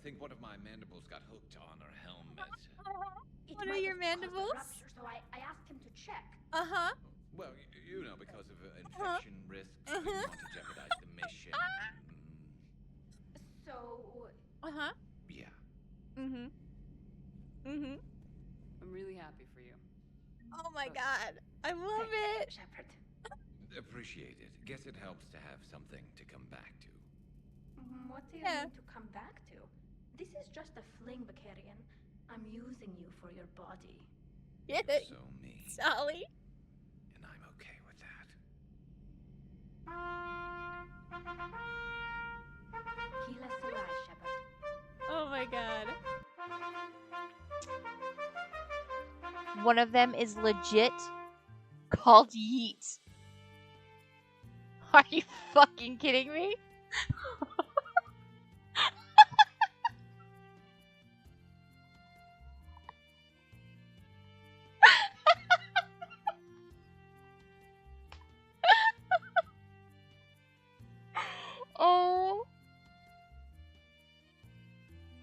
think one of my mandibles got hooked on her helmet. What are your mandibles? Rupture, so I asked him to check. Well, you know, because of infection risks, I didn't want to jeopardize the mission. So... Yeah. I'm really happy for you. Oh my god. I love it. Shepard. Appreciate it. Guess it helps to have something to come back to. What do you mean to come back to? This is just a fling, Vicarian. I'm using you for your body. Get You're it, so mean. Sally. And I'm okay with that. Keyless Sarai, Shepard. Oh my god. One of them is legit called Yeet. Are you fucking kidding me?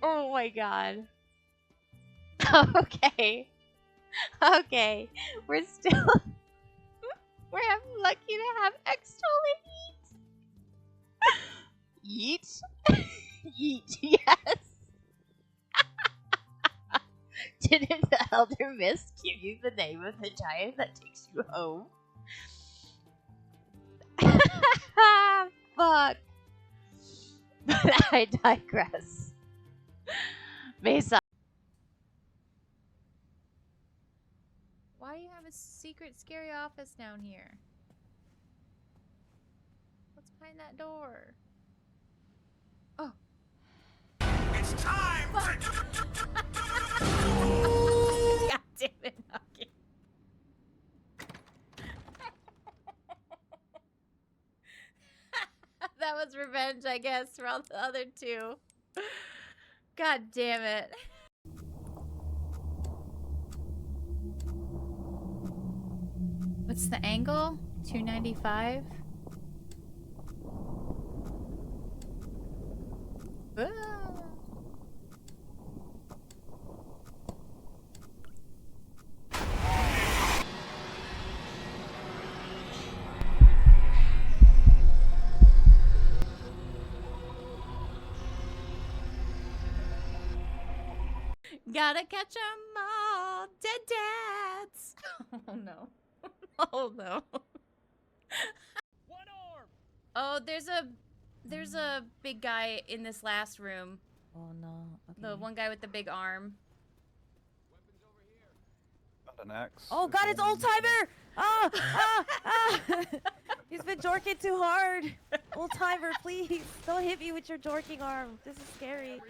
Oh my god. Okay. Okay. We're still we're lucky to have Extol Yeet. Yeet? Yeet, yes. Didn't the Elder Mist give you the name of the giant that takes you home? Fuck. But I digress. Mesa. Why do you have a secret scary office down here? What's behind that door? Oh. It's time! God damn it, Nucky. That was revenge, I guess, for all the other two. God damn it. What's the angle? 295? Ah. Gotta catch 'em all, dead dads. Oh no. Oh no. One arm! Oh, there's a big guy in this last room. Oh no. Okay. The one guy with the big arm. Found an axe. Oh god, it's Old Timer! He's been jorking too hard. Old Timer, please. Don't hit me with your jorking arm. This is scary.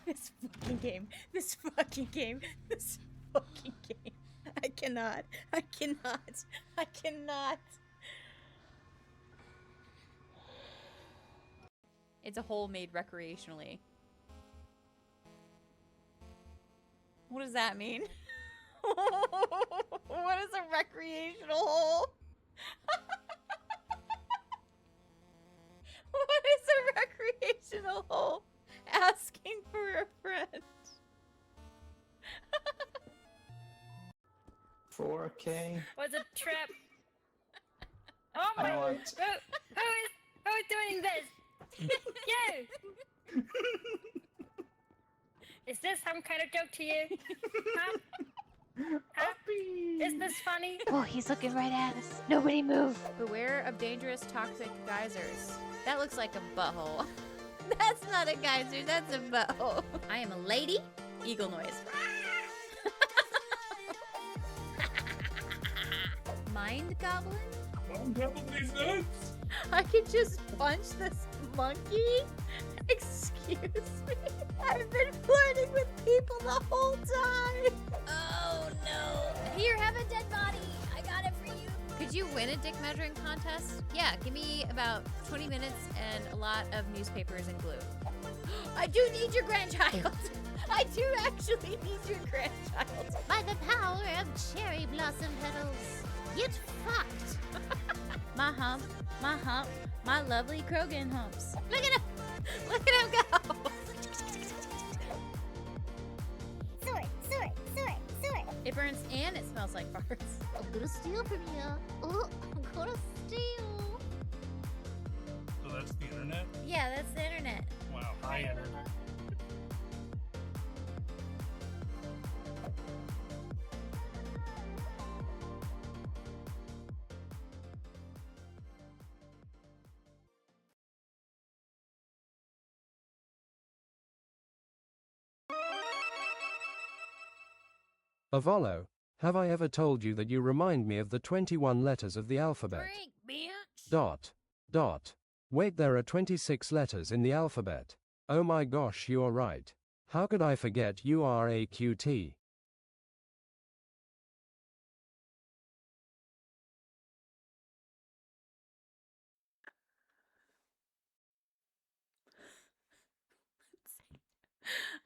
This fucking game. This fucking game. This fucking game. I cannot. I cannot. I cannot. It's a hole made recreationally. What does that mean? What is a recreational hole? What is a recreational hole? Asking for a friend. 4K. Was a trap. Oh my! Who is doing this? You. Is this some kind of joke to you? Huh? Huh? Is this funny? Oh, he's looking right at us. Nobody move. Beware of dangerous toxic geysers. That looks like a butthole. That's not a geyser, that's a butthole. I am a lady. Eagle noise. Mind goblin? On top of these nuts! I can just punch this monkey? Excuse me? I've been flirting with people the whole time. Oh no. Here, have a dead body. I got it for you. Could you win a dick measuring contest? Yeah, give me about 20 minutes and a lot of newspapers and glue. I do need your grandchild. I do actually need your grandchild. By the power of cherry blossom petals, get fucked. My hump, my lovely Krogan humps. Look at him. Look at him go. Sword. It burns and it smells like farts. I'm gonna steal from you. Oh, I'm gonna steal. So that's the internet? Yeah, that's the internet. Wow, high internet. Avolo, have I ever told you that you remind me of the 21 letters of the alphabet? Drink, bitch. Dot. Wait, there are 26 letters in the alphabet. Oh my gosh, you are right. How could I forget you are a QT?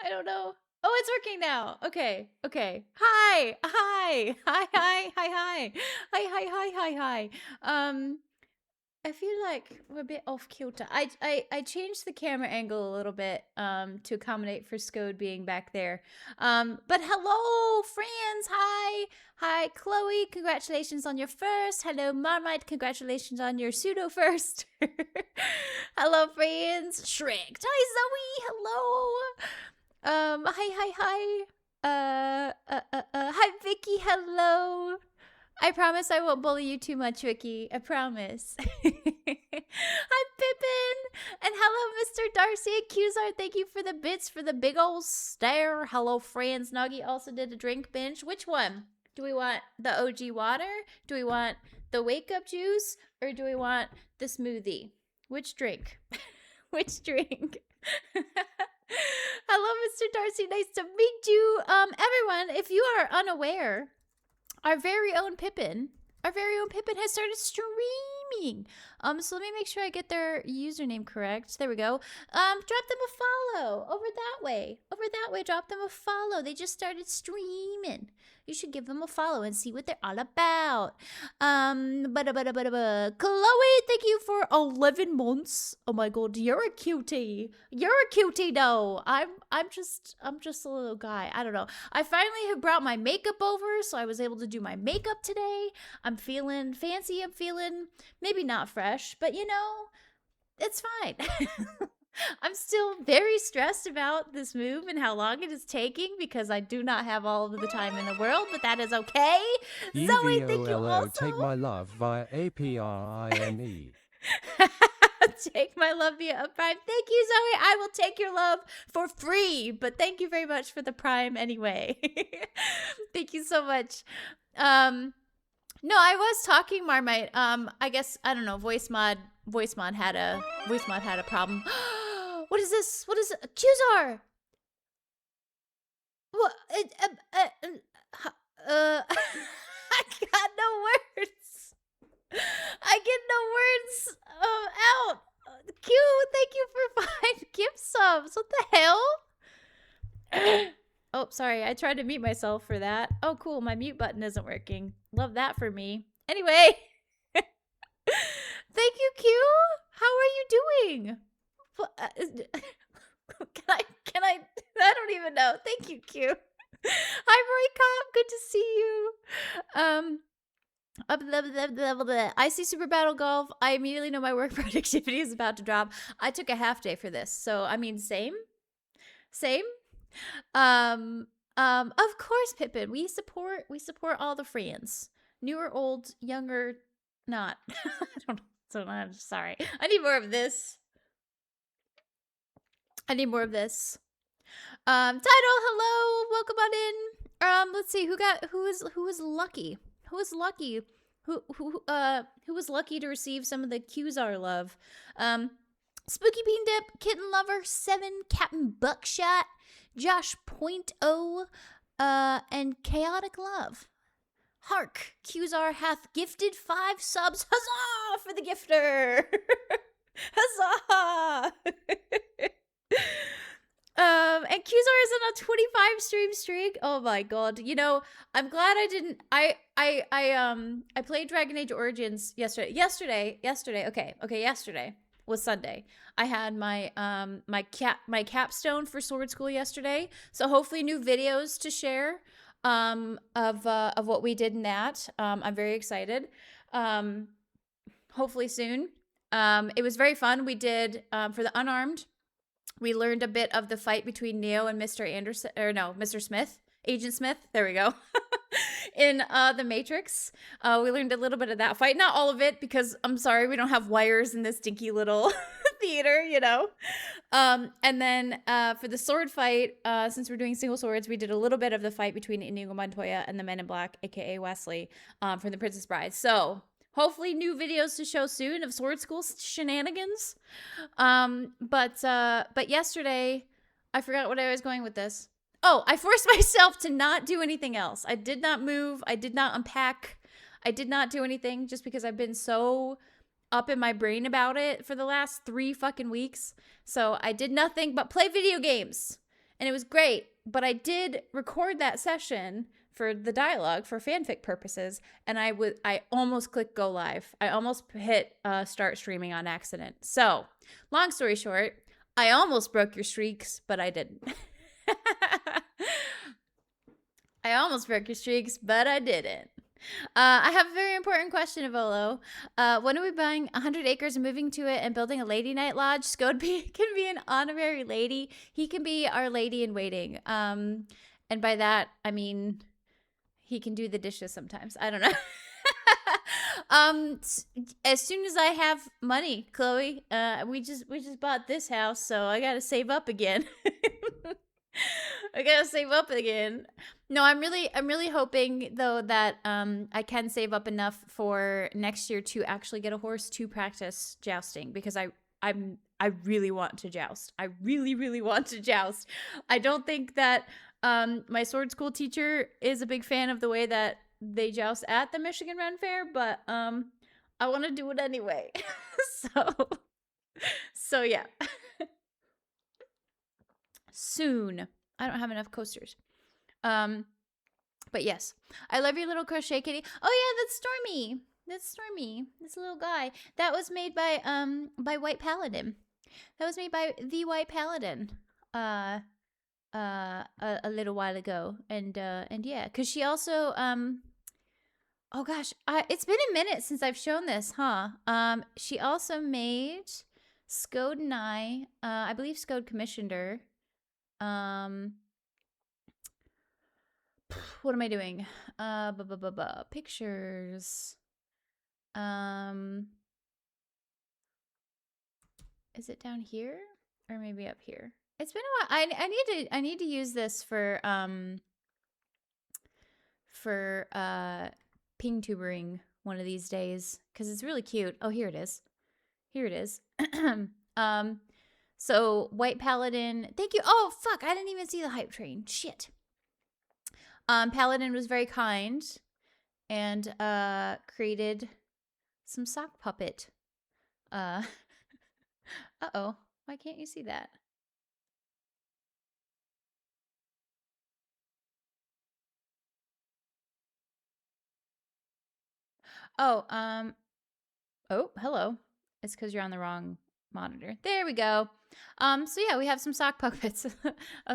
I don't know. Oh, it's working now. Okay. Hi. I feel like we're a bit off kilter. I changed the camera angle a little bit to accommodate for Scode being back there. But hello, friends. Hi, Chloe. Congratulations on your first. Hello, Marmite. Congratulations on your pseudo first. Hello, friends. Shrek. Hi, Zoe. Hello. Hi. Hi, Vicky. Hello. I promise I won't bully you too much, Vicky. I promise. Hi, Pippin. And hello, Mr. Darcy Accuser. Thank you for the bits for the big old stare. Hello, friends. Noggy also did a drink binge. Which one? Do we want the OG water? Do we want the wake up juice? Or do we want the smoothie? Which drink? Which drink? Hello, Mr. Darcy. Nice to meet you. Everyone, if you are unaware, our very own Pippin has started streaming. So let me make sure I get their username correct. There we go. Drop them a follow over that way. Drop them a follow. They just started streaming. You should give them a follow and see what they're all about. Chloe, thank you for 11 months. Oh my god, you're a cutie. Though. I'm just a little guy. I don't know. I finally have brought my makeup over, so I was able to do my makeup today. I'm feeling fancy. I'm feeling maybe not fresh, but you know, it's fine. I'm still very stressed about this move and how long it is taking because I do not have all of the time in the world, but that is okay. Zoe, thank you also. Take my love via APRIME. Take my love via a Prime. Thank you, Zoe. I will take your love for free, but thank you very much for the Prime anyway. Thank you so much. No, I was talking Marmite. I guess I don't know. Voice mod had a problem. What is this? What is it? Qzar. What? I got no words. I get no words out. Q, thank you for 5 gift subs. What the hell? Oh, sorry. I tried to mute myself for that. Oh, cool. My mute button isn't working. Love that for me. Anyway. Thank you, Q. How are you doing? Can I don't even know. Thank you, Q. Hi, Roy Cop. Good to see you. I see Super Battle Golf. I immediately know my work productivity is about to drop. I took a half day for this. So, I mean, same. Of course, Pippin. We support all the friends. Newer, old, younger, not. I don't know. I'm sorry. I need more of this. Title, hello. Welcome on in. Let's see who was lucky. Who was lucky? Who was lucky to receive some of the Qzar love? Spooky Bean Dip, Kitten Lover 7, Captain Buckshot, Josh Point O, and Chaotic Love. Hark! Qzar hath gifted 5 subs. Huzzah for the gifter! Huzzah! And Qzar is on a 25 stream streak. Oh my god. You know, I'm glad I didn't I played Dragon Age Origins yesterday. Yesterday was Sunday. I had my my capstone for Sword School yesterday. So hopefully new videos to share of what we did in that. I'm very excited. Hopefully soon. It was very fun. We did for the unarmed. We learned a bit of the fight between Neo and Mr. Anderson, or no, Mr. Smith, Agent Smith. There we go. In the Matrix, we learned a little bit of that fight. Not all of it, because I'm sorry, we don't have wires in this dinky little theater, you know. And then for the sword fight, since we're doing single swords, we did a little bit of the fight between Inigo Montoya and the Men in Black, aka Wesley, from The Princess Bride. So hopefully new videos to show soon of Sword School shenanigans. But yesterday, I forgot what I was going with this. Oh, I forced myself to not do anything else. I did not move. I did not unpack. I did not do anything just because I've been so up in my brain about it for the last 3 fucking weeks. So I did nothing but play video games. And it was great. But I did record that session for the dialogue for fanfic purposes, and I almost clicked go live. I almost hit start streaming on accident. So, long story short, I almost broke your streaks, but I didn't. I almost broke your streaks, but I didn't. I have a very important question, Evolo. When are we buying 100 acres and moving to it and building a lady night lodge? Scode can be an honorary lady. He can be our lady in waiting. And by that, I mean he can do the dishes sometimes. I don't know. As soon as I have money, Chloe, we just bought this house, so I gotta save up again. I gotta save up again. No, I'm really hoping though that I can save up enough for next year to actually get a horse to practice jousting, because I really want to joust. I really want to joust. I don't think that my sword school teacher is a big fan of the way that they joust at the Michigan Ren Fair, but I want to do it anyway. So yeah. Soon. I don't have enough coasters. But yes, I love your little crochet kitty. Oh yeah, that's Stormy. That's Stormy. This little guy that was made by White Paladin. That was made by the White Paladin. A little while ago, and yeah, because she also oh gosh, it's been a minute since I've shown this, huh? She also made Scode and I believe Scode commissioned her. What am I doing? Pictures. Is it down here or maybe up here? It's been a while. I need to use this for ping tubering one of these days, because it's really cute. Oh, here it is. Here it is. So White Paladin, thank you. Oh fuck, I didn't even see the hype train. Shit. Paladin was very kind and created some sock puppet. Uh-oh. Why can't you see that? Oh, oh, hello. It's because you're on the wrong monitor. There we go. So yeah, we have some sock puppets of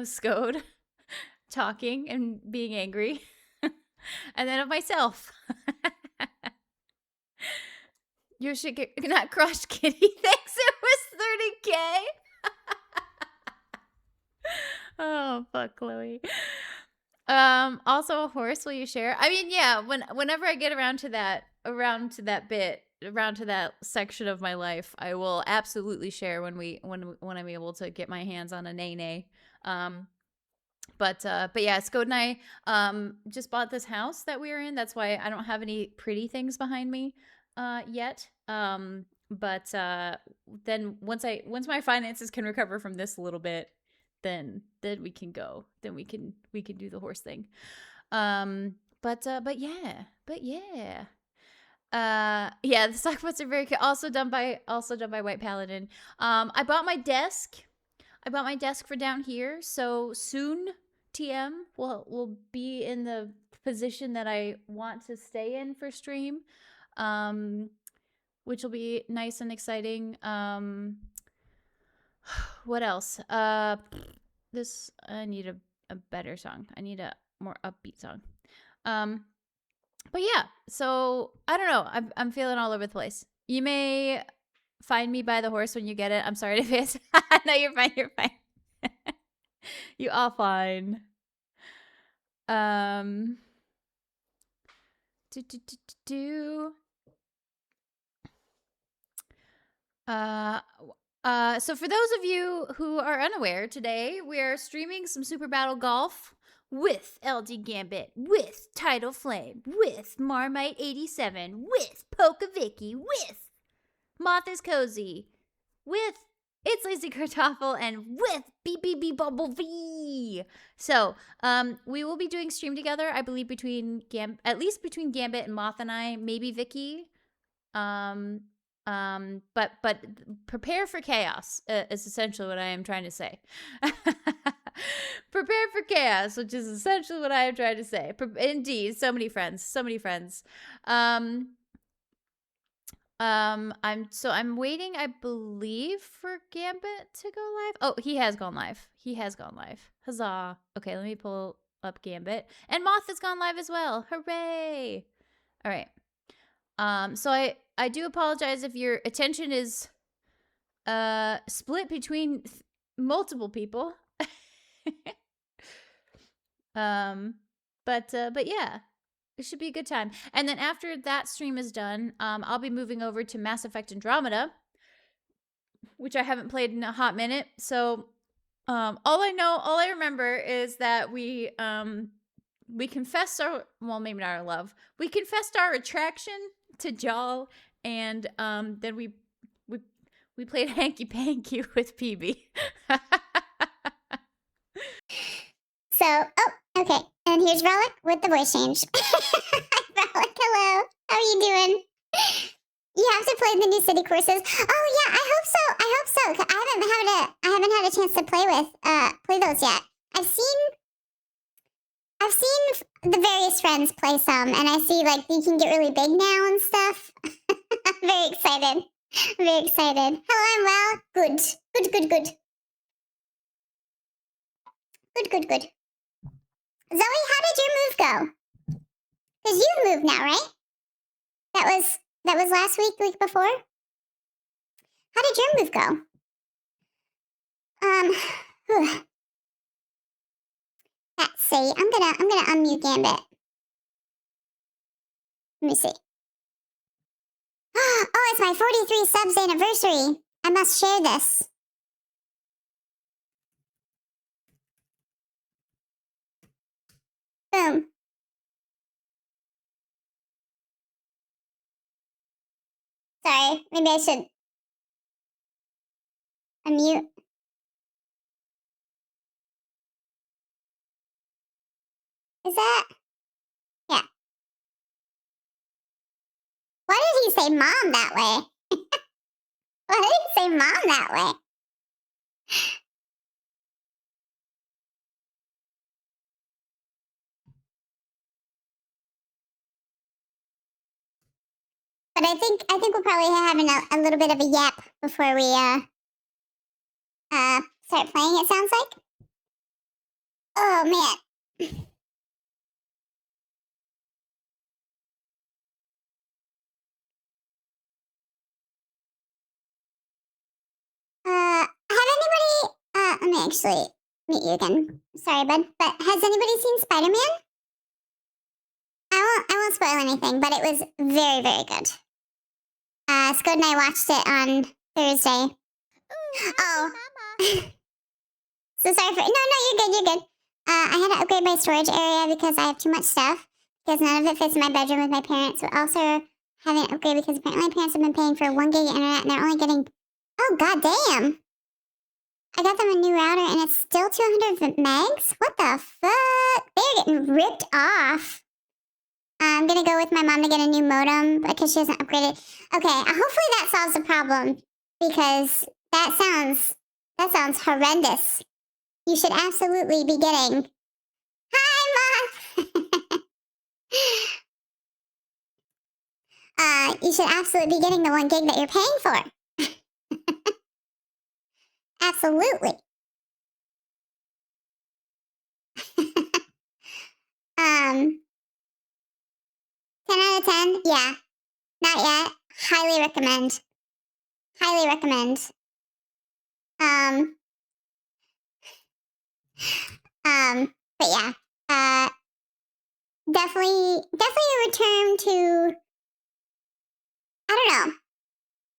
Scode talking and being angry. And then of myself. You should get not crushed, kitty. Thanks, it was 30K. Oh, fuck, Chloe. Also a horse, will you share? I mean, yeah, whenever I get around to that section of my life, I will absolutely share when I'm able to get my hands on a nay. But yeah, Scode and I just bought this house that we were in. That's why I don't have any pretty things behind me yet. But then once my finances can recover from this a little bit, then we can go. Then we can do the horse thing. But yeah. Yeah, the sock puppets are very cute. Also done by White Paladin. I bought my desk. For down here, so soon TM will be in the position that I want to stay in for stream. Which will be nice and exciting. What else? This I need a better song. I need a more upbeat song. But yeah, so I don't know. I'm feeling all over the place. You may find me by the horse when you get it. I'm sorry to face. No, you're fine. You're fine. You all fine. So for those of you who are unaware, today we are streaming some Super Battle Golf with LD Gambit, with Tidal Flame, with Marmite87, with Pokavicky, with Moth is Cozy, with It's Lazy Kartoffel, and with BBB Bubble V. So, we will be doing stream together, I believe at least between Gambit and Moth and I, maybe Vicky. But prepare for chaos is essentially what I am trying to say. Prepare for chaos, which is essentially what I am trying to say. Indeed, so many friends. I'm waiting, I believe, for Gambit to go live. Oh, he has gone live. Huzzah. Okay, let me pull up Gambit. And Moth has gone live as well. Hooray. All right. So I do apologize if your attention is split between multiple people. But yeah, it should be a good time. And then after that stream is done, I'll be moving over to Mass Effect Andromeda, which I haven't played in a hot minute. So all I remember is that we confessed our, well, maybe not our love. We confessed our attraction to Jal, and then we played Hanky Panky with PB. So, oh, okay. And here's Relic with the voice change. Relic, hello. How are you doing? You have to play the new city courses. Oh yeah, I hope so. 'Cause I haven't had a chance to play those yet. I've seen the various friends play some, and I see like you can get really big now and stuff. I'm very excited. Hello, I'm well. Good. Zoe, how did your move go? Because you've moved now, right? That was last week, the week before? How did your move go? Let's see. I'm gonna unmute Gambit. Let me see. Oh, it's my 43 subs anniversary. I must share this. Boom. Sorry, maybe I should unmute. Is that? Yeah. Why did he say mom that way? Why did he say mom that way? But I think we'll probably have a little bit of a yap before we start playing, it sounds like. Oh man. Let me actually meet you again. Sorry, bud. But has anybody seen Spider-Man? I won't spoil anything, but it was very, very good. Scott and I watched it on Thursday. Oh. So sorry for... No, you're good. I had to upgrade my storage area because I have too much stuff. Because none of it fits in my bedroom with my parents. But also having to upgrade because apparently my parents have been paying for 1 gig of internet and they're only getting... Oh, goddamn. I got them a new router and it's still 200 megs? What the fuck? They're getting ripped off. I'm gonna go with my mom to get a new modem because she hasn't upgraded. Okay, hopefully that solves the problem because that sounds horrendous. You should absolutely be getting. Hi, Mom. You should absolutely be getting the 1 gig that you're paying for. Absolutely. 10 out of 10. Yeah, not yet. Highly recommend. Highly recommend. But yeah, definitely a return to, I don't know.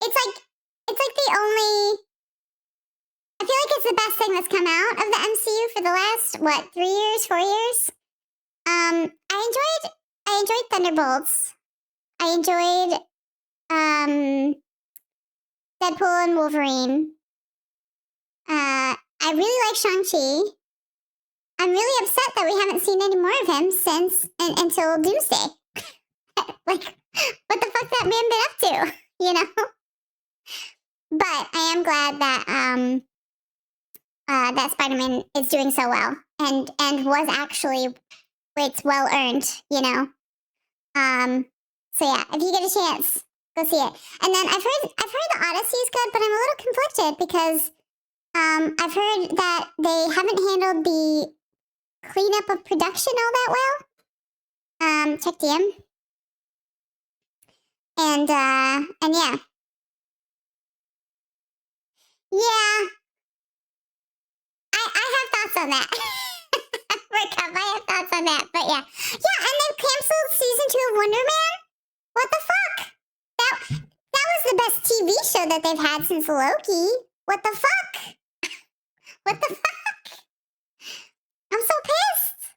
It's like the only, I feel like it's the best thing that's come out of the MCU for the last, 3 years, 4 years? I enjoyed Thunderbolts. I enjoyed, Deadpool and Wolverine. I really like Shang-Chi. I'm really upset that we haven't seen any more of him since until Doomsday. Like, what the fuck that man been up to? You know? But I am glad that that Spider-Man is doing so well and was actually, it's well earned, you know. So yeah, if you get a chance, go see it. And then I've heard the Odyssey is good, but I'm a little conflicted because I've heard that they haven't handled the cleanup of production all that well. Check DM. And yeah. Yeah. I have thoughts on that. I have thoughts on that, but yeah. Yeah, and they've canceled season 2 of Wonder Man? What the fuck? That was the best TV show that they've had since Loki. What the fuck? What the fuck? I'm so pissed.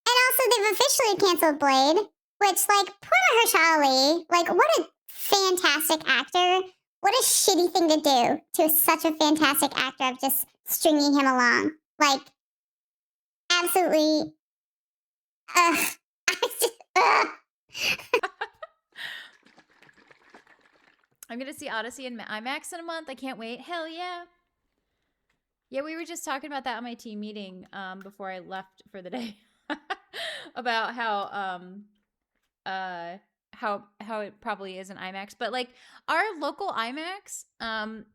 And also, they've officially canceled Blade, which, like, poor Mahershala Ali. Like, what a fantastic actor. What a shitty thing to do to such a fantastic actor of just stringing him along. Like, absolutely. I'm gonna see Odyssey in IMAX in a month. I can't wait. Hell yeah. Yeah, we were just talking about that on my team meeting before I left for the day. About how it probably is an IMAX, but like our local IMAX,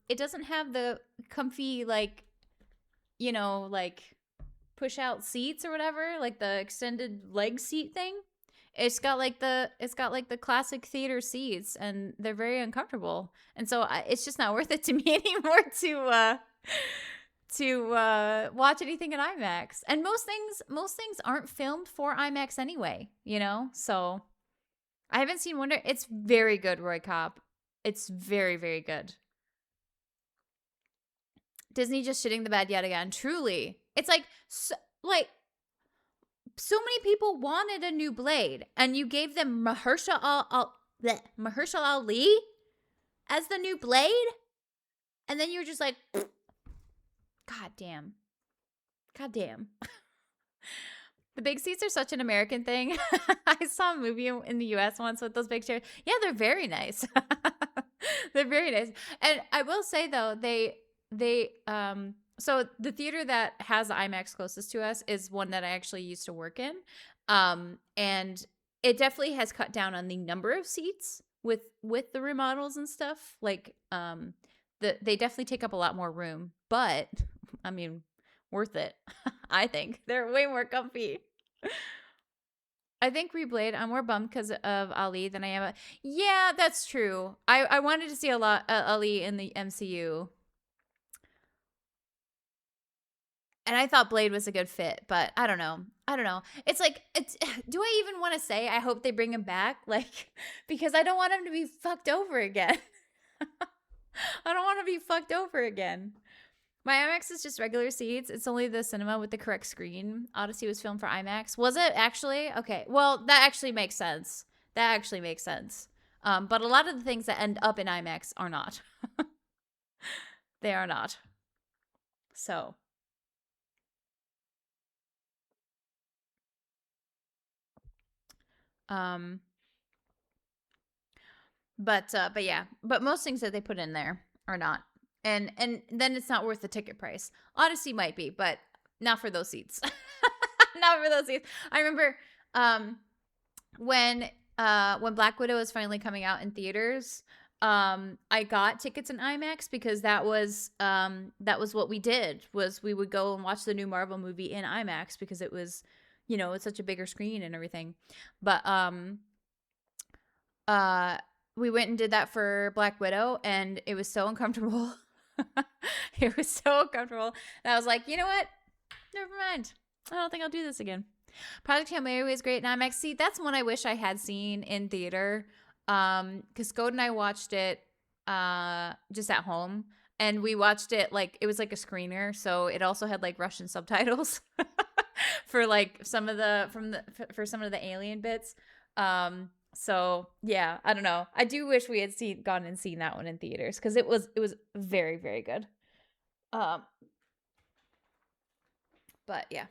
it doesn't have the comfy, like, you know, like push out seats or whatever, like the extended leg seat thing. It's got like the classic theater seats, and they're very uncomfortable, and so it's just not worth it to me anymore to watch anything in IMAX. And most things aren't filmed for IMAX anyway, you know? So I haven't seen Wonder. It's very good, Roy Cobb. It's very, very good. Disney just shitting the bed yet again. Truly. It's like so many people wanted a new Blade, and you gave them Mahershala Ali as the new Blade, and then you were just like, God damn. The big seats are such an American thing. I saw a movie in the US once with those big chairs. Yeah, they're very nice. They're very nice. And I will say though, so the theater that has the IMAX closest to us is one that I actually used to work in. And it definitely has cut down on the number of seats with the remodels and stuff. Like, they definitely take up a lot more room, but I mean, worth it. I think they're way more comfy. I think Reblade, I'm more bummed because of Ali than I am. Yeah, that's true. I wanted to see a lot Ali in the MCU. And I thought Blade was a good fit, but I don't know. It's like, do I even want to say I hope they bring him back? Like, because I don't want him to be fucked over again. I don't want to be fucked over again. My IMAX is just regular seats. It's only the cinema with the correct screen. Odyssey was filmed for IMAX. Was it actually? Okay. Well, that actually makes sense. But a lot of the things that end up in IMAX are not. They are not. So. But yeah, but most things that they put in there are not, and then it's not worth the ticket price. Odyssey might be, but not for those seats. Not for those seats. I remember when Black Widow was finally coming out in theaters, I got tickets in IMAX because that was what we did, was we would go and watch the new Marvel movie in IMAX because it was, you know, it's such a bigger screen and everything. But we went and did that for Black Widow, and it was so uncomfortable. It was so uncomfortable. And I was like, you know what? Never mind. I don't think I'll do this again. Project Hail Mary was great in IMAX. See, that's one I wish I had seen in theater. Because Code and I watched it just at home. And we watched it like, it was like a screener. So it also had like Russian subtitles for like some of the alien bits. So yeah, I don't know. I do wish we had gone and seen that one in theaters, because it was very, very good. But yeah.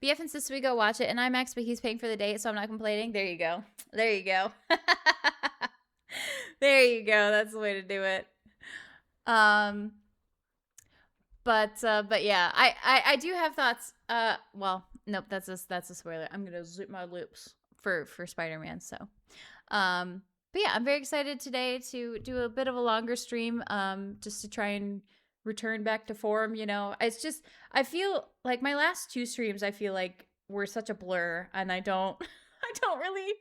BF insists we go watch it in IMAX, but he's paying for the date, so I'm not complaining. There you go. There you go. There you go. That's the way to do it. But yeah, I do have thoughts. Well, nope, that's a spoiler. I'm gonna zip my lips for Spider-Man. So, but yeah, I'm very excited today to do a bit of a longer stream. Just to try and return back to form. You know, it's just, I feel like my last 2 streams, I feel like were such a blur, and I don't really,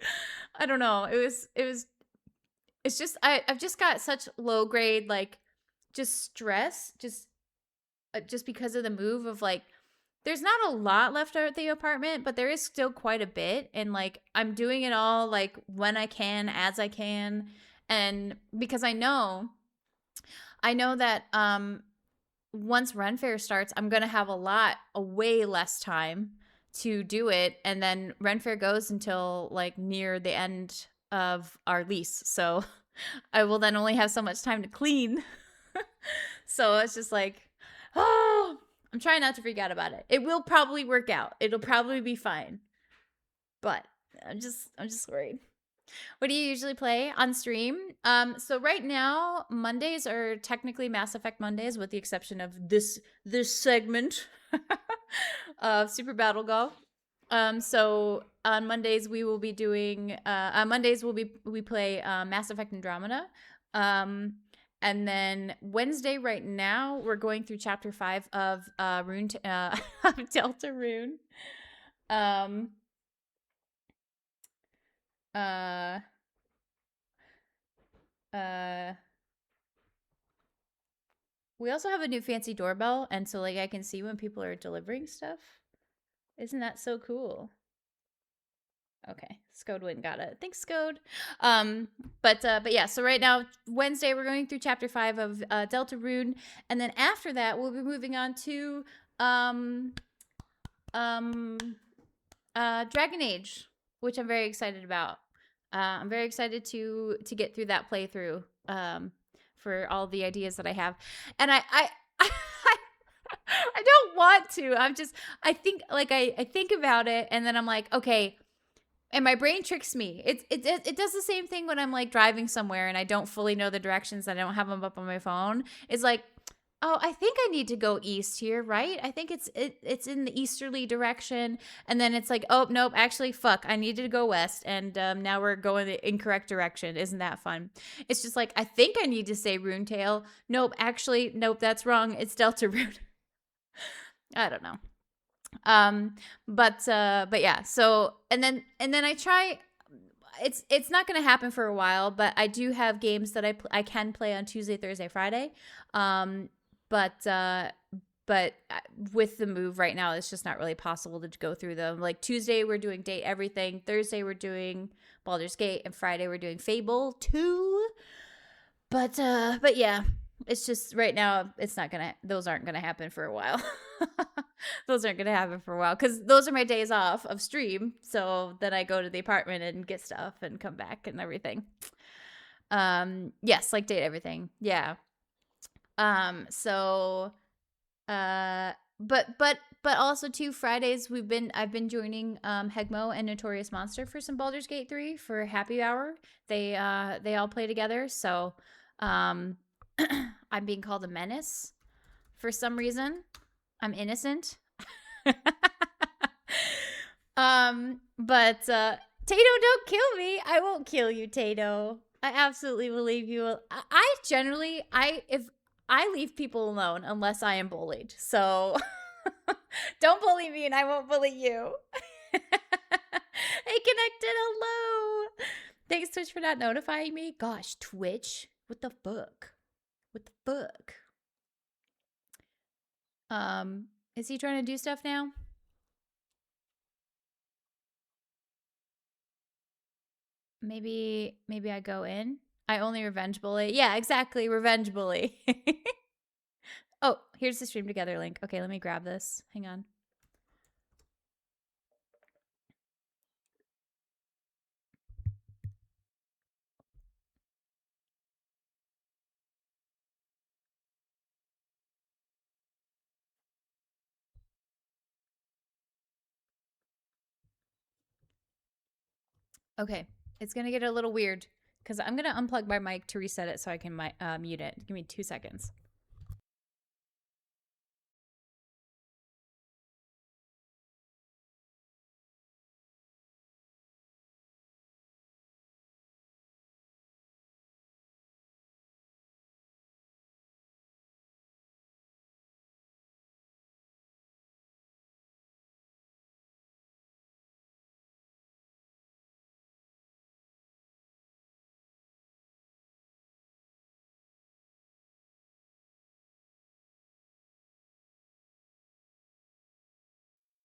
I don't know. It's just I've just got such low grade, like, just stress, just because of the move of, like, there's not a lot left out at the apartment, but there is still quite a bit, and like I'm doing it all like when I can, as I can, and because I know that once Ren Fair starts, I'm gonna have a way less time to do it, and then Ren Fair goes until like near the end of our lease, so I will then only have so much time to clean. So it's just like, oh, I'm trying not to freak out about it. It will probably work out. It'll probably be fine. But I'm just worried. What do you usually play on stream? So right now, Mondays are technically Mass Effect Mondays, with the exception of this segment of Super Battle Golf. So on Mondays we will be doing we play Mass Effect Andromeda. And then Wednesday, right now, we're going through chapter 5 of Delta Rune. We also have a new fancy doorbell, and so like I can see when people are delivering stuff. Isn't that so cool? Okay, Scode went and got it. Thanks, Scode. But yeah, so right now, Wednesday, we're going through chapter 5 of Delta Rune, and then after that, we'll be moving on to Dragon Age, which I'm very excited about. I'm very excited to get through that playthrough for all the ideas that I have, and I don't want to. I think about it, and then I'm like, okay. And my brain tricks me. It does the same thing when I'm like driving somewhere and I don't fully know the directions and I don't have them up on my phone. It's like, oh, I think I need to go east here, right? I think it's in the easterly direction. And then it's like, oh, nope, actually, fuck, I needed to go west. And now we're going the incorrect direction. Isn't that fun? It's just like, I think I need to say Runetail. Nope, actually, nope, that's wrong. It's Delta Rune. I don't know. But yeah, so and then I try, it's not going to happen for a while, but I do have games that I can play on Tuesday, Thursday, Friday. But with the move right now, it's just not really possible to go through them. Like Tuesday we're doing Date Everything, Thursday we're doing Baldur's Gate, and Friday we're doing Fable 2. But yeah, it's just right now those aren't gonna happen for a while. Those aren't gonna happen for a while because those are my days off of stream. So then I go to the apartment and get stuff and come back and everything. Yes, like Date Everything. Yeah. But but also too Fridays I've been joining Hegmo and Notorious Monster for some Baldur's Gate 3 for happy hour. They all play together, so I'm being called a menace for some reason. I'm innocent. But Tato, don't kill me. I won't kill you, Tato. I absolutely will leave you. If I leave people alone unless I am bullied. So don't bully me and I won't bully you. Hey, Connected, hello. Thanks, Twitch, for not notifying me. Gosh, Twitch. What the fuck? What the fuck? Is he trying to do stuff now? Maybe I go in. I only revenge bully. Yeah, exactly. Revenge bully. Oh, here's the stream together link. Okay, let me grab this. Hang on. Okay, it's gonna get a little weird because I'm gonna unplug my mic to reset it so I can mute it. Give me 2 seconds.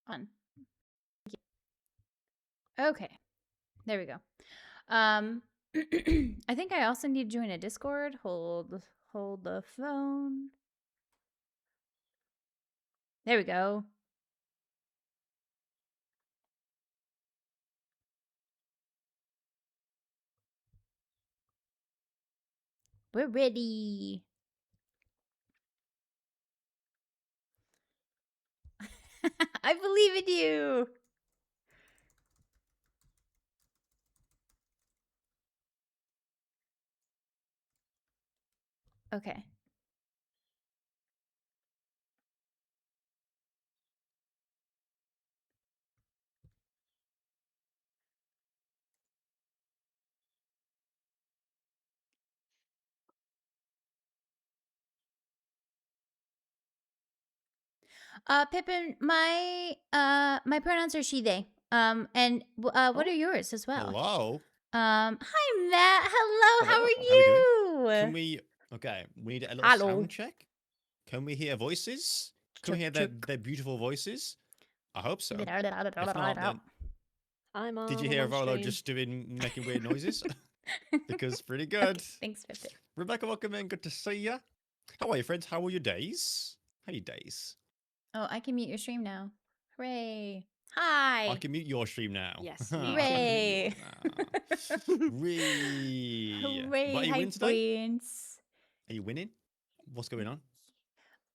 On. Okay, there we go. I think I also need to join a Discord. Hold the phone. There we go. We're ready. I believe in you. Okay. Pippin, my pronouns are she, they. And what are yours as well? Hello. Hi Matt. Hello. How Hello, are how we you? Can we? Okay, we need a little Hello. sound check. Can we hear voices? Can we hear their beautiful voices? I hope so. If not, then I'm on. did you hear Rolo just making weird noises? Because pretty good. Okay, thanks, Pippin. Rebecca, welcome in. Good to see you. How are you, friends? How are your days? How are your days? Oh, I can mute your stream now. Hooray. Hi. I can mute your stream now. Yes. Hooray. Hooray. Hooray. What, are you Hi, winning today? friends. Are you winning? What's going on?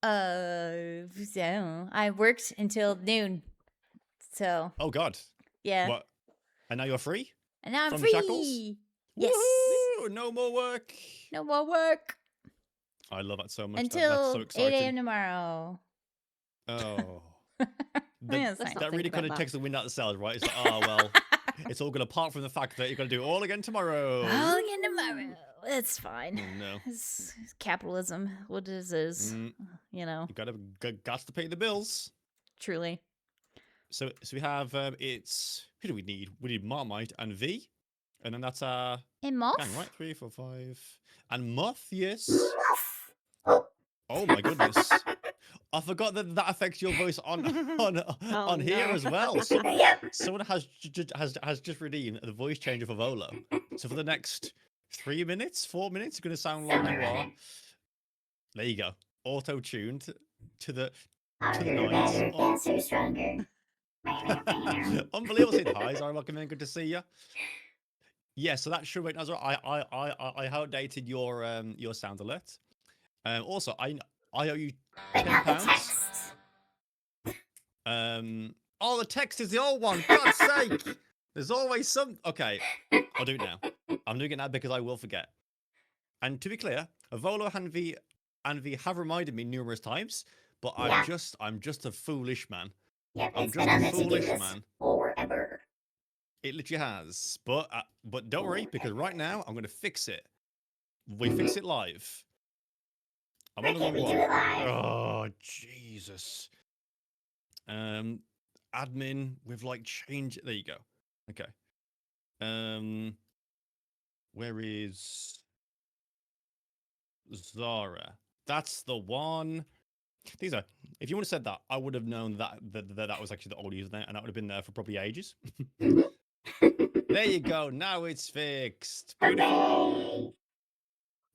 So I worked until noon. So. Oh, God. Yeah. What? And now you're free? And now I'm From free. shackles? Yes. Woo! No more work. No more work. I love that so much. Until That's so 8 exciting. a.m. tomorrow. Oh. Yes, that really kind of takes the wind out of the sails, right? It's like, oh, well, it's all going to apart from the fact that you're going to do it all again tomorrow. All again tomorrow. It's fine. Oh, no. It's capitalism. What it is. You know. You got to pay the bills. Truly. So we have, who do we need? We need Marmite and V. And then that's And Moth? gang, right? 3, 4, 5. And Moth, yes. Oh my goodness. I forgot that affects your voice on here as well. Someone has just redeemed the voice changer for Volo. So for the next 3 minutes, 4 minutes, it's going to sound like you are. There you go. Auto-tuned to the nines. Oh. Stronger. Unbelievable. Say hi, Zara. Welcome in. Good to see you. Yeah, so that should wait as well. I outdated your sound alert. Also, I owe you £10. Oh, the text is the old one. God's sake. There's always some. Okay, I'll do it now. I'm doing it now because I will forget. And to be clear, Volo and V have reminded me numerous times, but I'm just a foolish man. I'm just a foolish man. Forever. It literally has. But don't worry, because right now I'm gonna fix it. We fix it live. I'm on the wrong one. Oh Jesus. Admin with like change. There you go. Okay. Where is Zara? That's the one. These are. If you would have said that, I would have known that that was actually the old username, and that would have been there for probably ages. There you go. Now it's fixed. Beautiful.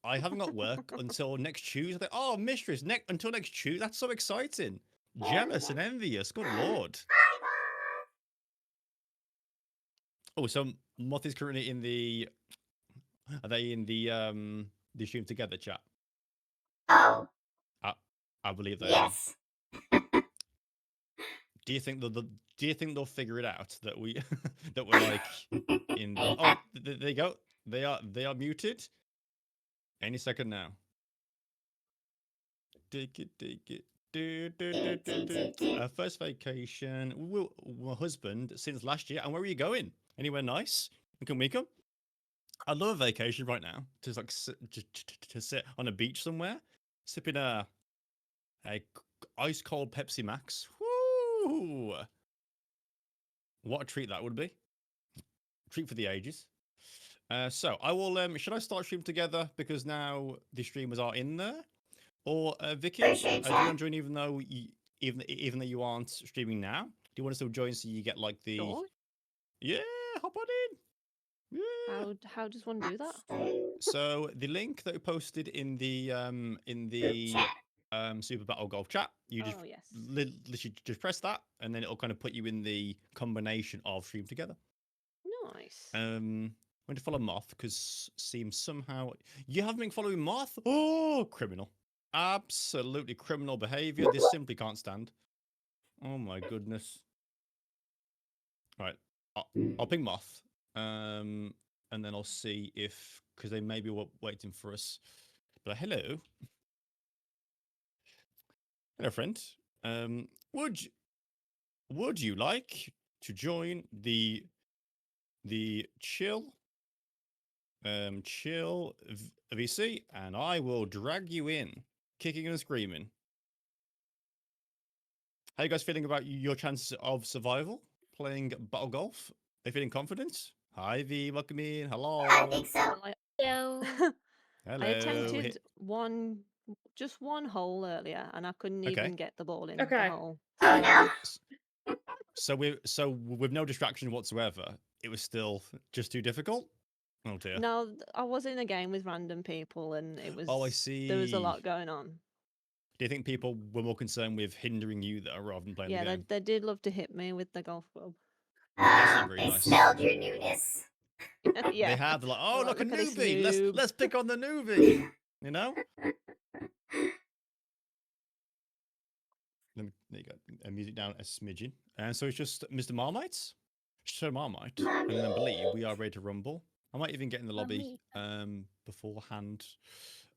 I haven't got work until next Tuesday. Oh, mistress, until next Tuesday. That's so exciting. Jealous and envious. Good lord. Oh, so Moth is currently in the. Are they in the stream together chat? Oh. I believe they Yes. are. Do you think they'll figure it out that we're like in? Oh, there you go. They are muted. Any second now. Take it. First vacation. My husband since last year. And where are you going? Anywhere nice? Can we come? I'd love a vacation right now. To like to sit on a beach somewhere, sipping a ice cold Pepsi Max. Woo! What a treat that would be. Treat for the ages. So I will. Should I start stream together because now the streamers are in there? Or Vicky, do you want to join even though you aren't streaming now? Do you want to still join so you get like the? Sure. Yeah, hop on in. Yeah. How does one do that? So the link that we posted in the Super Battle Golf chat, you just literally just press that, and then it'll kind of put you in the combination of stream together. Nice. I'm going to follow Moth because seems somehow you haven't been following Moth. Oh, criminal. Absolutely criminal behavior. This simply can't stand. Oh my goodness. Right. I'll ping Moth. And then I'll see if because they may be waiting for us. But hello. Hello, friend. Would you like to join the chill VC, and I will drag you in, kicking and screaming. How you guys feeling about your chances of survival playing Battle Golf? Are you feeling confident? Hi V, welcome in. Hello. I think so. Hello. Hello. I attempted just one hole earlier, and I couldn't even get the ball in the hole. Oh no. So with no distraction whatsoever, it was still just too difficult. Oh dear. No, I was in a game with random people, and it was. Oh, I see. There was a lot going on. Do you think people were more concerned with hindering you though, rather than playing the game? Yeah, they did love to hit me with the golf club. That's not very They nice. smelled your newness. Yeah. They have like, oh, look a look at this newbie. noob. Let's pick on the newbie. You know. There you go. Music down a smidgen, and so it's just Mr. Marmite. So Marmite, and then I believe we are ready to rumble. I might even get in the lobby beforehand.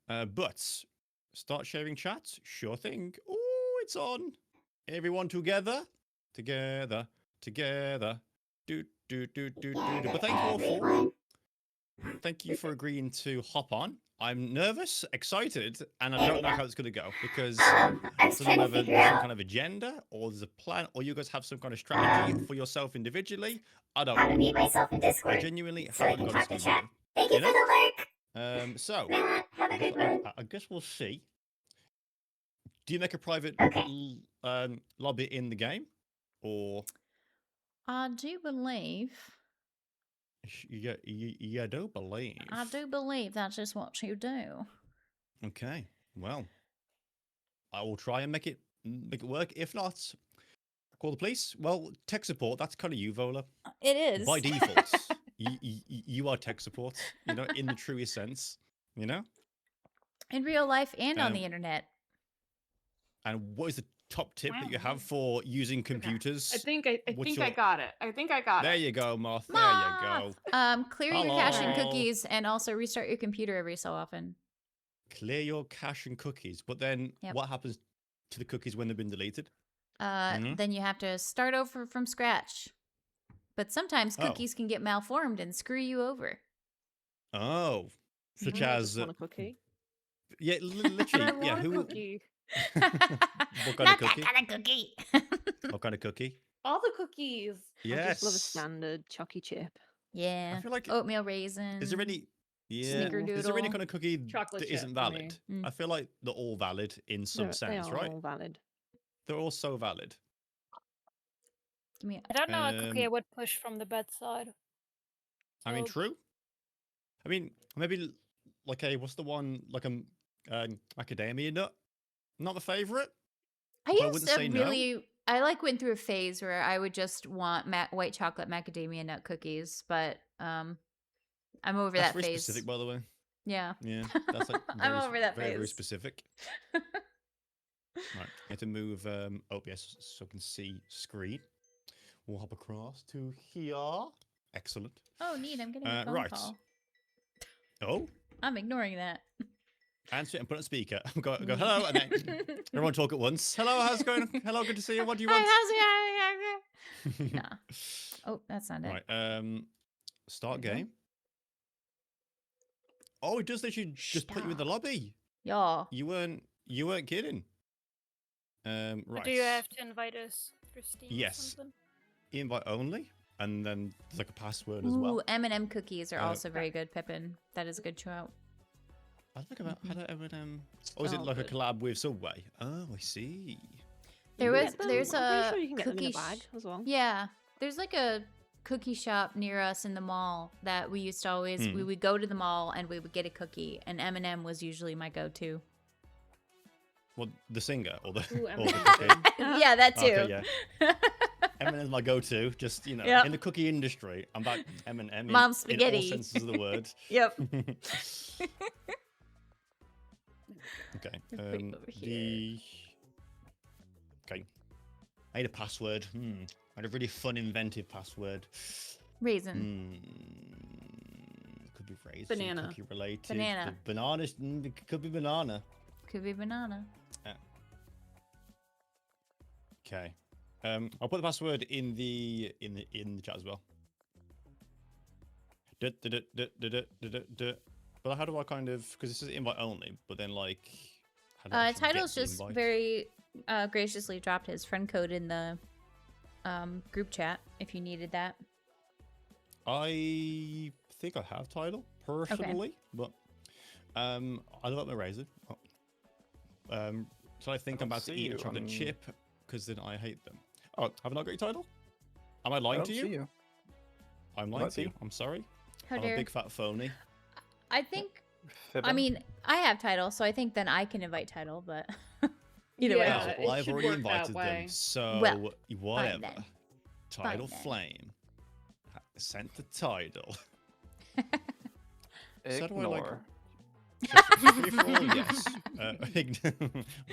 But start sharing chat. Sure thing. Oh, it's on. Everyone together. Together. Do. But thank you all for. Thank you for agreeing to hop on. I'm nervous, excited, and I don't know how it's going to go because I don't know whether there's some kind of agenda or there's a plan or you guys have some kind of strategy for yourself individually. I don't know. I'm gonna mute myself in Discord. I genuinely so I haven't can got type a the chat. scheme. Thank you for the lurk. So Have a good one. I guess we'll see. Do you make a private lobby in the game, or I do believe. you don't believe? I do believe that's just what you do. Okay, well, I will try and make it work. If not, call the police. Well, tech support, that's kind of you, Vola. It is. By default, you are tech support, you know, in the truest sense, you know? In real life and on the internet. And what is the top tip that you have for using computers? I think I What's got it. I think I got There it. you go, Moth. There you go. Clear your cache and Hello. cookies, and also restart your computer every so often. Clear your cache and cookies. But then Yep. what happens to the cookies when they've been deleted? Then you have to start over from scratch. But sometimes cookies can get malformed and screw you over. Oh. Such I as. just want a cookie. Yeah, literally. I Yeah, want a who. cookie. What kind of cookie? That kind of cookie. What kind of cookie? All the cookies. I Yes. just love a standard chalky chip. Yeah. I feel like. Oatmeal raisin. Is there any. Yeah. Snickerdoodle. Is there any kind of cookie Chocolate that chip isn't for valid? me. I feel like they're all valid in some They sense, are right? all valid. They're all so valid. Give me I don't know a cookie I Um, would push from the bedside. I mean, So- true. I mean, maybe like a what's the one like macadamia nut? Not my favorite. I But I used wouldn't to say no. really. I went through a phase where I would just want white chocolate macadamia nut cookies, but I'm over That's that very phase. specific, by the way. Yeah. Yeah, that's like I'm very, over that very, very phase. specific. Right, I have to move OBS so I can see screen. We'll hop across to here. Excellent. Oh, neat! I'm getting a phone right. call. Oh, I'm ignoring that. answer it and put it on speaker. go hello, and then everyone talk at once. Hello, how's it going? Hello, good to see you. What do you want? How's it? Nah. Oh, that's not it. Right. Start There you game. Oh, it does literally just put you in the lobby. Yeah. You weren't kidding. Right. Do you have to invite us through Steam or Yes. something? Invite only, and then there's like a password as Ooh, well. M&M cookies are also very good, Pippin. That is a good shout. I think about had it ever or is it Oh, like good. a collab with Subway? Oh, I see. There's I'm a pretty sure you can get them in cookie a bag as well. Yeah, there's like a cookie shop near us in the mall that we used to always. We would go to the mall and we would get a cookie, and M&M was usually my go-to. Well, the singer or the, Ooh, or the M&M. cookie? Yeah, that too. Okay, yeah. M&M's my go-to. Just Yep. in the cookie industry, I'm back M&M. Mom in all spaghetti. senses of the word. Yep. Okay. Let's put it over here. Okay. I need a password. I had a really fun, inventive password. Raisin. Could be raisin. Banana. Cookie related. Banana. Bananas. It could be banana. Could be banana. Okay. I'll put the password in the chat as well. But how do I kind of, because this is invite only, but then like how do I actually get Title's the just invite? very graciously dropped his friend code in the group chat if you needed that. I think I have title personally, but I love my razor. So I think I'm about to eat a chocolate chip because then I hate them. Oh, have I not got your title? Am I lying to you? I'm lying to you. I'm sorry. How I'm dare. a big fat phony. I think. I mean, I have title, so I think then I can invite title, but either way. Yeah, Well, it I've should already work that invited way. them, so Well, whatever. then. Title then. flame. Sent the title. So do I like- Ignore. Free for all, yes.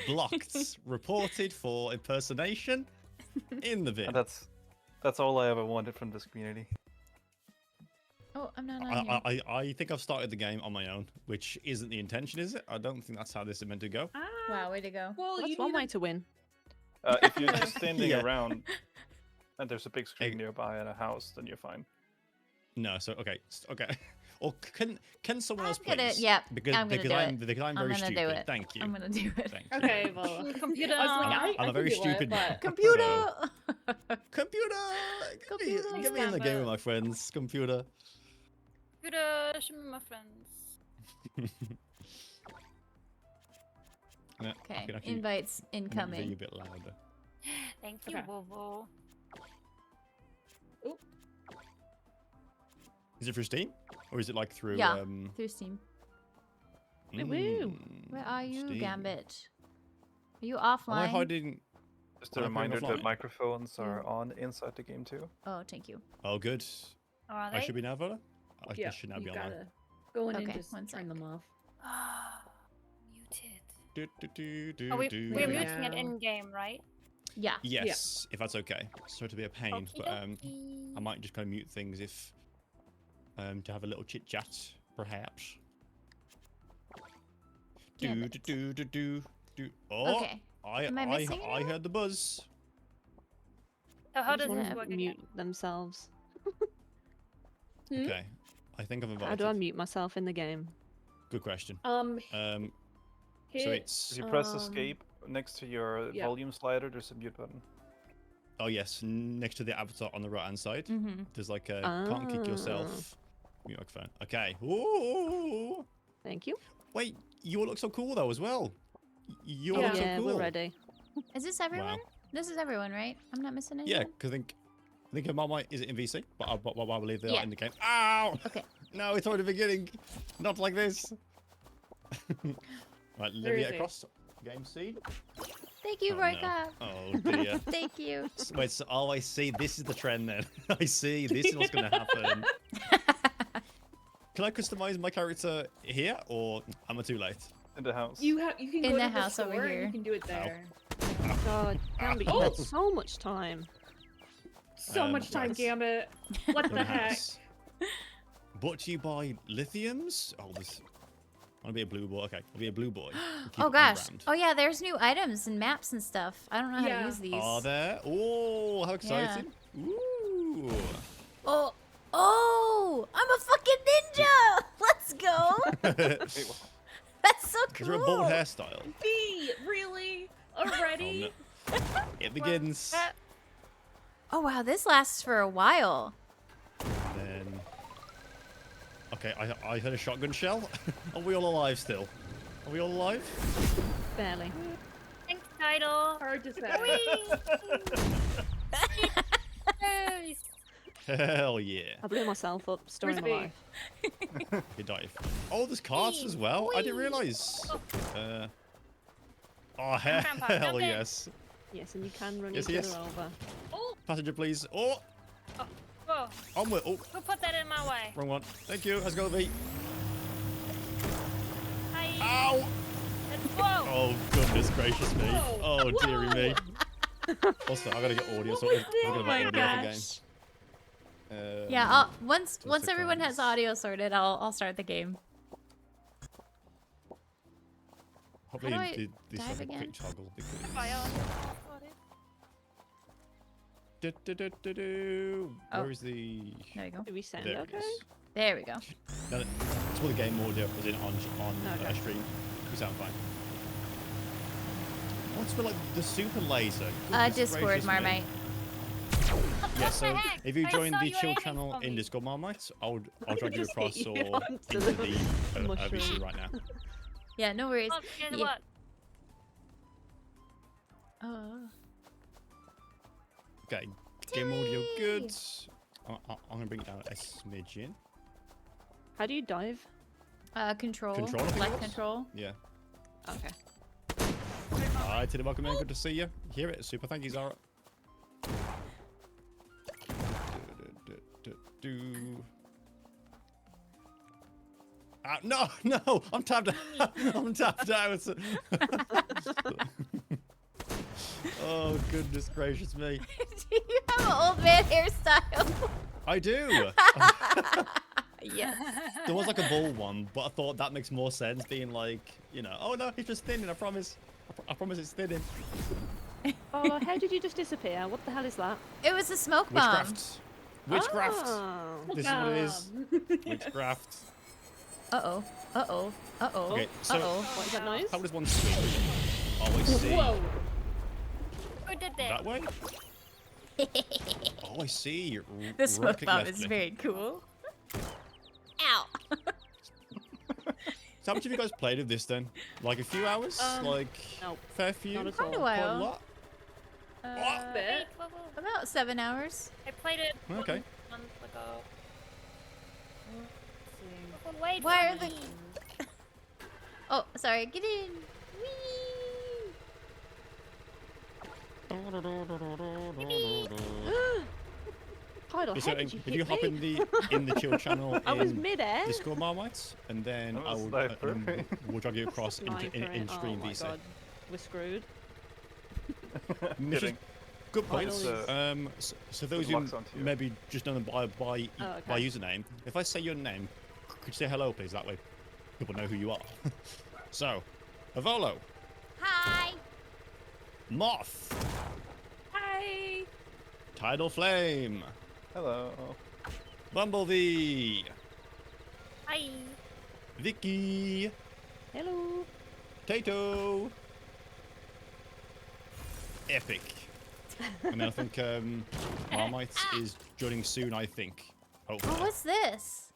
Blocked. Reported for impersonation. In the bin. And that's all I ever wanted from this community. Oh, I'm not on here. I think I've started the game on my own, which isn't the intention, is it? I don't think that's how this is meant to go. Wow, way to go. Well, That's you one need way to win. If you're just standing Yeah. around and there's a big screen nearby in a house, then you're fine. No, so okay. Or can someone else I'm gonna- please? yep, because I'm gonna because do I'm it. because I'm I'm very gonna do stupid. it. Thank you. I'm gonna do it. Thank you. Okay, well, Computer. I was like, I'm I a very can do stupid it, man. but... Computer! Computer! Get me in the game with my friends. Computer. Computer, show me my friends. Yeah, I Okay, can actually invites make the incoming. video a bit louder. Thank you, Okay. Vovo. Is it through Steam? Or is it like through Yeah, through Steam. Woo. Where are you, Steam. Gambit? Are you Am I offline? hiding? Just a Am I playing reminder that offline? microphones are on inside the game too. Oh, thank you. Oh, good. Are I they? should be now, Vola? I Yeah, should now you be online. gotta go in Okay, and just one turn sec. them off. Ah, muted. Do, do, do, Are we, do. we're Yeah. muting it in game, right? Yeah. Yes, if that's okay. Sorry to be a pain, but Okie I might just kind of mute things if to have a little chit chat, perhaps. Damn Do. Oh, Okay. Am I missing I heard the buzz. So how I just does want this to work mute again? themselves. Okay, I think I've How invited. do I mute myself in the game? Good question. Hit, So it's if you press escape next to your volume slider, there's a mute button. oh yes, next to the avatar on the right hand side. Mm-hmm. There's like a can't kick yourself mute microphone. Okay. Ooh. Thank you. Wait, you all look so cool though as well. You all look so cool. We're ready. Is this everyone? Wow. This is everyone, right? I'm not missing anyone? Yeah, because I think her mama is in VC, but I believe they Yeah. are in the game. Ow! Okay. No, it's already beginning. Not like this. Right, let me get across. Game seed. Thank you, Oh, Royka. no. Oh dear. Thank you. Wait, so, I see. This is the trend then. I see. This is what's going to happen. Can I customize my character here, or am I too late? In the house. You can In go the to house the over store and here. you can do it there. God, Gambit, you had so much time. So much time, right. Gambit. What In the heck? house. Brought to you by lithiums. Oh, this. I'll be a blue boy. Okay, I'll be a blue boy. Keep Oh it gosh. on-brand. Oh yeah, there's new items and maps and stuff. I don't know how to use these. Are there? Oh, how exciting! Ooh. Oh, I'm a fucking ninja. Let's go. That's so cool. Is there a bold hairstyle? B, really? Already? Oh, no. It begins. Oh wow, this lasts for a while. Then. Okay, I heard a shotgun shell. Are we all alive still? Are we all alive? Barely. Thanks, title. Hard to say. Hell yeah. I blew myself up, story of my Where's life. You dive. Oh, there's carts as well. I didn't realise. Oh, hell yes. Yes, and you can run Yes, each yes. other over. Oh, Passenger, please. Oh, whoa. onward. Oh, Who put that in my way? wrong one. Thank you. Let's go, V. Hi. Ow! Let's go. Oh, goodness gracious me. Whoa. Oh, dearie me. Also, I gotta get audio sorted. Oh my gosh. Yeah, once everyone has audio sorted, I'll start the game. Hopefully, How do I this dive like a again? quick toggle because. Fire. Oh. Where is the? There we go. Do we sound There it okay? is. There we go. No, that's what the game audio was in on Okay. stream. We sound fine. What's for like the super laser? Discord, gracious me. Marmite. Yeah, so heck? if you I join saw the your chill hands channel on in me. Discord, Marmite, I'll drag you across or You into onto the the VC mushroom. Yeah, no worries. Oh, guess Yeah. what? Okay, game audio good. I'm gonna bring it down a smidgen. How do you dive? Control. Control, I think it Left was? control. Yeah. Okay. Hi, Tilly, welcome in. Good to see you. Hear it. Super. Thank you, Zara. No! I'm tapped out. I'm tapped out. Oh, goodness gracious me. Do you have an old man hairstyle? I do. Yes. There was like a bull one, but I thought that makes more sense being like, you know, oh no, he's just thinning, I promise. I promise it's thinning. Oh, how did you just disappear? What the hell is that? It was a smoke bomb. Witchcraft. Oh. This is what it is. Witchcraft. Uh-oh. Uh-oh. Uh-oh. Okay, so Uh-oh. What is that noise? how does one swing? Oh, I see. Whoa. Who did that? That way? Oh, I see. The smoke Right-click, bomb left is click. very cool. Ow. So how much have you guys played of this then? Like a few hours? Like Nope. fair few? Not at Quite a all. Quite a while. lot? Bit. About 7 hours. I played it Okay. months ago. Wait Why for are the... me. Oh, sorry. Get in. Whee! Tidal, Okay, how so did you if you hit hop me? in the chill channel I was in mid-air. Discord, Marmite, and then That I was will sniper. we'll drag you across into Sniper in in- stream oh my VC. God. We're screwed. Kidding. Good point. Finally. So those who maybe just know them by username, if I say your name, could you say hello, please? That way people know who you are. So, Avolo. Hi. Moth. Hi. Tidal Flame. Hello. Bumblebee. Hi. Vicky. Hello. Tato. Epic. And then I think Marmite is joining soon, I think. Hopefully. Oh, what's this?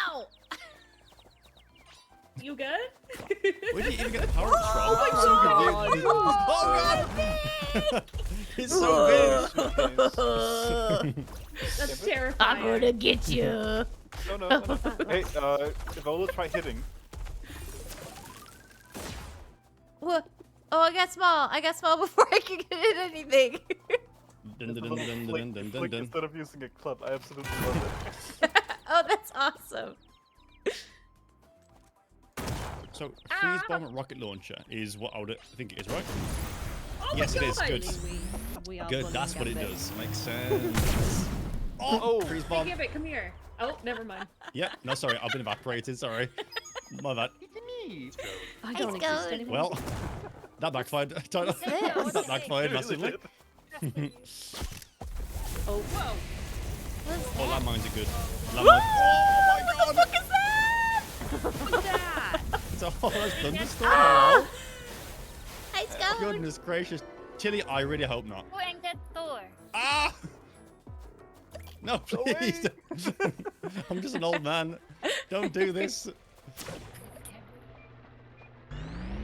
Ow! You good? Where did you even get the parrots from? Oh my God! God. Oh God! It's so big! That's terrifying. I'm gonna get you. No. Hey, Evola, try hitting. What? Oh, I got small before I could hit anything. Flick instead of using a club. I absolutely love it. Oh, that's awesome. So, freeze bomb rocket launcher is what I would think it is, right? Oh Yes, my it is. God. Good. We are Good. running That's what it gambit. does. Makes sense. Oh, freeze Hey, bomb. give it. Come here. Oh, never mind. Yeah. No, sorry. I've been evaporated. Sorry. My bad. I don't exist anymore. Well, that backfired. That backfired massively. Oh, whoa. Oh, landmines are good. Whoa! Landmines. Oh my God! What the fuck is that? What's that? It's a horror thunderstorm. Ah! It's Oh, going. goodness gracious. Chili, I really hope not. Open the door. Ah! No, please. I'm just an old man. Don't do this.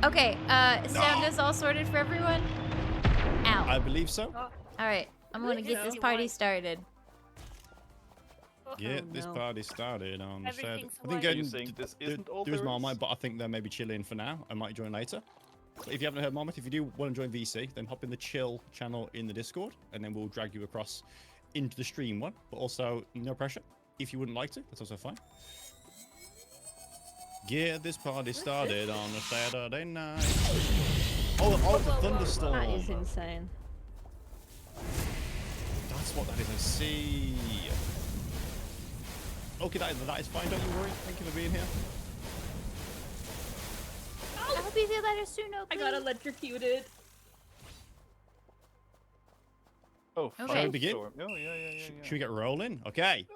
Okay, sound is all sorted for everyone? Ow. I believe so. Alright, I'm gonna get this party started. Get this party started on the set. Everything's I think white. You saying this isn't all there's there is? Marmite, but I think they may be chilling for now. I might join later. But if you haven't heard Marmite, if you do want to join VC, then hop in the chill channel in the Discord, and then we'll drag you across into the stream one. But also, no pressure. If you wouldn't like to, that's also fine. Get this party started on a Saturday night. Oh, the thunderstorm. that is insane. That's what that is. I see. Okay, that is fine. Don't you worry. Thank you for being here. I hope you feel better soon, Oakley. I got electrocuted. Oh, Okay. Shall we begin? storm. Oh, yeah. Should we get rolling? Okay.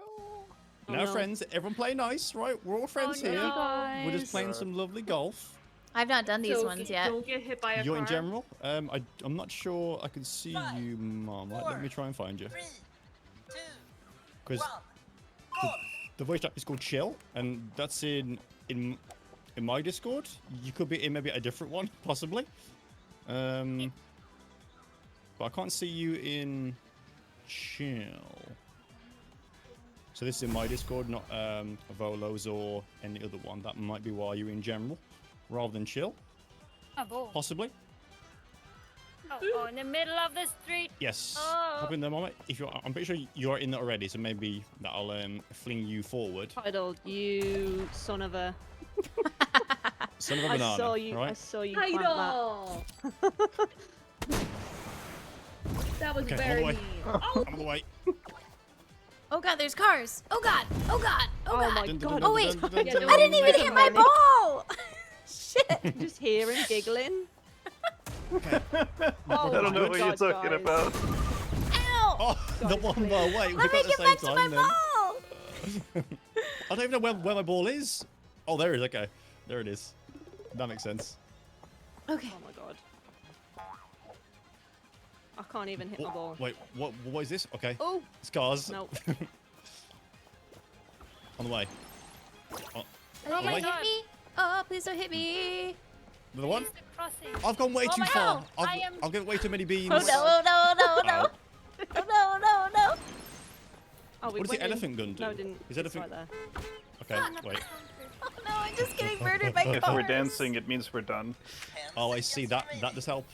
Now, no. friends, everyone play nice, right? We're all friends no. here. Guys. We're just playing some lovely golf. I've not done these So ones yet. Don't get hit by a You're car. in general. I'm not sure I can see you, Mom. Let me try and find you. Because the voice chat is called Chill, and that's in my Discord. You could be in maybe a different one, possibly. But I can't see you in Chill. So this is in my Discord, not Volo's or any other one. That might be why you're in general, rather than Chill, Oh, boy. possibly. Oh, in the middle of the street. Yes. Oh. Hop in there, moment. If you're, I'm pretty sure you're in there already, so maybe that'll fling you forward. Tidal, you son of a. Son of a banana. I saw you. Right? I saw you plant that. Tidal. That was Okay, very on the way. mean. Oh, I'm on the way. Oh god, there's cars. Oh god. Oh god. Oh Oh god. my God. Oh wait. Dun, dun, Yeah, dun, don't I didn't even make hit a my panic. ball. Shit. Just hearing giggling. Okay. Oh I don't know my what God, you're talking guys. about. Ow. Oh, the Guys, one more. Wait, we Let got me the get same back to my time then. ball. I don't even know where my ball is. Oh, there it is. Okay, there it is. That makes sense. Okay. Oh my God. I can't even hit my ball. Wait, what is this? Okay. Oh It's cars. no. On the way. Oh, Are on they the gonna way. hit me? Oh, please don't hit me. Another one? Please, the crossing. I've gone way Oh too my far. God, I am- I've got way too many beams. Oh no, oh no, oh no, oh no. Oh no, no, no. Oh, we What does went the in. elephant gun do? No, it didn't. Is It's elephant? right Okay, there. wait. Oh no, I'm just getting murdered by If cars. we're dancing, it means we're done. Oh, I see. That does help.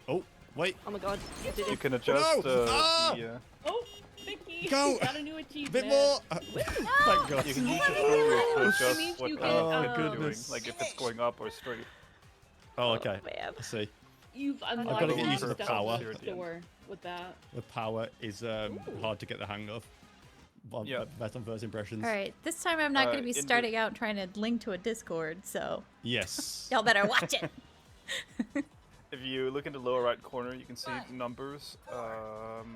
Oh, wait. Oh my God. I did You it. can adjust No! Ah! the... oh, Vicky. Go! Got a new achievement. Bit more. Thank God. You can use your controller to That adjust means what you the can, Oh, it's doing, goodness. like if it's going up or straight. Oh, okay. man. I see. You've gotta unlocked get a lot used to of the stuff power. in the store with that. The power is hard to get the hang of. Best on first impressions. All right, this time I'm not going to be in the- starting out trying to link to a Discord, so Yes. y'all better watch it. If you look in the lower right corner, you can see the numbers. Hold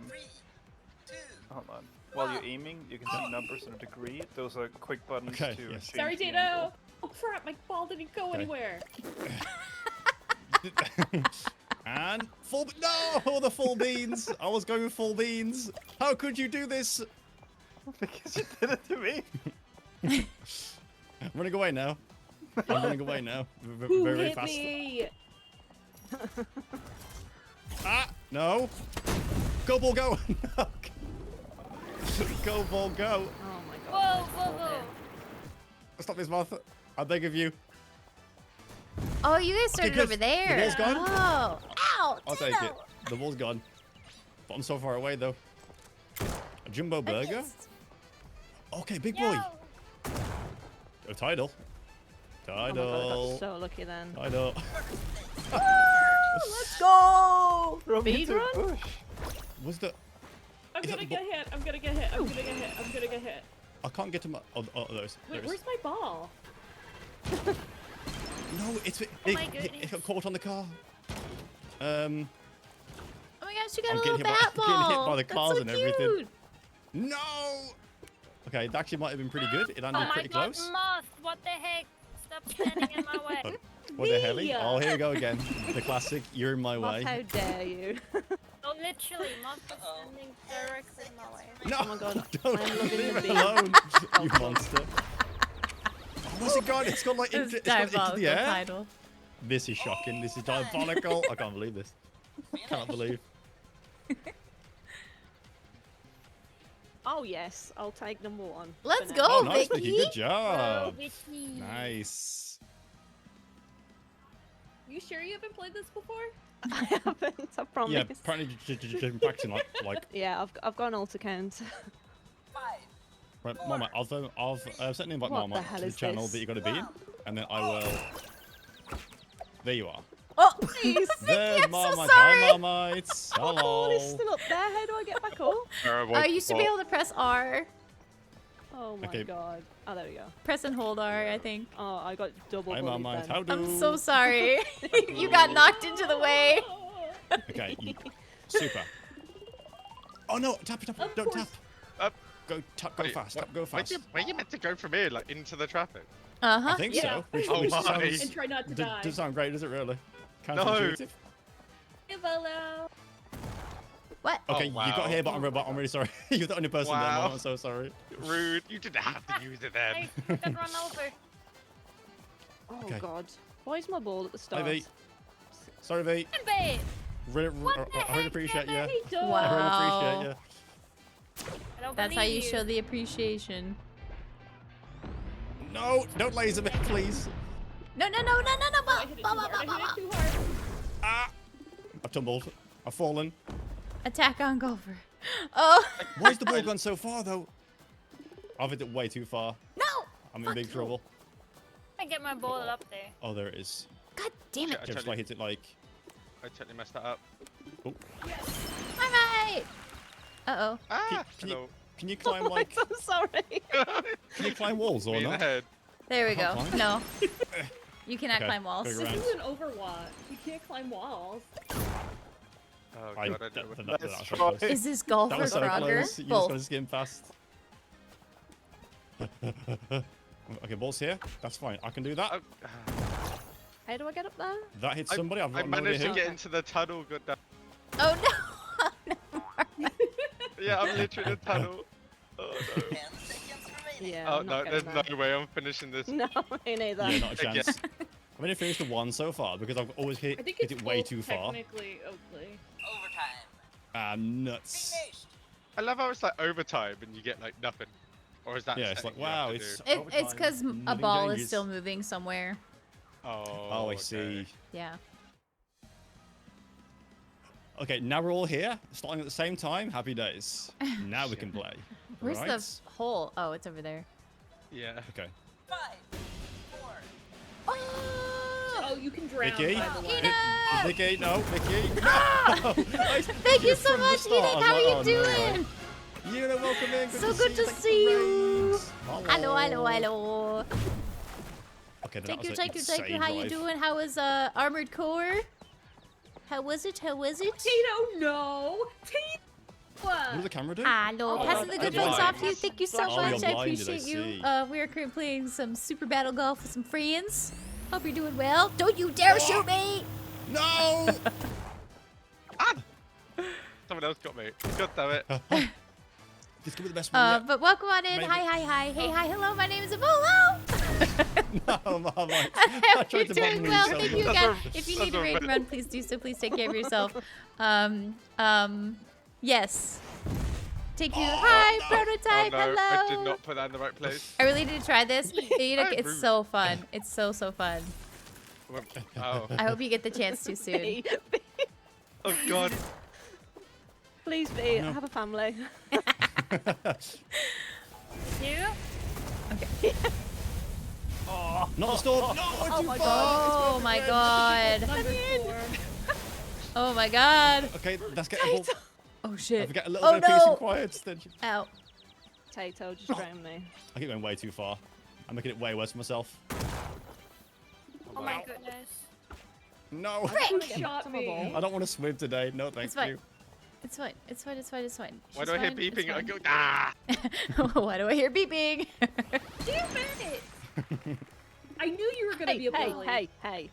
on. While you're aiming, you can see numbers and a degree. Those are quick buttons to change Sorry, the Dino. angle. Oh crap! My ball didn't go anywhere. And full. No, the full beans. I was going with full beans. How could you do this? Because you did it to me. I'm running away now. I'm running away now. Who Very hit fast. me? No. Go ball go. Go ball go. Oh my Whoa, god. whoa, whoa. Stop this mouth. I beg of you. Oh, you guys started good. over there. The ball's gone? Oh, ow! I'll take it. The ball's gone. But I'm so far away though. A jumbo burger? Okay, big boy. Oh, tidal. Oh my god, I Tidal. got so lucky then. Tidal. Let's go! Throw me Speed into a run? bush. Was the? I'm Is gonna that get hit. I'm gonna get hit. I'm gonna get hit. I'm gonna get hit. I can't get to my. Oh, there's. Wait, where's my ball? No, it's my it got caught on the car. Oh my gosh, you got I'm a getting little hit by- bat getting hit ball. by the That's cars so and everything. cute. No. Okay, it actually might have been pretty good. It landed Oh my pretty god, close. moth! What the heck? Stop standing in my way. What the hell? Oh, here we go again. The classic. You're in my Moth, way. how dare you? Oh, literally, moth was standing directly in my way. No. Oh my god, Don't I'm loving leave the it beat. alone. You monster. Oh, what's it got? It's got like This it's got into diabolical the air. title. This is shocking. This is diabolical. I can't believe this. Cannot believe. Oh yes, I'll take number one. Let's for go, now. Oh, nice, Vicky. Vicky. Good job. Vicky. Nice. You sure you haven't played this before? I haven't, I promise. Yeah, apparently just been practicing like. Yeah, I've got an alt account. Right, Mama, I've sent an invite What Mama the hell to the is channel this? that you got to be in, and then I will. There you are. Oh, please. There's I'm so Marmite. sorry. Hi, Marmite. Oh, Hello. it's still up there. How do I get back up? I used to be able to press R. Oh my Okay. god. Oh, there we go. Press and hold R, I think. Oh, I got double Hi, bullied Marmite. then. How do? I'm so sorry. You got knocked into the way. Okay. Super. Oh no! Tap. Don't tap. Up. Go fast. Go fast. Where you meant to go from here, like into the traffic? Uh-huh. I think so. Which, Oh which my. sounds, And try not to die. does sound great, does it really? No. Counterintuitive. Hey, Volo. What? Okay, Oh, wow. you got here, but I'm really sorry. You're the only person there. Wow. Mom, I'm so sorry. Rude. You didn't have to use it then. Hey, don't run over. Oh Okay. god. Why is my ball at the start? Hi, V. Sorry, V. Babe. Really, What the I really heck, appreciate you. Lemee? I really Wow. appreciate you. I don't That's how believe you show the appreciation. No, don't laser me, please. No. I hit it too hard. I hit it too hard. Ah! I've tumbled. I've fallen. Attack on Gopher. Oh. Why's the ball gone so far, though? I've hit it way too far. No. I'm in big trouble. I get my ball up there. Oh, there it is. God damn it. I Just like hit it like. I totally messed that up. Oh. Bye bye. Uh-oh. Ah! Can you climb like? I'm sorry. Can you climb walls or Me in the not? head. There we go. Can't climb? No. You cannot Okay, climb walls. go This around. is an Overwatch. You can't climb walls. Oh I, god, I that, did it. that, that was so close. Is this golf That or was so Frogger? close. You just Both. gotta skim past. Okay, ball's here. That's fine. I can do that. Oh, How do I get up there? That hit somebody. I've I got no idea managed to who. get into the tunnel. Good. Oh no. Yeah, I'm literally in the tunnel. Oh no. Yeah. Oh I'm no, not there's getting no way I'm finishing this. there. No, me neither. Yeah, not a Again. chance. I've only finished the one so far because I've always I hit think it it's way both too far. technically Oakley. Ah, nuts. I love how it's like overtime and you get like nothing. Or is that? Yeah, it's like something you have wow, to it's. do? It's because a Nothing ball is changes. still moving somewhere. Oh. Oh, I okay. see. Yeah. Okay, now we're all here, starting at the same time. Happy days. Now we can play. Where's Right? the hole? Oh, it's over there. Yeah. Okay. Oh! Oh, you can round, Vicky? by the way. Vicky, no, Vicky. No! Thank you so much, Enoch. How are you doing? You know, welcome in. So good to see you. Hello, hello, hello. Okay, Thank you. How you doing? How was Armored Core? How was it? Tito, no. Tito. What does the camera do? Hello, passing the good vibes off to you. Thank you so Oh, much. you're I blinded, appreciate you. see. We are currently playing some Super Battle Golf with some friends. Hope you're doing well. Don't you dare shoot me! No! Someone else got me. God damn it. This could be the best one yet. But welcome on in. Maybe. Hi. Hey, hi, hello. My name is Apollo. No, Mama. I I hope you're tried to doing bump well. you Thank so you much. again. If you need to raid and run, please do so. Please take care of yourself. Yes. Thank you. Hi, Prototype. Oh, no. Hello. I did not put that in the right place. I really need to try this. Enoch, it's rude. so fun. It's so fun. Oh. I hope you get the chance to soon. Oh god. Please be. I have a family. You? Okay. Not the storm. No, Oh my Oh my god. Oh my god. Okay, that's getting. Oh shit. I forget a little bit of peace and quiet extension. Ow. Tato, just drown me. I keep going way too far. I'm making it way worse for myself. Oh my goodness. No. Shot me. I don't want to swim today. No, thank It's fine. you. It's fine. Why do I hear beeping? I go, ah! Why do I hear beeping? Damn it! I knew you were gonna be a bully. Hey.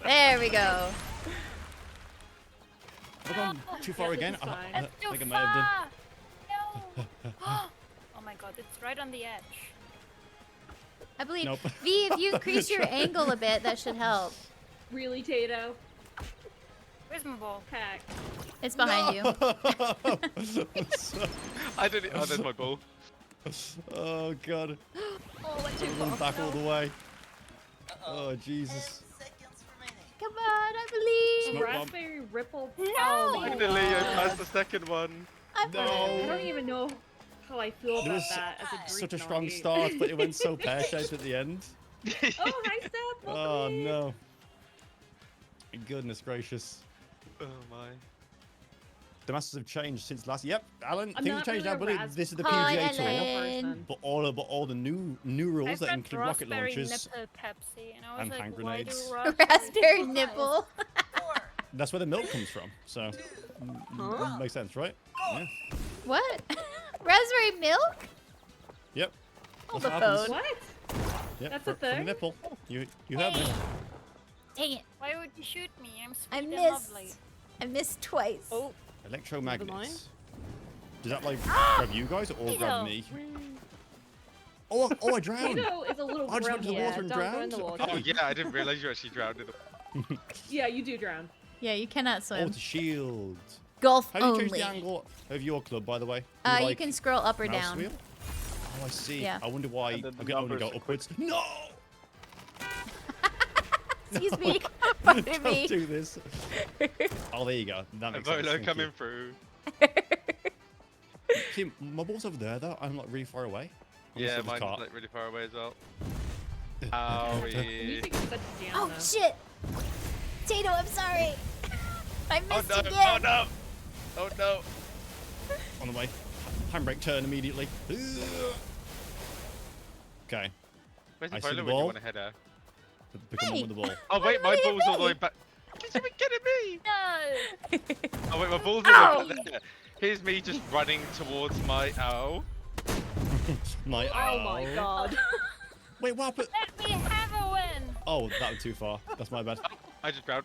There we go. I've gone too far again. It's fine. I That's too think I might have done. far. No. Oh my god, it's right on the edge. I believe. Nope. V, if you increase your angle a bit, that should help. Really, Tato? Where's my ball? Heck. It's behind you. I didn't. Oh, there's my ball. Oh god. Oh, went too Run far. back all the way. Oh Jesus. Come on, I believe. Smoke bomb. Raspberry Ripple. No! Oh my Finally, I god. passed the second one. I No. don't even know how I feel It about was that as a Greek such a strong naughty. start, but it went so pear-shaped at the end. Oh, hi, Steph. Oh no. Goodness gracious. Oh my. The masters have changed since last. Yep, Alan. I'm Things have not changed really now, a buddy. This is the Hi, PGA Tour. Ellen. But all the new rules I've that got include rocket raspberry launches. nipple Pepsi, and I was and like, hand why do grenades. Raspberry nipple. That's where the milk comes from. So makes sense, right? Yeah. What? Raspberry milk? Yep. Hold That's the what phone. happens. What? Yep, That's for, a from the thing? nipple. You heard me. Dang it. Why would you shoot me? I'm sweet I and missed. lovely. I missed twice. Oh, Electromagnets. Does that like grab you guys or grab me? Oh, I drowned. Tito is a little I just went to the grumpy. water and don't go in drowned. the water. Oh yeah, I didn't realize you actually drowned in the. Yeah, you do drown. Yeah, you cannot Oh, swim. it's a shield. Golf How do you only. change the angle of your club, by the way? You like, can scroll up or mouse down. wheel? Oh, I see. Yeah. I wonder why I And then the can only go numbers. upwards. No! Excuse me. Pardon me. Don't do this. Oh, there you go. That makes sense. Volo Thank coming you. through. See, my ball's over there, though. I'm like really far away. Yeah, Unless I mine's just like really far away as well. The Owie. music is such a jam, Oh though. shit. Tato, I'm sorry. I Oh missed no! again. Oh no! Oh no! On the way. Handbrake turn immediately. Okay. Where's I the see the Volo when you ball. want to header? Become one with the ball. Oh wait, my Look at ball's all the way me. back. He's even kidding me! No! Oh wait, my ball's all the way back there. Here's me just running towards my owl. My Oh my god. Wait, what happened? Let me have a win! Oh, that was too far. That's my bad. I just drowned.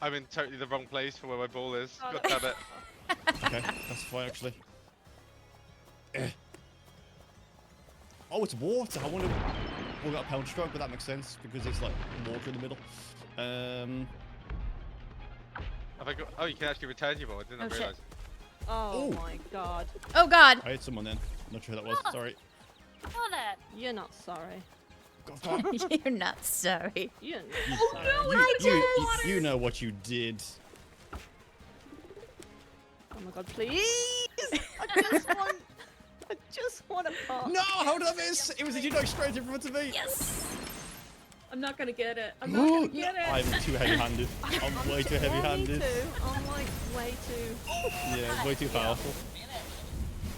I'm in totally the wrong place for where my ball is. Oh, God damn it. Okay, that's fine actually. Oh, it's water. I wonder. We got a pound stroke, but that makes sense because it's like water in the middle. Have I got... Oh, you can actually return your ball. I did not Oh, shit. realise. Oh Ooh. my god. Oh god. I hit someone then. Not sure who that was. Sorry. Know that. You're not sorry. You're not sorry. You're not Oh sorry. no, You know what you did. Oh my god, please! I just want... I just want to pop. No, how did I miss? It was a judo straight in front of me. Yes. I'm not gonna get it. I'm not gonna get it. I'm too heavy-handed. I'm way too heavy-handed. Me too. I'm like way too. Yeah, way too powerful.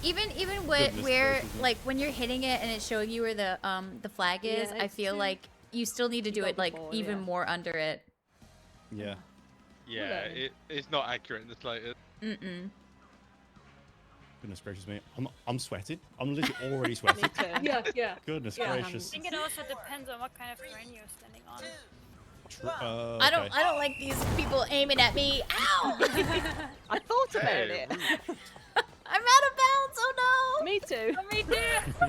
Even Goodness where gracious. like when you're hitting it and it's showing you where the flag is, Yeah, I it's feel too- like you still need to do got it like before, even yeah. more under it. Yeah. Yeah, it's not accurate in the slightest. Mm-mm. Goodness gracious me. I'm sweating. I'm literally already sweating. Yeah. Goodness I gracious. think it also depends on what kind of terrain you're standing on. I don't like these people aiming at me. Ow! I thought about Hey, it. I'm out of bounds. Oh no! Me too. Oh, me too!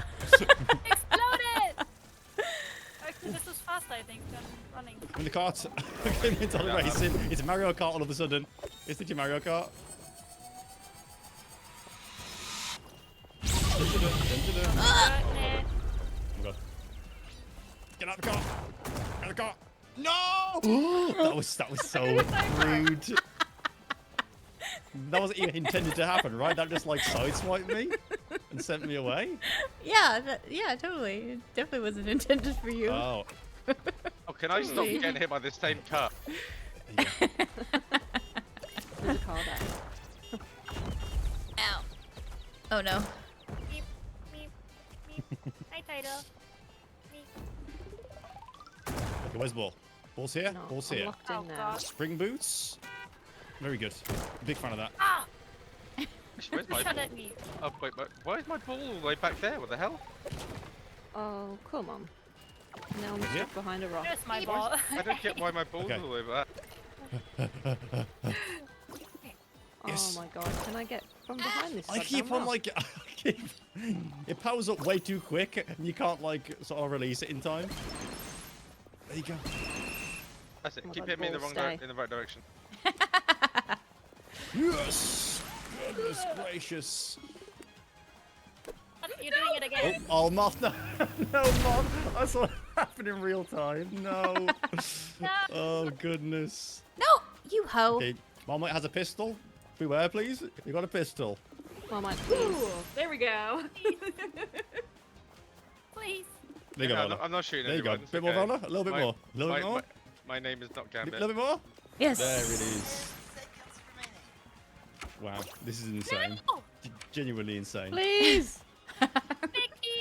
Exploded! Actually, this was faster, I think, than running. I'm in the cart. I'm into the racing. It's Mario Kart all of a sudden. It's the Mario Kart. Oh my god. Get out of the car! Get out of the car! No! that was so rude. That wasn't even intended to happen, right? That just like sideswiped me and sent me away. Yeah, totally. It definitely wasn't intended for you. Oh. Oh, can I stop getting hit by the same car? Yeah. There's a car there. Ow. Oh no. Meep, meep, meep. Hi, Tidal. Okay, where's the ball? Ball's here. No, Ball's I'm here. locked in now. God. Spring boots. Very good. Big fan of that. Ah! Actually, where's my Shot ball? at me. Oh, wait, why is my ball all the way back there? What the hell? Oh, come on. Now I'm Is it? stuck behind a rock. There's my ball. I don't get why my ball's Okay. all the way back. Yes. Oh my god, can I get from behind this? I keep goddamn on rock? like, it powers up way too quick, and you can't like sort of release it in time. There you go. That's it. Oh my Keep God, hitting me in the ball, wrong stay. in the right direction. Yes. Goodness gracious. You're doing it again. Oh, Moth, no, no, Moth. I saw it happen in real time. No. Oh goodness. No, you hoe. Okay, Marmite has a pistol. Beware, please. You got a pistol. Well, my Ooh, there we go. Please. There you go, Vona. I'm not shooting There you go. anyone. it's Bit more, okay. Vona. A little bit My- more. A little bit more. My name is not A Gambit. little bit more. Yes. There it is. Wow, this is insane. No! Genuinely insane. Please! Vicky,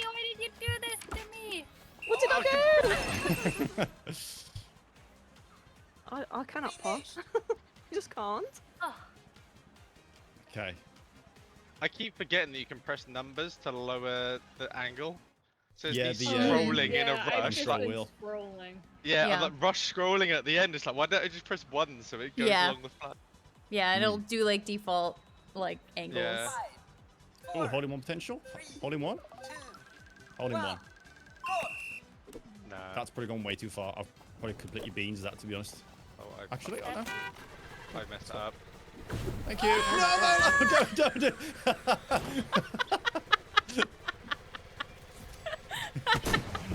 why did you do this to me? What did I do? I cannot pause. You just can't. Oh, Okay. I keep forgetting that you can press numbers to lower the angle. So it's Yeah, me the, scrolling in yeah, a I've rush. just Scroll been wheel. scrolling. Yeah, Yeah. I'm like rush scrolling at the end. It's like, why don't I just press 1 so it goes Yeah. along the flat? Yeah, it'll do like default like angles. Yeah. Oh, holding one potential. Holding one. Holding one. Nah. That's probably gone way too far. I've probably completely beans that, to be honest. Oh, Actually, I don't know. I messed it up. Thank you. No, don't.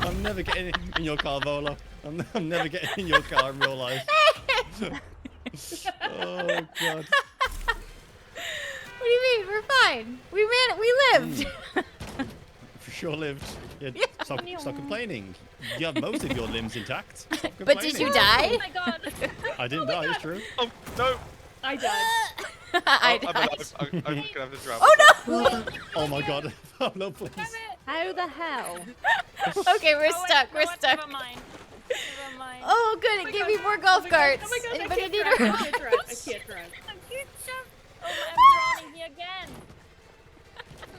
I'm never getting in your car, Volo. I'm never getting in your car in real life. Oh god. What do you mean? We're fine. We lived. For sure lived. Yeah, stop complaining. You have most of your limbs intact. Stop But did you complaining. die? oh my god. I didn't die, it's true. Oh, no! I died. I I'm died. alive. I'm gonna have to drop. Oh no! Oh my god. Oh no, please. Damn it. How the hell? Okay, we're Oh, wait, stuck. no, We're what? stuck. Never mind. Never mind. Oh, good. It gave me more golf carts. Oh my god, Anybody I need can't drive. a I can't drive. I can't drive. I can't jump. Oh, I'm drowning here again.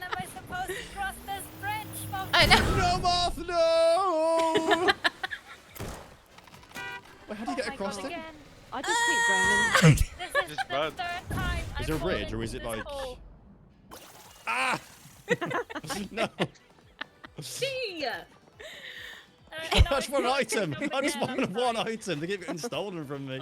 How am I supposed to cross this bridge? Oh, I know. No, Moth, no! Wait, how do you get my across God, there? again. I just keep drowning. This is Just the run. third time Is there a I've bridge, fallen or is it into this like- hole. Ah! No. See ya. That's one item. I just wanted one item to get it stolen from me. You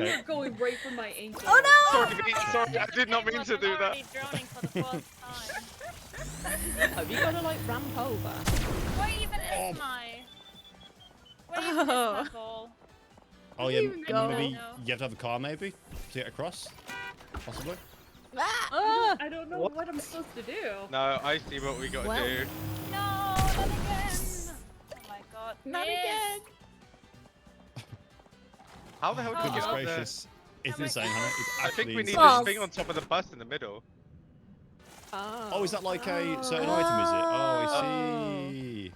were going right for my ankle. Oh no! Sorry, I did not mean to do that. I'm drowning for the fourth time. Have you got to like ramp over? Where even is my... Where even is Oh. my ball? Oh yeah, even go? maybe No. you have to have a car maybe to get across, possibly. I don't know what I'm supposed to do. No, I see what we gotta do. No, not again. Oh my god. Not miss. again. How the hell do we Goodness get up there? gracious. It's insane, huh? It's I think actually we need insane. this thing on top of the bus in the middle. Oh, is that like a certain item, is it? Oh, I see.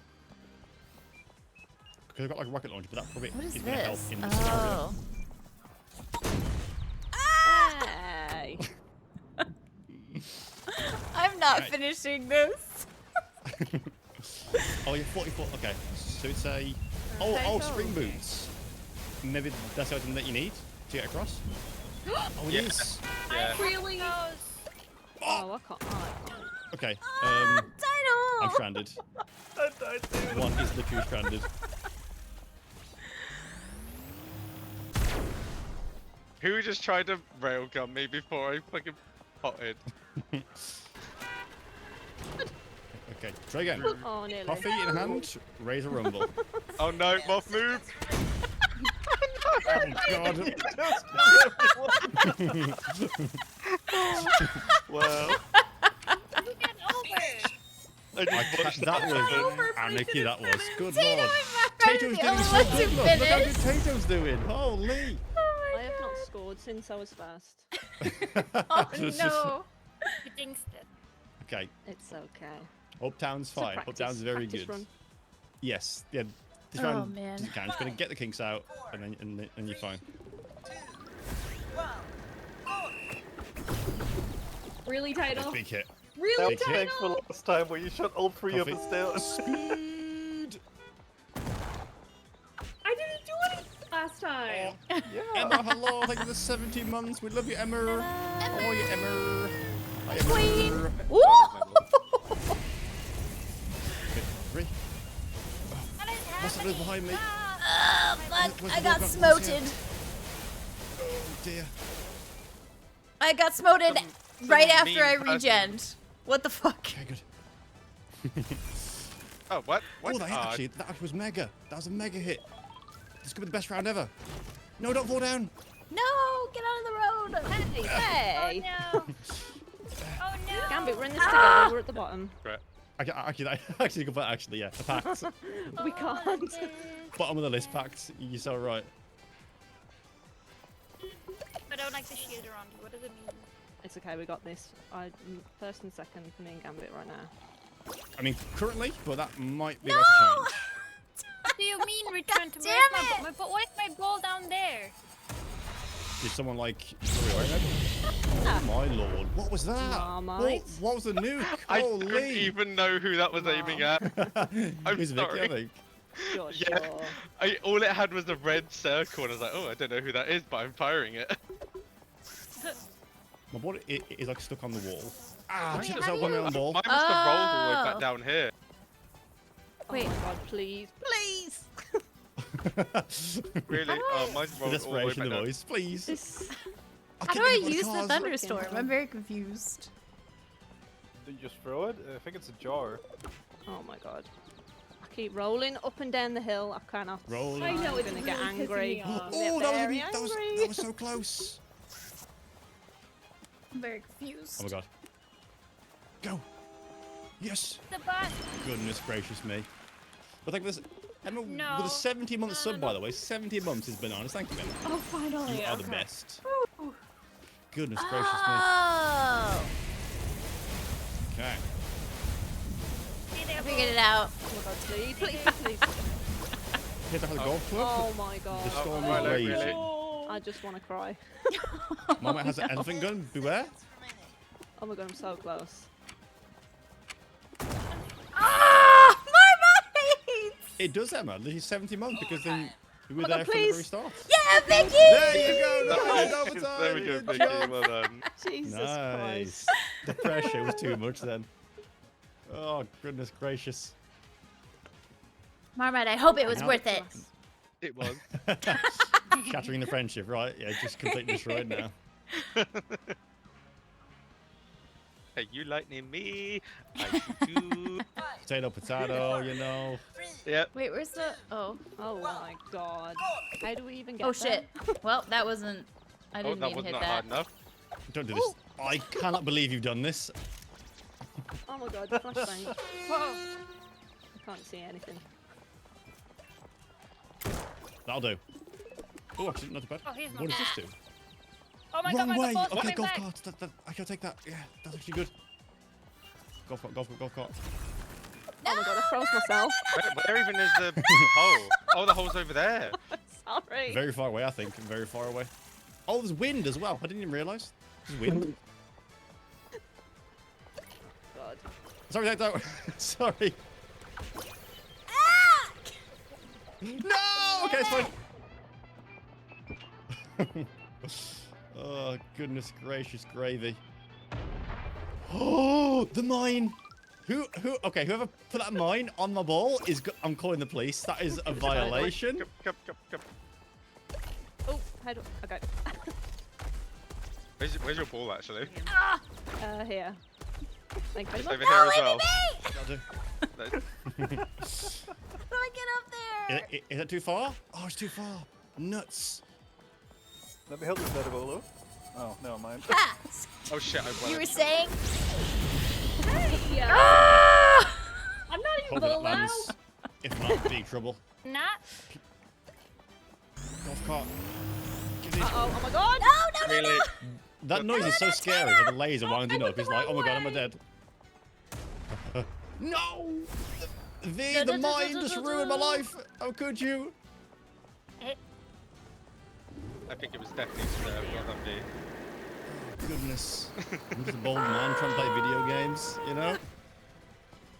Because I've got like a rocket launcher, but that probably What is is going to help this? in this scenario. Hey. I'm not Right. finishing this. Oh, you're 44. Okay, so it's a... Oh, spring boots. Maybe that's something that you need to get across? Oh, it is. Yeah. Really? Oh, I can't. Okay, Dino! I'm stranded. One is literally stranded. Who just tried to railgun me before I fucking potted? Okay, try again. Oh, nearly. Coffee in hand, raise a rumble. Oh no, moth move! Oh god. Well. That was anarchy, that was. Good Tato lord. and Tato's the doing only so one to good, look. Look how good finish. Tato's doing. Holy. I have not scored since I was first. Oh no. You jinxed it. Okay, It's okay. Uptown's It's a fine. practice- Uptown's very practice good. run. Yes, yeah. This Oh, round, man. you can. Just gonna get the kinks out, and then you're fine. Really, Title? Big hit. Really, Big hit. Thanks for last time where you shot all three of Coffee. us down. Speed. I didn't do anything last time. Emma, hello. Thank you for the 70 months. We love you, Emma. Oh, you, Emma. Hi, Emma. Queen. Woo! Three. What's the behind me? Fuck. Where's I the got bug? smoted. Oh dear. I got smoted right after mean I person. regened. What the fuck? Okay, good. Oh, what? Oh, that hit that actually was mega. That was a mega hit. This could be the best round ever. No, don't fall down. No, get out of the road. Hey! Oh no. Oh no. Gambit, we're in this together. We're at the bottom. Right. Actually, good point. Actually, yeah, the pact. We can't. Bottom of the list, pact. You're so right. I don't like the shield around you. What does it mean? It's okay, we got this. First and second for me and Gambit right now. I mean, currently, but that might be No! about to change. What do you mean return to damn my ball? Why is my ball down there? Did someone like? Oh my lord! What was that? Marmite. What was the nuke? I couldn't Holy! even know who that was aiming at. I'm Who's Vicky, I sorry. think. Sure, Yeah. sure. All it had was a red circle, and I was like, oh, I don't know who that is, but I'm firing it. My ball is like stuck on the wall. Ah, Mine shit, must that's one on ball. have rolled all the way back down here. Wait. Oh my god, please. Please! Really? Oh, mine's The rolled all the way desperation back in the down. voice, please. This... How do I use the thunderstorm? I'm very confused. Do you just throw it? I think it's a jar. Oh my god. I keep rolling up and down the hill. I cannot. Rolling. I know, I'm it's gonna really get pissing angry. me off. Oh, Very that angry. was so close. I'm very confused. Oh my god. Go. Yes. The bus. Goodness gracious me. But like this, Emma, No. with a 70-month sub, by the way, 70 months is bananas. Thank you, Emma. Oh, finally. You are the okay. best. Goodness gracious me. Oh. Okay. I figured it out. Oh my god, please, please, please. Hit the golf club. Oh my god. The storm Oh, is really? raging. I just want to cry. Mama has an elephant gun. Beware. Oh my god, I'm so close. Ah! My mates! It does, Emma. This is 70 months because then we were Oh my there God, from the very please. start. Yeah, Vicky! There you go. Nice. There Overtime. we go, Good Vicky. job. Well done. Jesus Nice. Christ. The pressure was too much then. Oh, goodness gracious. Marmite, I hope it was Now- worth it. It was. Shattering the friendship, right? Yeah, just completely destroyed now. Hey, you lightning me. I shoot you. Potato, potato, you know. Yep. Wait, where's the... Oh. Oh my god. How do we even get Oh, there? shit. Well, that wasn't... I Oh, didn't that mean to was hit not that. hard enough. Don't do this. I cannot believe you've done this. Oh my god, flashbang. Whoa! I can't see anything. That'll do. Oh, actually, not too bad. Oh, he's not What does this bad. do? Oh my Wrong god, way! my ball's Okay, coming golf back. cart. I can take that. Yeah, that's actually good. Golf cart, golf cart, golf cart. Oh my god, I froze myself. Where even is the hole? Oh, the hole's over there. Sorry. Very far away, I think. Very far away. Oh, there's wind as well. I didn't even realise. There's wind. God. Sorry, that. Sorry. No! Okay, it's fine. Oh, goodness gracious gravy. Oh, the mine. Okay, whoever put that mine on my ball is. I'm calling the police. That is a violation. Come. Oh, head. Okay. Where's your ball actually? Here. Thank you. It's over here as well. That'll do. How do I get up there? Is that too far? Oh, it's too far. Nuts. Let me help you with that, Bolo. Oh, never mind. Oh shit, I won. You were saying? Hey, Ah! I'm not even Hopefully that below. lands. If not, big trouble. Not. Golf cart. Give me. Oh my god! No! Really? That noise is so scary with the laser winding up. It's like, oh my god, am I dead? No! V, the mine just ruined my life. How could you? I think it was definitely well done, V. Goodness. I'm just a bold man trying to play video games, you know?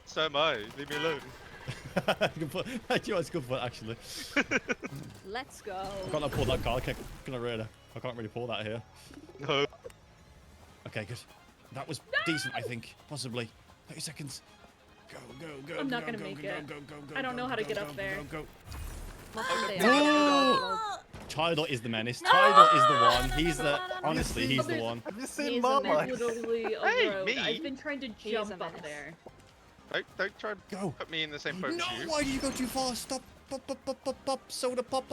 So am I. Leave me alone. Good point. You know, it's a good point, actually. Let's go. I can't pull that card. I can't really pull that here. No. Okay, good. That was decent, I think. Possibly. 30 seconds. Go. I'm not gonna make it. I don't know how to get up there. Go. Oh, Tidal is the menace. Tidal is the one. He's the. Honestly, he's the one. Have you seen He's Mama? literally a Hey, road. me? I've been trying to He is jump a up menace. there. Don't try and Go. put me in the same boat No, as you. why did you go too far? Stop. Pop. Soda, pop.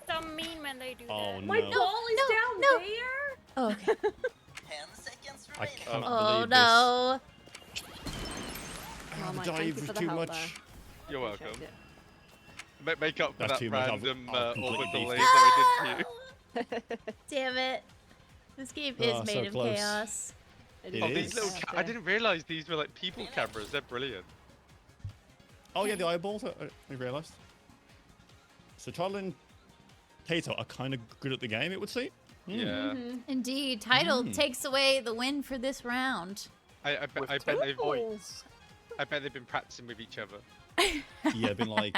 So mean when they do Oh, that. no. My ball is down no. there. Oh, okay. 10 seconds I remaining. cannot Oh believe no. this. Oh, The Mike, thank dive you was for the too help much. there. You're welcome. Appreciate Make up for That's that too much. random I'll completely orbital beef laser it. I did to you. Damn it. This game is Oh, so made of close. chaos. It Oh, is. these little I didn't realise these were like people cameras. They're brilliant. Oh yeah, the eyeballs. I realised. So Tidal and Tato are kind of good at the game, it would seem. Yeah. Indeed, Tidal takes away the win for this round. I bet they've been practicing with each other. Yeah, been like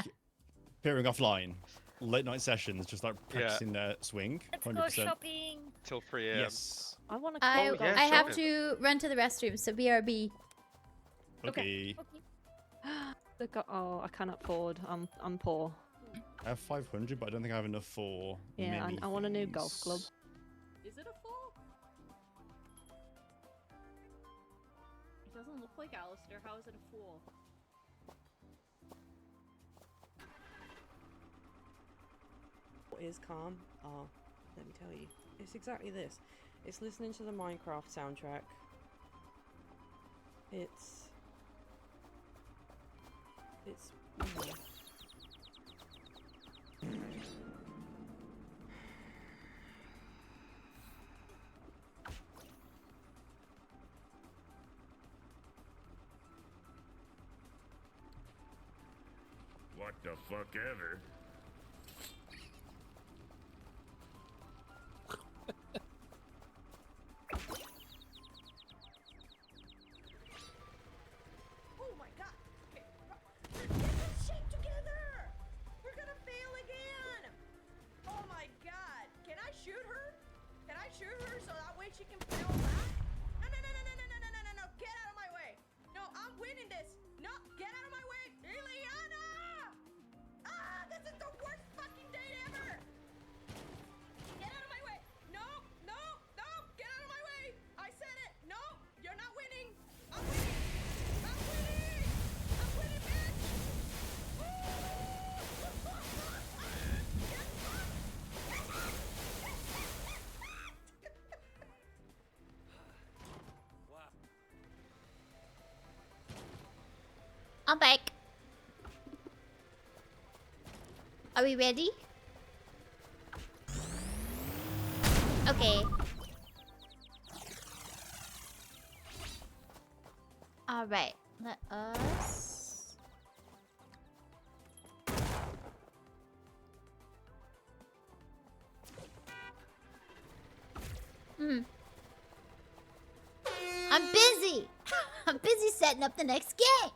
appearing offline, late night sessions, just like practicing their swing. Let's go 100%. shopping. Till 3 a.m. Yes. I want to I go. yeah, I have sure. to run to the restroom, so BRB. Okay. Oh, I cannot afford. I'm poor. I have 500, but I don't think I have enough for. Yeah, many I want a new things. golf club. Is it a full? It doesn't look like Alistair. How is it a fool? What is calm? Oh, let me tell you. It's exactly this. It's listening to the Minecraft soundtrack. It's... What the fuck ever? Oh my god! Okay, get this shit together! We're gonna fail again! Oh my god! Can I shoot her? Can I shoot her so that way she can fail back? No! Get out of my way! No, I'm winning this! No, get out of my way! Ileana! Ah, this is too I'm back. Are we ready? Okay. All right. Let us. I'm busy. I'm busy setting up the next game.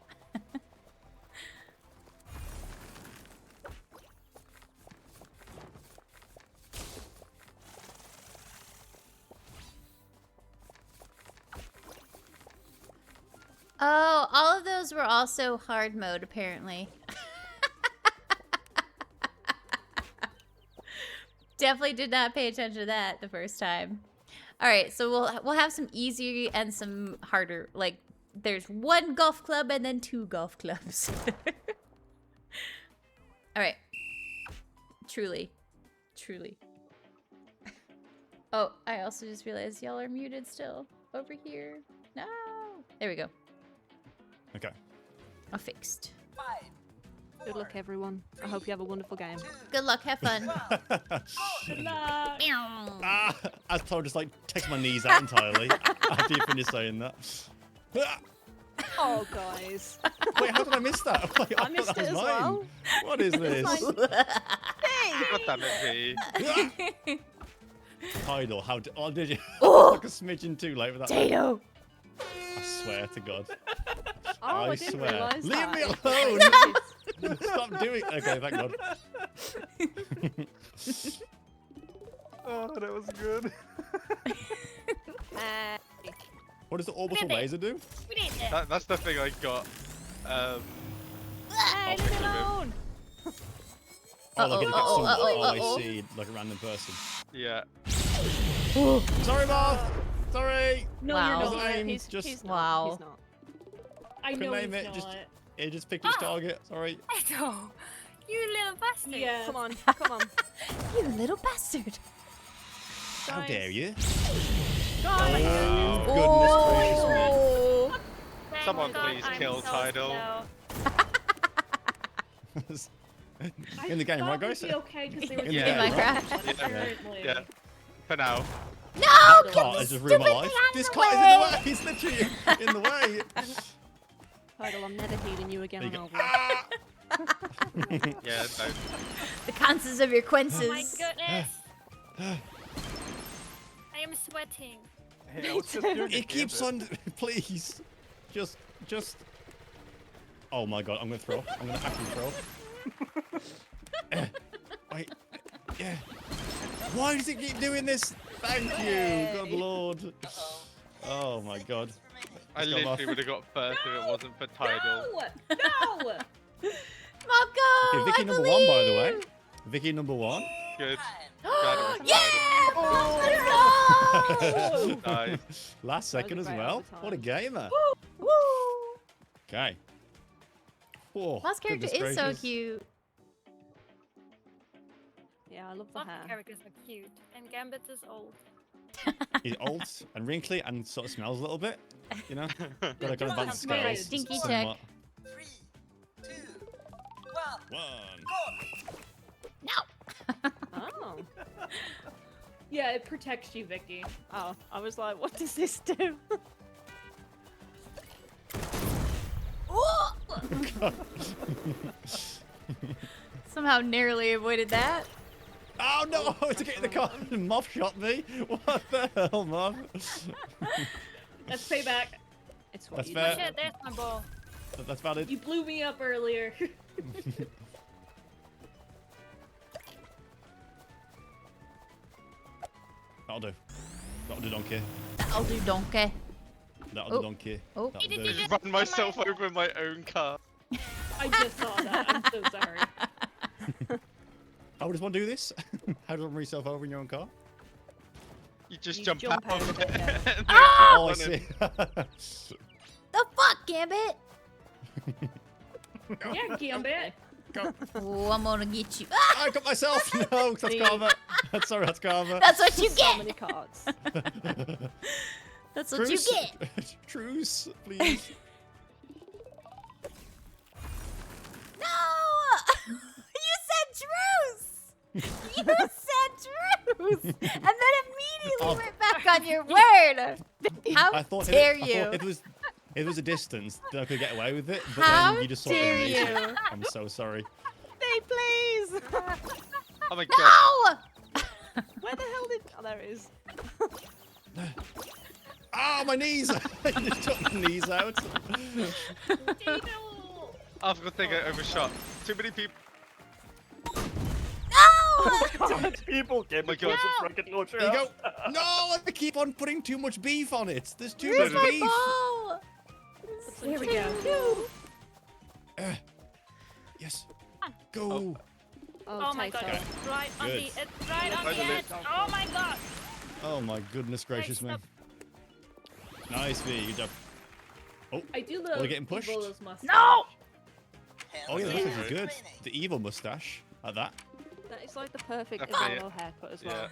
Oh, all of those were also hard mode, apparently. Definitely did not pay attention to that the first time. All right, so we'll have some easier and some harder. Like, there's 1 golf club and then 2 golf clubs. All right. Truly. Oh, I also just realized y'all are muted still over here. No. There we go. Okay. I fixed. Good luck, everyone. I hope you have a wonderful game. Good luck. Have fun. Good luck. I was probably just like take my knees out entirely after you finish saying that. Oh, guys. Wait, how did I miss that? Wait, I missed thought that it was as mine. well. What is this? God damn it, V. Tidal, how did? Oh, did you? Oh! Like a smidgen too late with that. Potato. I swear to God. Oh, I didn't swear. realise Leave that. me alone. Stop doing. Okay, thank God. Oh, that was good. What does the orbital Did it. laser do? We did it. That's the thing I got. Hey, leave me alone. Oh, look, you get someone. Oh, I uh-oh. see. Like a random person. Yeah. Sorry, Marth. Sorry. No, Wow. you're not. Name, He's, just he's Wow. not. He's not. I couldn't know name he's it. not. Just picked his target. Sorry. Edo, you little bastard. Yeah. Come on, come on. You little bastard. How Guys. dare you? Guys. Oh, goodness Thank Someone God please I'm kill so Tidal. gracious me. In the game, right, guys? Be okay because they were In the Yeah. game, right? Minecraft. apparently. Yeah. For now. No! That Get cart this has just ruined my stupid life. thing out This of the cart is in the way. He's literally in the way. Tidal, I'm never healing you again There on you go. Overwatch. Yeah, no. The consequences of your quinces. Oh my goodness. I am sweating. Hey, I was just doing It keeps on. Please. Just. Oh my God, I'm gonna throw. I'm gonna actually throw. Wait. Yeah. Why does it keep doing this? Thank you. Good Lord. Oh my God. I Let's go, literally Marth. would have got first if it wasn't for Tidal. No! Mom, go! Okay, Vicky I number believe. 1, by the way. Vicky number 1. Good. Glad it was Yeah! Tidal. Nice. Last second as great well. overtime. What a gamer. Woo! Okay. Oh, Mom's character goodness is so gracious. cute. Yeah, I love the Lots hair. of characters are cute, and Gambit is old. He's old and wrinkly and sort of smells a little bit. You know? Got a kind of bad Smells scales. stinky somewhat. 3, 2, 1. No! Oh. Yeah, it protects you, Vicky. Oh, I was like, what does this do? Somehow narrowly avoided that. Oh no! To get in the car, Moth shot me. What the hell, Moth? That's payback. It's what That's you fair. do. Shit, there's my ball. That's valid. You blew me up earlier. That'll do. That'll do, donkey. I'll do donkey. That'll Oh. do, donkey. Oh. That'll do. Just run myself over in my own car. I just saw that. I'm so sorry. How does one do this? How does one run yourself over in your own car? You just You jump, jump out out of of it, it. yeah. and Ah! Oh, I running. see. The fuck, Gambit? Yeah, Gambit. Oh, I'm gonna get you. Ah! I got myself. No, that's karma. Sorry, that's karma. That's what you So get. many cards. That's what Truce. you get. Truce, please. and then immediately went back on your word. How dare you? It was a distance that I could get away with it, but How then you just saw dare it. you? I'm so sorry. Stay, please. Oh my god. No! Where the hell did? Oh, there it is. Ah, my knees! I just took my knees out. I've got to think I overshot. Too many people. No! People get my god. rocket launcher. There you go. No, I keep on putting too much beef on it. There's too Where's much my beef. ball? Here we go. Yes. Go. Oh my god, Okay. it's right on Good. the, it's right on the edge. Oh my god. Oh my goodness gracious me. Nice V, good job. Oh, I do are love we getting pushed? Evola's mustache. No! Oh yeah, that's actually good. The evil mustache, like that. That is like the perfect Definitely. Evolo haircut as well. Yeah.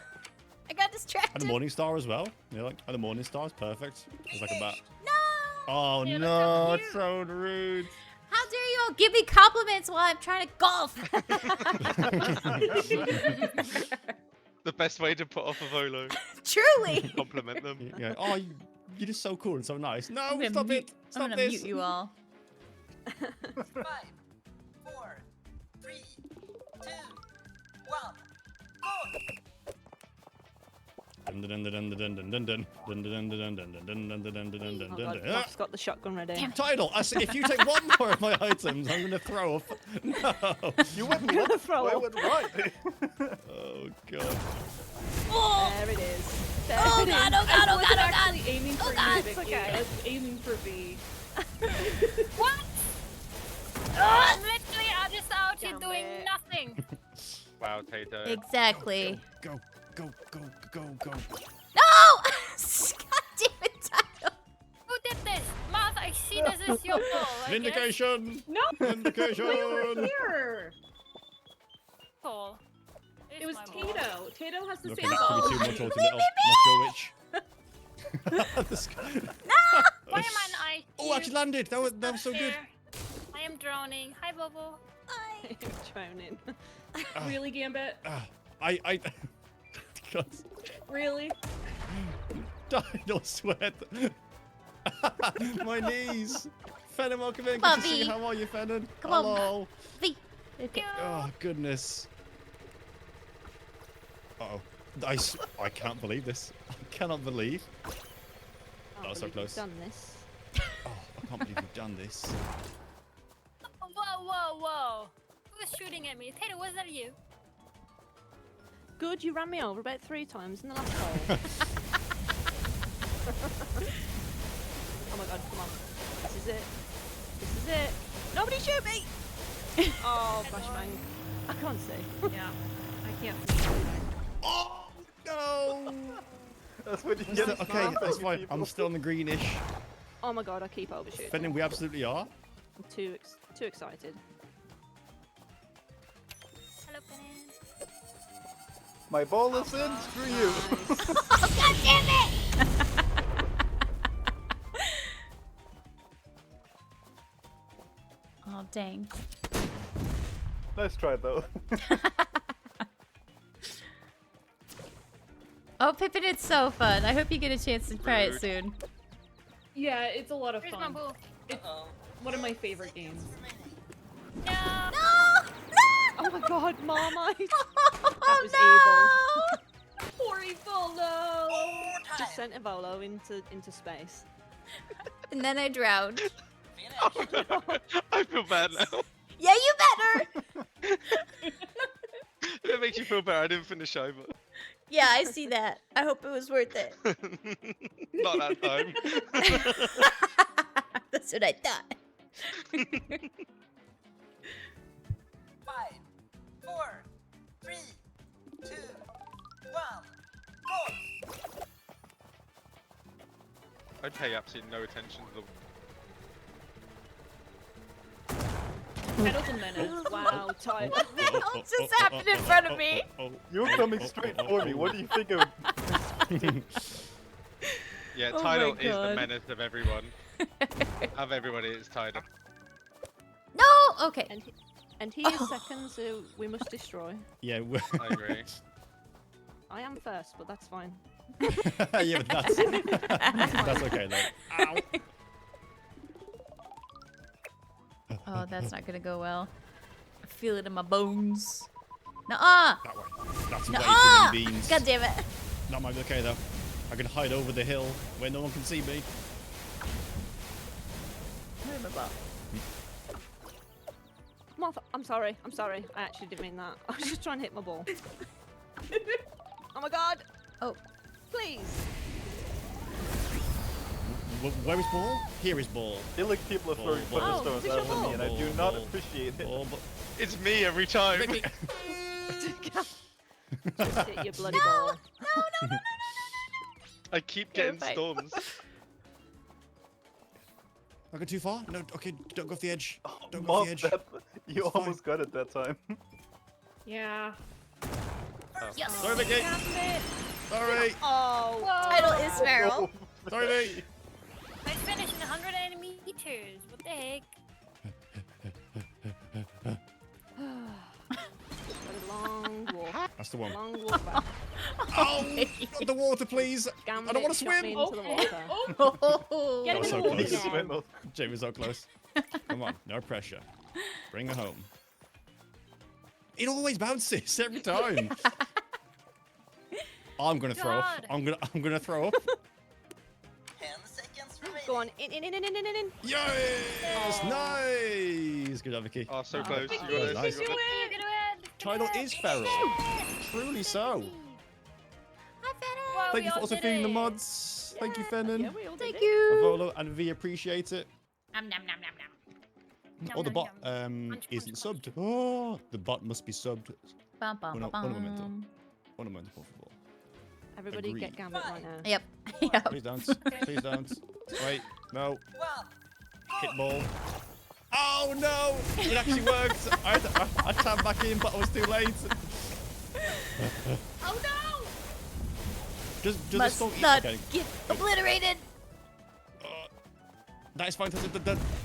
I got And distracted. the morning star as well. Yeah, like the morning star is perfect. It's like a bat. No! Oh Yeah, no, that's it's so rude. How dare you all give me compliments while I'm trying to golf? The best way to put off a Volo. Truly. Compliment them. Yeah. Oh, you're just so cool and so nice. No, I'm gonna stop mute- it. I'm Stop gonna this. mute you all. 5, 4, 3, 2, 1, go! Dun dun dun dun dun dun dun dun dun dun dun dun dun dun dun dun dun dun Oh dun god, dun. Moff's got the shotgun ready. Tidal, I say if you take one more of my items, I'm gonna throw up. No. You went gonna left. throw I up. went right. Oh god. Oh! There it is. There Oh it is. god, oh god, oh I god, wasn't oh god! actually aiming for Oh you, god! Vicky. okay. I was aiming for V. What? I'm literally just out here Damn doing it. nothing. Wow, Tato. Exactly. Go, go, go, go, go. No! God damn it, Tidal. Who did this? Moth, I see this is your goal. Vindication! No! Vindication! We were here! Goal. It was Tato. Tato has the Okay, same that ball. could be too much ultimate. Not sure which. This guy- Why am I? Oh, actually landed. That was so good. I am drowning. Hi, Bobo. I'm drowning. Really, Gambit? I God. Really? Tidal sweat. My knees. Fennon, welcome in. Come on, Good to see you. V. How are you, Fennon? Come on. Hello. V. Okay. Oh, goodness. Uh-oh. I can't believe this. I cannot believe. That was so close. Done this. Oh, I can't believe you've done this. Whoa, whoa, whoa. Who was shooting at me? Tato, was that you? Good, you ran me over about 3 times in the last hole. Oh my god, come on. This is it. This is it. Nobody shoot me! Oh, flashbang. I can't see. Yeah. I can't see. Oh, no! That's what you I'm get. still- okay, that's fine. I'm still on the greenish. Oh my god, I keep overshooting. Fennon, we absolutely are. I'm too excited. Hello, Penny. My ball is in. Screw you. Oh, god damn it! Oh, dang. Nice try though. Oh, Pippin, it's so fun. I hope you get a chance to try it soon. Yeah, it's a lot of Where's my fun. boo? It's one of my favorite games. No. No! Oh my god, Marmite! Oh, That was no! evil. Poor Evolo! Just sent Evolo into space. And then I drowned. I feel bad now. Yeah, you better! It makes you feel better. I didn't finish over. Yeah, I see that. I hope it was worth it. Not that time. That's what I thought. 5, 4, 3, 2, 1, go! I pay absolutely no attention to the. Title's a menace. Wow, Tyler. What the hell just happened in front of me? You're coming straight for me. What do you think of? Yeah, Oh Tidal my is the God. menace of everyone. Of everybody, it's Tidal. No! Okay. And he is second, so we must destroy. Yeah, I agree. I am first, but that's fine. Yeah, but that's okay though. Ow. Oh, that's not gonna go well. I feel it in my bones. Nuh-uh! That way. That's way Nuh-uh! too many beans. God damn it. That might be okay though. I can hide over the hill where no one can see me. Where's my ball? I'm sorry. I'm sorry. I actually didn't mean that. I was just trying to hit my ball. Oh my god! Oh. Please! Where is ball? Here is ball. I feel like people are throwing stones at me, and I do not appreciate it. It's me every time. Just hit your bloody ball. No. I keep getting storms. I go too far? No, okay, don't go off the edge. Don't go Mob, off the edge. you almost got it that time. Yeah. Yes. Sorry, Vicky. Sorry. Oh. Title is Feral. Sorry, Vicky. I finished in 180 meters. What the heck? A long walk. That's the one. Long walk back. Oh, not the water, please. I don't want to swim. Into the water. Oh. Get him in so the water close. again. Jamie's so close. Come on, no pressure. Bring her home. It always bounces every time. I'm gonna throw up. I'm gonna throw up. 10 seconds remaining. Go on, in. Yes! Nice! Good job, Vicky. Oh, so close. Nice. You got it. Nice. You got it. Title is feral. Truly so. Whoa, Thank you for we also all feeding the did it. mods. Thank you, Fennon. Thank you. Avolo and V appreciate it. Nom nom nom nom nom. Oh, the bot isn't subbed. Oh, the bot must be subbed. Bum, bum, Un bum, momento. bum. Un momento, por favor. Everybody Agreed. get Gambit right now. Yep. Yep. Please don't. Please don't. Wait. No. Hit ball. Oh no! It actually worked. I tapped back in, but I was too late. Oh no! Just Must stop eating. not Okay. get obliterated. That is fine.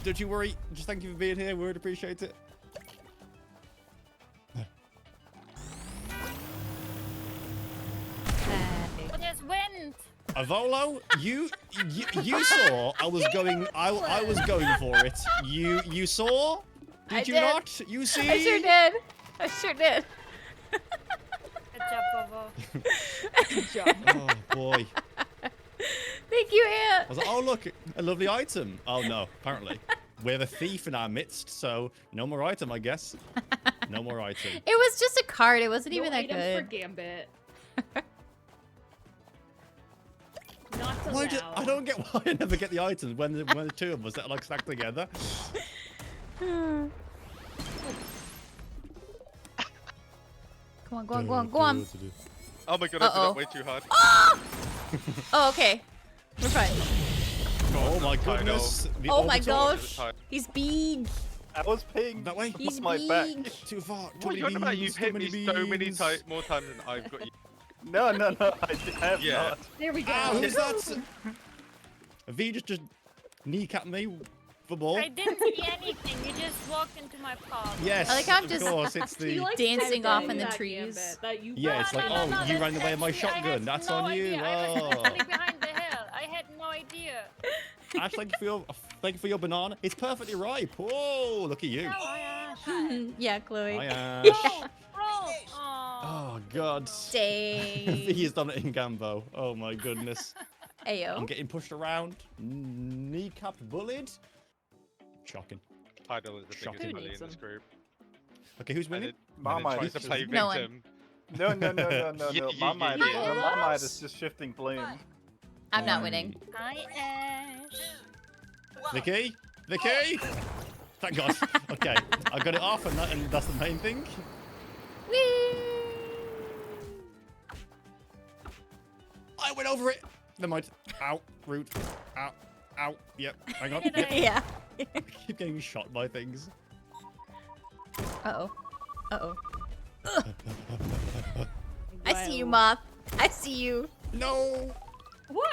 Don't you worry. Just thank you for being here. We would appreciate it. What has went? Avolo, you saw I was going for it. You saw? Did you did. not? You see? I sure did. I sure did. Good job, Bobo. Good job. Oh boy. Thank you, Aunt. I was like, oh look, a lovely item. Oh no, apparently. We have a thief in our midst, so no more item, I guess. No more item. It was just a card. It wasn't even that items good. for Gambit. Not Why allowed. I don't get why I never get the items when the two of us that are like stacked together. Come on, go on, go on, go on. Oh my god, I did that way too hard. Oh! Oh, okay. We're fine. Oh my goodness. The Oh my orbital. gosh. He's big. I was paying that way. He's my big. back. Too far. What are you on about? You've hit me so many more times than I've got you. No, I have Yeah. not. There we go. Ah, who's that? V just kneecapped me for ball. I didn't see anything. You just walked into my path. Yes, I like how I'm of just course, it's the... dancing off in the that trees. Gambit, that you Yeah, it's like, No, oh, you ran that's away with my actually- I shotgun. had That's no on you. idea. I was Oh. literally behind the hill. I had no idea. Ash, thank you for your banana. It's perfectly ripe. Whoa, look at you. Yeah, Chloe. Hi, Ash. Bro. Oh, God. Dang. He is dominating Gambo. Oh, my goodness. Ayo. I'm getting pushed around. Kneecapped, bullied. Shocking. Tidal is the Shocking. biggest bully in this group. Okay, who's winning? Marmite tries to is play just- No one. victim. No. You- Marmite you- Marmite is just shifting blame. I'm not winning. Hi, Ash. Vicky? Vicky? Thank God. Okay, I got it off, and that's the main thing. Whee! I went over it. Never mind. Ow. Root. Ow. Ow. Yep. Hang on. Yep. Yeah. I keep getting shot by things. Uh-oh. Uh-oh. I see you, Moth. I see you. No. What?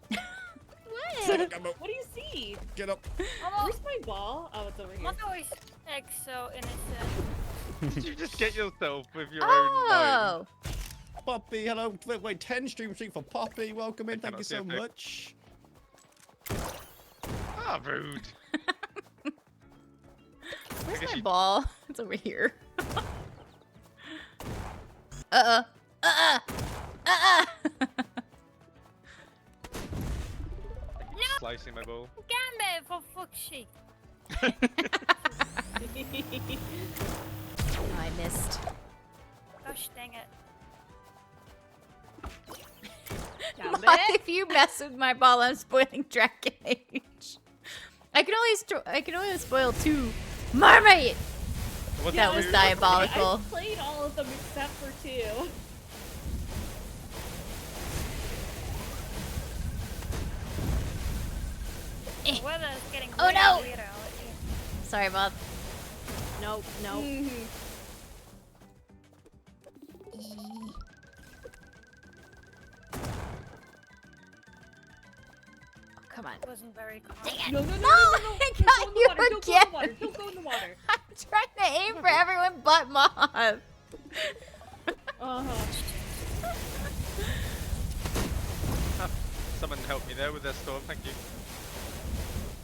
What? What do you see? Get up. Where's my ball? Oh, it's over here. Mother always acts so innocent. Did you just get yourself with your own Oh. Poppy. Hello. Wait, 10 stream streak for Poppy. Welcome in. Thank you so much. Ah, rude. Where's my ball? It's over here. Uh-uh. Uh-uh. Uh-uh. No! Slicing my ball. Gambe, for fuck's sake. Oh, I missed. Gosh dang it. Why, if you mess with my ball, I'm spoiling Dragon Age. I can only spoil 2. Marmite! That was diabolical. I played all of them except for 2. The weather is getting Oh, way no! weirder. Sorry, Bob. Nope, nope. Come on. It wasn't very calm. Dang it. No, no, no, No, no, no, no. I Don't got go in the you water. Don't go in again. the water. Don't go in the water. I'm trying to aim for everyone but Mob. Someone help me there with their storm, thank you.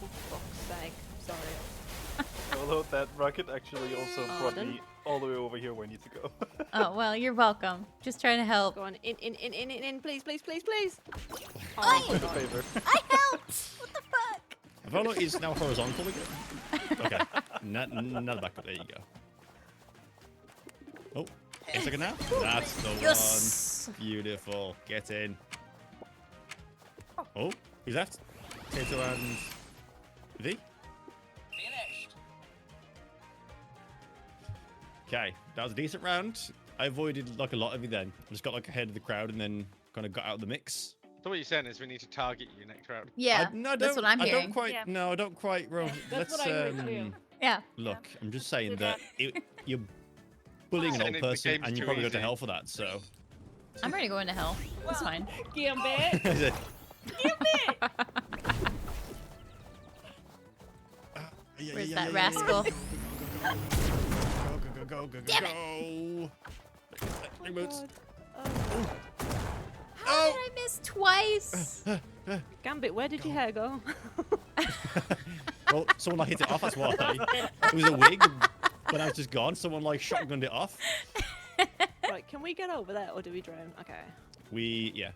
For fuck's sake. Sorry. Although that rocket actually also brought then? me all the way over here where I need to go. Oh, well, you're welcome. Just trying to help. Go on, in, please, please, please, please. Oh, my God. God. I helped! What the fuck? Volo is now horizontal again. Okay. Another backup. There you go. Oh, a second now. That's the Yes. one. Beautiful. Get in. Oh, who's that? Tato and V? Finished. Okay, that was a decent round. I avoided like a lot of you then. I just got like ahead of the crowd and then kind of got out of the mix. So what you're saying is we need to target you next round. Yeah, No, that's what I'm I hearing. don't quite. Yeah. No, I don't quite. That's Let's. what I heard too. Yeah. Look, I'm just saying Do that you're bullying an Saying old the person, game's and you too probably go to easy. hell for that. So. I'm ready to go into hell. That's fine. Gambit. Gambit. Where's that rascal? Go. Damn it. Reboots. How did I miss twice? Gambit, where did your hair go? Well, someone like hit it off. That's why. It was a wig, but I was just gone. Someone like shotgunned it off. Right, can we get over there or do we drown? Okay. Yeah.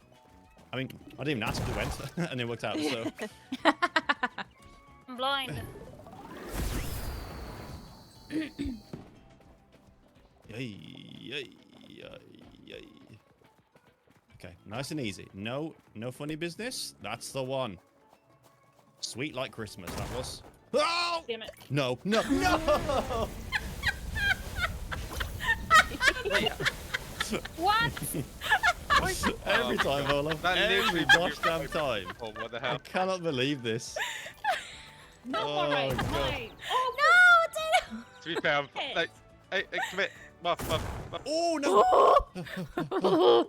I mean, I didn't even ask if we went, and it worked out. So. I'm blind. Yay. Okay, nice and easy. No funny business. That's the one. Sweet like Christmas, that was. Oh! Damn it. No. What? Every time, Olaf. That Every literally gosh damn time. Oh, what the I hell? cannot believe this. No, Oh, alright, God. mine. No, Tato! To be fair, I'm, like, hey, come here. Muff. Oh, no!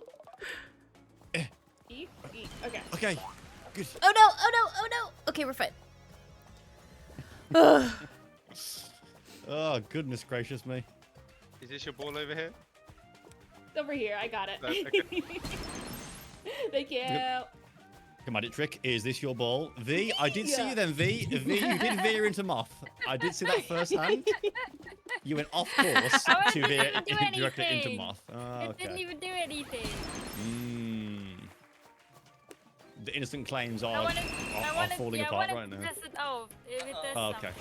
Eat. Okay. Okay, good. Oh no. Okay, we're fine. Ugh. Oh, goodness gracious me. Is this your ball over here? It's over here. I got it. No, okay. Thank you. Come on, trick. Is this your ball? V, I did see you then, V. V, you did veer into Moth. I did see that firsthand. You went off course I to wasn't veer even do directly into anything. Moth. Oh, It didn't okay. even do anything. The innocent claims I are wanted, falling yeah, apart I right wanted now. to test it out with this. Oh, okay.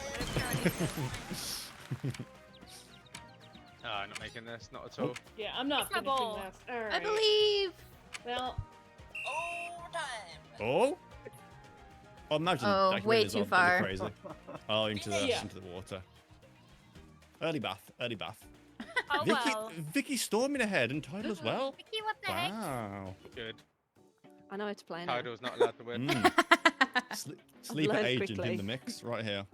Ah, not making this, not at all. Yeah, I'm not It's my finishing ball. this. All right. I believe. Well, Oh? Oh, imagine Oh, that way is too odd, that'd far. be crazy. Oh, into Yeah. the water. Early bath. Oh well. Vicky storming ahead and Tidal as well. Vicky, what the heck? Wow. Good. I know it's playing. now. Tidal's not allowed to win. Sleeper learned agent in quickly. the mix right here.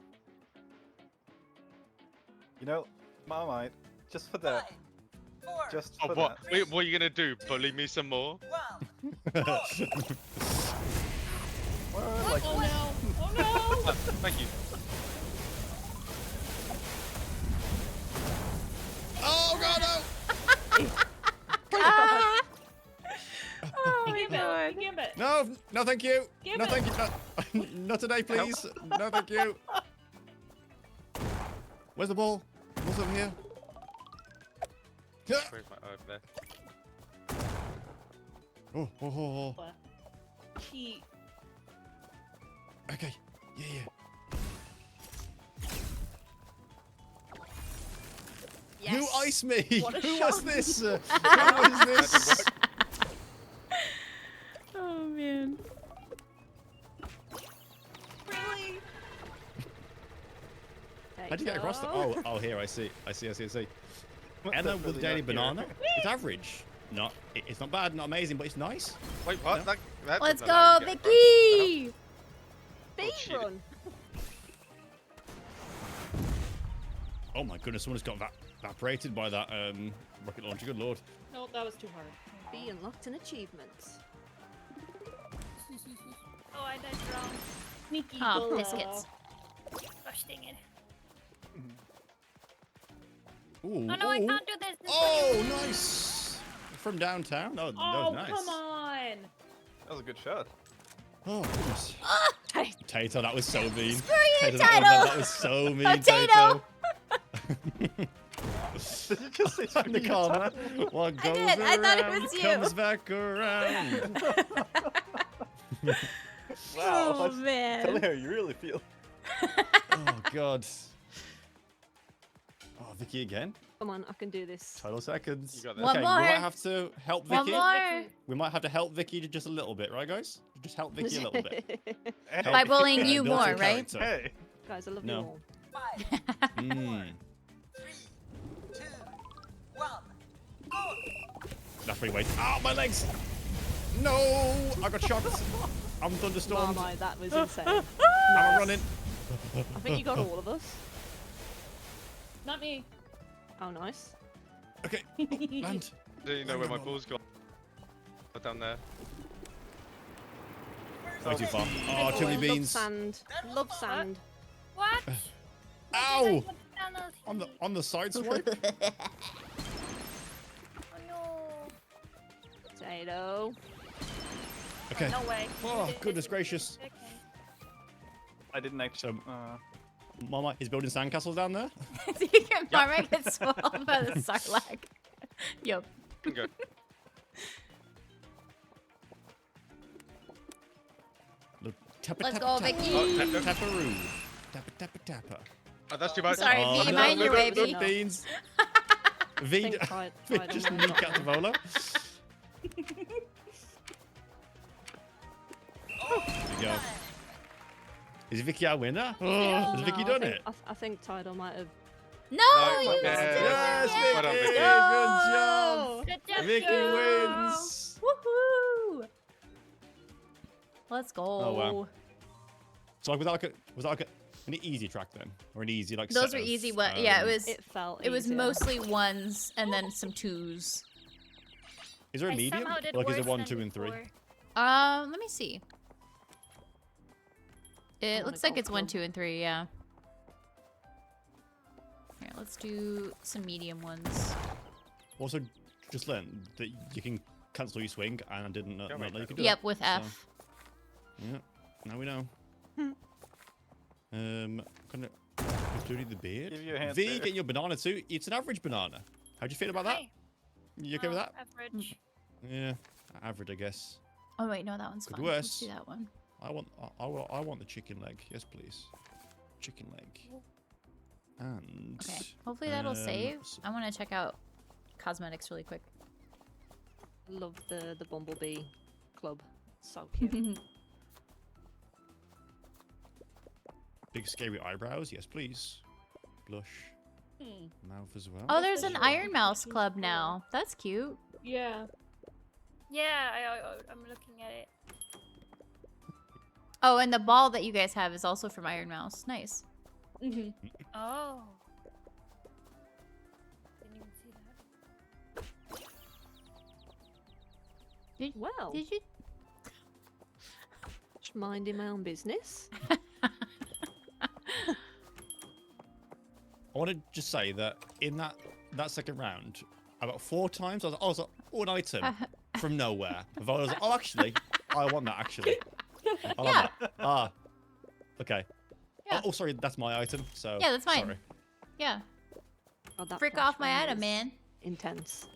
You know, Marmite, just for that. Just Oh, for what? that. Wait, what are you gonna do? Bully me some more? Well, like, oh no. Thank you. Oh god, no! No, no, thank you. Give No, it. thank you. No, not today, please. No, thank you. Where's the ball? What's over here? Where's my over there? Oh, oh, oh, oh. He. Okay. Yeah, yeah. Yes. Who iced me? What a Who shot. was this? Who was this? Oh man. Really? How'd you get across the? Oh, here. I see. Enna with daily banana. It's average. It's not bad, not amazing, but it's nice. Wait, what? No. That Let's doesn't allow go, you to get across. Vicky! Speed run. Oh my goodness, someone just got evaporated by that rocket launcher. Good lord. No, that was too hard. Be unlocked an achievement. Oh, I died wrong. Sneaky Oh, Gola. biscuits. Gosh dang it. Ooh, Oh no, I ooh. can't do this. Oh, nice. From downtown. Oh, that Oh, was nice. come on. That was a good shot. Oh, goodness. Tato, that was so mean. Screw you, That was so mean, Potato. Tato. I'm the karma. What goes did. I thought it around was you. comes back around. Wow. Oh, man. Tell me how you really feel. Oh, God. Oh, Vicky again? Come on, I can do this. Total seconds. You got One Okay, more. we might have to help One Vicky. more. We might have to help Vicky just a little bit, right, guys? Just help Vicky a little bit. By bullying you build more, your right? character. Hey. Guys, I love No. you all. 5, Mm. 3, 2, 1, go! That's pretty weight. Ow, my legs! No! I got shocked. I'm thunderstormed. Marmite, that was insane. I'm running. I think you got all of us. Not me. Oh, nice. Okay, land. Do you know where my ball's gone? Down there. Way too far. Oh, too many Love beans. sand. Love sand. What? Ow! Penalty. On the side swipe. Oh no. Potato. Okay. No way. Oh, goodness gracious. Okay. I didn't actually. Mama is building sandcastles down there. Marmite gets swallowed by the sarlacc. Yup. Go. Let's go, Vicky. Tapperoo. Tappa tappa. Oh, that's too much. Sorry, Oh, V, no, mind your no, way, no, V. beans. V, Think Tide- V Tide just on sneak my out the bowler. There we go. Is Vicky our winner? Has Vicky done it? I think Tidal might have. No, No, you yeah. still Yes, did Well done, Vicky! Vicky. Good job! Good job, Vicky girl. wins! Woohoo! Let's go. Oh, wow. So was that like an easy track then? Or an easy like Those set were of, easy ones. Yeah, it was. It felt. It was easier. mostly ones and then some twos. Is there a I medium? somehow did Like is it worse 1, than 2, and 3? before. Let me see. It wanna looks like go it's 1, for 2, and 3. Yeah. Here, let's do some medium ones. Also, just learn that you can cancel your swing, and I didn't know that you could do Yep, that. with So, F. yeah, now we know. Gonna including the beard. Give you a hand V, there. get your banana too. It's an average banana. How do you feel about that? Okay. You okay with that? Average. Yeah, average, I guess. Oh wait, no, that one's Could fine. worse. Let's do that one. I want the chicken leg. Yes, please. Chicken leg. And Okay. Hopefully that'll save. s- I want to check out cosmetics really quick. Love the bumblebee club. So cute. Big scary eyebrows. Yes, please. Blush. Hmm. Mouth as well. Oh, there's an Iron Mouse club now. That's cute. Yeah. Yeah, I'm looking at it. Oh, and the ball that you guys have is also from Iron Mouse. Nice. Mm-hmm. Oh. Didn't even see that. Well. Did you? Just minding my own business. I want to just say that in that second round, about 4 times I was like, oh, an item from nowhere. I was like, oh, actually, I want that actually. I love that. Ah. Okay. Yeah. Oh, sorry, that's my item. So Yeah, that's fine. Sorry. Yeah. Oh, that Frick off my flashbang item, is man. Intense.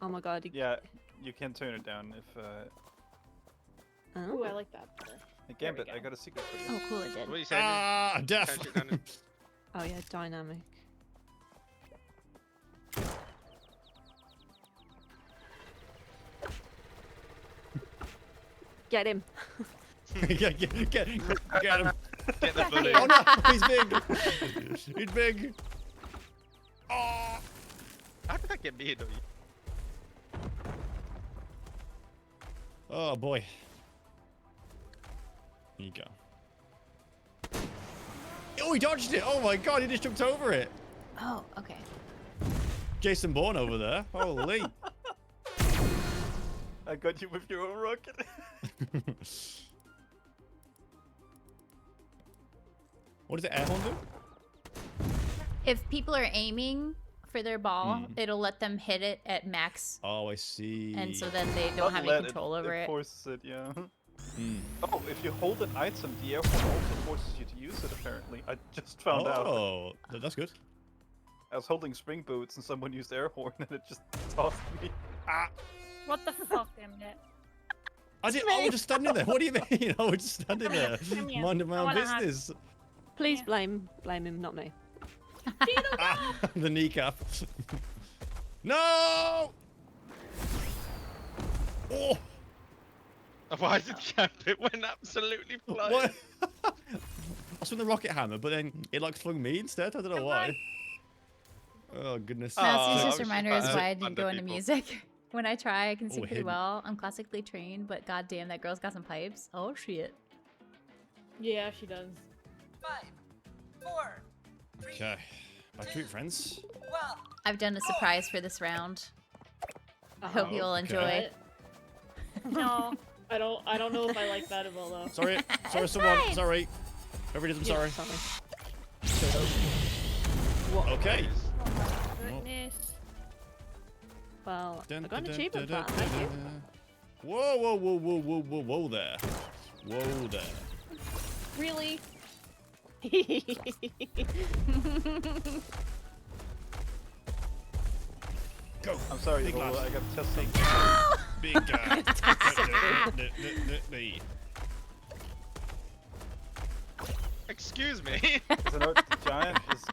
Oh my god. Yeah, you can turn it down if. Ooh, I like that better. Hey, Gambit, I got a secret for you. Oh, cool, it did. What are you saying? Ah, deaf. Change it down in- Oh yeah, dynamic. Get him. get him. Get the balloon. Oh no, he's big. He's big. Oh. How did that get me into you? Oh boy. Here you go. Oh, he dodged it. Oh my god, he just jumped over it. Oh, okay. Jason Bourne over there. Holy. I got you with your own rocket. What does the air horn do? If people are aiming for their ball, it'll let them hit it at max. Oh, I see. And so then they don't have any control over it it. forces it, yeah. Oh, if you hold an item, the air horn also forces you to use it, apparently. I just found out. Oh, that's good. I was holding spring boots and someone used air horn and it just tossed me. Ah! What the fuck, Emmett? I was just standing there. What do you mean? I was just standing there, here. minding my I own wanna hug. business. Please blame him, not me. Ah, the kneecap. No! Oh! Why did Gambit went absolutely flying? What? I swung the rocket hammer, but then it like flung me instead. I don't know why. Oh goodness. Mouse, Oh, just a reminder is why I didn't under go into people. music. When I try, I can sing pretty hidden. well. I'm classically trained, but goddamn, that girl's got some pipes. Oh shit. Yeah, she does. 5, 4, 3, Okay, back to it, friends. 1. I've done a surprise for this round. I hope Oh, you'll okay. enjoy. No. I don't know if I like that at all though. Sorry, someone. Sorry. Whoever it is, I'm sorry. Okay. Goodness. Well, Dun, I got an dun, achievement dun, for that, dun, thank you. dun. Whoa, whoa, whoa, whoa, whoa, whoa, whoa there. Whoa there. Really? Go. I'm sorry, Big Lola, lad. I got to test something. Big guy. Excuse me. Because I know the giant is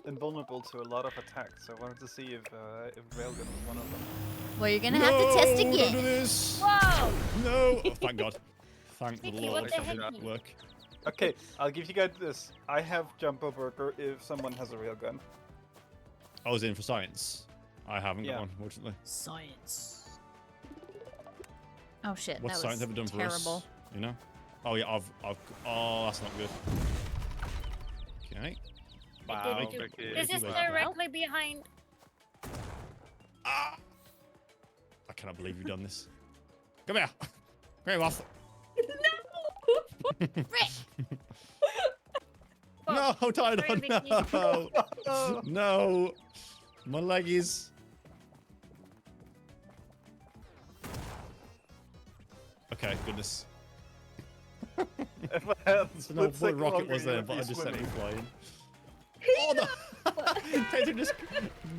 invulnerable to a lot of attacks, so I wanted to see if Railgun was one of them. Well, you're gonna have to test Don't do again. this. Whoa! No. Oh, thank God. Thank the Mickey, Lord. what the That heck? didn't work. Okay, I'll give you guys this. I have Jumbo Burger if someone has a railgun. I was in for science. I haven't Yeah. got one, fortunately. Science. Oh shit, What's that science was ever done terrible. for us? You know? Oh yeah, I've. Oh, that's not good. Okay. Wow. This is Thank you. directly behind. Ah! I cannot believe you've done this. Come here. Come here, Moth. No, tied on. No. No. My leggies. Okay, goodness. If I had So no, split what second rocket longer, was there, you'd but be I just sent it swimming. flying. Oh no! Taser just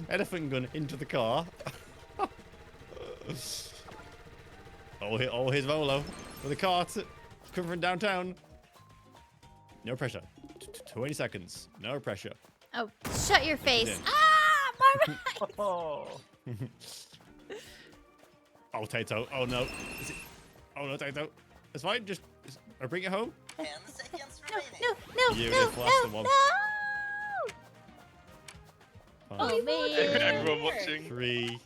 elephant gun into the car. Oh, here's Volo with a cart coming from downtown. No pressure. 20 seconds. No pressure. Oh, shut your face. in. Ah, my right. Oh. Oh, Tato. Oh no. Is it... Oh no, Tato. It's fine. Just bring it home. 10 seconds No, remaining. no, You no, just lost the one. no. Fine. Oh man. Everyone watching. 3,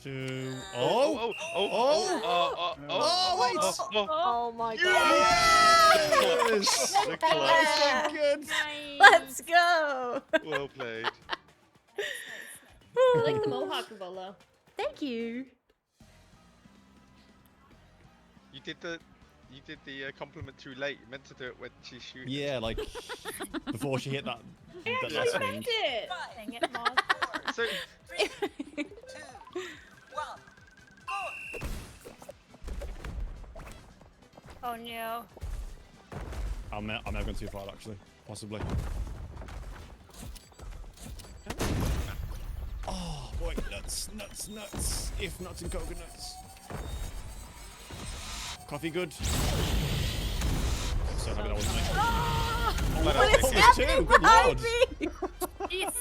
2. Oh, Oh! Oh, wait! Oh my god. Yes! So close. Good. Let's go. Well played. I like the mohawk, Volo. Thank you. You did the compliment too late. You meant to do it when she's shooting. Yeah, like before she hit that I actually last liked swing. it. Dang it, Moss. So 3, 2, 1, go! Oh no. I'm not going too far actually, possibly. Oh boy, nuts. If nuts and coconuts. Coffee good. So happy that wasn't me. What Oh, is two, happening good behind lord. me? Jesus.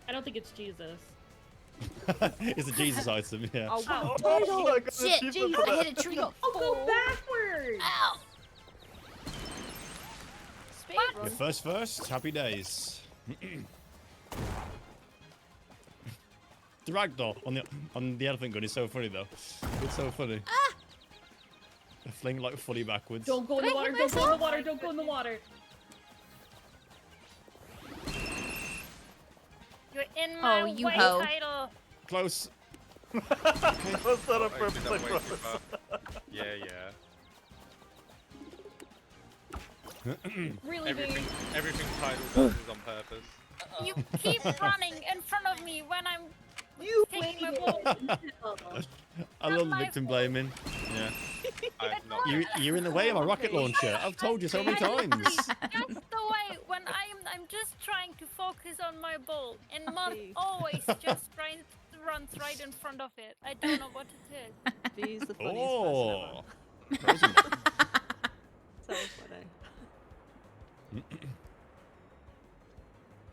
I don't think it's Jesus. It's a Jesus item, yeah. Oh, Oh, Oh, I got an shit, achievement I for that. hit a tree. Oh, go backwards. Ow. Speed Your first, happy days. The ragdoll on the elephant gun is so funny though. It's so funny. They fling like fully backwards. Don't go in the water, don't go in the water, don't go in the water. You're in my you way, hoe. title. Close. That was not a Actually, purpose, that I way too promise. far. Yeah. Really, Everything Tidal does is on purpose. You keep running in front of me when I'm You taking my waited. ball. I love the victim blaming. Yeah. I've not. You're in the way of my rocket launcher. I've told you so many times. Just the way when I'm just trying to focus on my ball, and Moth always just runs right in front of it. I don't know what it is. He's the funniest Oh. person ever. So funny.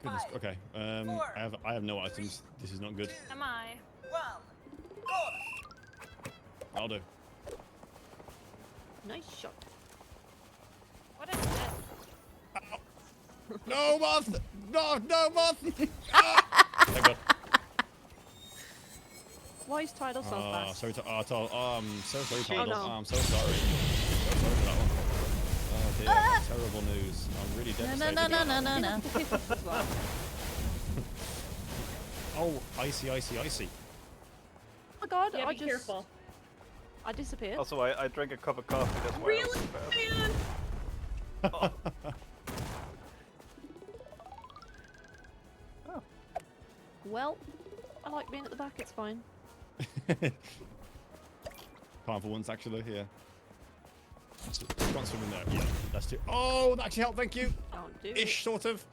Goodness. Okay. I have no items. This is not good. Am I? 1. Go! I'll do. Nice shot. What is this? No moth! No moth! Ah! Thank God. Why is Tidal so fast? Sorry to I'm so sorry, Oh, Tidal. no. I'm so sorry. So sorry for that one. Oh dear, terrible news. I'm really devastated. No. Oh, icy. Oh my god, Yeah, I be just... careful. I disappeared. Also, I drank a cup of coffee, that's why I was Really, so fast. man? Well, I like being at the back, it's fine. Fine for once, actually, yeah. Can't swim in there. Yeah, that's too. Oh, that actually helped, thank you! Don't do Ish, sort of.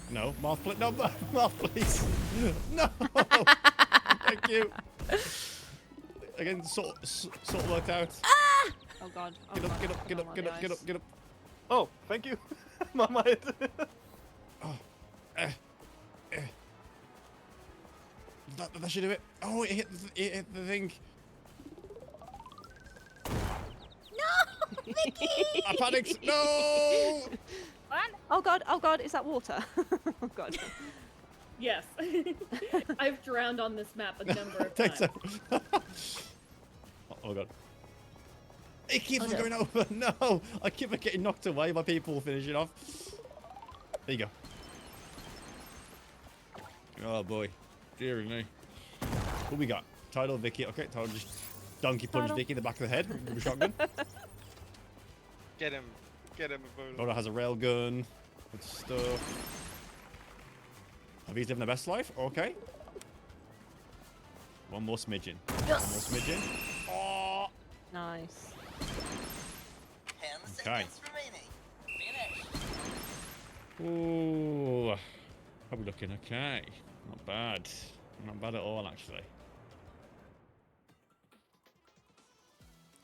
No, Moth, no, Moth, please. No! Thank you. Again, sort of worked out. Oh god. Oh Get up, god. get up. Oh, thank you. My mind. That should do it. Oh, it hit the thing. No, Vicky. I panicked. No! What? Oh god, is that water? Oh god. Yes. I've drowned on this map a number of times. Oh god. It keeps on going over. No! I keep on getting knocked away by people finishing off. There you go. Oh boy. Dear me. What we got? Tidal, Vicky. Okay, Tidal just donkey punch Vicky in the back of the head with a shotgun. Get him, Ebola. Lola has a rail gun. Good stuff. Have he's living the best life? Okay. One more smidgen. Yes. One more smidgen. Oh! Nice. 10 Okay. seconds remaining. Finish. Ooh. How are we looking? Okay. Not bad. Not bad at all, actually.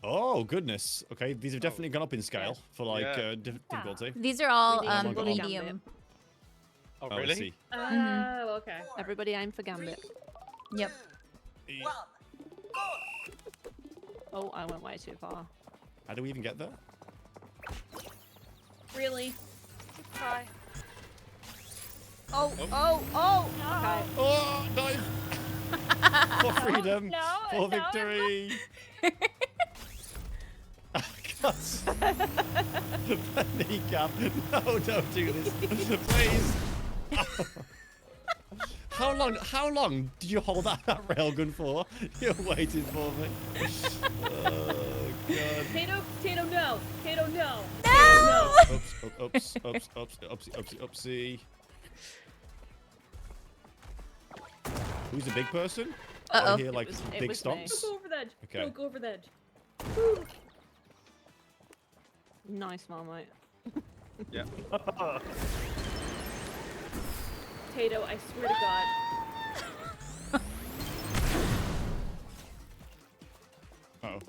Oh, goodness. Okay, these have definitely gone up in scale for, like, difficulty. These are all We need everybody medium. Oh, I really? see. Oh, okay. Everybody aim for Gambit. Yep. 1. Go! Oh, I went way too far. How do we even get there? Really? Good try. Oh. Okay. Oh, dive! For freedom! No, For no, victory! The kneecap. No, don't do this. Please. How long did you hold that railgun for? You're waiting for me. Oh, God. Tato, no. Tato, no. No! Oopsie. Who's the big person? I hear like it big was me. stomps. Go over the edge. Okay. Go over the edge. Nice, Marmite. Yeah. Tato, I swear to God. Uh-oh.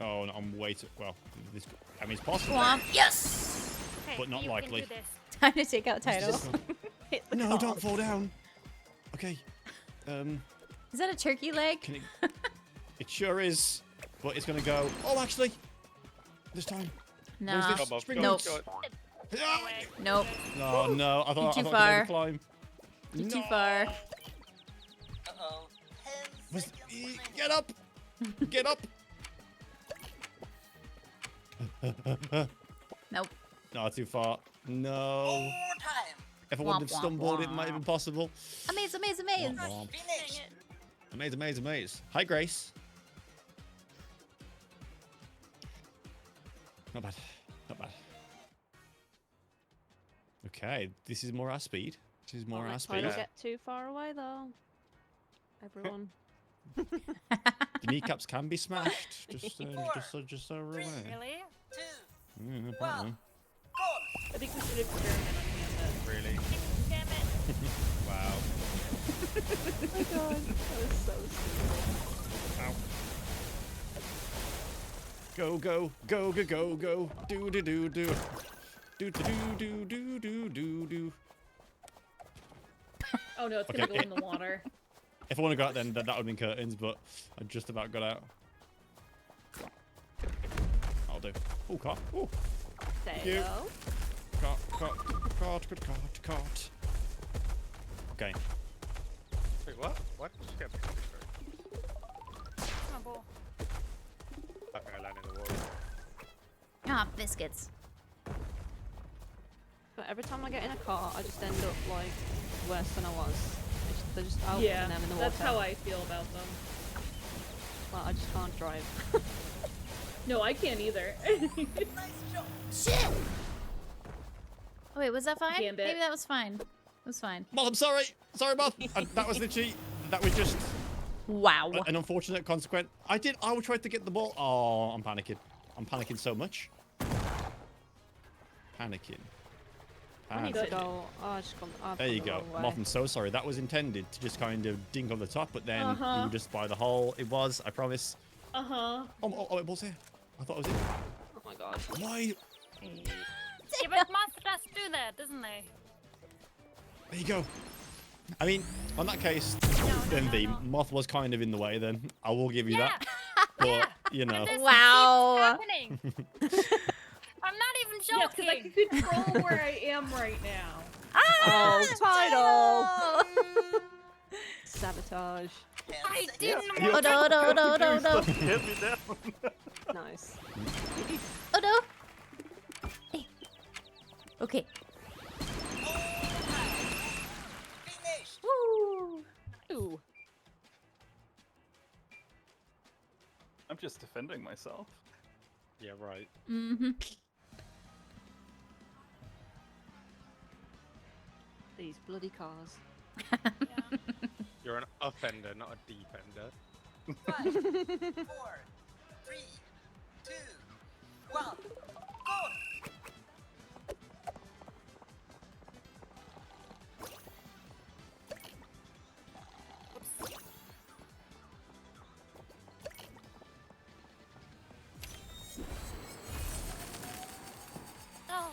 Oh, no, I'm way too... Well, this... I mean, it's possible. Womp. Yes! Okay, But not you likely. Can do this. Time to take out Tato. No, don't fall down. Okay. Is that a turkey leg? Can it... It sure is. But it's gonna go... Oh, actually! This time. Nah. Where's this? Spring Nope. Ah! Nope. Oh, no. I thought You're too I far. could climb. You're too far. Uh-oh. Get up! Get up! Nope. No, too far. No. More time. If I Womp, wouldn't have womp, stumbled, it womp. might have been possible. Amaze, amaze, Womp, amaze. womp. Finish. Amaze, amaze, amaze. Hi, Grace. Not bad. Not bad. Okay, this is more our speed. This is more our Try speed. to get too far away though. Everyone. The kneecaps can be smashed. Just so we're aware. Really? Apparently. I think we should experiment on Gambit. Really? Damn it. Wow. Oh my god, that was so stupid. Ow. Go, go, go, go, go, go. Do, do, do, do. Do, do, do, do, do, do, do. Oh no, it's Okay, gonna go in the water. If I want to go out, then that would have been curtains, but I just about got out. I'll do. Oh, cart. Oh. There you you go. Cart. Okay. Wait, what? What? Just get My ball. I think I landed in the wall. Ah, biscuits. But every time I get in a car, I just end up like worse than I was. They're just out Yeah, them in the water. that's how I feel about them. Well, I just can't drive. No, I can't either. Shit! Oh wait, was that fine? Gambit. Maybe that was fine. It was fine. Moth, I'm sorry. Sorry, Moth. That was the cheat. That was just Wow. an unfortunate consequence. I tried to get the ball. Oh, I'm panicking. I'm panicking so much. Panicking. I need to go. Oh, I just gone. There you go. Moth, I'm so sorry. That was intended to just kind of dink on the top, but then you were just by the hole. It was, I promise. Uh-huh. Oh, it was here. I thought it was it. Oh my god. Why? Yeah, but Moth does do that, doesn't they? There you go. I mean, on that case, then the Moth was kind of in the way, then. I will give you that. But, you know. Wow. Happening. I'm not even Yeah, because I joking. can control where I am right now. Oh, title! Sabotage. I didn't Oh want no, no, no, no, no. Hit me down. Nice. Oh no. Hey. Okay. Woo. Ooh. I'm just defending myself. Yeah, right. Mm-hmm. These bloody cars. You're an offender, not a defender. 5, 4, 3, 2, 1, go!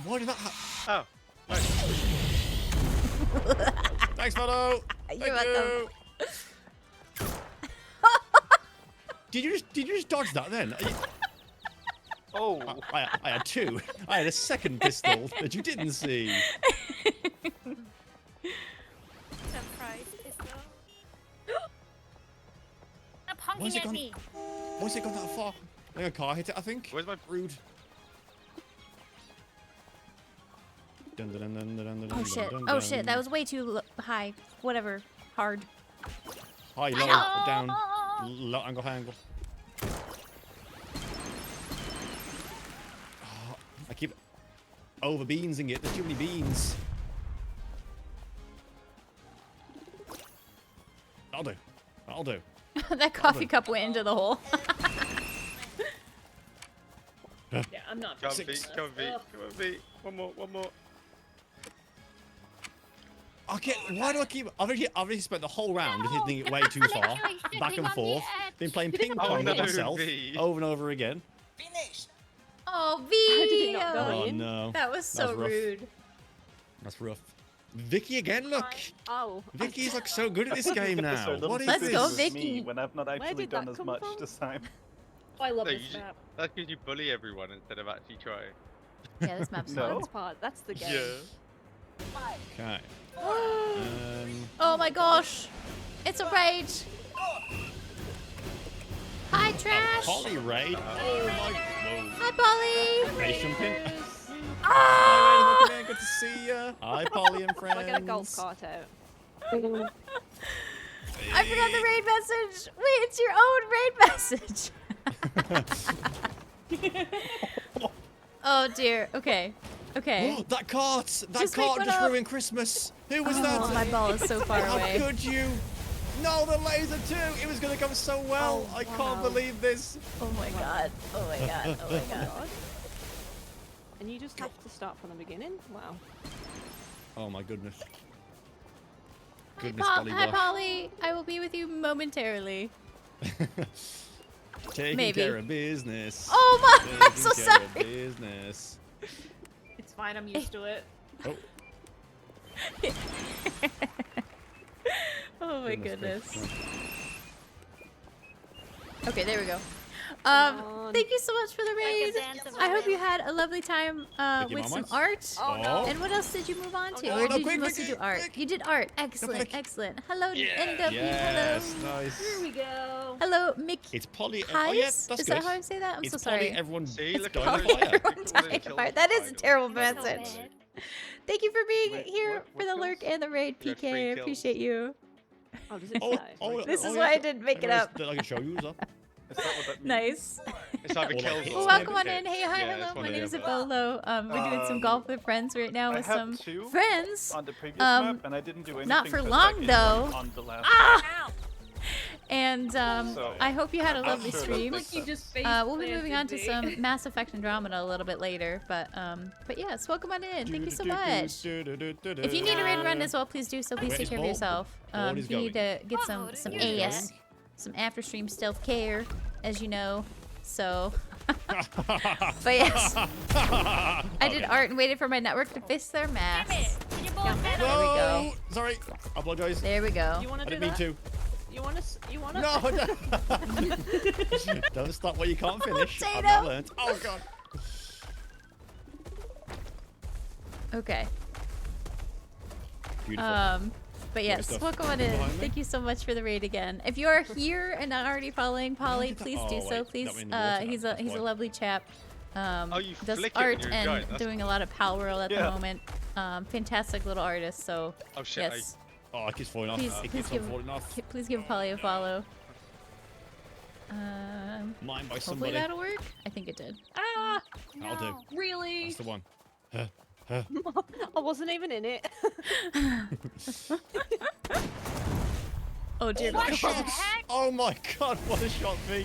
Why did that happen? Oh, nice. Thanks, Mono. You're welcome. Did you just dodge that then? Oh. I had two. I had a second pistol that you didn't see. Surprise pistol. Stop Why's honking it at gone? me. Why's it gone that far? I think a car hit it, I think. Where's my Rude. Dun, dun, dun, dun, dun, dun, Oh shit. dun, Oh dun. shit. That was way too high. Whatever. Hard. High, low, down, low angle, high angle. Oh, I keep over beansing it. There's too many beans. That'll do. That'll do. That coffee cup went into the hole. Yeah, I'm not. Come on, fixing Pete. this. Come on, Pete. Ugh. Come on, Pete. One more. One more. Okay, why do I keep? I've already spent the whole round hitting it way too far, back and forth. Been playing ping pong with myself over and over again. Oh, V. How did it not go Oh in? no. That was so rough. rude. That's rough. Vicky again, look. Oh. Vicky's like so good at this game now. What is Let's this? go, with Vicky. me when I've not actually did done that as come much from? this time. Oh, I love No, this you- map. That's because you bully everyone instead of actually trying. Yeah, this map's No. fun. That's the game. Yeah. Okay. Oh my gosh. It's a rage. Hi, Trash. Polly raid. Oh my. Hi, Polly. Base jumping. Ah! Hi, Raid, good to see ya. Hi, Polly and friends. I get a golf cart out. I forgot the raid message. Wait, it's your own raid message. Oh dear. Okay. Okay. That cart! That Just make cart one just up. ruined Christmas. Who was Oh, that? my ball is so far How away. could you? No, the laser too. It was gonna go so well. I can't believe this. Oh my god. Oh my god. Oh my god. And you just have to start from the beginning? Wow. Oh my goodness. Hi, Goodness, golly Hi, gosh. Polly. I will be with you momentarily. Taking Maybe. care of business. Oh my! I'm Taking so care of sorry. business. It's fine. I'm used to it. Oh. Oh my goodness. gracious. Okay, there we go. on. Thank you so much for the raid. I hope you had a lovely time Thank you, with some mamas. art. Oh, no. And what else did you move on to? no, Or no, did quick, you mostly quick, do art? quick. You did art. Excellent, quick. excellent. Hello, Yes, NW. nice. Here we go. Hello, Mickey. It's Polly. Pies? Oh yeah, that's Is good. that how I say that? I'm it's so sorry. Polly, everyone. See, It's look going at to Polly, fire. everyone dying of fire. That is a terrible message. Thank you for being Wait, here for the lurk and the raid, You had PK. I 3 kills. appreciate you. Oh, does it Oh, say? oh, This oh, is yeah, why I so- didn't make it anyways, up. That I can show you. Up. Is that what that means? Nice. It's either Well, kills it's or Welcome on hits. in. Hey, hi, Yeah, it's hello. one My or name is the other. Abolo. We're doing some golf with friends right now I with have some 2 friends. on the previous Um, map, and I didn't do anything. not for but, long, like, though. On the last Ah! And So, I hope you had a I'm lovely sure that stream. makes You just face We'll be moving on to planted some Mass Effect Andromeda a little bit later, but yes, welcom on in. Thank you so much. If you need a raid run as well, please do so. Please Where take is care of Bob? yourself. Bob is If you need to get some Where is AS, some after stream stealth care, as you know. So, but yes, I did art and waited for my network to fix their mass. There we go. No, sorry. I apologize. There we go. You want I to do didn't mean that? to. You want to? You want to? No, don't stop what you can't finish. I've Potato. not learned. Oh god. Okay. Beautiful. But yes, stuff. welcome on Behind in. me? Thank you so much for the raid again. If you are here and not already following Polly, did that? please Oh, do wait, so. that Please, went in the water, he's that's a why. lovely chap. Oh, you Does flick it when art you're and going, that's- doing a lot of Pal World at the Yeah. moment. Fantastic little artist. So Oh shit! yes, Oh, it keeps falling off. please, It please keeps on give falling off. please give Polly a follow. Mine by Hopefully somebody. that'll work. I think it did. Ah! I'll do. Really? That's the one. I wasn't even in it. Oh dear What God. the heck? Oh my god, what a shot, V.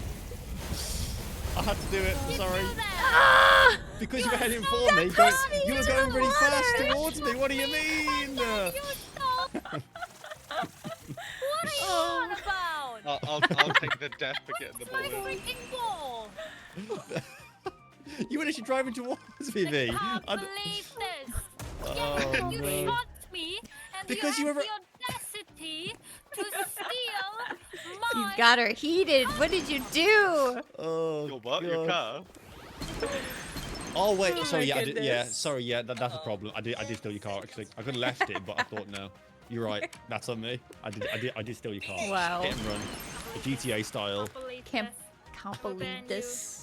I had to do it. Sorry. Ah! Because you were heading That for me, cost me you were into going the really fast water. towards me. What do you mean? What are you on about? I'll take the death for getting the ball My in. freaking ball! You were actually driving towards me, V. Can't I d- believe this! Oh, You no. shot me, and Because you you have were- the audacity to steal You my... got her heated. What did you do? Oh, Your what? Your God. car? Oh wait, Oh sorry, my yeah, yeah, goodness. sorry, yeah, that's a problem. I did steal your car actually. I could have left it, but I thought no. You're right. That's on me. I did steal your car. Wow. Hit and run, GTA style. Can't believe this.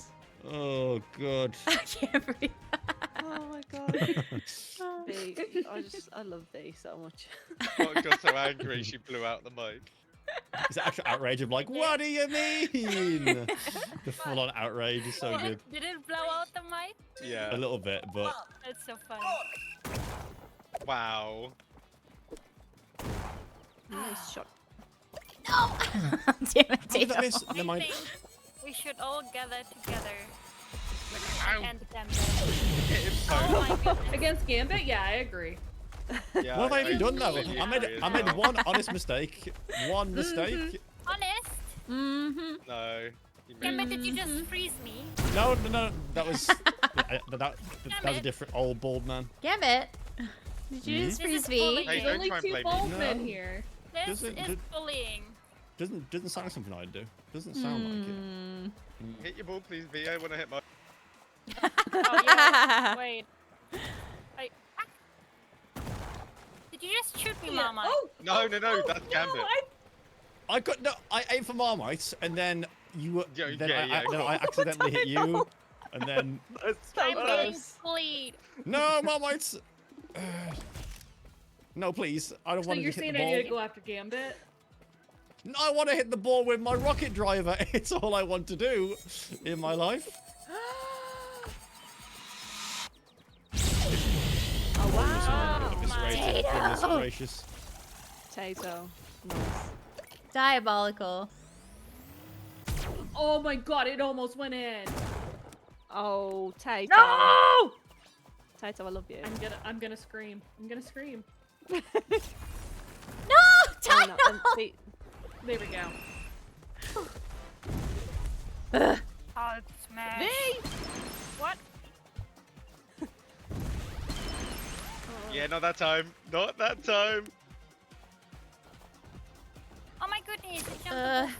Oh god. I can't breathe. Oh my god. V, I love V so much. Oh, I got so angry she blew out the mic. It's the actual outrage of like, what do you mean? The full-on outrage is so good. Did it blow out the mic? Yeah. A little bit, but That's so funny. Wow. Nice shot. No! Damn it, How did that Tato. miss? Never mind. think we should all gather together Ow. and end Gambit. Oh my goodness. Against Gambit? Yeah, I agree. Yeah, What have I even done now? completely I made agree as I made well. one honest mistake. One mistake. Honest? Mm-hmm. No. You made Gambit, did you just freeze me? No, that was that was a different old bald man. Gambit. Did you just This freeze is me? bullying. Hey, There's don't only try and 2 blame bald me. men No. here. This Doesn't- is bullying. Doesn't sound like something I'd do. Doesn't sound like it. Hit your ball, please, V. I want to hit my. Oh yeah. Wait. Did you just shoot me, Mama? Oh! No, no, no. That's no, Gambit. I got no. I aimed for Marmite, and then you were. Yeah, then yeah, then cool. I accidentally hit you, and then I'm being bullied. no Marmites. No, please. I don't So want to you're hit saying the I ball. need to go after Gambit? No, I want to hit the ball with my rocket driver. It's all I want to do in my life. Oh wow. Goodness gracious, goodness gracious. Tato. Nice. Diabolical. Oh my god, it almost went in. Oh, Tato. No! Tato, I love you. I'm gonna scream. I'm gonna scream. No! Oh, Tato! no, see, There we go. Oh, smash. V! What? Yeah, not that time. Not that time. Oh my goodness, it jumped.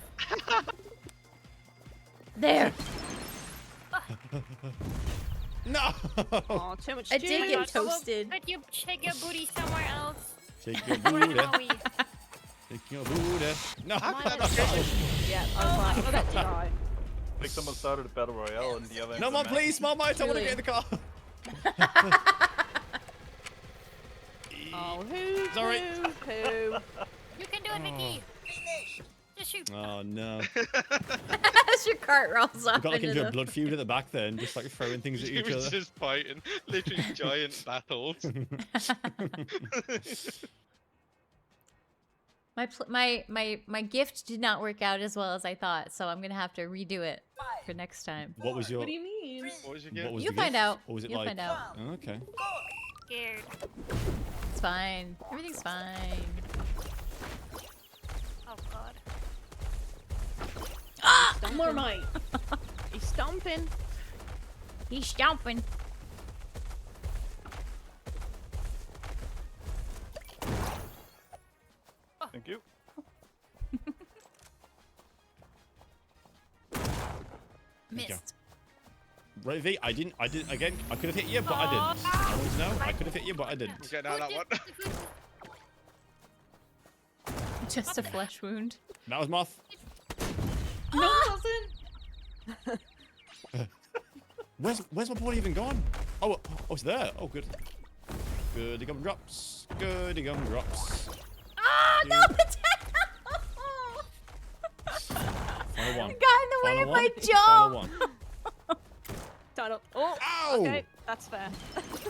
There. No. Oh, too much I did juice. get toasted. Could you shake your booty somewhere else? Shake your Where booty. are we? Shake your booty. No. Yeah, I was like, oh, that's right. Like someone started a battle royale and the other. No, Mom, please, Marmite. I want to get in the car. Oh, who? Sorry. Who? You can do it, Mickey. Just shoot. Oh no. As your cart rolls off We've got like into into a the... blood feud at the back then, just like throwing things at He each was other. just fighting, literally giant battles. My gift did not work out as well as I thought, so I'm gonna have to redo it for next time. What was your? What do you mean? What was your What gift? was You'll the find gift? out. Or was it You'll like? find out. Oh, okay. Scared. It's fine. Everything's fine. Oh god. Ah! More might. He's stomping. He's stomping. Thank you. Missed. Right, V, I didn't, again, I could have hit you, but I didn't. I always know, I could have hit you, but I didn't. Get out of that one. Just a flesh wound. That was Moth. No, it wasn't. Where's my ball even gone? Oh, it's there. Oh, good. Goody gum drops. Goody gum drops. Ah, no, Final one. got in the way Final of one. my Final jump. one. Tied up. Oh, Ow! okay, that's fair.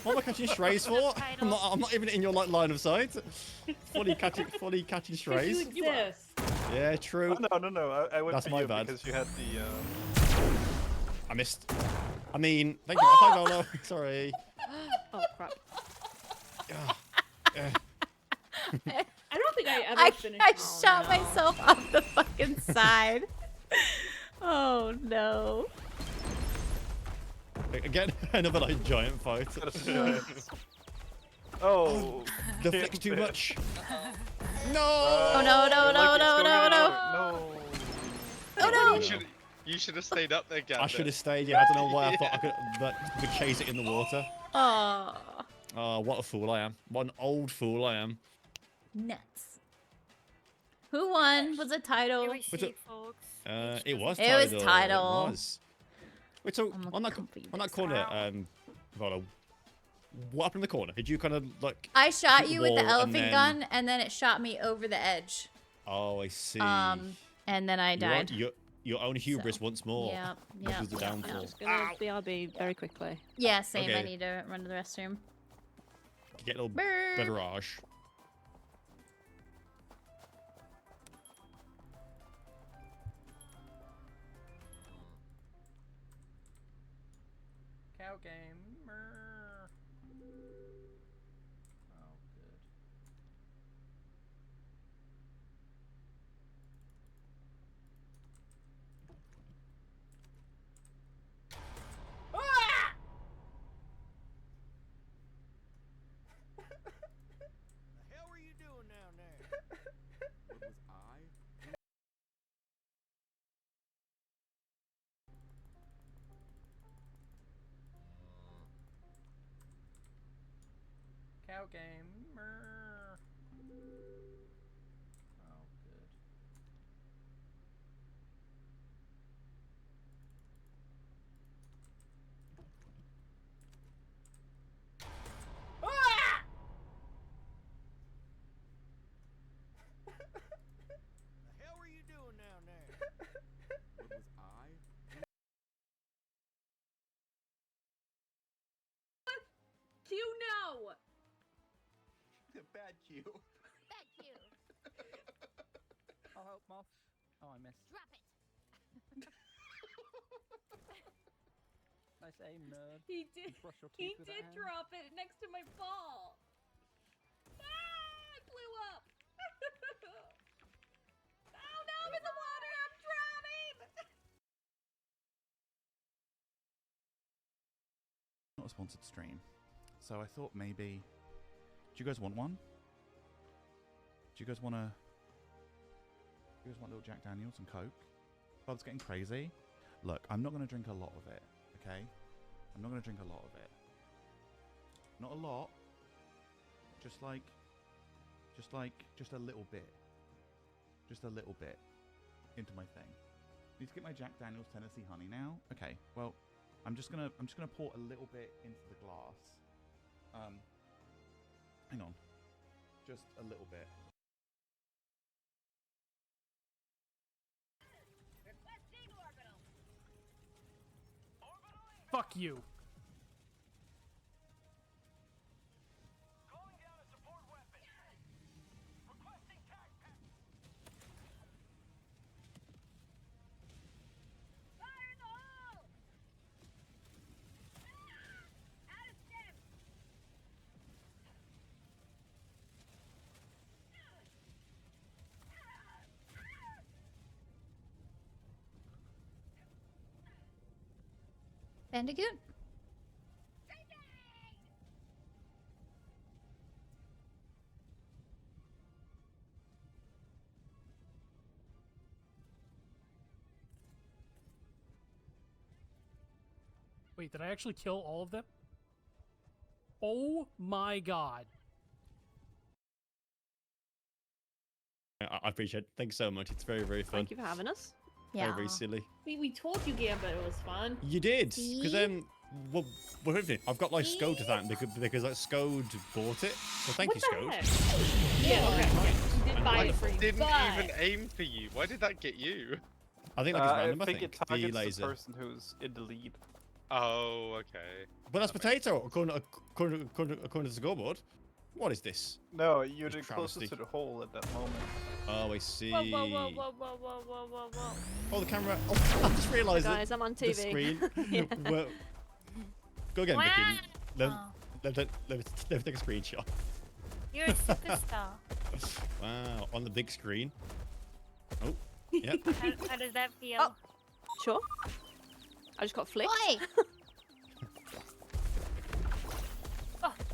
What am I catching strays for? I'm not even in your line of sight. Fully catching strays. You exist. Yeah, true. Oh, no. I went That's for my you bad. because you had the. I missed. I mean, thank you. Hi, Volo. Sorry. Oh crap. I don't think I ever finished. I shot myself off the fucking side. Oh no. Again, another like giant fight. Oh. The flick's too much. No. Oh no. Oh no. You should have stayed up there, Gambit. I should have stayed. Yeah, I don't know why I thought I could chase it in the water. Oh. Oh, what a fool I am. What an old fool I am. Nuts. Who won? Was it title? It was Tidal. It was Tidal. Tidal. It was. Wait, so on that corner, Volo, what happened in the corner? Did you kind of like? I shot shoot you the with the wall and elephant then- gun, and then it shot me over the edge. Oh, I see. And then I died. Your own hubris once more. Yep, This yep, is the yep, downfall. I'm just gonna BRB very quickly. Yeah, same. I Okay. need to run to the restroom. Get a little Brr. beverage. gamer. Oh, good. Ah! The hell were you doing down there? What was I? Cow gamer. Oh, good. Ah! The hell were you doing down there? What was I? You know. Bad cue. Thank you. I'll help, Moth. Oh, I missed. Drop it. Nice aim, nerd. He did. Brush your He teeth with that did hand. drop it next to my ball. Ah! I blew up. Oh no! I'm in the water. I'm drowning. Not a sponsored stream, so I thought maybe. Do you guys want one? Do you guys want a? You guys want a little Jack Daniels and Coke? Bob's getting crazy. Look, I'm not gonna drink a lot of it. Okay, I'm not gonna drink a lot of it. Not a lot. Just a little bit. Just a little bit into my thing. Need to get my Jack Daniels Tennessee Honey now. Okay, well, I'm just gonna pour a little bit into the glass. Hang on. Just a little bit. Fuck you. Bandicoot? Wait, did I actually kill all of them? Oh my god. I appreciate it. Thanks so much. It's very, very fun. Thank you for having us. Very, very silly. We told you, Gambit, it was fun. You did, because well, I've got like Scode to thank because like Scode bought it. So thank you, Scode. Yeah, okay. You did buy it for you, Didn't but... even aim for you. Why did that get you? I think like it's random. I think it targets the the laser. person who's in the lead. Oh, okay. But that's potato, according to the scoreboard. What is this? No, you're the It's closest travesty. to the hole at that moment. Oh, I see. Whoa, whoa, whoa, whoa, whoa, whoa, whoa, whoa, whoa. Oh, the camera. Oh, I just realised Guys, that I'm on the TV. screen. Yeah. Go again, Vicky. Wow. Let me take a screenshot. You're a superstar. Wow, on the big screen. Oh, yeah. How does that feel? Sure. I just got flicked. Oi!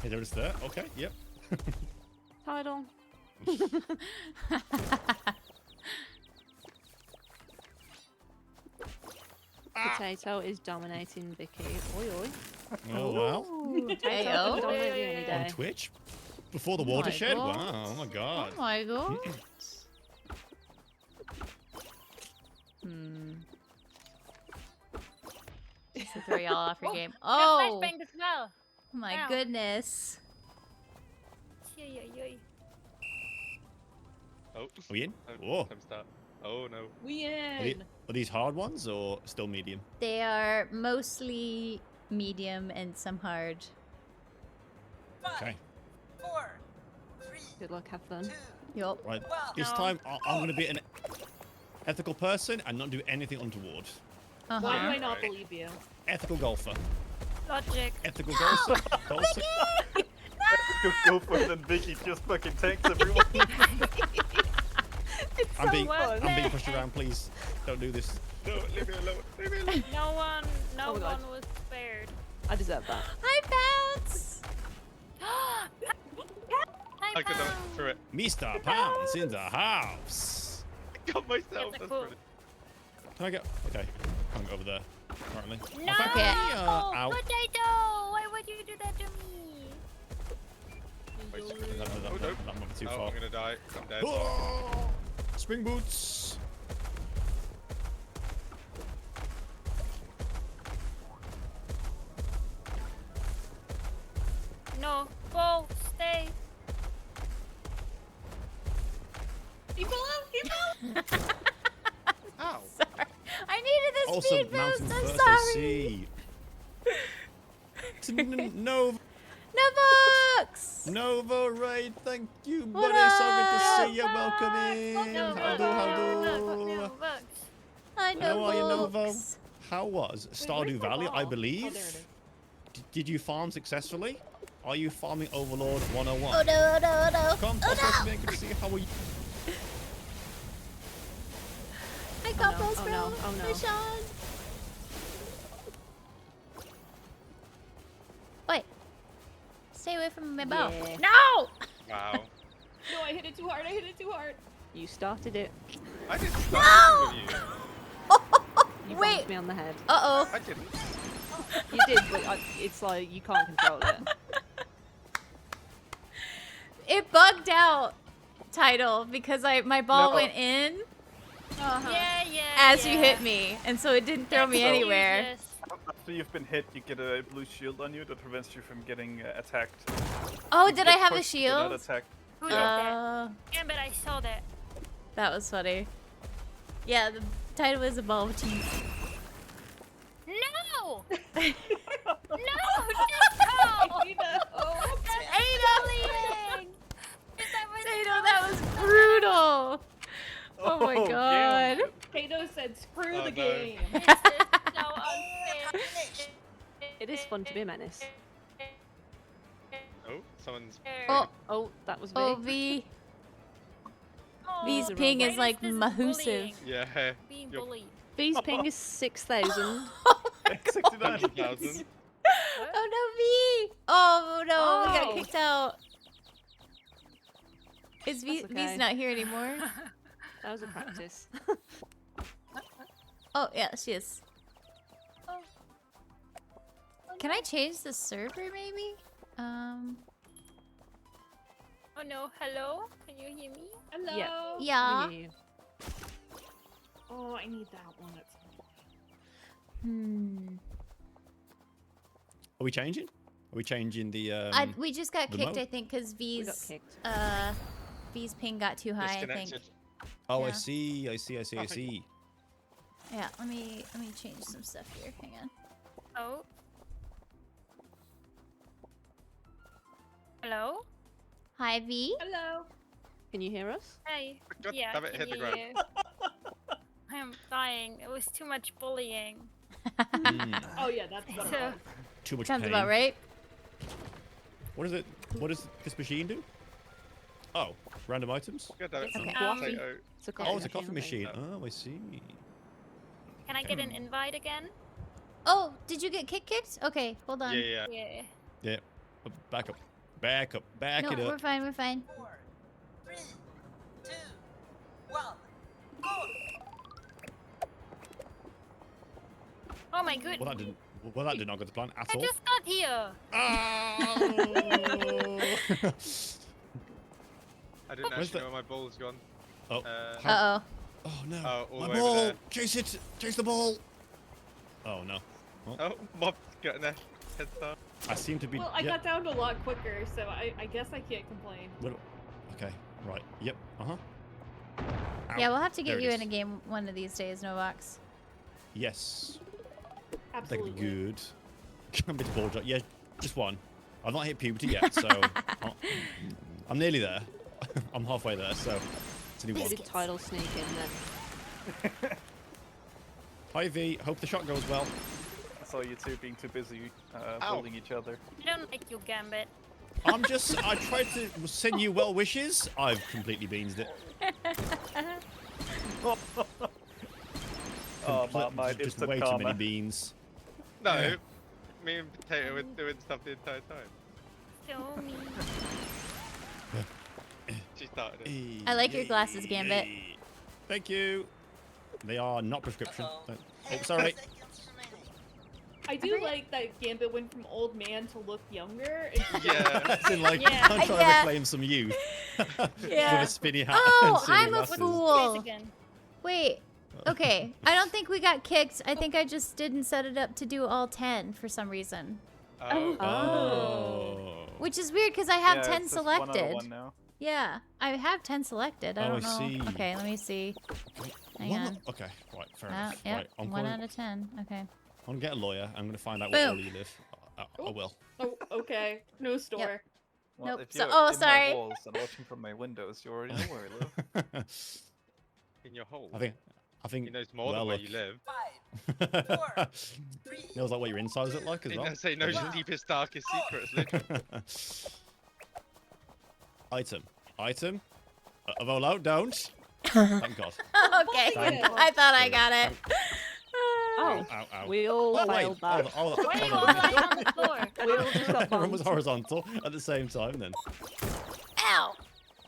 Hey, there it is there. Okay, yep. Tidal. Potato is dominating Vicky. Oi, oi. Oh, wow. Potato Heyo. can dominate you any day. On Twitch? Before the Oh my watershed? God. Wow, oh my god. Oh my god. Just to throw y'all off your game. Oh! Flashbang as well. My Ow. goodness. Oh. Are we in? Time- Whoa. time start. Oh no. We Are these hard ones or still medium? They are mostly medium and some hard. Okay. 4, 3, Good luck, have fun. Yup. Right. This time I'm going to be an ethical person and not do anything untoward. Uh-huh. Why do I not believe you? Ethical golfer. Logic. Ethical goals. Go for it, and Vicky just fucking tanks everyone. I'm being pushed around, please. Don't do this. No, leave me alone. Leave me alone. No one Oh my God. was spared. I deserve that. Hi, Bounce. I could have through it. Mr. Pounds in the house. I got myself. That's cool. brilliant. Can I get? Okay, can't go over there. Apparently. No! Ow. Potato! Why would you do that to me? Wait, that might be too far. I'm gonna die. I'm dead. Oh! Spring boots. No, go, stay. He fell out! He fell! Ow. Sorry. I needed this Also, speed mountain boost. I'm first, sorry. I see. Nova. Novox! Nova Raid, thank you, What buddy. So good to up? see you. Welcome in. How do? I know. How are you, Novo? How was Stardew Valley? I believe. there it is. Did you farm successfully? Are you farming Overlord 101? Oh no, oh no, oh no. Come, Oh welcome no. in. Good to see you. How are you? I got no, those oh bro. no, oh no. Hey, Sean. Wait. Stay away from my bow. Yeah. No! Wow. No, I hit it too hard. I hit it too hard. You started it. I didn't No! start with you. You Wait. bumped me on the head. Uh-oh. I didn't. You did, but it's like you can't control it. It bugged out, Title, because my ball No. went in Yeah, yeah. as you hit me, and so it didn't throw me anywhere. After you've been hit, you get a blue shield on you that prevents you from getting attacked. Oh, You did get I have a pushed, but you're not shield? attacked. Who did that? Yeah, but I saw that. That was funny. Yeah, the Title is a ball of teeth. No! No! No! Bullying! Tato, that was brutal! Oh my Oh, god. Kato said, screw Oh, the no. game. This is so unfair. It is fun to be a menace. Oh, someone's. Oh, Oh, that was me. oh, V. Oh, V's the ping wrong is way. like This is mahusive. bullying. Yeah. Being You're bullied. V's ping is 6,000. 69. 100,000. Oh no, V! Oh no, we got Oh. kicked out. Is V? That's okay. V's not here anymore. That was a practice. Oh yeah, she is. Can I change the server maybe? Oh no, hello? Can you hear me? Hello. Yeah. Yeah. We hear you. Oh, I need that one. That's Are we changing? Are we changing the? We just got the kicked, mode? I think, because We got V's kicked. V's ping got too high. I think. Disconnected. Oh, Yeah. I see. I see. I see. I see. Yeah. Let me change some stuff here. Hang on. Oh. Hello? Hi, V. Hello. Can you hear us? Hey. God Yeah, damn it, can hit the you ground. hear? I'm dying. It was too much bullying. Oh yeah, that's what it So, was. Too much Sounds pain. about right. What is it? What does this machine do? Oh, random items. God damn it. It's a Um, coffee. Potato. It's a coffee. Oh, it's a coffee machine. machine. Oh, I see. can I get an invite again? Oh, did you get kicked? Okay, hold on. Yeah, yeah. Yeah. Yeah. Back up. Back up. Back No, it we're up. fine. We're fine. 4, 3, 2, 1, go! Oh my goodness. Well, that did not go to plan at I all. just got here. Oh! I didn't Where's actually the- know my ball's gone. Oh. Uh oh. Oh no. Oh, all My the way ball! over there. Chase it! Chase the ball! Oh no. Well, Oh, Mob's getting a head start. I seem to be. Well, I yeah. got down a lot quicker, so I guess I can't complain. Okay. Right. Yep. Uh huh. Yeah, we'll have to There get it you is. in a game one of these days, Novox. Yes. Absolutely. That'd be good. Gambit's ball drop. Yeah, just one. I've not hit puberty yet, so I'm nearly there. I'm halfway there, so it's only one. Did title sneak in then? Hi V. Hope the shot goes well. saw you two being too busy bullying each other. I don't like you, Gambit. I tried to send you well wishes. I've completely beansed it. Oh, my Just instant way too karma. many beans. No, me and Potato were doing stuff the entire time. Show me. She started it. I like your glasses, Gambit. Thank you. They are not prescription. Oh, sorry. I do like that Gambit went from old man to look younger. It's Yeah. As in, like, Yeah. I'm trying to reclaim some youth. Yeah. With a spinny hat and Oh, silly I'm a glasses. fool. Wait. Okay. I don't think we got kicked. I think I just didn't set it up to do all 10 for some reason. Oh. Which is weird because I have 10 it's just 1 out of selected. 1 now. Yeah, I have 10 selected. I Oh, don't I know. see. Okay, let me see. Hang on. Okay, right, fair enough. Yep, Right, I'm 1 going, out of 10. Okay. I'm gonna get a lawyer. I'm gonna find out where Boom. you live. I will. Oh, okay. No store. Well, Nope. if you're Oh, in sorry. my walls and watching from my windows, you already know where I live. In your hole. I think He knows more well, than where look. you live. Knows like what your insides look like as He well. knows, he knows your deepest, darkest secrets, literally. Item. A roll out, don't. Thank God. Okay. Thank I thought I got it. Oh, Ow, ow. we all Oh, wait. failed that. Hold on. Why are you all lying on the floor? We all just got Everyone was bumped. horizontal at the same time then. Ow.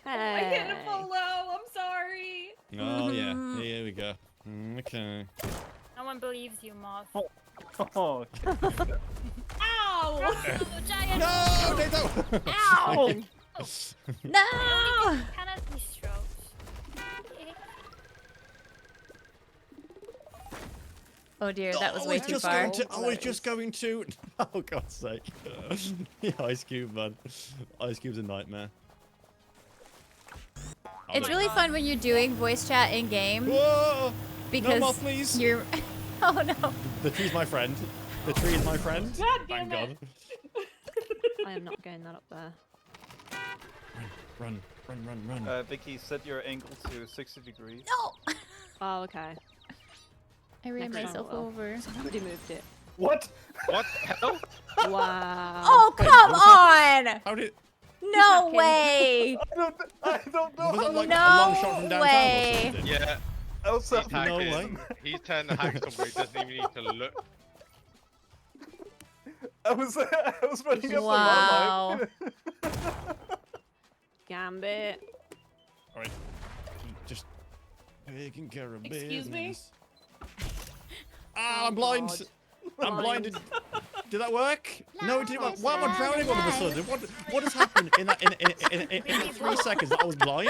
I hit Hey. a full low. I'm sorry. Oh yeah, here we go. Okay. No one believes you, Moth. Oh, Ow! Giant. No, they don't. Ow. No. Cannot be stroked. Oh dear, that was I way too just far. going to- I was just going to. Oh God's sake! Yeah, Ice Cube, man. Ice Cube's a nightmare. It's really fun when you're doing voice chat in game Whoa! because no more, please. you're. Oh no. The tree's my friend. The tree is my friend. God Thank damn God. I am not getting that up there. Run. Vicky, set your angle to 60 degrees. No. Oh, okay. I ran Next time myself I will. over. Somebody moved it. What? What the hell? Wow. Oh come on! How did? No way! I don't know. Was that like No a long shot from downtown way. or something? Yeah. Also, He's tagged No in. way. He's turned the hacksaw where he doesn't even need to look. I was running up Wow. the line. Gambit. All right. Just taking care of Excuse me? business. Ah, I'm blind. God. I'm Blind. blinded. Did that work? No, it didn't. Why am I drowning all of a sudden? What has happened in that in 3 seconds that I was blind?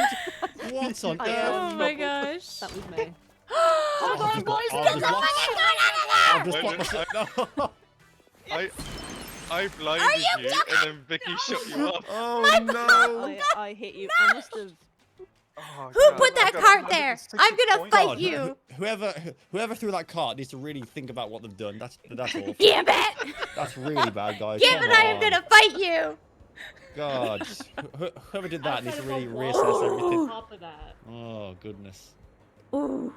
What on earth? Oh my gosh. That was me. I've just blocked myself. No. I blinded you and then Vicky shut you off. Oh no. I hit you. I must have. Oh, Who God, put that I've got cart there? 160 I'm gonna points. fight God, you. Whoever threw that cart needs to really think about what they've done. That's awful. Damn it! That's really bad, guys. Damn Come it! I am on. gonna fight you. God, whoever did that needs to really On reassess everything. top of that. Oh goodness. Ooh.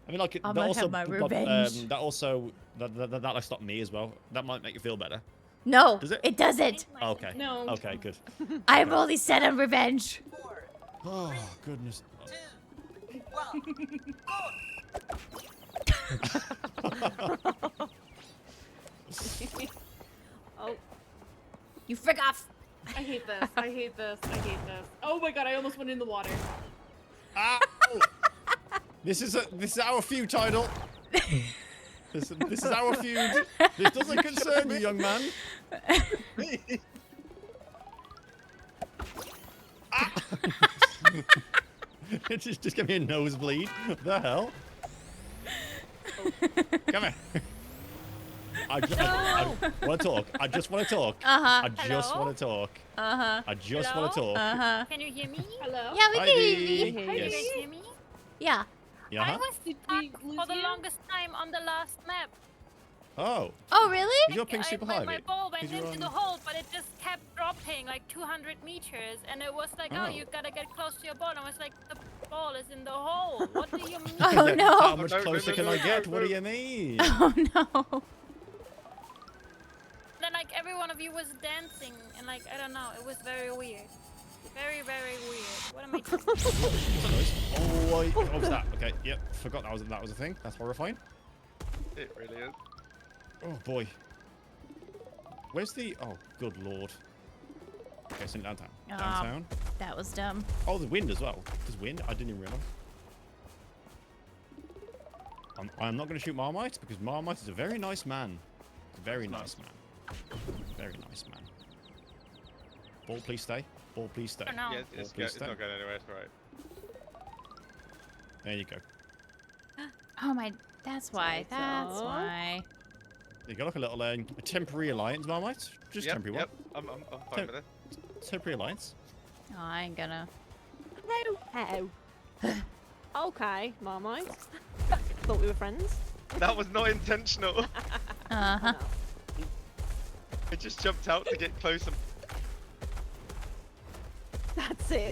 I mean, like I'm that gonna also, have my revenge. that also that like stopped me as well. That might make you feel better. No, Does it? it doesn't. Okay. No. Okay, good. I'm only set on revenge. Oh goodness. Oh. You frick off. I hate this. I hate this. I hate this. Oh my god, I almost went in the water. Ow! This is our feud, Tidal. This is our feud. This doesn't concern you, young man. Ah! It just gave me a nosebleed. What the hell? Come here. I want to talk. I just want to talk. Uh-huh. I just want to talk. Uh-huh. I just want to talk. Uh-huh. Can you hear me? Hello? Yeah, we Hi, can hear Dee. you. Can you Yes. guys hear me? Yeah. Yeah. I huh? was stuck lose for the you? longest time on the last map. Oh. Oh, really? Is your ping super high? My mate? ball went 'Cause you're into the on- hole, but it just kept dropping like 200 meters, and it was like, oh, Oh. you gotta get close to your ball. And I was like, the ball is in the hole. What do you mean? Oh How no. much closer can I get? What do you mean? Oh no. every one of you was dancing, and like I don't know, it was very weird. Very, very weird. What am I doing? Oh, what was that? Okay, yep, forgot that was a thing. That's horrifying. It really is. Oh boy. Where's the? Oh, good lord. Okay, it's in downtown. Downtown. That was dumb. Oh, the wind as well. There's wind. I didn't even realize. I'm not going to shoot Marmite because Marmite is a very nice man. He's a very nice man. Very nice man. Ball, please stay. Ball, please stay. Oh, no. Yeah, it's not going anywhere. It's right. There you go. Oh my, that's why. That's Aw. why. You got like a little a temporary alliance, Marmite. Just temporary one. Yep, I'm fine with it. Temporary alliance. Oh, I ain't gonna. How? Okay, Marmite. Thought we were friends. That was not intentional. Uh-huh. I just jumped out to get closer. That's it.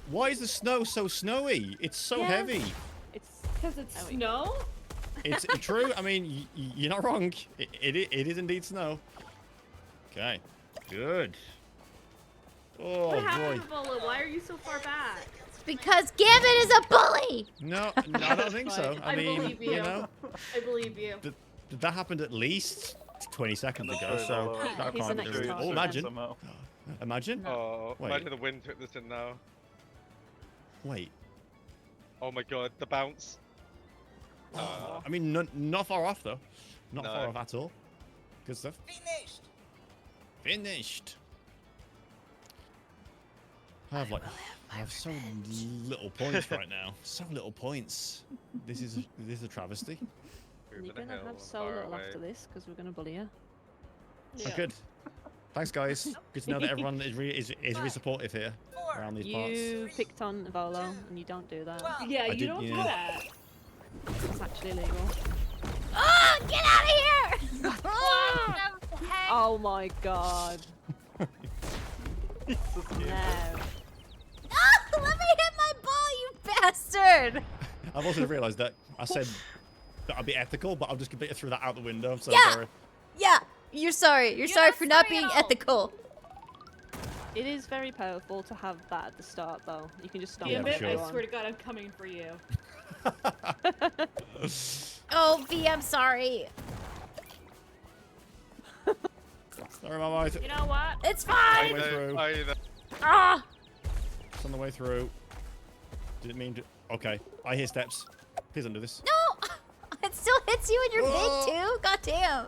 Why is the snow so snowy? It's so heavy. It's because it's snow. It's true. I mean, you're not wrong. It is indeed snow. Okay. Good. Oh What boy. happened, Volo? Why are you so far back? Because Gambit is a bully. No, I don't think so. I mean, believe you. you know, I believe you. that happened at least 20 seconds ago. So that He's the can't be next true. target Oh, imagine. Somehow. Imagine. Oh, Wait. imagine the wind took this in now. Wait. Oh my god, the bounce. I mean, not far off though. Not No. far off at all. Good stuff. Finished. Finished. I have so little points right now. So little points. This is a travesty. You're gonna have so little after this because we're gonna bully you. Oh, good. Thanks, guys. Good to know that everyone is really supportive here around these parts. You picked on Volo and you don't do that. Yeah, I you did- don't do yeah. that. It's actually illegal. Oh, get out of here! Oh my god. No. Oh, let me hit my ball, you bastard! I've also realised that I said that I'd be ethical, but I'll just completely threw that out the window. I'm so Yeah. sorry. Yeah, you're sorry. You're sorry for not being ethical. It is very powerful to have that at the start, though. You can just stop. Gambit, sure. I swear to God, I'm coming for you. Oh, V, I'm sorry. Sorry, Mama. You know what? It's On fine. the way through. Ah! It's on the way through. Didn't mean to. Okay, I hear steps. Please don't do this. No! It still hits you in your Whoa. feet, too? God damn.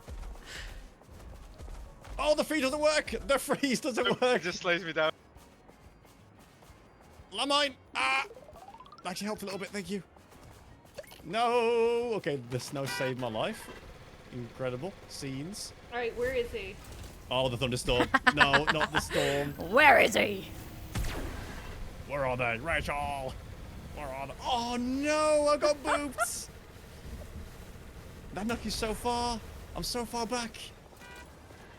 Oh, the freeze doesn't work. The freeze doesn't work. It just slows me down. Lemee! Ah! Actually helped a little bit, thank you. No! Okay, the snow saved my life. Incredible scenes. Alright, where is he? Oh, the thunderstorm. No, not the storm. Where is he? Where are they? Rachel! Where are they? Oh no, I got booped! That knocked you so far. I'm so far back.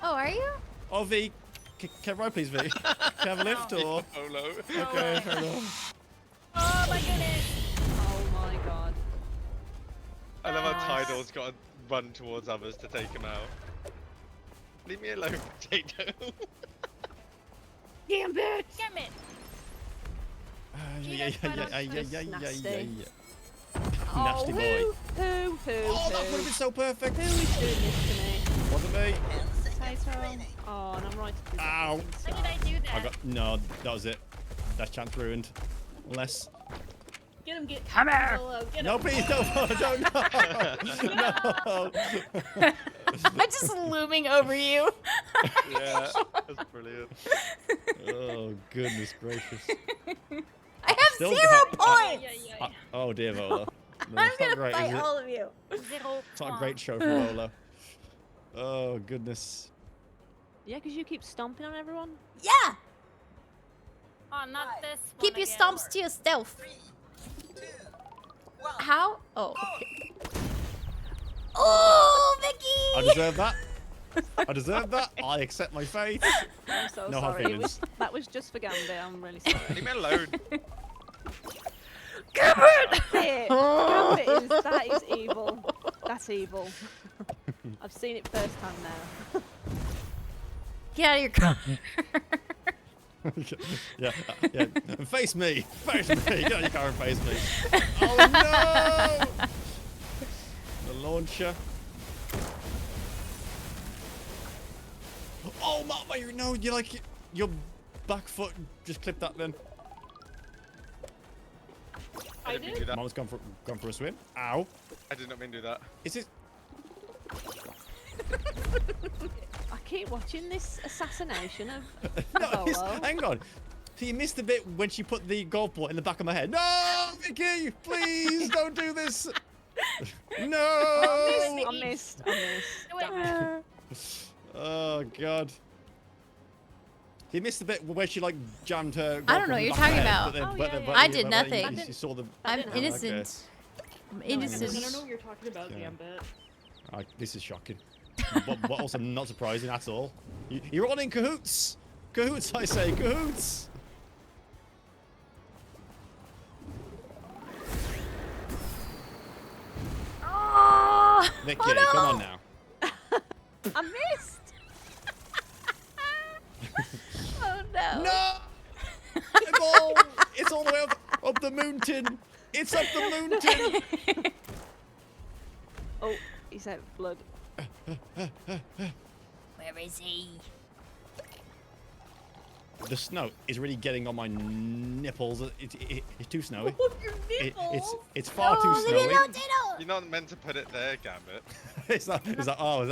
Oh, are you? Oh, V. Can I ride, please, V? Can I have a lift or? Oh no. Okay, fair enough. Oh my goodness. Oh my god. I love how Tidal's got to run towards others to take him out. Leave me alone, potato. Gambit! Gambit. Yeah. Nasty. Nasty boy. Who? Oh, that would have been so perfect. Who is doing this to me? Wasn't me. Potato. Oh, and I'm right to do that. Ow. How did I do that? I got no. That was it. That chance ruined. Unless. Get him, get Come here. Volo, get No, him. please don't. No. I'm just looming over you. Yeah, that's brilliant. Oh goodness gracious. I have Still 0 points. Oh dear, Volo. No, I'm it's not gonna great, fight is it? all of you. 0 It's not a great show for Volo. Oh goodness. Yeah, because you keep stomping on everyone. Yeah. Oh, not this one Keep your again. stomps to yourself. How? Oh, okay. Oh, Vicky! I deserve that. I deserve that. I accept my fate. I'm so No hard sorry. feelings. That was just for Gambit. I'm really sorry. Leave me alone. Gambit! That is evil. That's evil. I've seen it firsthand now. Get out of your car. yeah. Face me. Face me. Get out of your car and face me. Oh no! The launcher. Oh my! No, you like your back foot just clipped that then. I didn't mean to do that. Mom's gone for a swim. Ow! I did not mean to do that. Is it? I keep watching this assassination of No, Bolo. hang on. So you missed the bit when she put the golf ball in the back of my head. No, Vicky, please don't do this. No. I missed. Oh God. He missed the bit where she like jammed her. I don't know what you're talking about. I did but nothing. You saw the. I'm Oh, innocent. I'm okay. innocent. I don't know what you're talking about, Gambit. This is shocking. but also not surprising at all. You're all in cahoots. Cahoots, I say, cahoots. Oh, Vicky, oh no. come on now. I missed. Oh no. No! It's all the way up the mountain. It's up the mountain. Oh, he's out of blood. Where is he? The snow is really getting on my nipples. It's too snowy. Your nipples? It's far too snowy. You're not meant to put it there, Gambit. Is that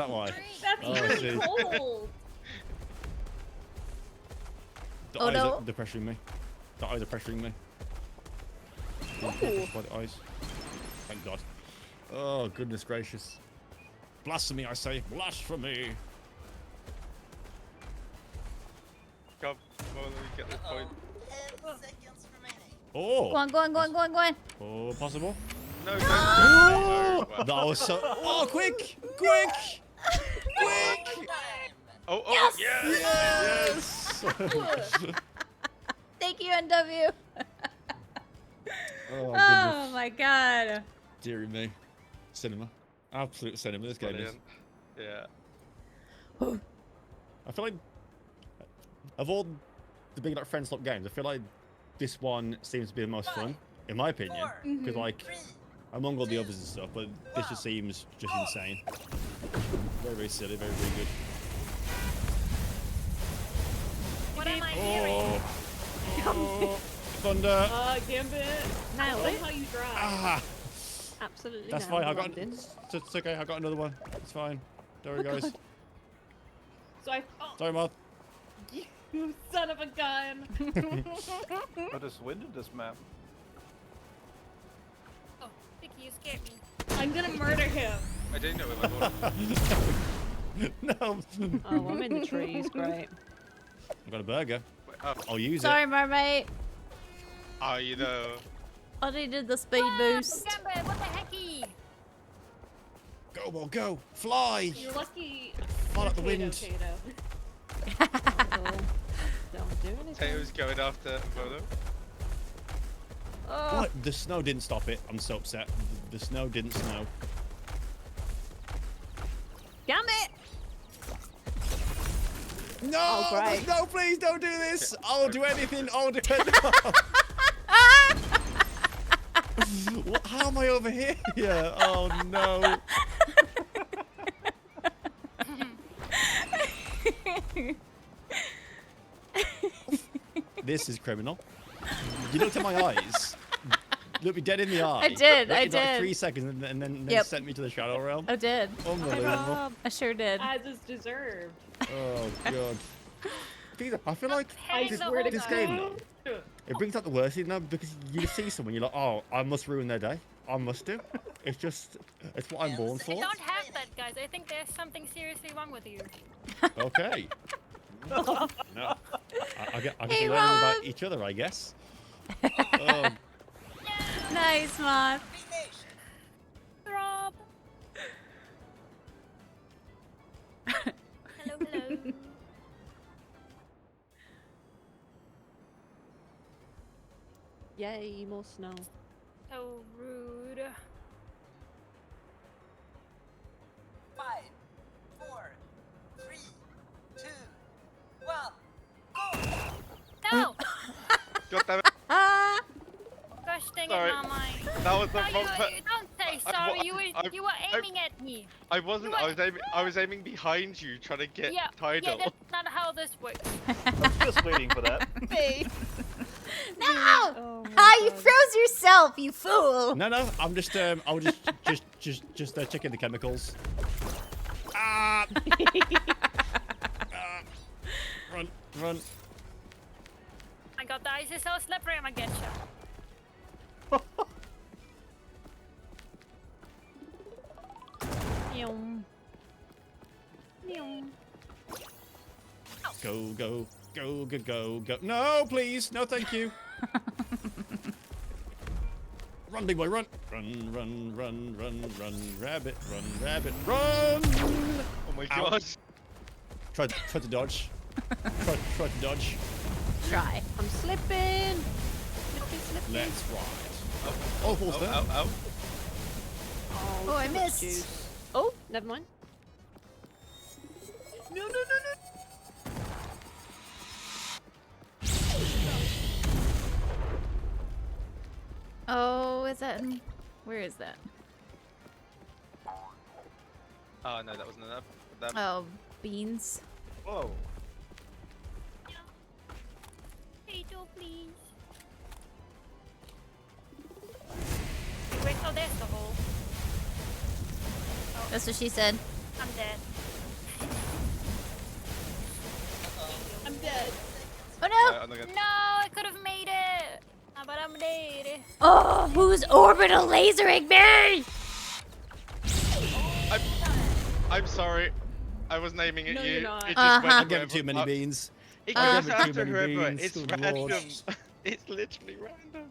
why? That's really cold. The Oh, eyes no. are pressuring me. The eyes are pressuring me. Oh. By the eyes. Thank God. Oh, goodness gracious. Blasphemy, I say. Blasphemy. Come on, get this point. 10 seconds remaining. Oh. Go on. Oh, possible. No, Oh, that was so. Oh, quick! Oh, Yes! Thank you, NW. Oh, Oh my God. dearie me. Cinema. Absolute cinema, this game is. brilliant. Yeah. I feel like, of all the big like friend swap games, I feel like this one seems to be the most fun, in my opinion. Because like, among all the others and stuff, but this just seems just insane. Very, very silly, very, very good. What am I hearing? Oh, thunder! Gambit. Nailed I love it. how you drive. Ah! Absolutely. That's nailed fine, I the got landing. it's okay, I got another one. It's fine. Don't worry, guys. So I. Oh, Sorry, Moth. you son of a gun. But there's wind in this map. Oh, Vicky, you scared me. I'm gonna murder him. I didn't know it was No. Oh, I'm in the trees. Great. I've got a burger. Oh, I'll use Sorry, it. mermaid. are you though? I needed the speed boost. Gambit, what the hecky? Go, Ball, go! Fly! You're lucky. Fall out the Kato, wind. Kato. Don't do anything. Tato's going after Volo. Oh. What? The snow didn't stop it. I'm so upset. The snow didn't snow. Damn it! No! Oh, great. No, please don't do this! I'll do anything. I'll do it. What, how am I over here? Oh no. This is criminal. You looked at my eyes. Looked me dead in the eye. I did, Like, I like did. 3 seconds and then Yep. sent me to the shadow realm. I did. Unbelievable. I sure did. As is deserved. Oh god. I feel like I swear to this God. game though, it brings out the worst in them because you see someone, you're like, oh, I must ruin their day. I must do. It's just, it's what I'm born I for. don't have that, guys. I think there's something seriously wrong with you. Okay. No. I get Hey, to learn all Rob. about each other, I guess. Oh, Nice, Moth. Rob. Hello, hello. Yay, more snow. So rude. 5, 4, 3, 2, God damn it. Gosh dang Sorry. it, Marmite. That was the No, wrong don't say sorry. You were aiming at me. I wasn't. I was aiming behind you, trying to get Yeah, Tidal. that's not how this works. I was just waiting for that. No! Oh You froze yourself, you fool! No, I'm just I was just checking the chemicals. Ah! Run. I got the ice is so slippery, I'm gonna get you. Go. No, please. No, thank you. Run, big boy, run. Run. Rabbit, run. Oh my Ow. god. Try to dodge. Try to dodge. Try. I'm slipping. Slipping. Let's ride. Oh, falls down. Ow. Oh, I too much missed. juice. Oh, never mind. No. Oh, is that where is that? Oh no, that wasn't enough. Oh, beans. Whoa. Potato, please. Wait, oh, there's the hole. Oh, That's what she said. I'm dead. I'm dead. Oh no! No, I could have made it. But I'm dead. Oh, who's orbital lasering me? I'm sorry. I was naming it No, you. you're not. It just went I gave it too many beans. It I goes gave it too after many whoever. beans. It's Good random. lord. It's literally random.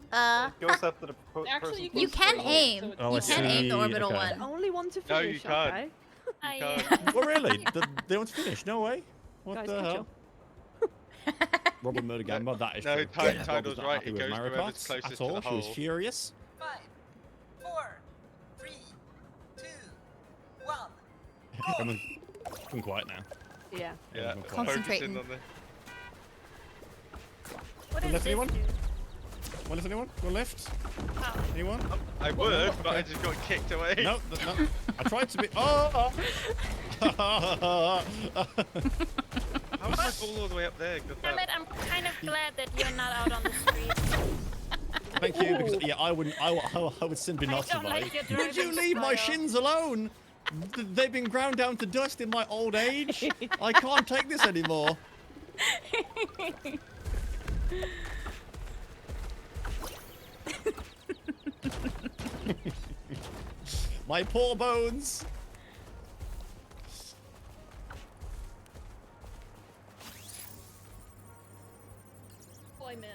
It goes after the Actually, person You closest can to the aim. hole. Oh, You can aim the orbital okay. one. Only one to No, finish. you can't. Okay. Oh, really? They want to finish? No way. What Guys, the catch hell? Robert Murder Gamba, that is No, true. Tidal's Rob's not right, happy it with goes my to whoever's reports closest at to all. the She was hole. furious. 5, 4, 3, 2, 1. Everyone, come quiet now. Yeah. Yeah. Everyone quiet. Concentrating. Focusing on What Go is left, this anyone? do? One left, anyone? Go left. Oh. Anyone? I would, but I just got kicked away. No. I tried to be. Oh! How did I fall all the way up there? Good Damn luck. it, I'm kind of glad that you're not out on the street. Thank you, because yeah, I would simply I not don't survive. like your Would you driving leave my style. shins alone? They've been ground down to dust in my old age. I can't take this anymore. My poor bones. Oh, I missed.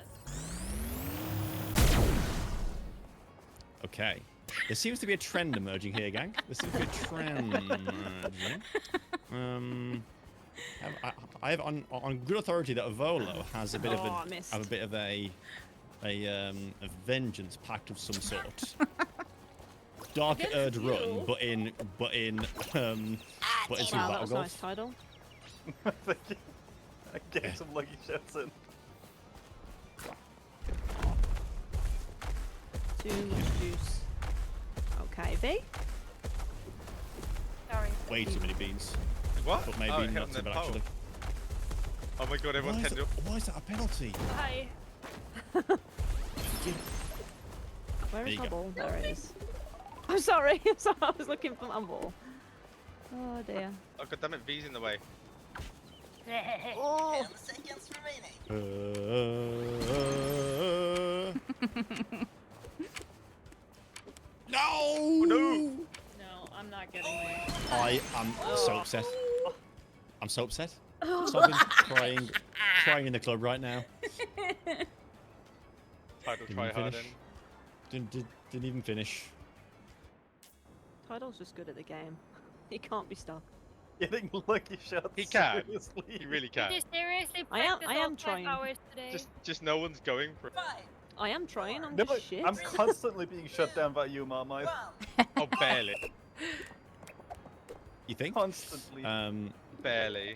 Okay. There seems to be a trend emerging here, gang. There seems to be a trend emerging. I have on good authority that Volo has a bit of a vengeance pact of some sort. Dark Erd Run, but in some That was battle nice golf. title. Getting some lucky shots in. Too much juice. Okay, V. Sorry. Way too many beans. What? But maybe Oh, it hit not on so the bad pole. actually. Oh my god, everyone tended up. Why is that a penalty? Hi. Where There is you my go. ball? There it is. I'm sorry. I'm sorry. I was looking for my ball. Oh dear. Oh god damn it, V's in the way. Oh. 10 seconds remaining. No! No! No, I'm not getting there. I am so upset. I'm so upset. Stop crying in the club right now. Tidal Didn't try even hard finish. in. Didn't even finish. Tidal's just good at the game. He can't be stuck. Getting lucky shots. He can. Seriously. He really can. Did you seriously I am- practice I all am 5 trying. hours today? Just no one's going for it. 5, I am trying. I'm No, just shit. I'm constantly being shut down by you, Marmite. 1. Oh, barely. You think? Constantly. Barely.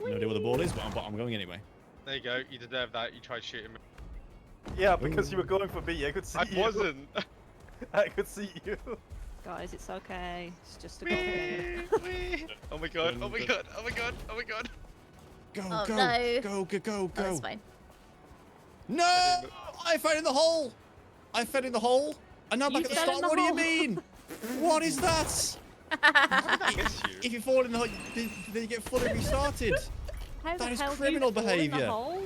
No idea where the ball is, but I'm going anyway. There you go. You deserve that. You tried shooting me. Yeah, because you were going for me. I could see you. I wasn't. I could see you. Guys, it's okay. It's just a game. Oh my god. Oh my god. Oh my god. Oh my god. Go, Oh, go, no. go. Oh, it's fine. No! I fell in the hole! I fell in the hole! And now I'm back at the start. What do you mean? What is that? If you fall in the hole, then you get fully restarted. How That the is hell do criminal you fall in the behaviour. hole?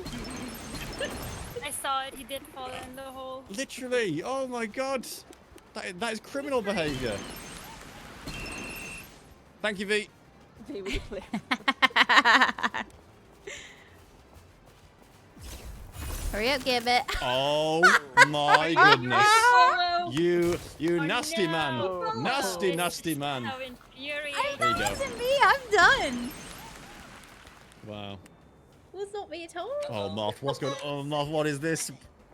I saw it. He did fall in the hole. Literally. Oh my god. That is criminal behaviour. Thank you, V. V with a clip. Hurry up, Gambit. Oh my goodness. You nasty man. Nasty, nasty man. So infuriating. There you go. That wasn't me. I'm done. Wow. It was not me at all. Oh, Moth, what's going on? Moth, what is this?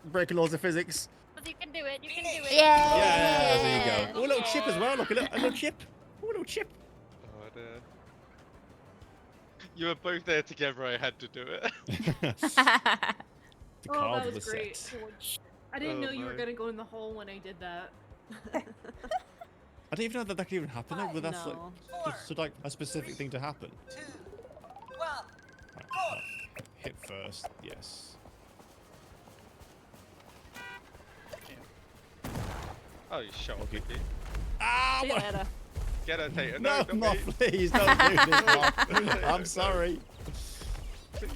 Breaking laws of physics. You can do it. You can do it. Yeah. Yeah, there you go. Oh, a little chip as well. Look, a little chip. Oh, a little chip. Oh, dear. You were both there together. I had to do it. The Oh, cards that of was the great. set. I didn't know you were my. gonna go in the hole when I did that. I didn't even know that could even happen. But that's like No. just like a specific thing to happen. 2, 1, Hit first, yes. Oh, you shot Okay. Mickey. Ah! See you what- later. Get her, Tater. No, don't Moth, be. please don't do this, Moth. I'm sorry. Please.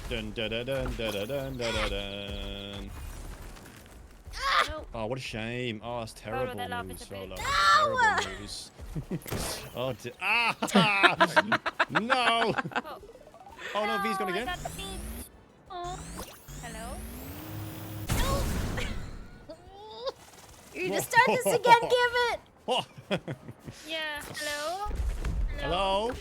Dun dun dun dun dun dun dun dun dun. Oh, what a shame. Oh, that's terrible that lava news, is a bit- Solo. Terrible news. Oh, ah! No! Oh no, V's gone again. Oh. Hello. You're gonna start this again, Gambit. Oh. Yeah. Hello. Hello?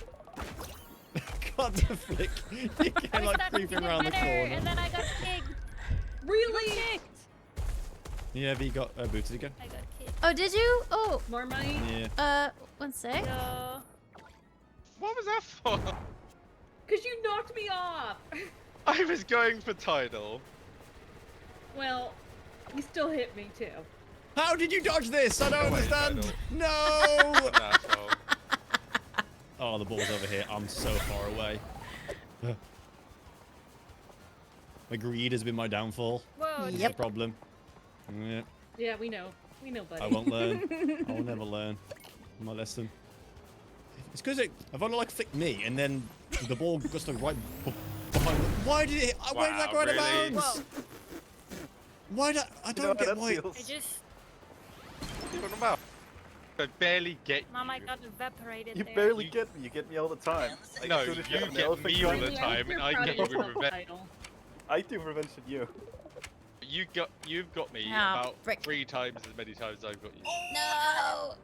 God, the flick. You came like creeping around the corner. And then I got kicked. Really? Yeah, V got booted again. I got kicked. Oh, did you? Oh. More money? Yeah. One sec. No. What was that for? Cause you knocked me off. I was going for Tidal. Well, you still hit me too. How did you dodge this? I don't understand. No! Asshole. Oh, the ball's over here. I'm so far away. My greed has been my downfall. Whoa. That's the problem. Yeah. Yeah, we know. We know, buddy. I won't learn. I will never learn my lesson. It's because I've only like flicked me, and then the ball got stuck right behind. Why did it? Why did that go out of really? bounds? Why did I don't get why. I just. What are you talking about? I barely get you. Mom, I got evaporated You there. barely get me. You get me all the time. Like, No, as you soon as get have an me elephant all gun- the time, and I get you with revenge. I do revenge on you. You've got me Ah, about frick. 3 times as many times as I've got you. No.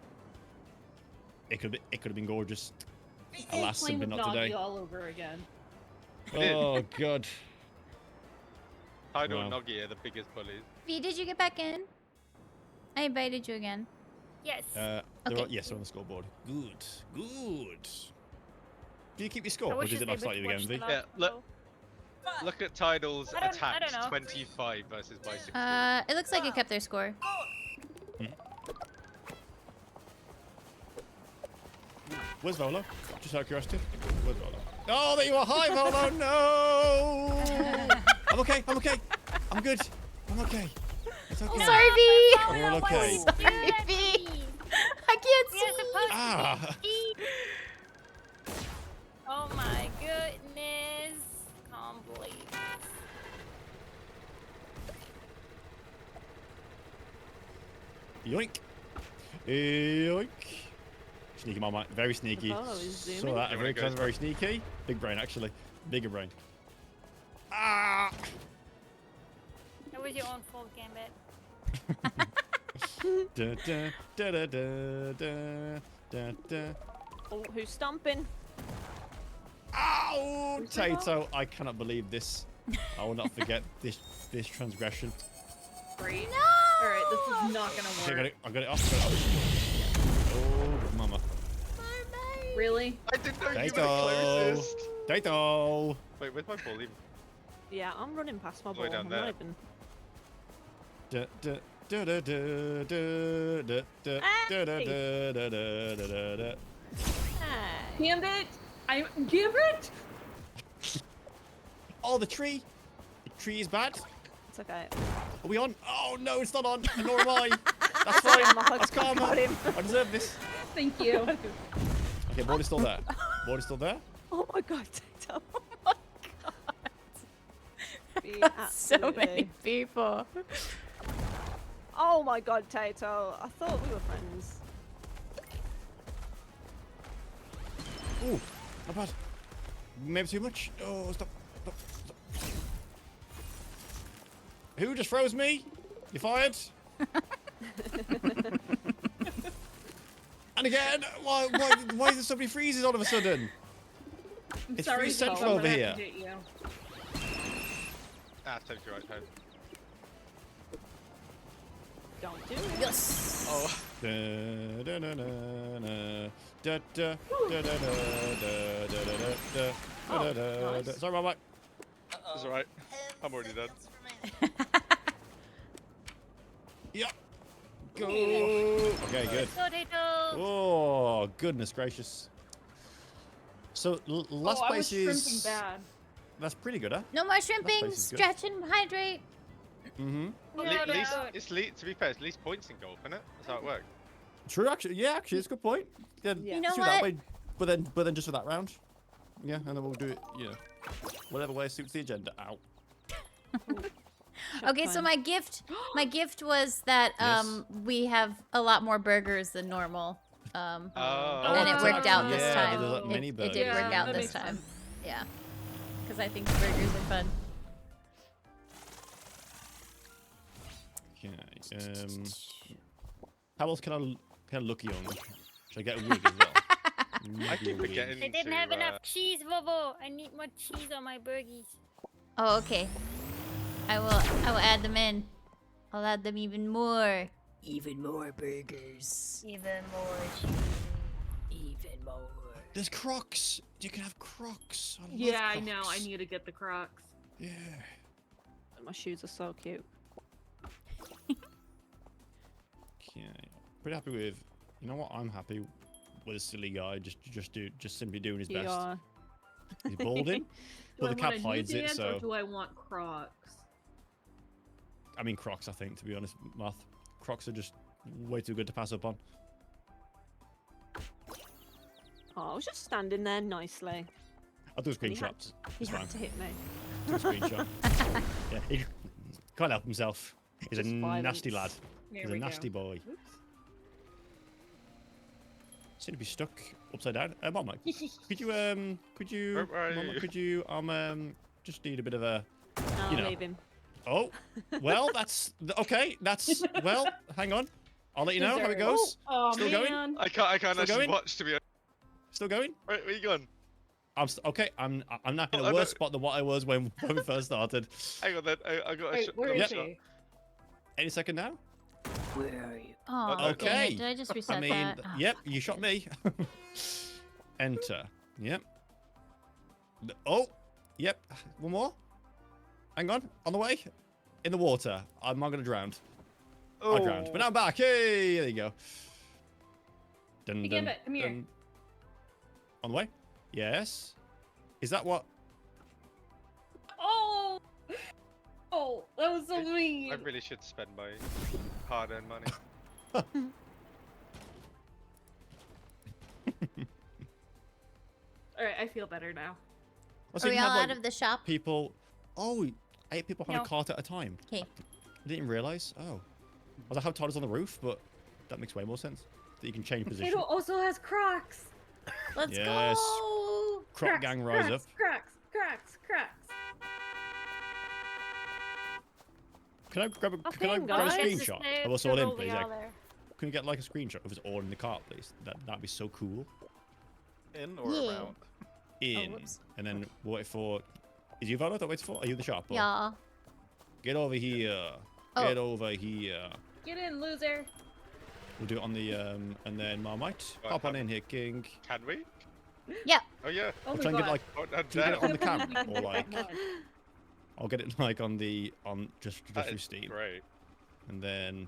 It could have been gorgeous. Alas, Playing simply with not Noggy today. all over again. Oh god. Tidal and Wow. Noggy are the biggest bullies. V, did you get back in? I invited you again. Yes. Okay. Yes, they're on the scoreboard. Good. Good. Do you keep your score, I or wish did it they not start would you again, watch V? the Yeah, last look. Look at Tidal's I don't attacks. know. 25 versus my 16. It looks like it kept their score. Where's Volo? Just out of curiosity. Where's Volo? Oh, there you are. Hi, Volo. No. I'm okay. I'm okay. I'm good. I'm okay. It's okay. Oh, sorry, V. We're all okay. Sorry, V. I can't see. Ah. Oh my goodness. Can't believe this. Yoink. Yoink. Sneaky mama. Very sneaky. Oh, he's zooming. Saw that. You Very wanna go clever. Very sneaky. Big brain, actually. Bigger brain. Ah. That was your own fault, Gambit. Da, da, da, da, da, da, da, da. Oh, who's stomping? Ow! Tato, I cannot believe this. I will not forget this transgression. Great. No. Alright, This is not gonna Okay, work. I got it off. Oh, mama. Really? I didn't know you were the Tato. closest. Tato. Wait, where's my ball even? Yeah, I'm running past my Way ball. down I'm there. not even. Da, da, da, da, da, da, da, da, da, da, da, da, da, da, da. Gambit! I'm Gambit! Oh, the tree. The tree is bad. It's okay. Are we on? Oh no, it's not on. Nor am I. That's fine. That's karma. Got him. I deserve this. Thank you. Okay, board is still there. Board is still there. Oh my god, Tato. Oh my god. Be So many absolutely- people. Oh my god, Tato. I thought we were friends. Ooh, not bad. Maybe too much. Oh, stop. Stop. Stop. Who just froze me? You fired? And again, why is there so many freezes all of a sudden? It's Sorry, freeze Tom, central I'm over gonna here. have to hit you. Ah, take your right hand. Don't do it. Yes. Oh. Da, da, da, da, da, da, da, da, da, da, da, da, da, Oh, da, da, nice. da. Sorry, my mic. It's alright. I'm already dead. Yep. Go. Okay, good. Potato. Oh, goodness gracious. So, last Oh, I was place shrimping is... bad. That's pretty good, huh? No more shrimping. place is good. Stretch and hydrate. Mm-hmm. To be fair, it's least points in golf, isn't it? That's how it works. True, actually. Yeah, actually, it's a good point. Yeah, You know let's do it that what? way. But then just for that round. Yeah, and then we'll do it, you know, whatever way suits the agenda. Ow. Okay, so my gift was that Yes. we have a lot more burgers than normal. And it Oh, worked out this yeah, time. there's like mini It did burgers. work out that this makes time. sense. Yeah. Because I think burgers are fun. Okay. How else can I look young? Should I get a wig as well? I keep forgetting I didn't to, have enough cheese, Bobo. I need more cheese on my burgies. Oh, okay. I will add them in. I'll add them even more. Even more burgers. Even more cheese. Even more. There's Crocs. You can have Crocs. I love Yeah, I know. Crocs. I need to get the Crocs. Yeah. My shoes are so cute. Okay. Pretty happy with. You know what? I'm happy with a silly guy. Just simply doing his best. Yeah. He's balding, Do but I the want cap a new hides it. dance So or do I want Crocs? I mean Crocs. I think, to be honest, Math. Crocs are just way too good to pass up on. Oh, I was just standing there nicely. I'll do a And he had- screenshot. He It's had fine. to hit me. Do a screenshot. Yeah, he can't help himself. He's a Just nasty lad. violence. There He's a we go. nasty boy. Oops. Seem to be stuck upside down. Mama, could you Where are Mama, you? could you just need a bit of a No, you know. leave him. Oh, well, that's okay. That's well. Hang on, I'll let you know how it goes. Oh, Still man. going? I can't Still actually going? watch, to be honest. Still going? Where are you going? Okay. I'm not in Oh, a I worse know. spot than what I was when we first started. Hang on then. I got a Wait, shot. where got a is shot. he? Any second now. Where are you? Oh, Okay. dang it. Did I just reset I mean, that? Oh. yep, you shot me. Enter. Yep. Oh, yep. One more. Hang on. On the way. In the water. I'm not gonna drown. I drowned, but now I'm back. Hey, there you go. Dun, Hey, dun, Gambit, come here. dun. On the way. Yes. Is that what? Oh! Oh, that was so mean. I really should spend my hard-earned money. Alright, I feel better now. So Are you we can all have, out like, of the shop? people? Oh, 8 people on No. a cart at a time. Okay. I didn't realize. Oh. I was like, how tall is on the roof? But that makes way more sense. That you can change position. Potato also has Crocs. Let's Yes. go. Croc Crocs, gang rise Crocs, up. Crocs, Crocs, Crocs. Can I grab a, Okay, can I grab a guys. screenshot of us all in, please? Yeah. Like, can we get like a screenshot of us all in the cart, please? That'd be so cool. In or Yeah. around? In, whoops. and then wait for. Is you Valo that waits for? Are you in the shop? Or? Yeah. Get over here. Oh. Get over here. Get in, loser. We'll do it on the and then Marmite. Hop on in here, King. Can we? Yep. Oh yeah. Oh I'll my try and get god. like, Oh, do you get it on the I can't camera believe or we like, did that. I'll get it like on just That through is Steam, great. and then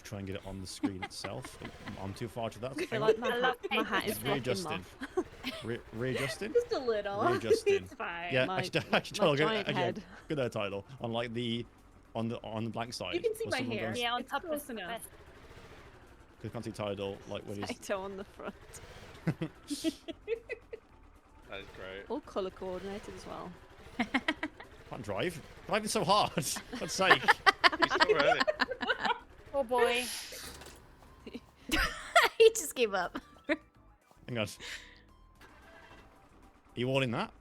try and get it on the screen itself. I'm too far to that. I feel Hang like on. my hat is blocking Readjusting. Moth. Readjusting. Just a little. Readjusting. It's fine. Yeah, My- actually, my I'll get giant head. good there, title on like on the blank side. You can see where my someone hair. goes- Yeah, on It's top close is the enough. best. Title like when he's Tato on the front. That is great. All colour coordinated as well. can't drive. Driving so hard. God's sake. He's so early. Oh boy. He just gave up. Hang on. Are you all in that?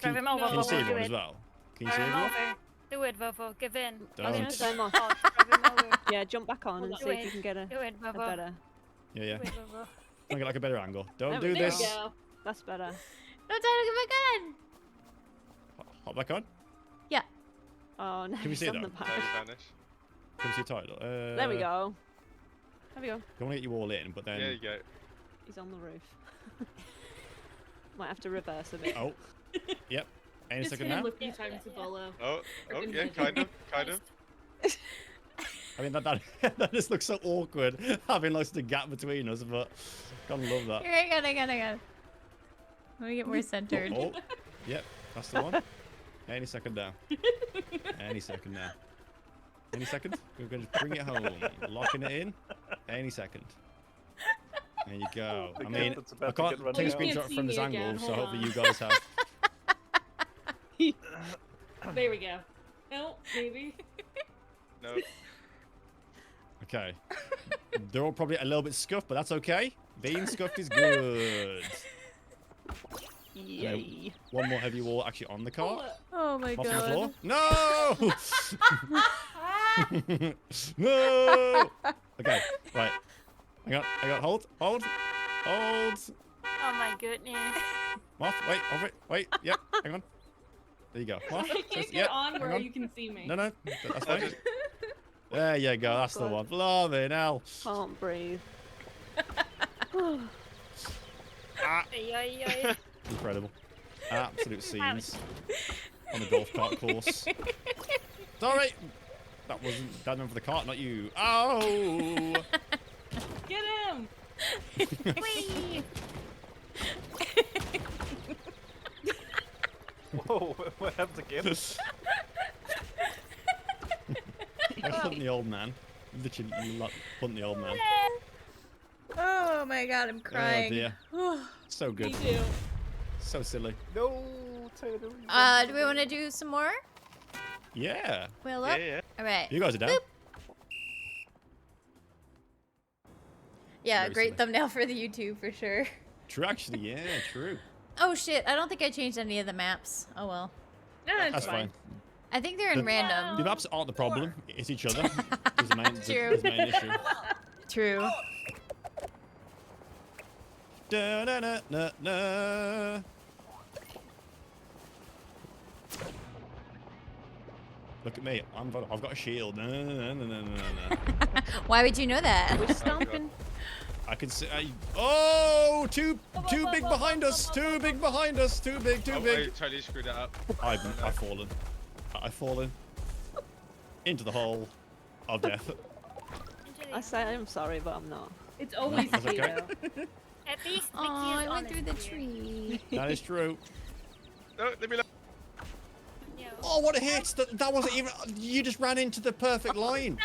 Drive him over, Can you see Vovo, do everyone it. as well? Can you see Drive him everyone? over. Do it, Vovo. Give in. Don't. I was gonna say Moth. Oh, drive him over. Yeah, jump back on and Do see if it. you can get a Do it, Vovo. better. Yeah, yeah. Do it, Vovo. Try and get like a better angle. Don't There do we this. go. That's better. No time to get back on. Hop back on. Yeah. Oh no, Can we he's see it on though? the back. They vanish. Can we see title? There we go. There we go. Don't want to get you all in, but then. There you go. He's on the roof. Might have to reverse a bit. Oh. Yep. Any Just second hit him now. a few times to follow. Oh, oh yeah, kind of. I mean that just looks so awkward having like the gap between us, but gotta love that. Here, I got it. Let me get more centered. Oh, yep, that's the one. Any second now. Any second now. Any second. We're going to bring it home. Locking it in. Any second. There you go. The I mean, that's I about to can't get run take a down. You can't screenshot see from me this again, angle, so hold hopefully on. you guys have. There we go. No, maybe. No. Okay. They're all probably a little bit scuffed, but that's okay. Being scuffed is good. Yay. One more heavy wall actually on the cart. Oh my Off on the god. floor. No! No! Okay, right. Hang on. Hold. Oh my goodness. Moth, wait. Yep, hang on. There you go. Moth, I can't just, get yep, on hang where on. you can see me. No, that's fine. There you go, that's the one. Blimey, now. Can't breathe. Ah, Ay, ay, ay. incredible. Absolute scenes on the golf cart course. Sorry! That meant for the cart, not you. Oh! Get him! Whee! Whoa, what happened again? I'm putting the old man. Literally putting the old man. Oh my god, I'm Oh crying. dear. So good. Me too. So silly. No, Taylor. Do we want to do some more? Yeah. Wheel up? Yeah. Alright. You guys are down. Boop. Yeah, Very great silly. thumbnail for the YouTube for sure. True, actually, yeah, true. Oh shit, I don't think I changed any of the maps. Oh well. No, it's That's fine. fine. I think they're in The random. maps aren't the problem. It's each other. Is the main, True. is the main issue. True. Da, na, na, na, na. Look at me. I've got a shield. Na, na, na, na, na, na. Why would you know that? We're stomping. I can see. Oh, too big behind us. Too big behind us. Too big. Too Oh, I big. totally screwed it up. I've fallen. I've fallen into the hole of death. I say I'm sorry, but I'm not. It's always That's okay. Tato. At least Oh, I went through the tree. That is true. No, leave me alone. Oh, what a hit! That wasn't even. You just ran into the perfect line.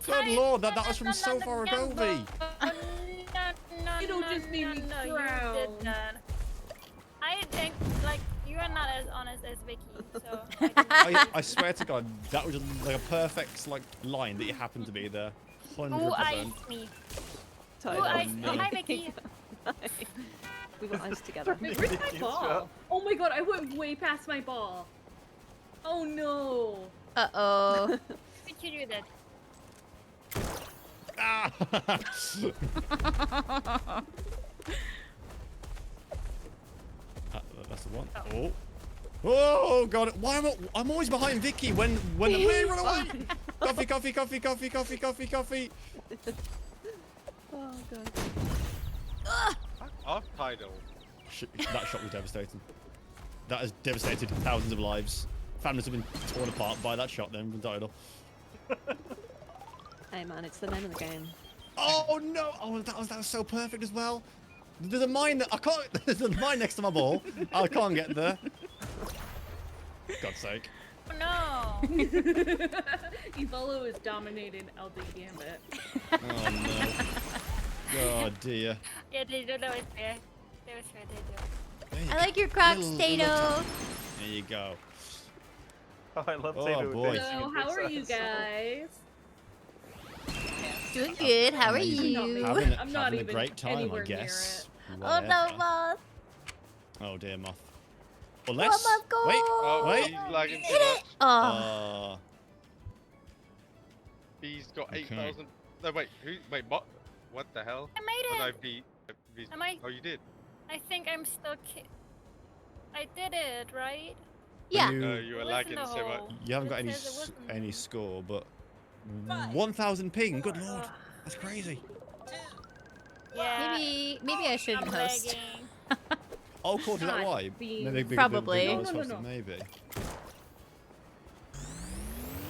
Good lord, that was from so far ago, V. It'll just make me you drown. did not. I think, like, you are not as honest as Vicky, so. I swear to God, that was just like a perfect line that you happened to be there. 100%. Who iced me? Who iced me? Hi, Vicky. We got ice together. Wait, where's my ball? Oh my god, I went way past my ball. Oh no. Uh-oh. How did you do that? Ah! That's the one. Oh. Oh God! Why am I'm always behind Vicky when the way run away. Coffee, coffee, coffee, coffee, coffee, coffee, coffee. Oh god. Off tidal. That shot was devastating. That has devastated thousands of lives. Families have been torn apart by that shot then from Tidal. Hey man, it's the name of the game. Oh no! Oh, that was so perfect as well. There's a mine that I can't. There's a mine next to my ball. I can't get there. God's sake. Oh no! Evolo is dominating LD Gambit. Oh no. Oh dear. Yeah, they don't know it's there. They was right there. I like your Crocs, Tato. There you go. Oh, I love Oh, Tato. boy. So, how are you guys? Doing good. How are you? I'm not having even a great time, I anywhere guess. Oh no, Whatever. Moth. Oh dear, Moth. Well, let's Moth, go. wait. Oh, Wait. he's lagging too Hit much. it. Oh. He's got Okay. 8,000. No, wait. Wait, what the hell? I made Did it. I beat? Am I? Oh, you did. I think I'm still. I did it, right? Yeah. No, you were It lagging wasn't a so much. hole. You haven't got It any says it wasn't. any score, but 1,000 ping. Good lord, that's crazy. Yeah. Maybe I shouldn't I'm host. lagging. Oh, cool. Is that God, why? being- Maybe big- Probably. big- big- No. hosting, Maybe.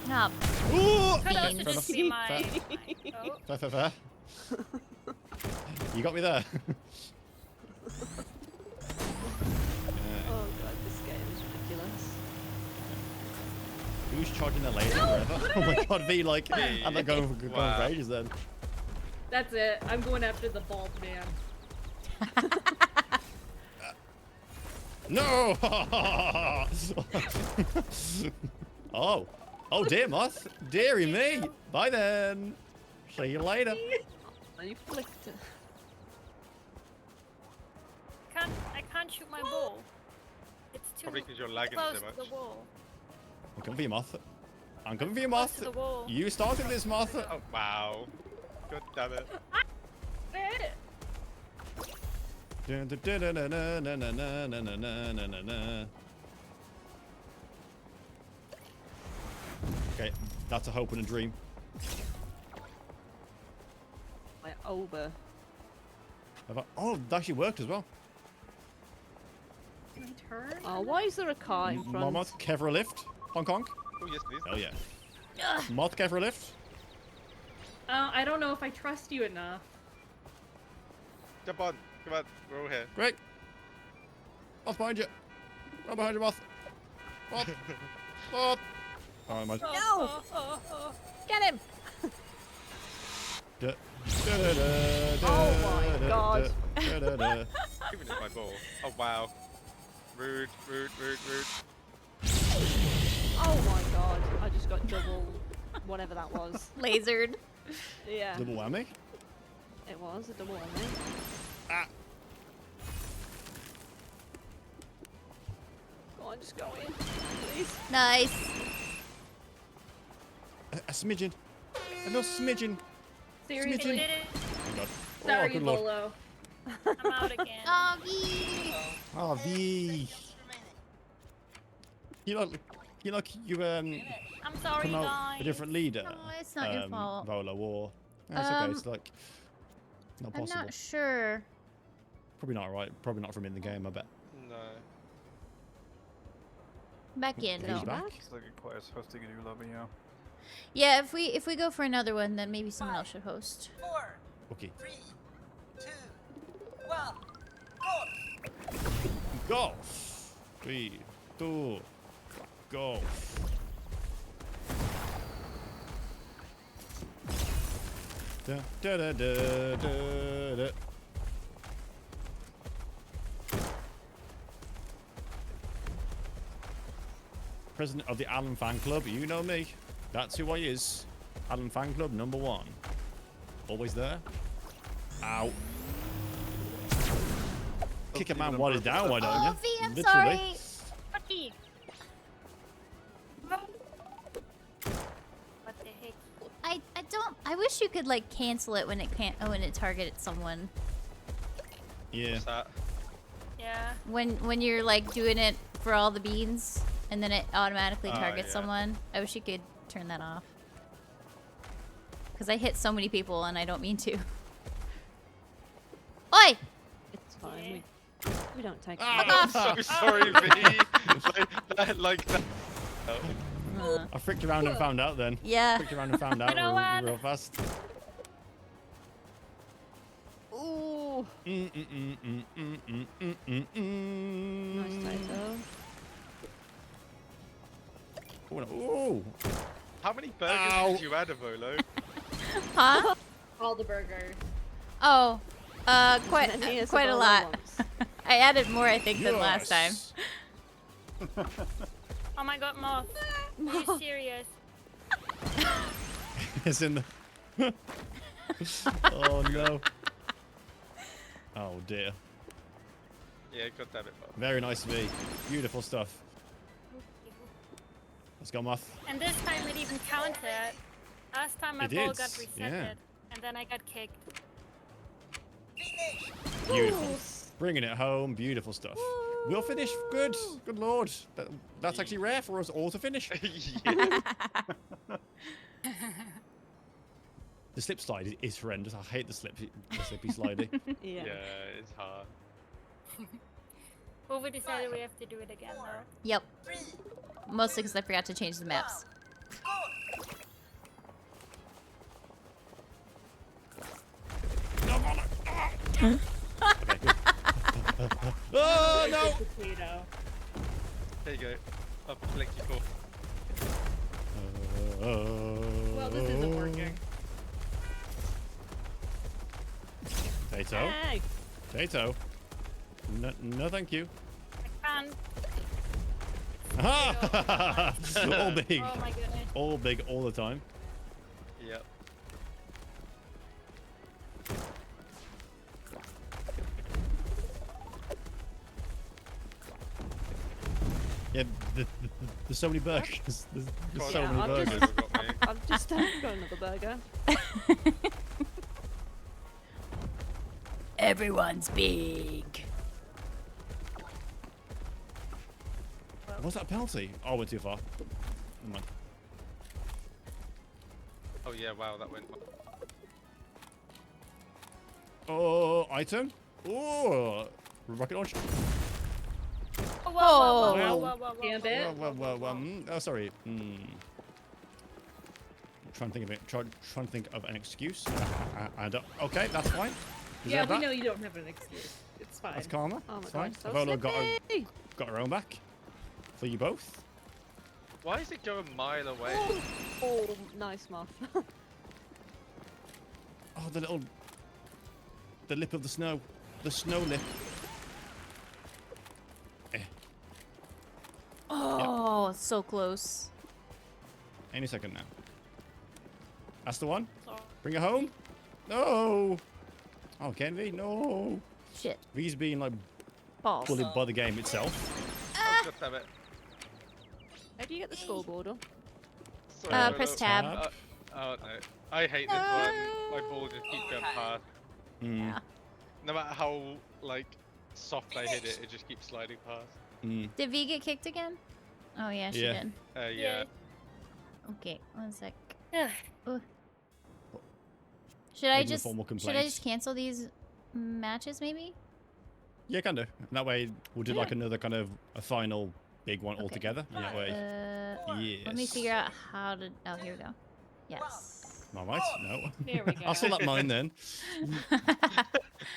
No. Ooh! Could also Fair just enough. be my. Oh. Fair, fair, fair. You got me there. Oh god, this game is ridiculous. Who's charging their laser forever? Oh my god, V, like, I'm not going for Wow. ages then. That's it. I'm going after the bald man. No! Oh. Oh dear, Moth. Deary me. Bye then. See you later. Oh, you flicked it. I can't shoot my bow. It's too Probably because you're lagging close so much. to the wall. I'm coming for you, Moth. I'm coming for you, Close Moth. to the wall. You started this, Moth. Oh, wow. God damn it. Okay, that's a hope and a dream. Like over. Oh, that actually worked as well. My turn? Oh, why is there a car in front? Moth, care for a lift? Hong Kong? Oh, yes, please. Hell yeah. Moth, care for a lift? I don't know if I trust you enough. Jump on. Come on. We're all here. Great. Moth behind you. Right behind you, Moth. Moth. Moth. Alright, Moth. No! Get him! Oh my god. Giving it my ball. Oh, wow. Rude, rude, rude, rude. Oh my god, I just got double whatever that was. Lasered. Yeah, Double whammy? it was a double whammy. Ah. Go on, just go in, please. Nice. A smidgen. A little smidgen. Seriously? Smidgen. Did it. Oh, God. Sorry, Oh, good lord. Bolo. I'm out again. Oh, V. Oh, V. You I'm sorry, promote guys. a different leader. No, it's not your fault. Volo War. No, it's okay. It's like not I'm possible. not sure. Probably not right. Probably not from in the game. I bet. No. Back in. He's No. back. Looks like a class hosting a new lobby, yeah. Yeah, if we go for another one, then maybe someone else should host. 4, Okay. 3, 2, 1, go! Golf. 3, 2, golf. Da, da, da, da, da, da. President of the Alan Fan Club, you know me. That's who I is. Alan Fan Club #1. Always there. Ow. Kick a man while he's down, why don't you? Oh, V, I'm Literally. sorry. Fucky. What the heck? I don't. I wish you could like cancel it when it can't. Oh, when it targeted someone. Yeah. What's that? Yeah. When you're like doing it for all the beans, and then it automatically Oh, targets yeah. someone. I wish you could turn that off. Because I hit so many people and I don't mean to. Oi! It's fine. We don't take. I'm so sorry, V. like that. Oh. I fricked around and found out then. Yeah. Fricked around and found out real fast. Ooh. Nice title. Ooh. How many burgers did you add, Avolo? Huh? All the burgers. Oh, quite Many quite a Isabella lot. wants. I added more, I think, than last time. Oh my god, Moth. Are you serious? It's in the. Oh no. Oh dear. Yeah, got that bit. Very nice V. Beautiful stuff. Let's go, Moth. And this time it even counted. Last time my It ball is, got resetted. yeah. And then I got kicked. Beautiful. Bringing it home. Beautiful stuff. We'll finish. Good. Good lord. That's actually rare for us all to finish. The slip slide is horrendous. I hate the slippy slidey. Yeah, it's hard. Over decided we have to do it again though. Yep. Mostly because I forgot to change the maps. Okay, good. Oh no! Potato. There you go. Up flicky cool. Well, this isn't working. Potato. Hey. Potato. No, thank you. I can't. Ah! All big. Oh my goodness. All big all the time. Yep. Yeah, there's so many burgers. There's so Yeah, many burgers. I've just got another burger. Everyone's big. What's that penalty? Oh, I went too far. Never mind. Oh yeah, wow, that went. Oh, item. Oh, rocket launch. Whoa, whoa, whoa, Oh. whoa, whoa, whoa, Gambit. Oh, sorry. Trying to think of it. Trying to think of an excuse. Okay, that's fine. Yeah, Deserve we that. know you don't have an excuse. It's fine. That's karma. Oh my It's god, fine. so Avolo slippy. got her own back. For you both. Why is it going a mile away? Oh, nice moth. Oh, the lip of the snow. The snow lip. Oh, so close. Any second now. That's the one. Bring it home. No. Oh, can we? No. Shit. V's being like Balls. bullied by the game itself. Oh, God damn it. How do you get the scoreboard on? Sorry, Press tab. Oh no. I hate this one. My ball just keeps going past. Yeah. No matter how, like, soft I hit it, it just keeps sliding past. Did V get kicked again? Oh yeah, she did. Yeah. Okay, one sec. Ugh. Ugh. Should I Making a just formal should I complaint. just cancel these matches maybe? Yeah, can do. And that way we'll do like another kind of a final big one altogether. And that way. Yes. Let me figure out how to. Oh, here we go. Yes. All right. No. There we go. I'll still like mine then. Look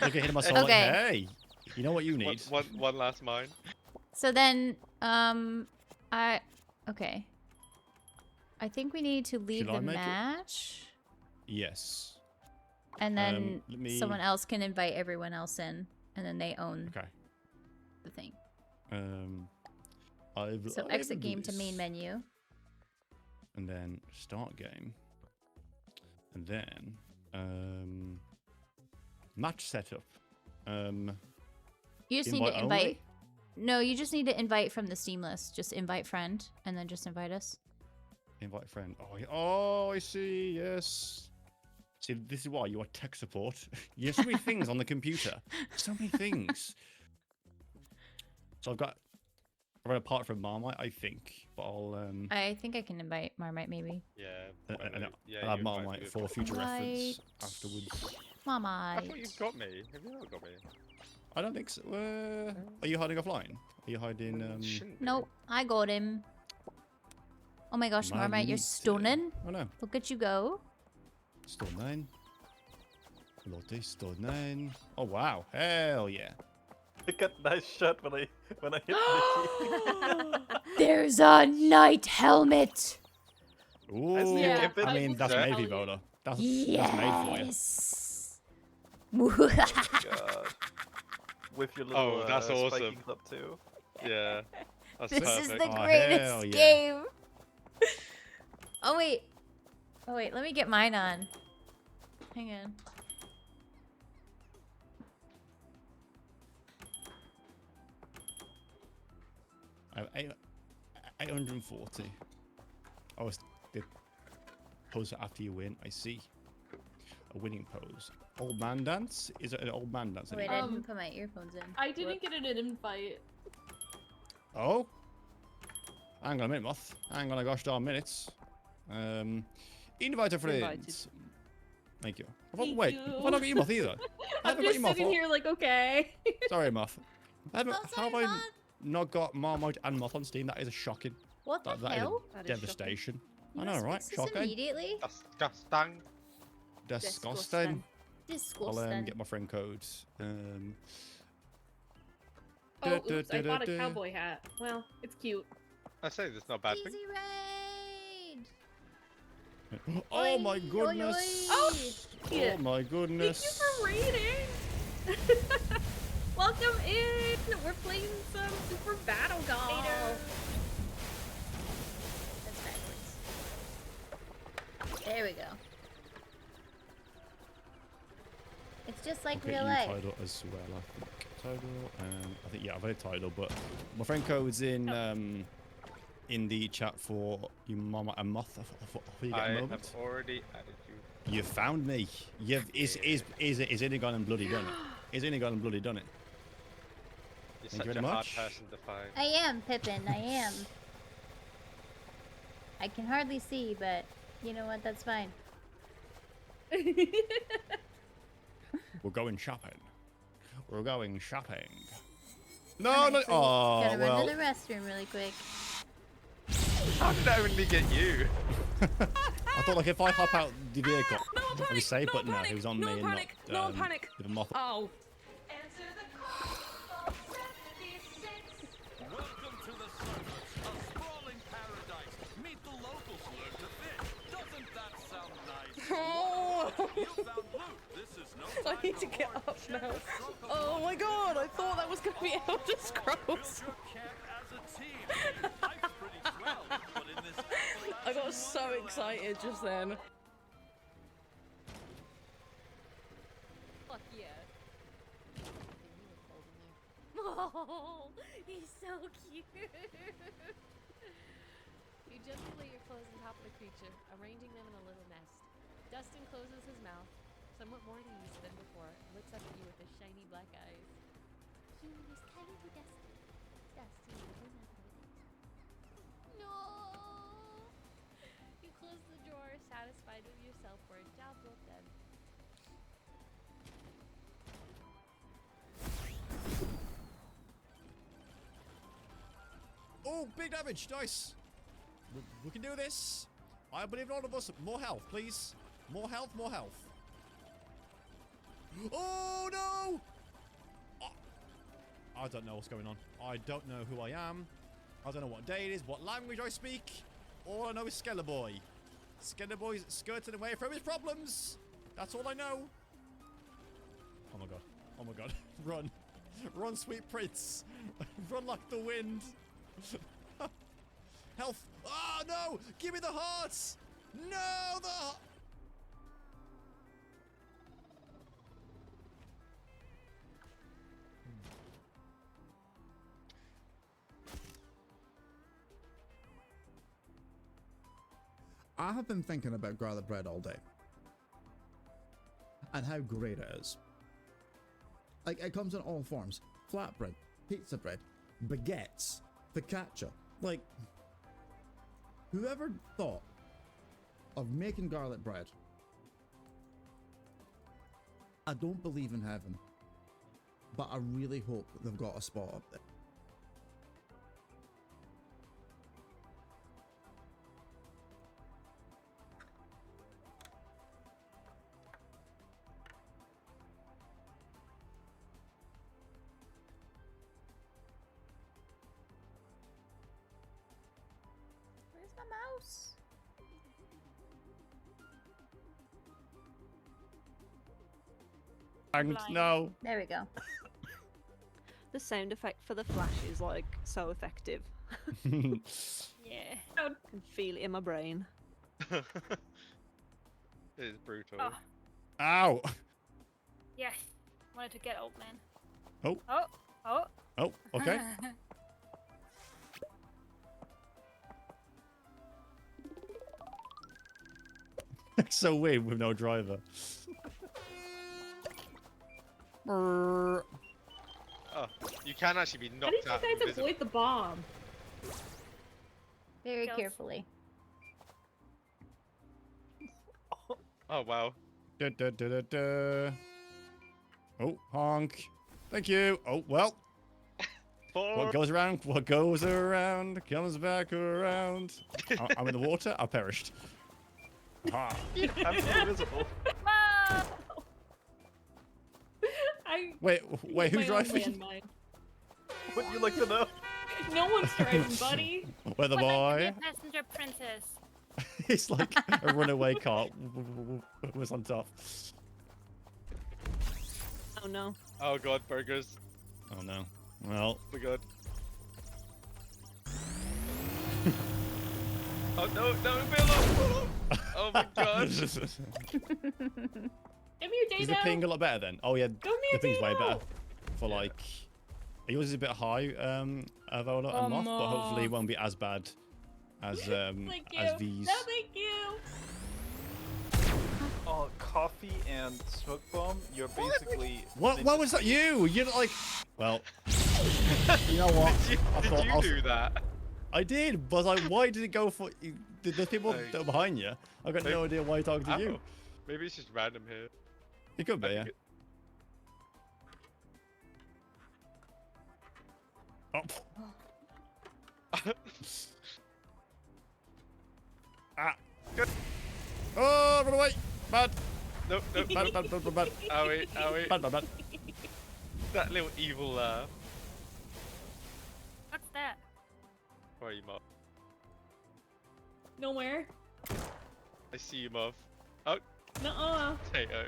at hitting myself like, Okay. hey, you know what you need? One last mine. So then, okay. I think we need to leave Should I the make it? match, Yes. and then let me- someone else can invite everyone else in, and then they own Okay. the thing. So I've exit game to this. main menu. And then start game. And then match setup. You just need to invite. only? No, you just need to invite from the Steam list. Just invite friend, and then just invite us. Invite friend. Oh, I see. Yes. See, this is why you are tech support. You have so many things on the computer. So many things. So I've got apart from Marmite, I think. But I'll I think I can invite Marmite maybe. Yeah. and yeah, I'll add you invite Marmite me for future reference Right. afterwards. I Marmite. thought you got me. Have you not got me? I don't think so. Are you hiding offline? Are you hiding? Nope, I got him. Oh my gosh, Marmite, you're Magneto. stunning. Oh no. Look at you go. Stunning. Bloody stunning. Oh wow. Hell yeah. I got a nice shot when I hit Mickey. There's a knight helmet. Ooh, Yeah, I mean, that's yeah. made for you, Boda. That's made for you. Yes. God. With your little Oh, that's awesome. spiking clip too. Yeah. That's This perfect. is the Oh, greatest hell yeah. game. Oh wait. Oh wait, let me get mine on. Hang on. I have 840. Oh, it's the pose after you win. I see. A winning pose. Old man dance? Is it an old man dance? Wait, anymore? I didn't put my earphones in. I didn't get an invite. Oh? Hang on a minute, Moth. Hang on a gosh darn minutes. Invite a friend. Invited. Thank you. Thank Wait, you. have I not got you, Moth, either? I I'm haven't got just you, Moth. sitting here like, okay. Sorry, Moth. How have sorry, I Moth. not got Marmite and Moth on Steam? That is a shocking. What the That is hell? a That is devastation. You I know, must right? fix this Shocking. immediately. Disgusting. Disgusting. I'll Disgusting. get my friend codes. Oh, oops, I bought a cowboy hat. Well, it's cute. I say that's not a bad thing. Easy raid. Oh my Oi, oi, goodness. oi. Oh, Oh shit. my goodness. Thank you for raiding. Welcome in. We're playing some Super Battle Golf. That's backwards. There we go. It's just like Okay, real you life. title as well, I think. Title, I think, yeah, I've had a title, but my friend code's in the chat for you, Mama and Moth. You get I a have moment. already added you. You found me. Is Inigon and bloody done it? Is Inigon and bloody done it? You're Thank such you a very hard much. person to find. I am, Pippin, I am. I can hardly see, but you know what, that's fine. We're going shopping. We're going shopping. No, no. Oh, Gotta well. run to the restroom really quick. How did I only get you? I thought, like, if I hop out the vehicle, I'd be safe, but no, he was on me and panic, not no panic. with a moth. Oh. Welcome to the circus, a sprawling paradise. Meet the locals learn to fish. Doesn't that sound nice? Oh. You found loot. This is no I time need to to get hoard. up now. Share the struggle. Oh my god, I thought that was gonna be Elder Scrolls. Build your camp as a team. Life's pretty swell, but in this I got so excited just then. Fuck yeah. Oh, he's so cute. You gently lay your clothes on top of the creature, arranging them in a little nest. Dustin closes his mouth, somewhat more at ease than before, and looks up at you with his shiny black eyes. He was kind of Dustin. Dustin, what is up with it? No! You close the drawer, satisfied with yourself for a job well done. Oh, big damage, nice. We can do this. I believe in all of us. More health, please. More health, more health. Oh, no! Oh. I don't know what's going on. I don't know who I am. I don't know what day it is, what language I speak. All I know is Skeleborboy. Skeleborboy's skirting away from his problems. That's all I know. Oh my god. Oh my god. Run. Run, sweet prince. Run like the wind. Health. Oh no! Give me the hearts! No! The I have been thinking about garlic bread all day. And how great it is. Like, it comes in all forms. Flatbread, pizza bread, baguettes, focaccia. Like, whoever thought of making garlic bread, I don't believe in heaven, but I really hope that they've got a spot up there. Where's my mouse? No. There we go. The sound effect for the flash is like so effective. Yeah. I can feel it in my brain. It is brutal. Oh. Ow. Yes. Wanted to get old man. Oh. Oh. Oh. Oh. Okay. So weird with no driver. Oh, you can actually be How did knocked out. you guys invisible. avoid the bomb? Very carefully. Oh wow. Da, da, da, da, da. Oh, honk. Thank you. Oh, well. What goes around comes back around. I'm in the water. I perished. Ah. I'm invisible. Wait, use who's my own driving? landmine. Would you like to know? No one's driving, buddy. Where the What happened to boy? your passenger princess? It's like a runaway car was on top. Oh no. Oh god, burgers. Oh no. Well. Oh god. Oh no, no, Bill! Oh my god. Give me your Is the data. ping a lot better then? Oh yeah, Give me the a ping's way data. better. For like, yours is a bit high, Avola and Moth, but hopefully it won't be as bad as Thank you. as these. No, thank you. Oh, coffee and smoke bomb. You're basically. What was that? You're like, well, you know what? Did you do that? I did, but like, why did it go for? There's people Like- that are behind you. I got no idea why you're talking to you. Oh, maybe it's just random here. It could be, yeah. Oh. Ah. Good. Oh, run away! Bad. Nope, nope. Bad, bad, bad, bad, bad. Owie, owie. Bad, bad, bad. That little evil laugh. What's that? Where are you, Muff? Nowhere. I see you, Muff. Oh, Nuh-uh. potato.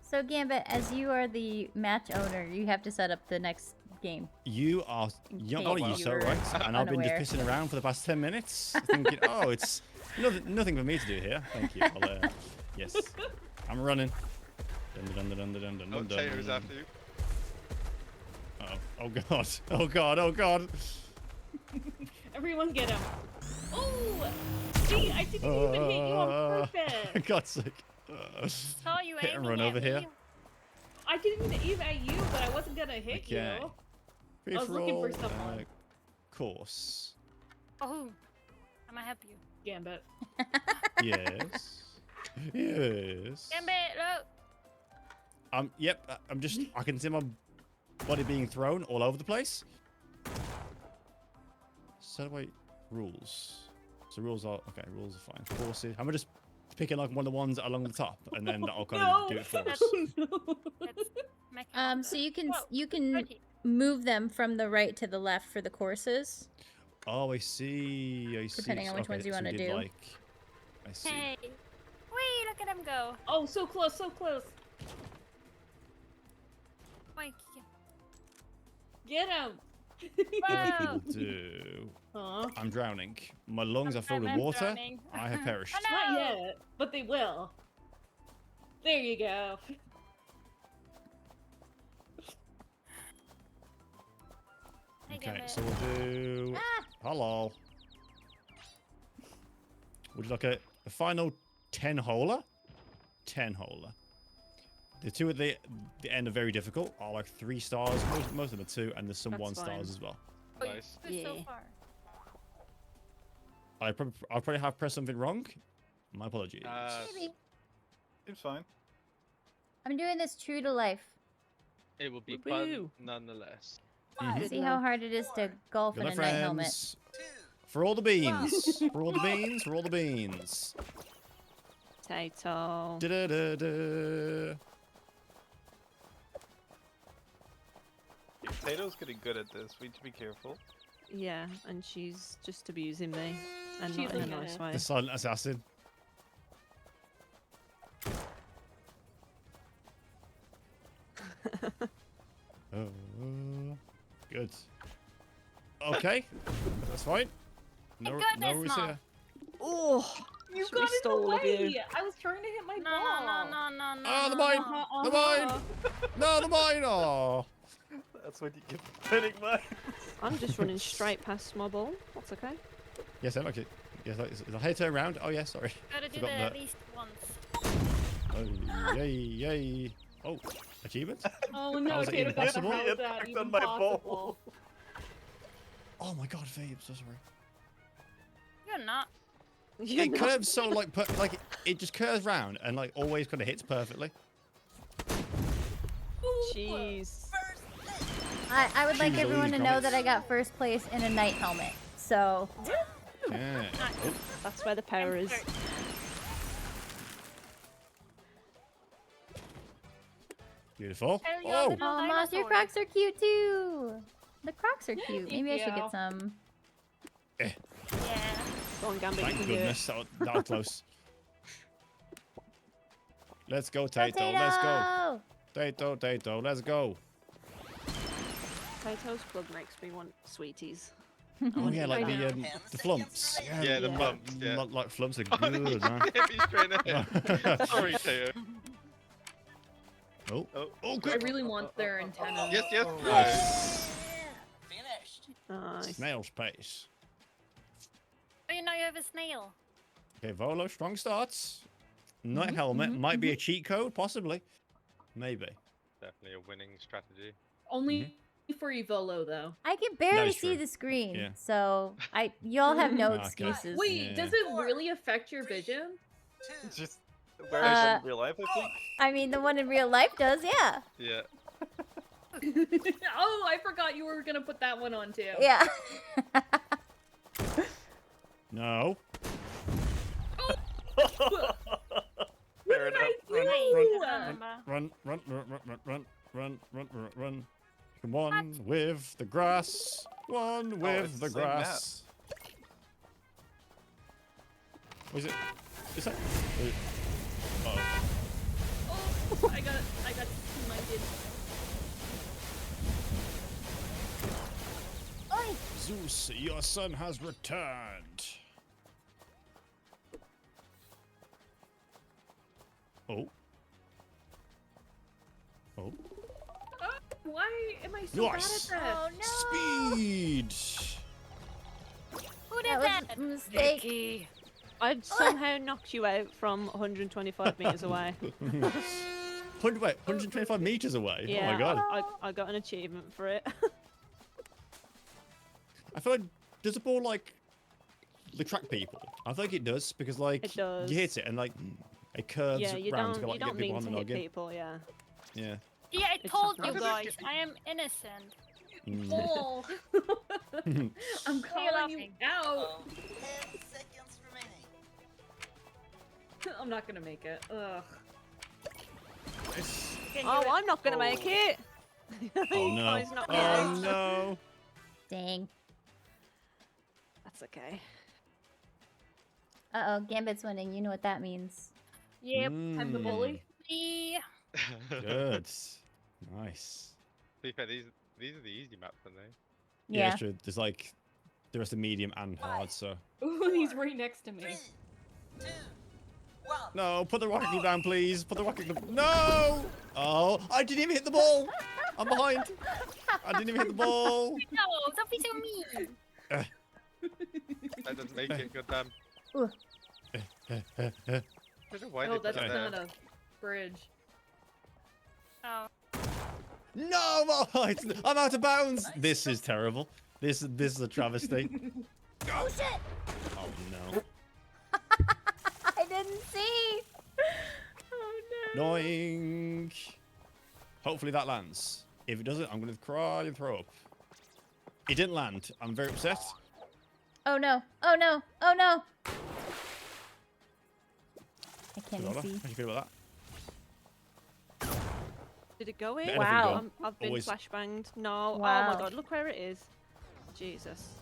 So Gambit, as you are the match owner, you have to set up the next game. You are young. Oh, you're so You're right. And I've been unaware. just pissing around for the past 10 minutes, thinking, oh, it's nothing for me to do here. Thank you. I'll, yes, I'm running. Dun, dun, dun, dun, dun, dun, Oh, dun, dun. potato's after you. Oh god. Oh god. Oh god. Everyone get him. Oh! See, I didn't even hit you on purpose. God's sake. Saw you Hit and aiming run at over me. here. I didn't aim at you, but I wasn't gonna hit Okay. you. Free I was looking for roll, someone. Course. Oh, I'm gonna help you. Gambit. Yes. Yes. Gambit, look. Yep. I'm just. I can see my body being thrown all over the place. So wait, rules. So rules are okay. Rules are fine. Courses. I'm just picking like one of the ones along the top, and then that'll kind of do it for us. So you can move them from the right to the left for the courses. Oh, I see. I see. Depending on which ones you so wanna we did, do. Like, I see. Hey. Wait, look at him go. Oh, so close, so close. Mike. Get him. What people do. Huh? I'm drowning. My lungs are filled with I'm water. drowning. I have perished. Not yet, but they will. There you go. Okay, so we'll do. Hello. Would you like a final 10-holer? 10-holer. The two at the end are very difficult. Are like 3 stars. Most of them are 2, and there's some That's 1 fine. stars as well. Nice. Who's so far? I probably have pressed something wrong. My apologies. Maybe. Seems fine. I'm doing this true to life. It will be fun nonetheless. See how hard it is to golf Good in a luck, night helmet. friends. For all the beans. For all the beans. For all the beans. Potato. Da-da-da-da. Potato's getting good at this. We need to be careful. Yeah, and she's just abusing me, and She's not in a like nice a- way. The silent assassin. Good. Okay, that's fine. No, Thank no goodness, worries Mom. here. Oh, You should've got in the stole of you. way. I was trying to hit my No, ball. no, no, no, no. Ah, the mine! The mine! No, the mine! Oh. That's what you get for hitting mine. I'm just running straight past my ball. That's okay. Yes, I'm okay. Yes, is I hit her around? Oh, yeah, sorry. Gotta do Forgotten that at that. least once. Oh, yay, yay. Oh, achievement? Oh no, How is it Tato, impossible? how is that even possible? Oh my god, Faye, I'm so sorry. You're not. It curves so like it just curves round and like always kind of hits perfectly. Jeez. I would like Jeez everyone Louise, to know comments. that I got first place in a night helmet. So Yeah. Oh, That's where the power is. beautiful. Hell yeah, Oh, little oh, Moss, your dinosaur. Crocs are cute too. The Crocs are cute. Thank Maybe I should you. get some. Yeah. Go on, Gambit, you thank can do it. goodness that was close. Let's go, Tato. Let's go. Potato! Tato, let's go. Plato's club makes me want sweeties. Oh yeah, like Right the flumps. Yeah, the mumps, yeah. Like flumps are Oh, good, you man. hit me straight in the head. Sorry, Tato. Oh, Oh, oh, I good. really want their antennas. Yes, yes. Finished. Nice. Snail space. Oh, you know you have a snail. Okay, Volo, strong starts. Night helmet might be a cheat code, possibly. Maybe. Definitely a winning strategy. Only for Evolo though. I can barely is see true. the screen, Yeah. so y'all have no Okay. excuses. Wait, Yeah. does it really affect your vision? Just whereas Uh, in real life, I think. I mean, the one in real life does, yeah. Yeah. Oh, I forgot you were gonna put that one on too. Yeah. No. Fair enough. Run, run, run, run, run, run, run, run, run, run. Come on with the grass. One it's with the the same map. grass. Was it? Is that? Uh-oh. Oh, I got minded. Zeus, your son has returned. Oh. Oh. Why am I so Nice. bad at that? Oh no! Speed. Who did That that? was a mistake. Vicky. I'd somehow knocked you out from 125 meters away. 125 meters away. Yeah, Oh my god. I got an achievement for it. I feel like does the ball like attract people? I think it does because like It does. you hit it and like it curves Yeah, you round to don't like, you don't get people mean on to the hit noggin. people, yeah. Yeah. Yeah, I It's told not you nice. guys. I am innocent. Mm. Oh, I'm calling you laughing? out. 10 seconds remaining. I'm not gonna make it. Ugh. Oh, I'm not gonna make it. Oh no. Guys knocked me Oh out. no. Dang. That's okay. Uh-oh, Gambit's winning. You know what that means. Yep. I'm the bully. Yeah. Good. Nice. To be fair, these are the easy maps, aren't they? Yeah, Yeah. it's true. There's like the rest of medium and hard, so Ooh, he's right next to me. 3, 2, 1. no, put the rocket glue down, please. Put the rocket glue. No! Oh, I didn't even hit the ball. I'm behind. I didn't even hit the ball. No, don't be so mean. That doesn't make it, goddamn. Ooh. I don't know why Oh, they that's put it not there. a bridge. Oh. No, I'm out of bounds. This is terrible. This is a travesty. Oh shit! Oh no. I didn't see. Oh no. Annoying. Hopefully that lands. If it doesn't, I'm gonna cry and throw up. It didn't land. I'm very upset. Oh no. Oh no. Oh no. I can't Lola, even see. how do you feel about Did it go in? anything Wow. go? I've been Always. flashbanged. No. Oh Wow. my god, look where it is. Jesus.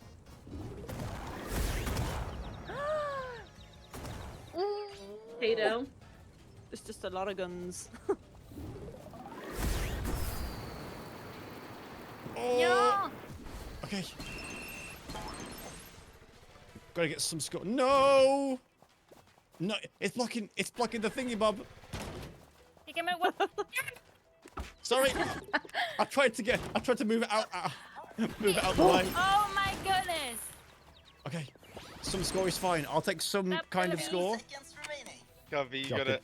Potato. It's just a lot of guns. Oh. Okay. Gotta get some score. No. No, it's blocking the thingy bob. You can make one. Sorry. I tried to move it out. Move it out the way. Oh my goodness. Okay. Some score is fine. I'll take some kind of score. Govy, you Drop got it. it.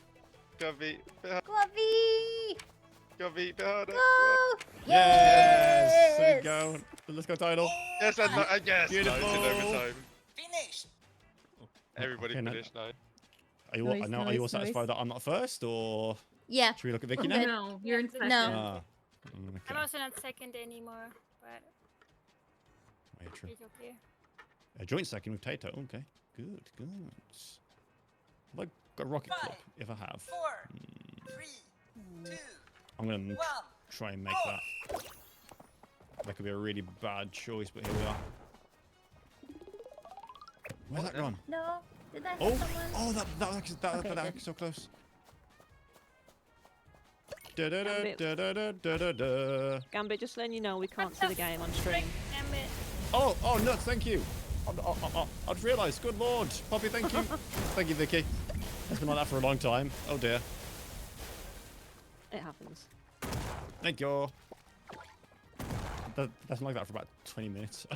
Govy, behind. Glovey! Govy, behind. Go! Yes! There we go. Let's go, title. Yes, I guess. Beautiful. No, it's in overtime. Finished. Everybody Okay, now- finished now. Are you Nice, now? Are you all nice, satisfied nice. that I'm not first, or Yeah. should we look at Vicky I'm now? good. No, you're in second. No. Ah. I'm Okay. also not second anymore, but Very true. it's okay. A joint second with Tato. Okay. Good. Good. Have I got Rocket Club? If I have. 4, 3, 2, I'm gonna 1. try and make that. That could be a really bad choice, but here we are. Where's that gone? No. Did that hit Oh, someone? oh, that Okay, was good. so close. Da da da da da da da da da. Gambit, just letting you know we can't see the game on stream. Damn it. Oh, nuts! Thank you. I just realised. Good lord, Poppy, thank you. Thank you, Vicky. It's been like that for a long time. Oh dear. It happens. Thank you. That's been like that for about 20 minutes.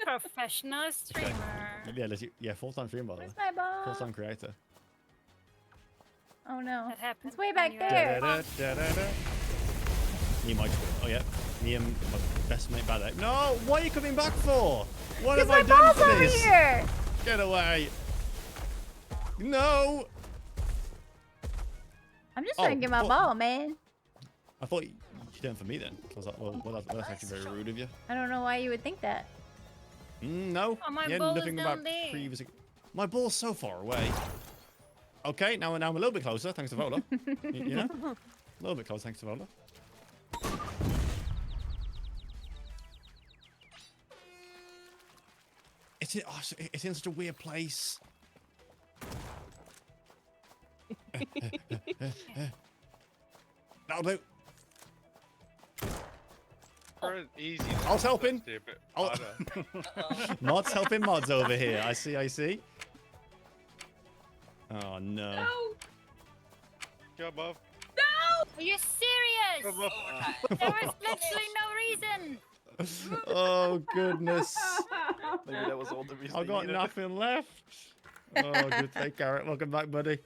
Professional streamer. Yeah, full-time streamer, by the way. Where's my ball? Full-time creator. Oh no. That happens It's way back when you're there. Me, my oh yeah. Me and my best mate bad. No, what are you coming back for? What have I my done ball's for over this? here. Get away. No. I'm just trying to get my ball, man. I thought you done for me then. So I was like, well, that's actually very rude of you. I don't know why you would think that. No. Oh, my yeah, ball is nothing down about there. previous. My ball's so far away. Okay, now I'm a little bit closer, thanks to Vola. You know? A little bit closer, thanks to Vola. It's in such a weird place. That'll do. For an easy. I was helping. Let's do a bit Oh. harder. Mods helping mods over here. I see. Oh no. No! Come off. Are you serious? Come off. There was literally no reason. Oh goodness. Maybe that was all the reason. I've they got needed. nothing left. Oh, good. Hey, Garrett. Welcome back, buddy.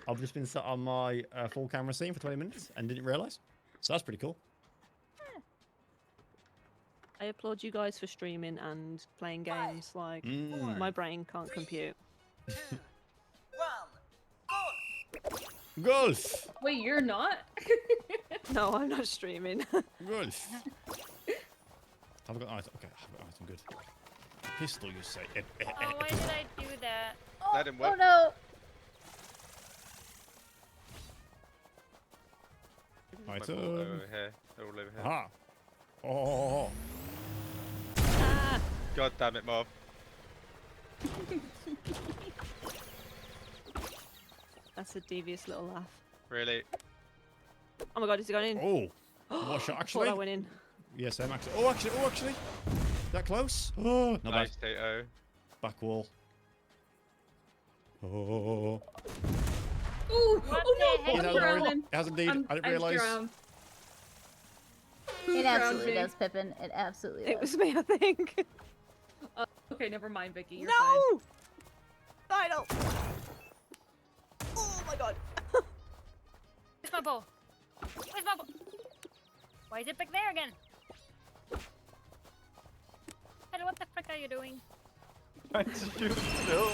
I've just been sat on my full camera scene for 20 minutes and didn't realise. So that's pretty cool. I applaud you guys for streaming and playing games. Like, Mm. my brain can't compute. 2, 1. Golf. Wait, you're not? No, I'm not streaming. Golf. I've got eyes. Okay, I've got eyes. I'm good. Pistol, you say? Oh, why did I do that? That didn't Oh work. no. My My ball turn. over here. All over here. Aha. Oh. God damn it, Mob. That's a devious little laugh. Really? Oh my god, is it going in? Oh. What shot, Thought actually? that went in. Yes, I'm actually. Oh, actually. That close? Oh, not bad. Nice, Tato. Back wall. Oh. Ooh! What Oh the no! heck? I'm It drowning. has indeed. I didn't realise. drowned. It absolutely drowning? does, Pippin. It absolutely It does. was me, I think. Okay, never mind, Vicky. You're No! Final! Oh my god. Where's my ball? Where's my ball? Why is it back there again? How you doing? Trying to shoot. No.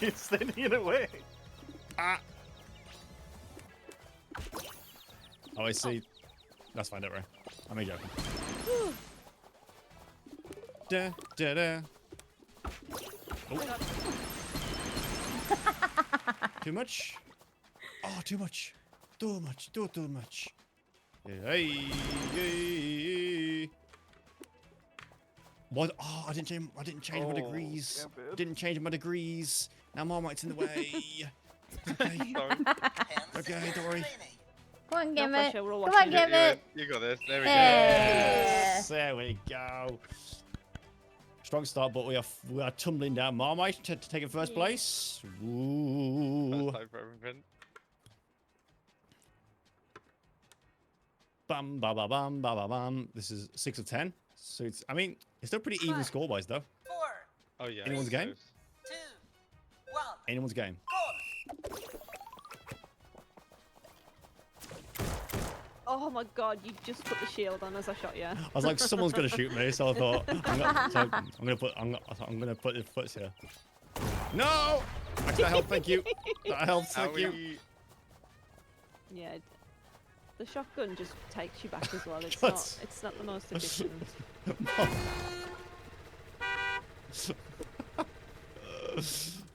He's standing in the way. Ah. Oh, I see. That's fine, don't worry. I'm only joking. Da, da, da. Oh. Too much? Oh, too much. Too much. Too much. Hey, hey. What? Oh, I didn't change my degrees. Didn't change my degrees. Now Marmite's in the way. Okay. Okay, don't worry. Come on, give it. pressure, we're all Come on, watching. give it. You got this. There we Yes. There we go. Strong start, but we are tumbling down. Marmite to take in first place. Ooh. go. First time for everything. Bam, ba, ba, bam, ba, ba, bam. This is 6 of 10. So it's, I mean, it's still pretty even score-wise, though. 4, Oh yeah. Anyone's game? 2, 1. Anyone's game. Oh my god, you just put the shield on as I shot you. I was like, someone's gonna shoot me, so I thought I'm gonna put the foots here. No! Actually, that helped. Thank you. That helps. Thank you. Yeah, the shotgun just takes you back as well. It's God. not. It's not the most efficient.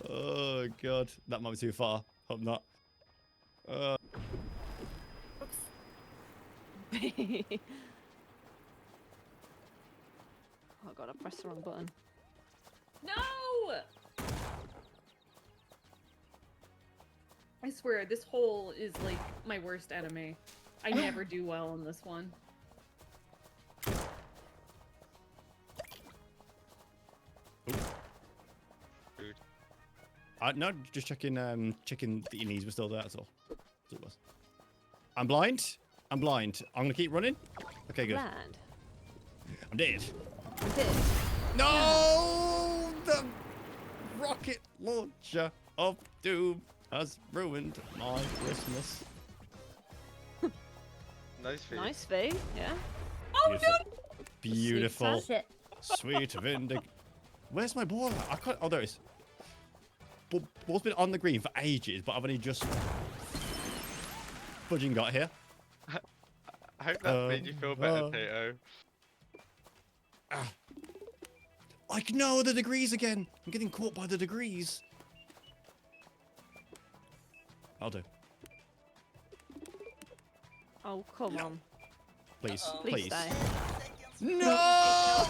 Oh god, that might be too far. Hope not. Oh god, I pressed the wrong button. No! I swear, this hole is like my worst enemy. I never do well in this one. No, just checking. Checking that your knees were still there. That's all. That's all it was. I'm blind. I'm blind. I'm gonna keep running. Okay, good. Land. I'm dead. I'm dead. No! The rocket launcher of doom has ruined my Christmas. Nice feed. Nice V, yeah. Oh Beautiful. Sweet shit. Sweet vindig. Where's my ball? I can't. Oh, there it is. Ball's been on the green for ages, but I've only just fudging got here. I hope that made you feel better, Tato. I know the degrees again. I'm getting caught by the degrees. I'll do. Oh, come on. Please, Please please. stay. No!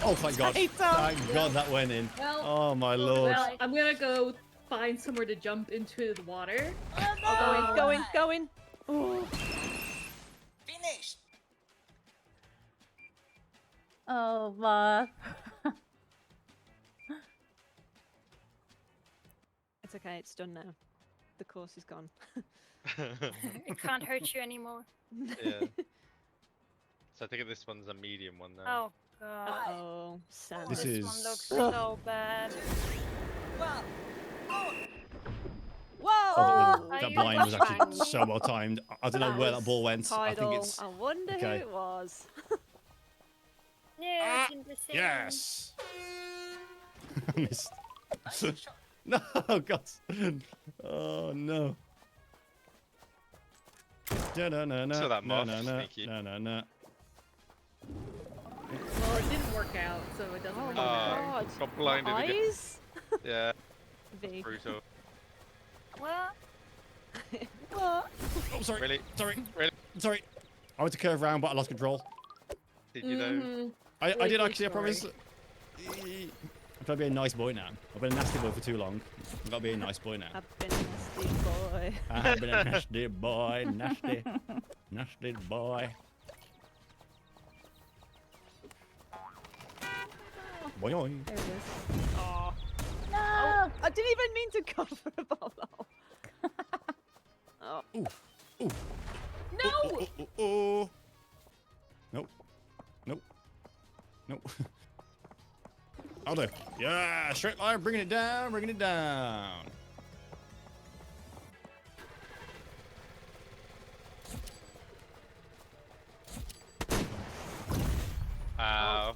Oh, thank God. Thank God that went in. Well, Oh, my lord. Well, I'm gonna go find somewhere to jump into the water. Oh, go in. Oh. Finished. Oh, Ma. It's okay, it's done now. The course is gone. It can't hurt you anymore. Yeah. So I think this one's a medium one now. Oh god. Oh, Sam. This This is- one looks so bad. Whoa! Oh, Are that you blind was actually fine? so well timed. I don't know where that was ball went. I Tidal. think it's. I wonder okay. who it was. Yeah, it's interesting. Yes! I missed. No, God. Oh, no. Da-na-na-na, So that moth na-na-na, sneaky. na-na-na. Well, it didn't work out, so it doesn't really matter. God. Got blinded My again. eyes? Yeah. V. Brutal. What? What? Oh, sorry. Really? Sorry. Really? Sorry. I went to curve round, but I lost control. Did you know? I did Likely actually, I promise. story. I'm trying to be a nice boy now. I've been a nasty boy for too long. I've got to be a nice boy now. I've been a nasty boy. I've been a nasty boy. Nasty. Nasty boy. Boing, boing. There it is. Oh. No! Oh, I didn't even mean to go for a bolo. Oh. Ooh. Ooh. No! Ooh, ooh, ooh, ooh. Nope. Nope. Nope. I'll do. Yeah, straight line, bringing it down, bringing it down. Ow.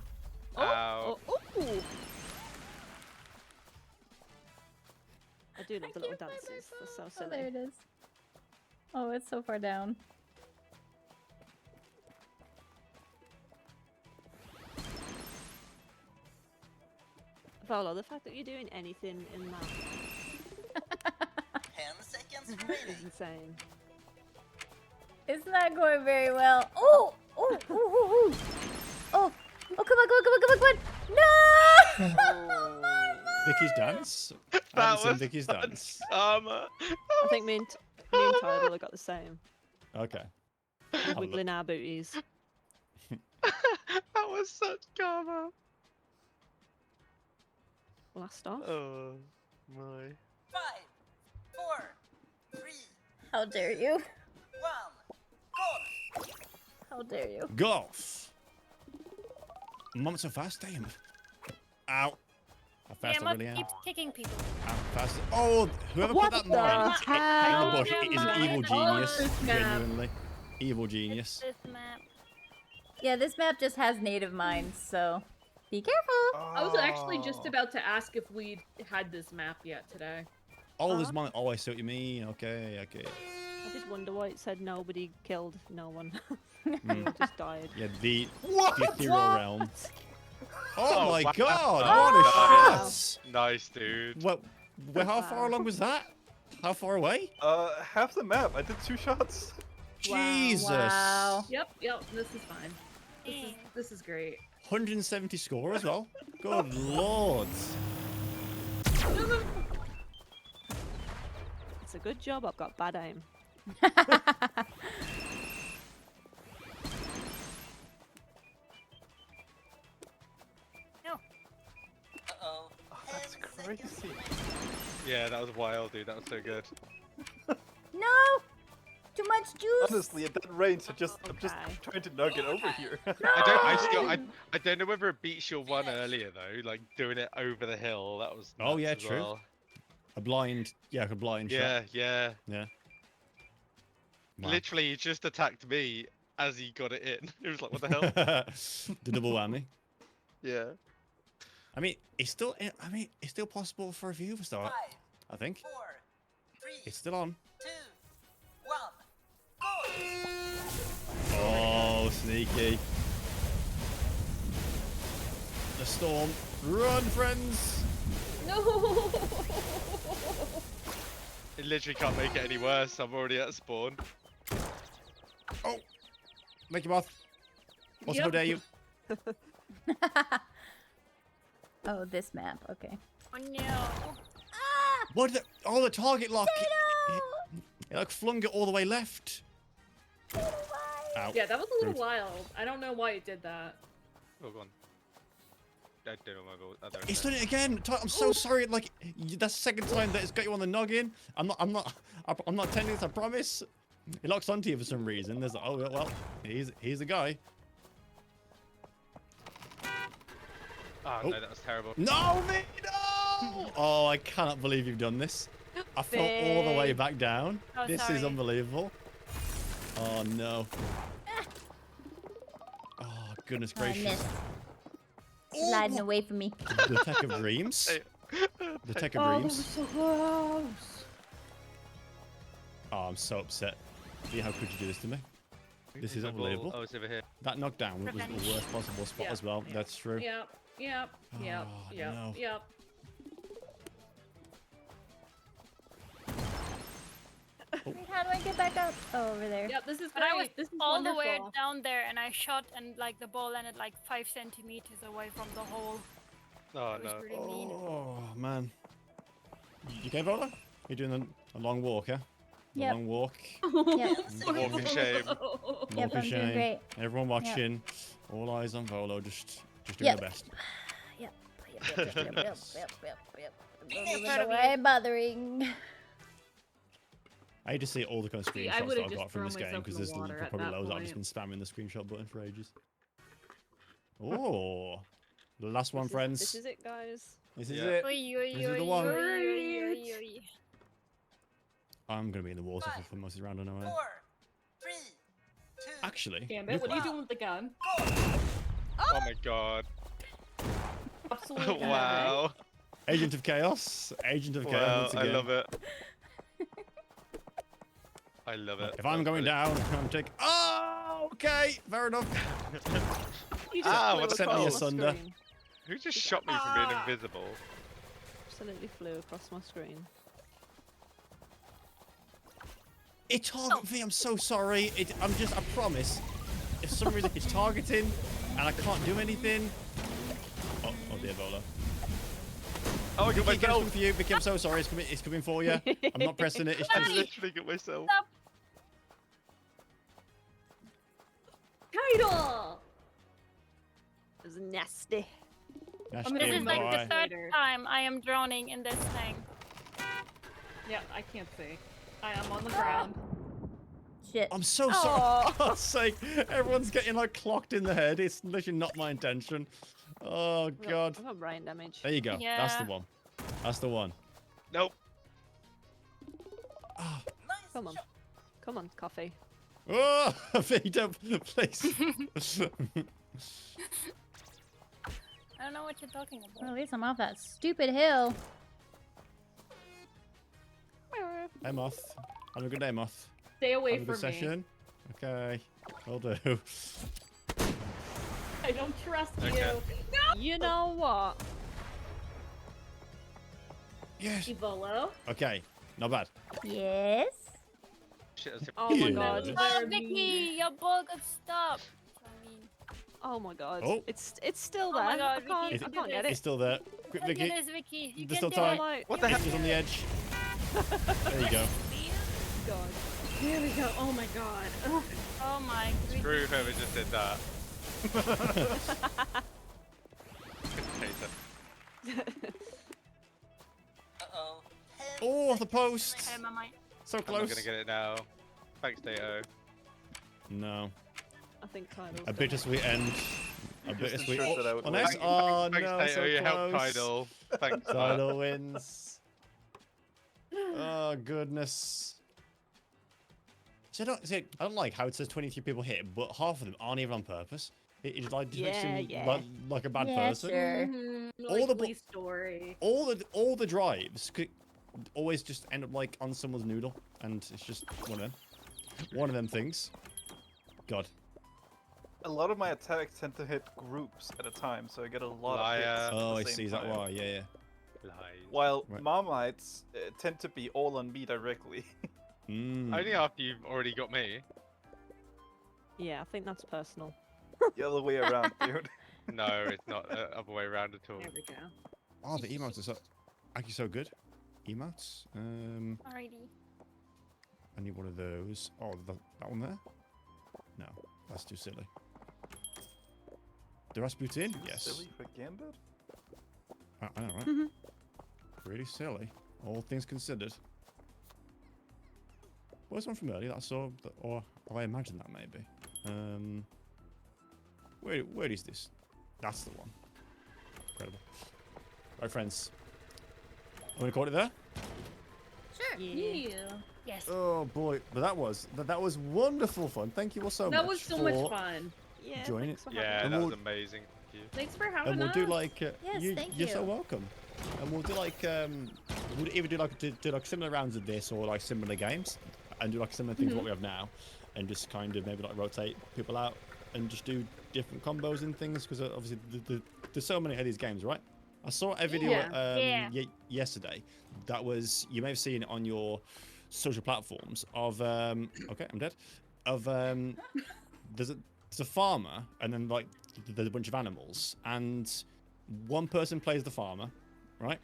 Ow. Oh, ooh. do love the little dances. That's so Oh, silly. there it is. Oh, it's so far down. Volo, the fact that you're doing anything in that 10 seconds is remaining. insane. It's not going very well. Oh! Oh! Oh! Oh! Oh! Oh! Come on! Come on! No! Vicky's dance. I That haven't seen was Vicky's such dance. I think me and Tyler have got the same. Okay. We're Have a wiggling our booties. That was such karma. Blast off. Oh my. 5, 4, 3, How dare you? 1, go! How dare you? Golf. Mom, so fast, damn. Ow. How fast I Mom really am. keeps kicking people. How fast. Oh, whoever What put that the mine hell? in the bush is an evil genius. this map. Genuinely. Evil genius. This map. Yeah, this map just has native mines, so be careful. I was actually just about to ask if we'd had this map yet today. Oh, there's mine. Oh, I see what you mean. Okay, okay. I did wonder why it said nobody killed no one. Hmm. They all just died. Yeah, the What? ethereal realm. Oh, my wow. god! Oh, What a shot! Nice, dude. What? How far along was that? How far away? Half the map. I did 2 shots. Jesus! Yep, this is fine. This is great. 170 score as well. Good lord. It's a good job I've got bad aim. Uh-oh. That's crazy. Yeah, that was wild, dude. That was so good. No! Too much juice. Honestly, at that range, I'm just trying to nugget over here. I don't know whether it beats your one earlier though, like doing it over the hill. That was Oh nuts yeah, as true. well. A blind, yeah, a blind Yeah, shot. yeah. Yeah. Wow. Literally, he just attacked me as he got it in. It was like, what the hell? The double whammy. Yeah. I mean, it's still. I mean, it's still possible for a view for start. I think. 4, 3, It's still on. 2, 1, go! Oh, sneaky. The storm. Run, friends. No! It literally can't make it any worse. I'm already at spawn. Oh, make your mouth. Also, how Yep. dare you? Oh, this map. Okay. Oh no. What? Oh, the target lock. It like flung it all the way left. Ow. Yeah, that was a little Rude. wild. I don't know why it did that. Oh, go on. I don't know my other. It's done it again. I'm so sorry. Like that's the second time that it's got you on the noggin. I'm not telling this. I promise. It locks onto you for some reason. There's oh well. He's the guy. Oh, Oh. no, that was terrible. No, me, no! Oh, I cannot believe you've done this. I fell all the way back down. Oh, This is sorry. unbelievable. Oh no. Oh goodness I gracious. missed. Sliding away from me. The tech of dreams. The tech of Oh, dreams. so close. Oh, I'm so upset. See, how could you do this to me? This is Is the ball- unbelievable. Oh, it's over here. That knockdown was the Revenge. worst possible spot Yeah, as well. yeah. That's true. Yep. Oh, no. Wait, how do I get back up? Oh, over there. Yep, this is But I was great. This is all the way wonderful. down there, and I shot, and like the ball landed like 5 centimeters away from the hole. Oh, It was no. really mean. Oh man. You okay, Vola? You're doing a long walk, yeah? A Yep. long walk. Yep. The walk of shame. Yep, Walk of I'm doing shame. great. Everyone watching. All eyes on Volo. Just doing Yep. the best. Yep. Proud of Why you. bothering? I hate to see all the kind of See, I screenshots that would've I've just got from thrown this game myself because in the there's water at probably that loads I've just been point. spamming the screenshot button for ages. Oh, the last one, friends. This is it, guys. This is Yeah. it. Oi, oi, This is oi, the one. oi, oi, oi, oi. I'm gonna be in the water for most of the round anyway. 4, 3, 2, Actually, Gambit, what are you doing with the gun? Oh my god. Absolutely. Wow. Agent of Chaos. Agent of Chaos Well, once I again. love it. I love it. If I'm going down, I'm taking. Oh, okay. Fair enough. You just flew what the Sent me across my asunder. screen. Who just shot me for being invisible? Absolutely flew across my screen. It targeted me. I'm so sorry. I promise. If for some reason it's targeting and I can't do anything. Oh dear, Bola. Oh, I got Vicky, myself. coming for you. Vicky, I'm so sorry. It's coming for you. I'm not pressing it. It's I just. literally got myself. Title! It was nasty. Nasty This is like the boy. third time I am drowning in this thing. Yeah, I can't see. I am on the ground. Shit. I'm so sorry. For God's sake, everyone's getting like clocked in the head. It's literally not my intention. Oh God. I've got brain damage. There you go. Yeah. That's the one. That's the one. Nope. Come on. Come on, coffee. Oh, Vito, please. I don't know what you're talking about. Well, at least I'm off that stupid hill. Hey, Moth. Have a good day, Moth. Stay away Have a good from me. session. Okay. Will do. I don't trust Okay. you. No! You know what? Yes. Evolo. Okay. Not bad. Yes. Shit, that's Oh my Yeah. god. Oh, Vicky, your ball got stopped. Oh my god. Oh. It's still Oh there. my god, I Vicky, can't, I can't get it. It's still there. Quick, Look Vicky. at this, Vicky. You There's can still do time. it. What the heck? It's on the edge. There you go. God. Here we go. Oh my god. Ugh. Oh my goodness. Screw whoever just did that. Uh-oh. Oh, off the post. Okay, Mama. So I'm not close. gonna get it now. Thanks, Dato. No. I think Tidal's A bittersweet end. A Just bittersweet. ensures that I Oh, would on win. X. Oh Thanks, no, Tato. so You helped close. Tidal. Thanks. for that. Tidal wins. Oh goodness. So I don't like how it says 23 people hit, but half of them aren't even on purpose. It like just makes Yeah, him yeah. like a bad Yeah, person. sure. Like All the police story. All the drives could always just end up like on someone's noodle, and it's just one of them things. God. A lot of my attacks tend to hit groups at a time, so I get a lot Liar. of hits. at Oh, the I same see. Is that time. why? Yeah, Lies. While Right. Marmites tend to be all on me directly. yeah. Mm. Only after you've already got me. Yeah, I think that's personal. The other way around, dude. No, it's not the other way around at all. There we go. Oh, the emotes are so actually so good. Emotes. Alrighty. I need one of those. Oh, that one there? No, that's too silly. The Rasputin? Yes. Silly for Gambit? I know, right? Mhm. Really silly. All things considered. Where's one from earlier that I saw? Or I imagined that maybe. Where is this? That's the one. Incredible. Right, friends. I'm gonna call it there. Sure. Yeah. Yes. Oh boy, but that was wonderful fun. Thank you all so much. That was so much for fun. Yeah. joining thanks it. for having Yeah, And that we'll- was amazing. Thank you. Thanks for having And we'll us. do like Yes, thank you're so you. welcome. And we'll do like we'll either do like similar rounds of this or like similar games, and do like similar things to what we have now, and just kind of maybe like rotate people out and just do different combos and things because obviously there's so many of these games, right? I saw a video Yeah. yesterday that was you may have seen it on your social platforms of okay I'm dead of there's a farmer and then like there's a bunch of animals and one person plays the farmer, right?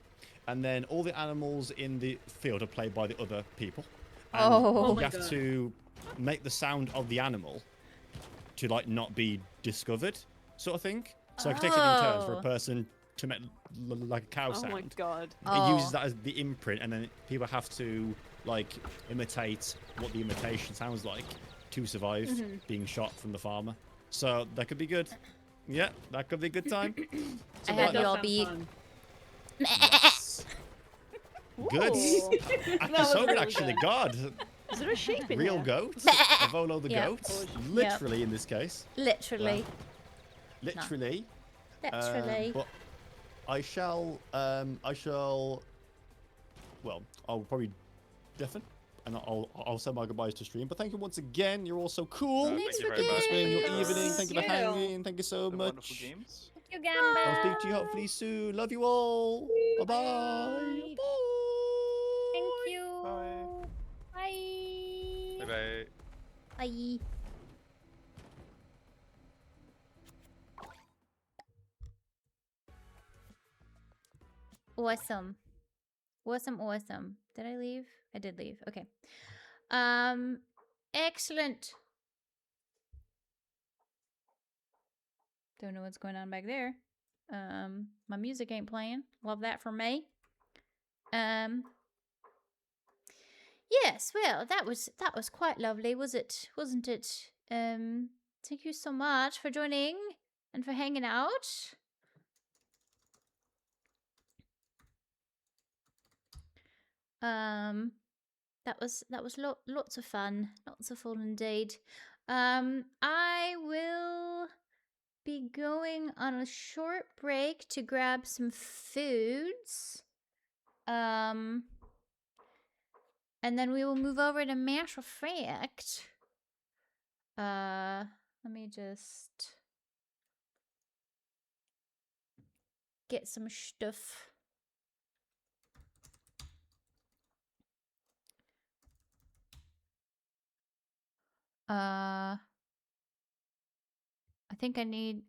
And then all the animals in the field are played by the other people. And Oh. you my have God. to make the sound of the animal to like not be discovered, sort of thing. So it takes it in turns for a Oh. person to make like a cow Oh sound. my god. It uses that as the imprint, and then people have to like imitate what the imitation sounds like to survive Mhm. being shot from the farmer. So that could be good. Yeah, that could be a good time. I had that- you all beat. Yes. Good. Ooh. Actually, so good, actually. God. Is there a sheep in Real here? goats. Volo the Yep. goat. Yep. Literally in this case. Literally. Literally. Literally. But I shall, well, I'll probably deafen, and I'll send my goodbyes to stream. But thank you once again. You're all so cool. Thanks Thank you for very much. Spending your games. evening. Thank you for hanging. Thank you so The much. wonderful games. Thank you, Gamba. I'll speak to you hopefully soon. Love you all. Bye bye. Thank you. Bye. Bye. Bye bye. Bye. Awesome. Awesome. Did I leave? I did leave. Okay. Excellent. Don't know what's going on back there. My music ain't playing. Love that for me. Yes, well, that was quite lovely, wasn't it? Thank you so much for joining and for hanging out. That was lots of fun. Lots of fun indeed. I will be going on a short break to grab some foods. And then we will move over to Mass Effect. Let me just get some stuff. I think I need.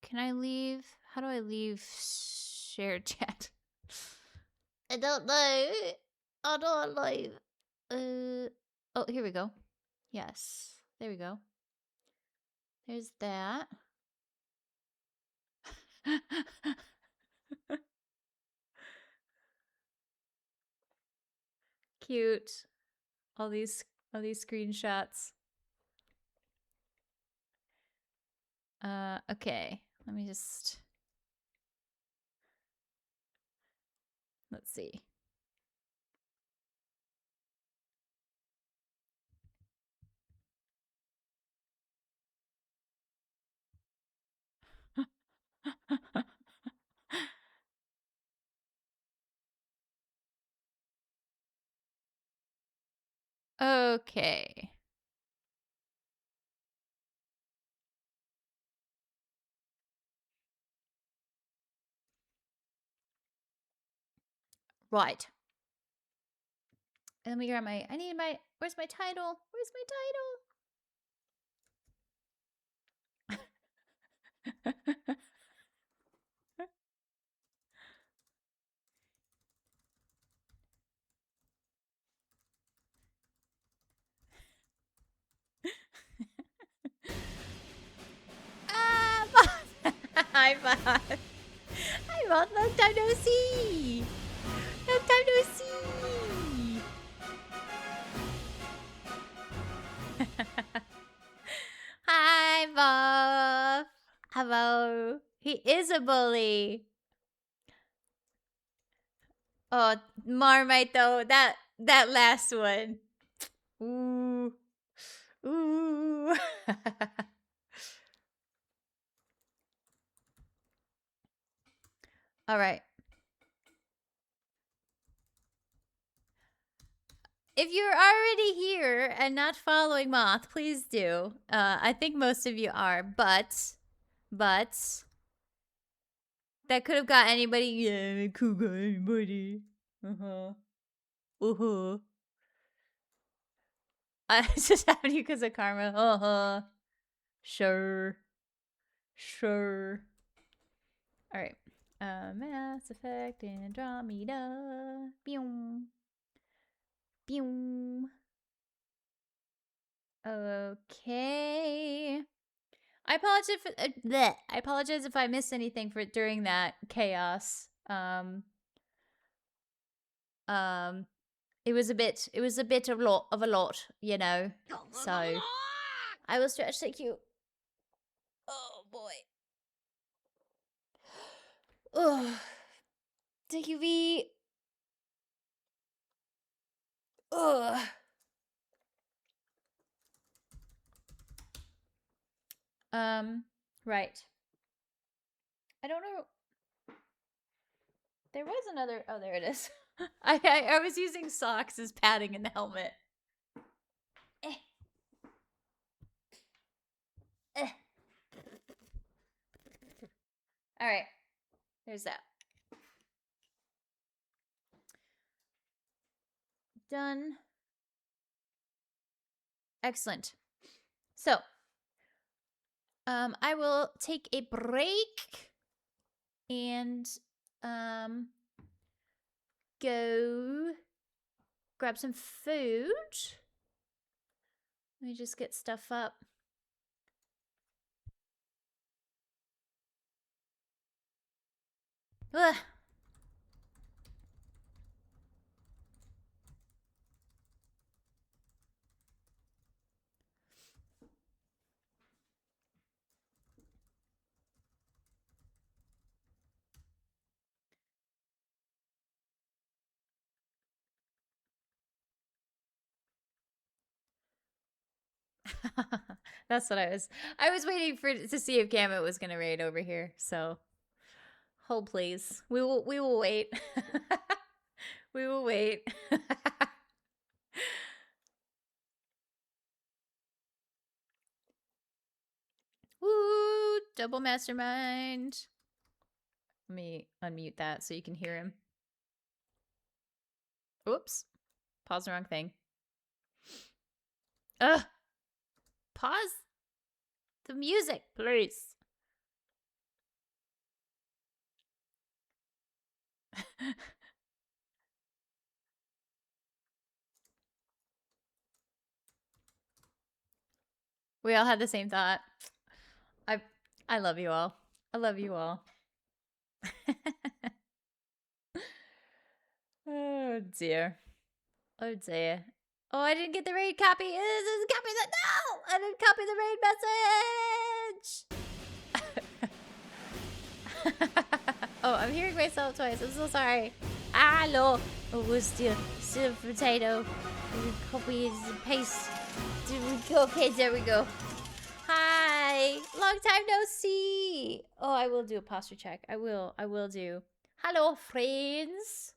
Can I leave? How do I leave shared chat? I don't know. I don't know. Oh, here we go. Yes. There we go. There's that. Cute. All these screenshots. Okay. Let me just. Let's see. Okay. Right. Let me grab my. I need my. Where's my title? Where's my title? Ah, Bot! Hi, Bot. Hi, Bot. Long time no see. Long time no see. Hi, Bob. Hello. He is a bully. Oh, Marmite though. That last one. Ooh. Ooh. All right. If you're already here and not following Moth, please do. I think most of you are, but that could have got anybody. Yeah, it could got anybody. It's just happening because of karma. Sure. All right. Mass Effect Andromeda. Boom. Boom. Okay. I apologize if I missed anything for during that chaos. It was a bit of a lot, you know. So I will stretch. Thank you. Oh boy. Ugh. Thank you, V. Ugh. Right. I don't know. There was another. Oh, there it is. I was using socks as padding in the helmet. All right. There's that. Done. Excellent. So, I will take a break and go grab some food. Let me just get stuff up. Ugh. That's what I was waiting to see if Gambit was gonna raid over here, so hold please. We will wait. We will wait. Woo! Double mastermind. Let me unmute that so you can hear him. Oops. Pause the wrong thing. Ugh. Pause the music, please. We all had the same thought. I love you all. I love you all. Oh dear. Oh dear. Oh, I didn't get the raid copy. This is copy that. No! I didn't copy the raid message. Oh, I'm hearing myself twice. I'm so sorry. Hello. Oh, we're still potato. We copy and paste. Okay, there we go. Hi. Long time no see. Oh, I will do a posture check. I will do. Hello, friends.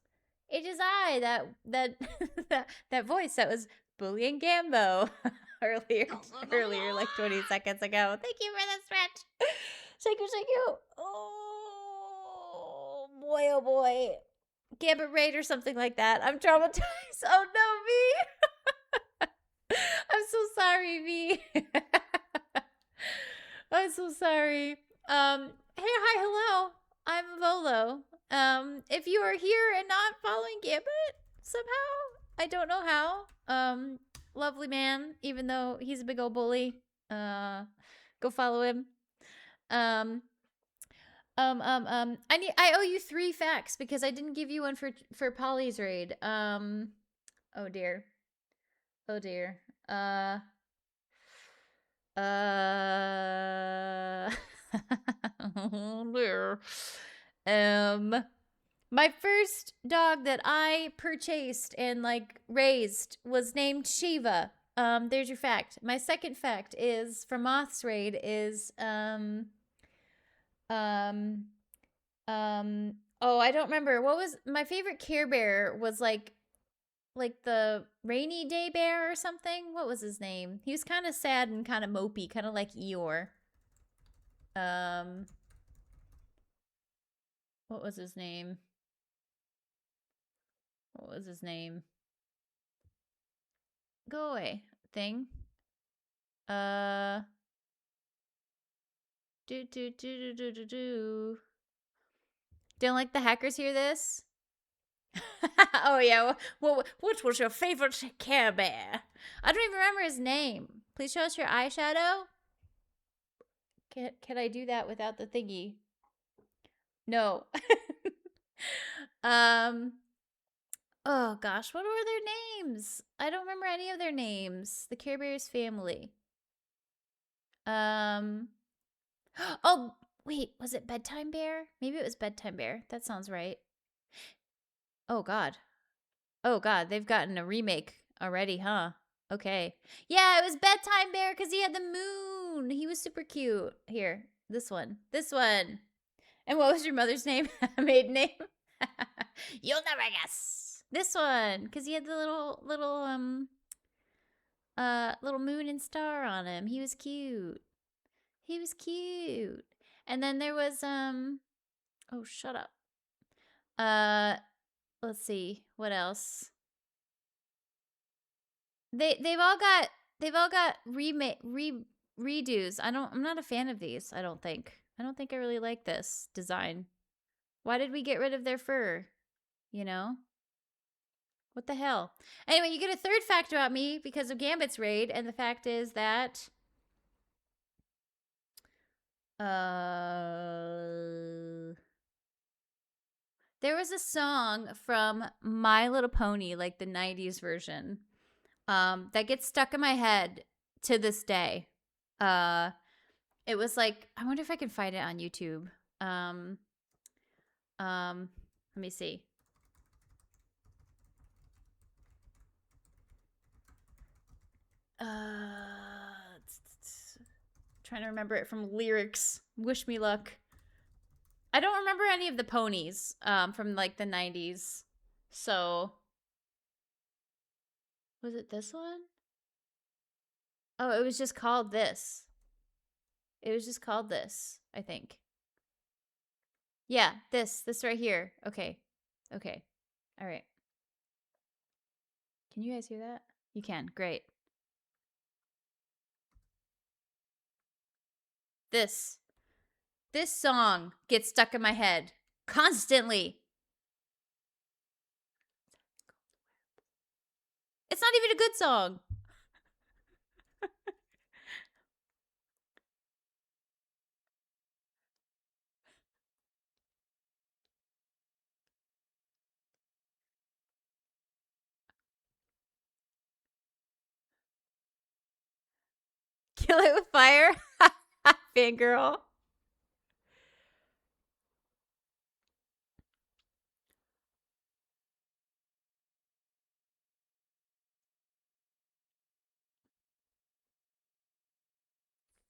It is I, that voice that was bullying Gambo earlier, like 20 seconds ago. Thank you for the stretch. Thank you. Oh boy, oh boy. Gambit raid or something like that. I'm traumatized. Oh no, V. I'm so sorry, V. I'm so sorry. Hey, hi, hello. I'm Volo. If you are here and not following Gambit somehow, I don't know how. Lovely man, even though he's a big old bully. Go follow him. I owe you 3 facts because I didn't give you one for Polly's raid. Oh dear. Oh dear. Oh dear. My first dog that I purchased and like raised was named Shiva. There's your fact. My second fact is from Moth's raid is oh, I don't remember. What was my favorite Care Bear was like the Rainy Day Bear or something. What was his name? He was kind of sad and kind of mopey, kind of like Eeyore. What was his name? What was his name? Go away, thing. Do. Don't like the hackers hear this? Oh yeah. What was your favorite Care Bear? I don't even remember his name. Please show us your eyeshadow. Can I do that without the thingy? No. Oh gosh, what were their names? I don't remember any of their names. The Care Bears family. Oh, wait, was it Bedtime Bear? Maybe it was Bedtime Bear. That sounds right. Oh god. Oh god, they've gotten a remake already, huh? Okay. Yeah, it was Bedtime Bear because he had the moon. He was super cute. Here, this one. This one. And what was your mother's name? Maiden name? You'll never guess. This one, because he had the little moon and star on him. He was cute. He was cute. And then there was oh, shut up. Let's see. What else? They've all got redos. I'm not a fan of these, I don't think. I don't think I really like this design. Why did we get rid of their fur? You know? What the hell? Anyway, you get a third fact about me because of Gambit's raid, and the fact is that there was a song from My Little Pony, like the 90s version, that gets stuck in my head to this day. It was like, I wonder if I can find it on YouTube. Let me see. Trying to remember it from lyrics. Wish me luck. I don't remember any of the ponies from like the 90s. So was it this one? Oh, it was just called this. It was just called this, I think. Yeah, this right here. Okay. Okay. All right. Can you guys hear that? You can. Great. This song gets stuck in my head constantly. It's not even a good song. Kill it with fire. Fangirl.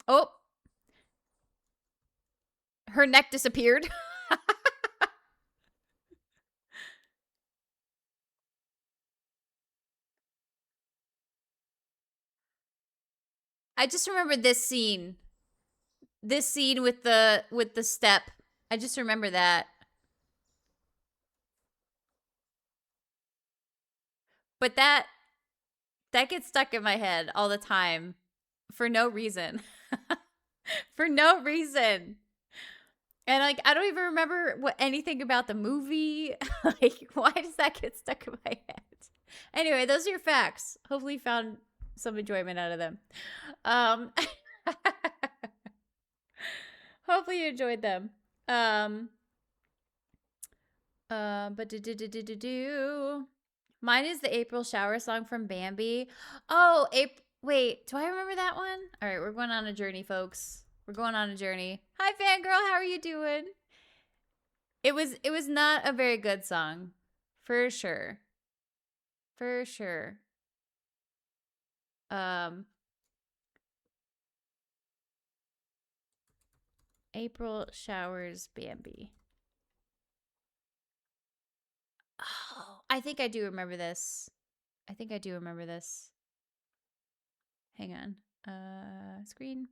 Oh. Her neck disappeared. I just remember this scene. This scene with the step. I just remember that. But that gets stuck in my head all the time for no reason. For no reason. And like I don't even remember anything about the movie. Like why does that get stuck in my head? Anyway, those are your facts. Hopefully you found some enjoyment out of them. Hopefully you enjoyed them. But mine is the April shower song from Bambi. Oh, wait, do I remember that one? All right, we're going on a journey, folks. We're going on a journey. Hi, fangirl. How are you doing? It was not a very good song, for sure. For sure. April showers Bambi. Oh, I think I do remember this. I think I do remember this. Hang on. Screen.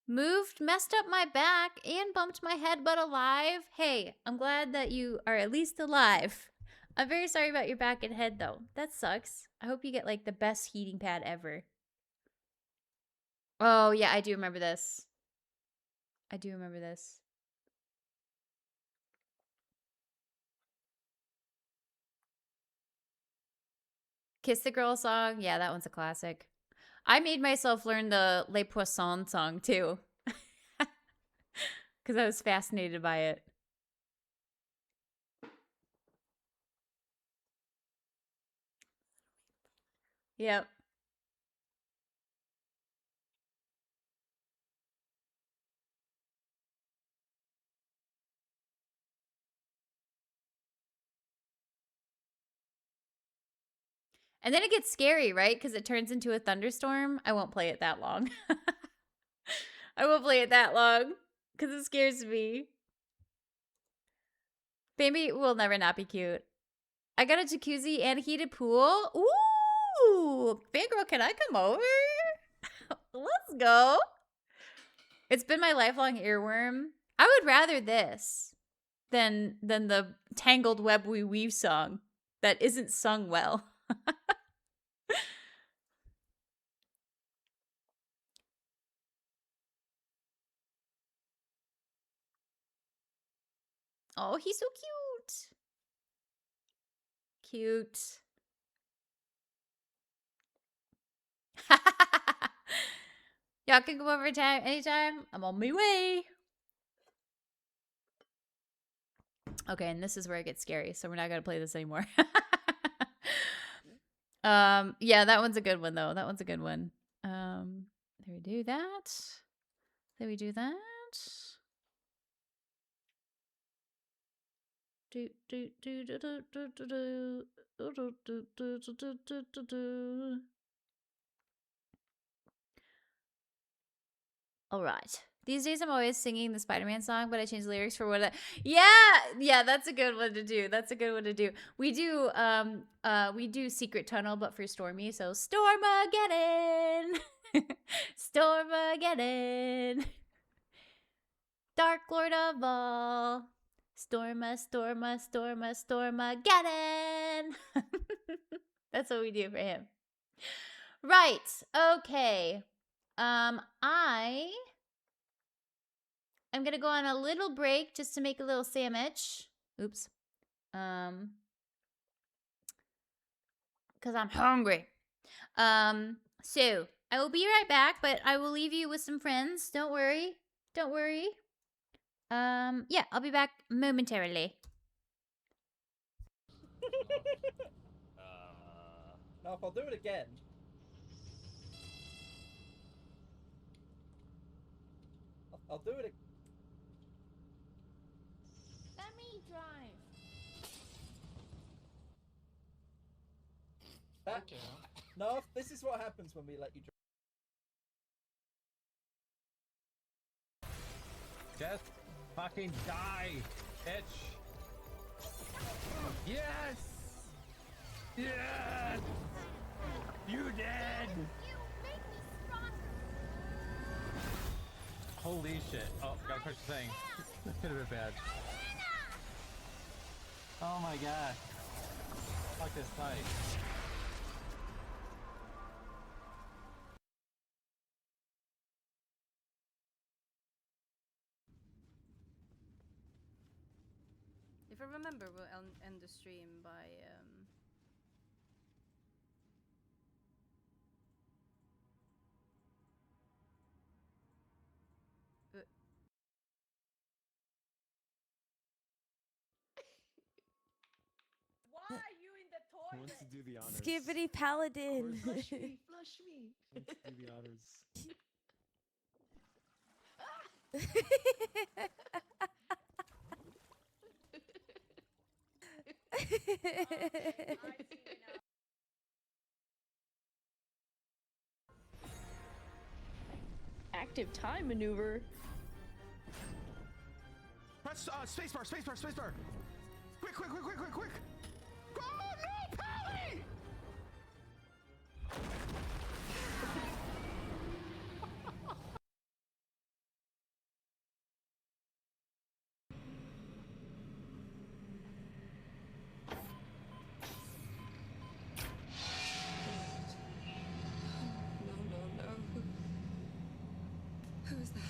Moved, messed up my back, and bumped my head, but alive. Hey, I'm glad that you are at least alive. I'm very sorry about your back and head, though. That sucks. I hope you get, like, the best heating pad ever. Oh, yeah, I do remember this. I do remember this. Kiss the Girl song. Yeah, that one's a classic. I made myself learn the Les Poissons song, too. Because I was fascinated by it. Yep. And then it gets scary, right? Because it turns into a thunderstorm. I won't play it that long. I won't play it that long because it scares me. Baby will never not be cute. I got a jacuzzi and a heated pool. Ooh, Fangirl, can I come over? Let's go. It's been my lifelong earworm. I would rather this than the Tangled Web We Weave song that isn't sung well. Oh, he's so cute. Cute. Y'all can come over anytime. I'm on my way. Okay, and this is where it gets scary, so we're not gonna play this anymore. Yeah, that one's a good one though. That one's a good one. There we do that. There we do that. Do do do do do do do do do do do do do do do. All right. These days I'm always singing the Spider-Man song, but I change the lyrics for what I... Yeah, that's a good one to do. That's a good one to do. We do Secret Tunnel, but for Stormy, so Stormageddon. Stormageddon. Dark Lord of all. Stormageddon. That's what we do for him. Right. Okay. I'm gonna go on a little break just to make a little sandwich. Oops. Because I'm hungry. So I will be right back, but I will leave you with some friends. Don't worry. Don't worry. Yeah, I'll be back momentarily. Now, if I'll do it again. I'll do it again. Let me drive. No, this is what happens when we let you drive. Just fucking die, bitch. Yes! Yes! You dead! Holy shit. Oh, gotta push the thing. That could have been bad. Oh my god. Fuck this fight. If I remember, we'll end the stream by Why are you in the toilet? Who wants to do the honors? Skippity Paladin. Flush me, flush me. Who wants to do the honors? Active time maneuver. Press spacebar, spacebar, spacebar. Quick, quick, quick, quick, quick, quick. Oh no, Pally!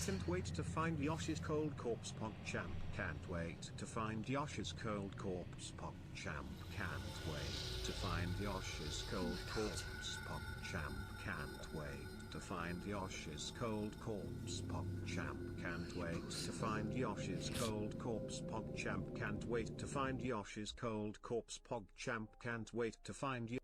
Can't wait to find Yoshi's cold corpse PogChamp. Can't wait to find Yoshi's cold corpse PogChamp. Can't wait to find Yoshi's cold corpse PogChamp. Can't wait to find Yoshi's cold corpse PogChamp. Can't wait to find Yoshi's cold corpse PogChamp. Can't wait to find Yoshi's cold corpse PogChamp. Can't wait to find you.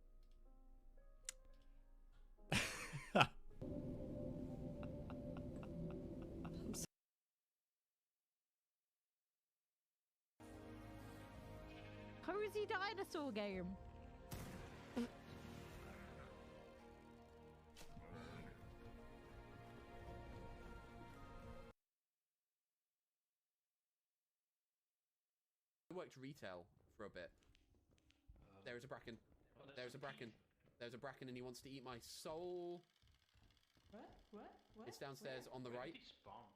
Cozy dinosaur game. worked retail for a bit. There is a bracken. There's a bracken. There's a bracken, and he wants to eat my soul. What? It's downstairs on the right. Where did he spawn?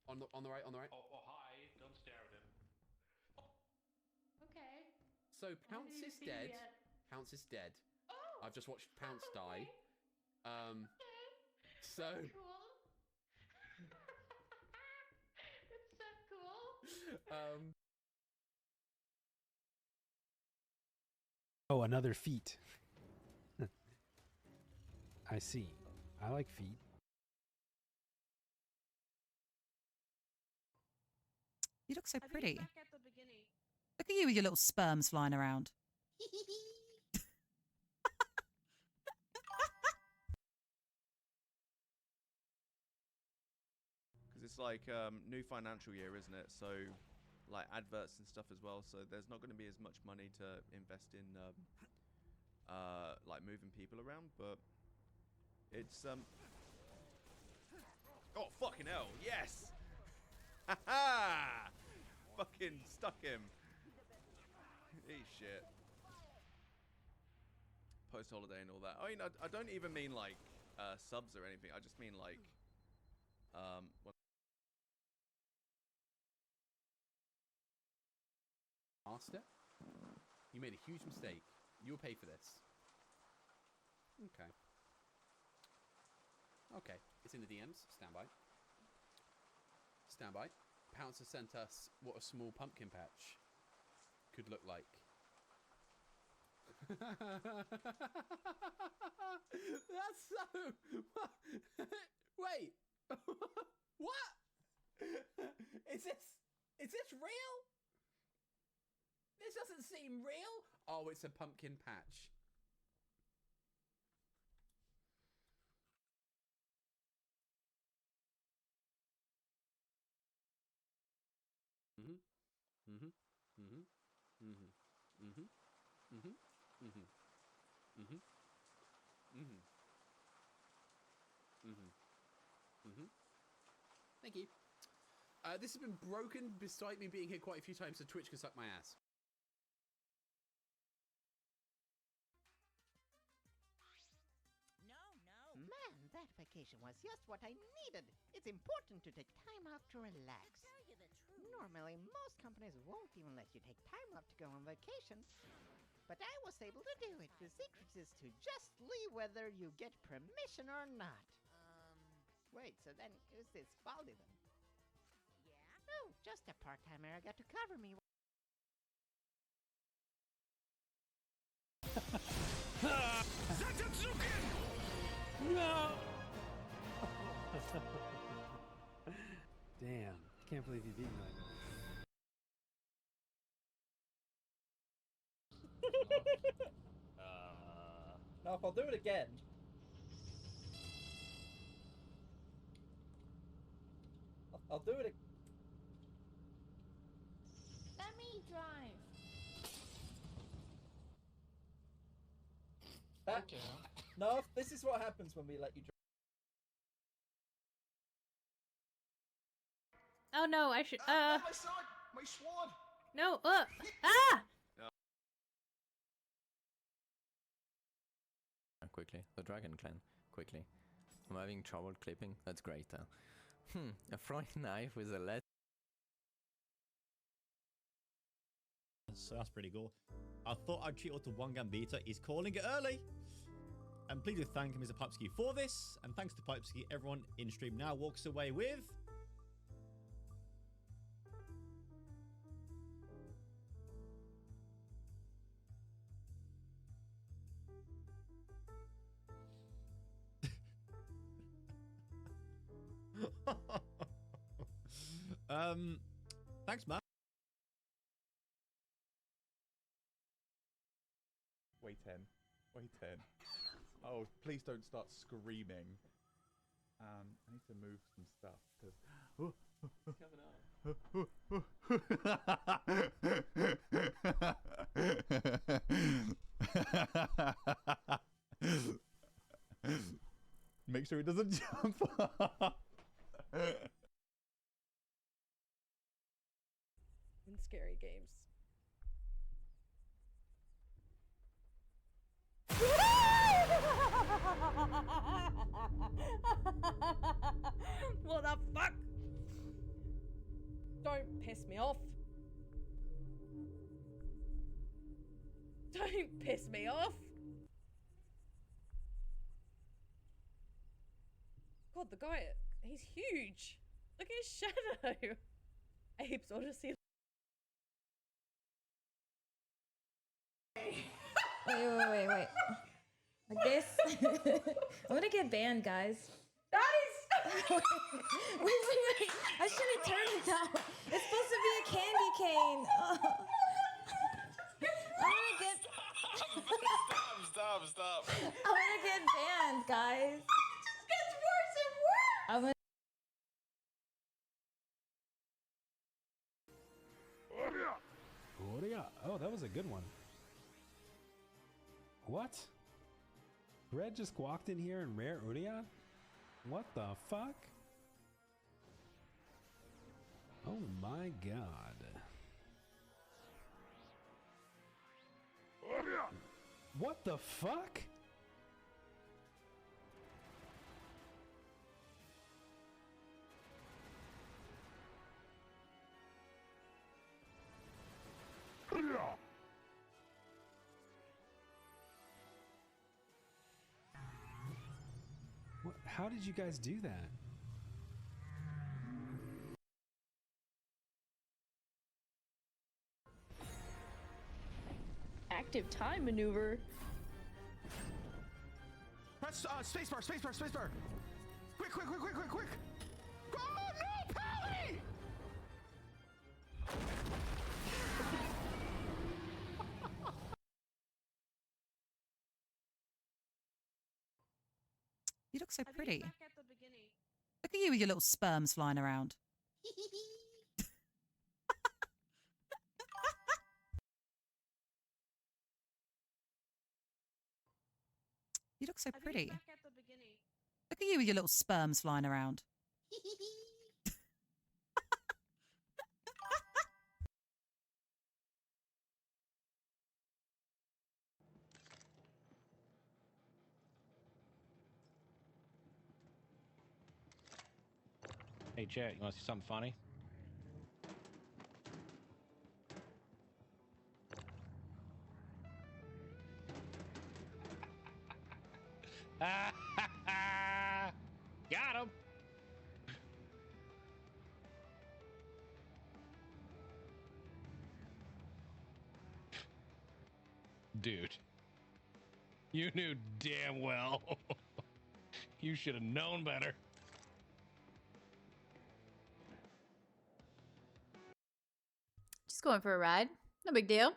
On the right. Oh, hi! Don't stare at him. Okay. So Pounce didn't is see you dead. yet. Pounce is dead. Oh. I've just watched Pounce die. So. Cool. That's so cool. Oh, another feet. I see. I like feet. You look so I think pretty. it's back at the beginning. Look at you with your little sperms flying around. Because it's like new financial year, isn't it? So like adverts and stuff as well. So there's not going to be as much money to invest in like moving people around, but it's oh fucking hell, yes! Haha! Fucking stuck him. Eat shit. Post holiday and all that. I mean, I don't even mean like subs or anything. I just mean like Master, you made a huge mistake. You'll pay for this. Okay. Okay, it's in the DMs. Stand by. Stand by. Pounce has sent us what a small pumpkin patch could look like. That's so... Wait. What? Is this real? This doesn't seem real. Oh, it's a pumpkin patch. Mhm. Mhm. Mhm. Mhm. Mhm. Mhm. Mhm. Mhm. Mhm. Mhm. Mhm. Thank you. This has been broken despite me being here quite a few times, so Twitch can suck my ass. Man, that vacation was just what I needed. It's important to take time off to relax. Normally, most companies won't even let you take time off to go on vacation. But I was able to do it. The secret is to just leave whether you get permission or not. Wait, so then who's this Baldy then? Yeah? Oh, just a part-timer I got to cover me. No! Damn. Can't believe you beat me like that. Now, if I'll do it again. I'll do it again. Let me drive. Okay. No, this is what happens when we let you drive. Oh no, I should. My sword! My sword! No, ah! Quickly, the Dragon Clan, quickly. I'm having trouble clipping, that's great. A throwing knife with a lead. So that's pretty cool. I thought I'd treat it to one Gambita. He's calling it early. And please do thank Mr. Pipesky for this. And thanks to Pipesky, everyone in stream now walks away with... Thanks, man. Wait 10. Wait 10. Oh, please don't start screaming. I need to move some stuff because. Make sure it doesn't jump. In scary games. What the fuck? Don't piss me off. Don't piss me off. God, the guy, he's huge. Look at his shadow. Abe's Odyssey. Wait. Like this? I'm gonna get banned, guys. Guys! Wait. I shouldn't turn it that way. It's supposed to be a candy cane. I'm gonna get... Stop. I'm gonna get banned, guys. It just gets worse and worse! I'm gonna... Oh, that was a good one. What? Red just walked in here and rare Uria? What the fuck? Oh my god. What the fuck? What? How did you guys do that? Active time maneuver. Press spacebar. Quick. Oh no, Pally! You look so pretty. Look at you with your little sperms flying around. You look so pretty. Look at you with your little sperms flying around. Hey, chat, you want to see something funny? Got him! Dude, you knew damn well. You should have known better. Just going for a ride. No big deal.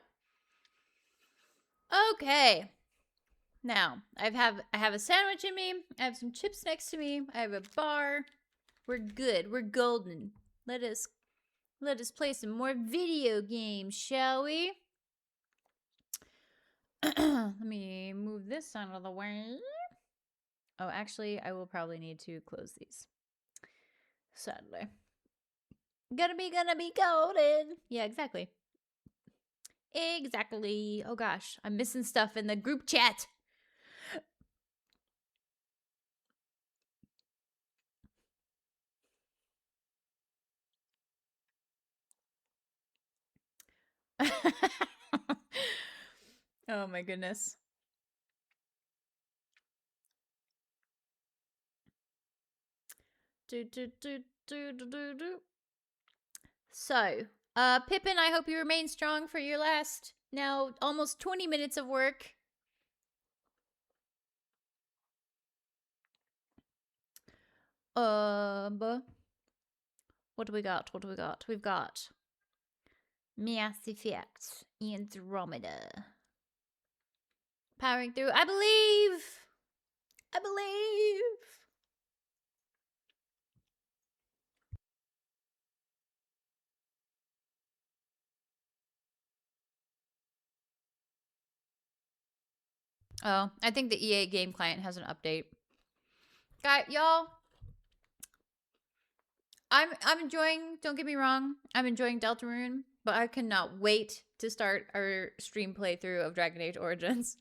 Okay. Now, I have a sandwich in me. I have some chips next to me. I have a bar. We're good. We're golden. Let us play some more video games, shall we? Let me move this out of the way. Oh, actually, I will probably need to close these. Sadly. Gonna be golden. Yeah, exactly. Exactly. Oh gosh, I'm missing stuff in the group chat. Oh my goodness. So, Pippin, I hope you remain strong for your last, now, almost 20 minutes of work. What do we got? We've got Mass Effect, Andromeda. Powering through, I believe! Oh, I think the EA game client has an update. Y'all, I'm enjoying, don't get me wrong, I'm enjoying Deltarune, but I cannot wait to start our stream playthrough of Dragon Age Origins.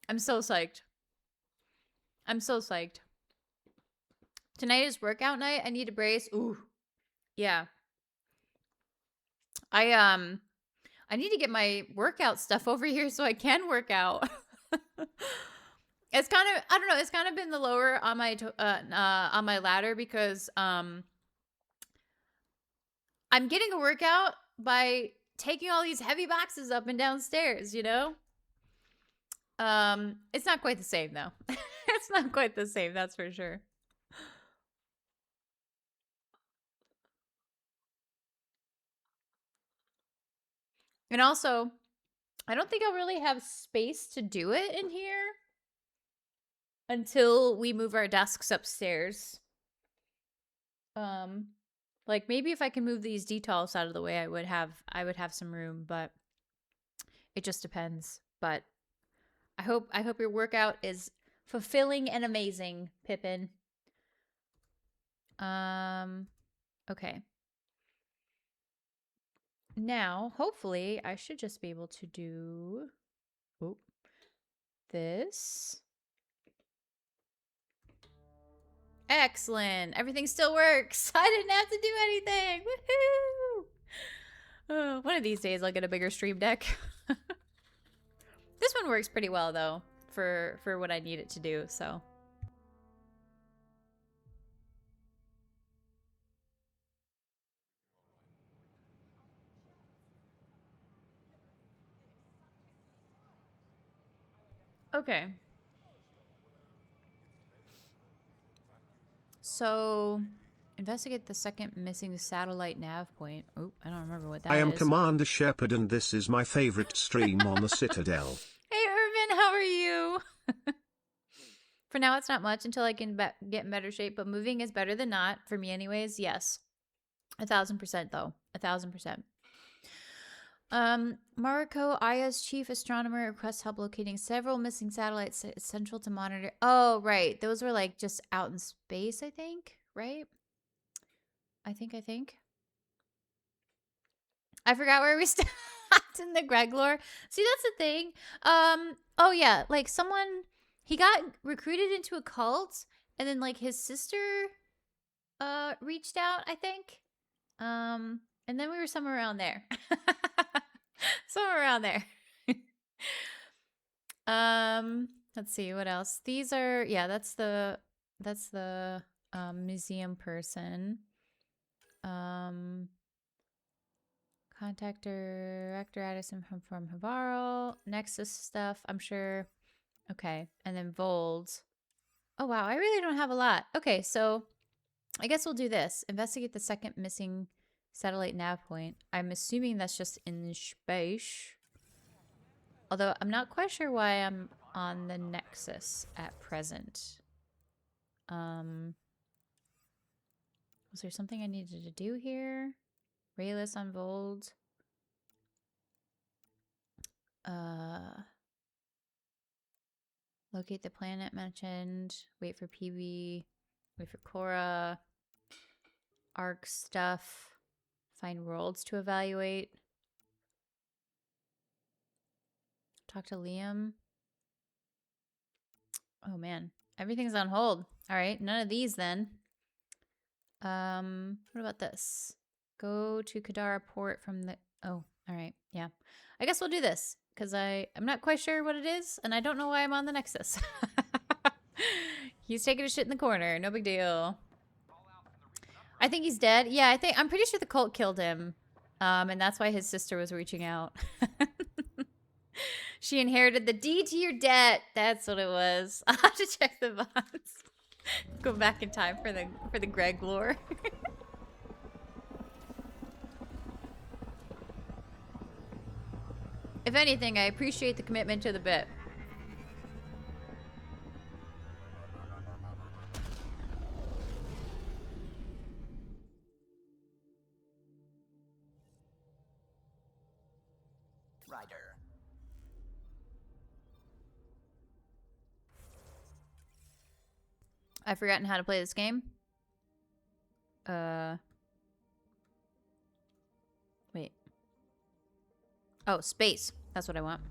I'm so psyched. I'm so psyched. Tonight is workout night. I need a brace. Ooh. Yeah. I need to get my workout stuff over here so I can work out. It's kind of, I don't know, it's kind of been the lower on my ladder because I'm getting a workout by taking all these heavy boxes up and down stairs, you know? It's not quite the same though. It's not quite the same, that's for sure. And also, I don't think I'll really have space to do it in here until we move our desks upstairs. Like maybe if I can move these detolfs out of the way, I would have some room, but it just depends. But I hope your workout is fulfilling and amazing, Pippin. Okay. Now, hopefully, I should just be able to do this. Excellent. Everything still works. I didn't have to do anything. Woohoo! Oh, one of these days, I'll get a bigger stream deck. This one works pretty well, though, for what I need it to do, so. Okay. So, investigate the second missing satellite nav point. Oh, I don't remember what that is. I am Commander Shepard and this is my favorite stream on the Citadel. Hey, Irvin, how are you? For now, it's not much until I can get in better shape, but moving is better than not, for me anyways, yes. 1000% though, 1000%. Mariko, Aya's chief astronomer, requests help locating several missing satellites essential to monitor. Oh, right. Those were like just out in space, I think, right? I think. I forgot where we stopped in the Greg lore. See, that's the thing. Oh yeah, like someone, he got recruited into a cult and then like his sister reached out, I think. And then we were somewhere around there. Somewhere around there. Let's see what else. These are, yeah, that's the museum person. Contact Director Addison from Havaro. Nexus stuff, I'm sure. Okay, and then Vold. Oh wow, I really don't have a lot. Okay, so I guess we'll do this. Investigate the second missing satellite nav point. I'm assuming that's just in space. Although I'm not quite sure why I'm on the Nexus at present. Was there something I needed to do here? Rayless on Vold. Locate the planet mentioned. Wait for PB. Wait for Cora. Arc stuff. Find worlds to evaluate. Talk to Liam. Oh man, everything's on hold. All right, none of these then. What about this? Go to Kadara port from the... Oh, all right, yeah. I guess we'll do this because I'm not quite sure what it is and I don't know why I'm on the Nexus. He's taking a shit in the corner. No big deal. I think he's dead. Yeah, I'm pretty sure the cult killed him. And that's why his sister was reaching out. She inherited the deed to your debt. That's what it was. I'll have to check the bonds. Go back in time for the Greg lore. If anything, I appreciate the commitment to the bit. Rider. I've forgotten how to play this game. Wait. Oh, space. That's what I want.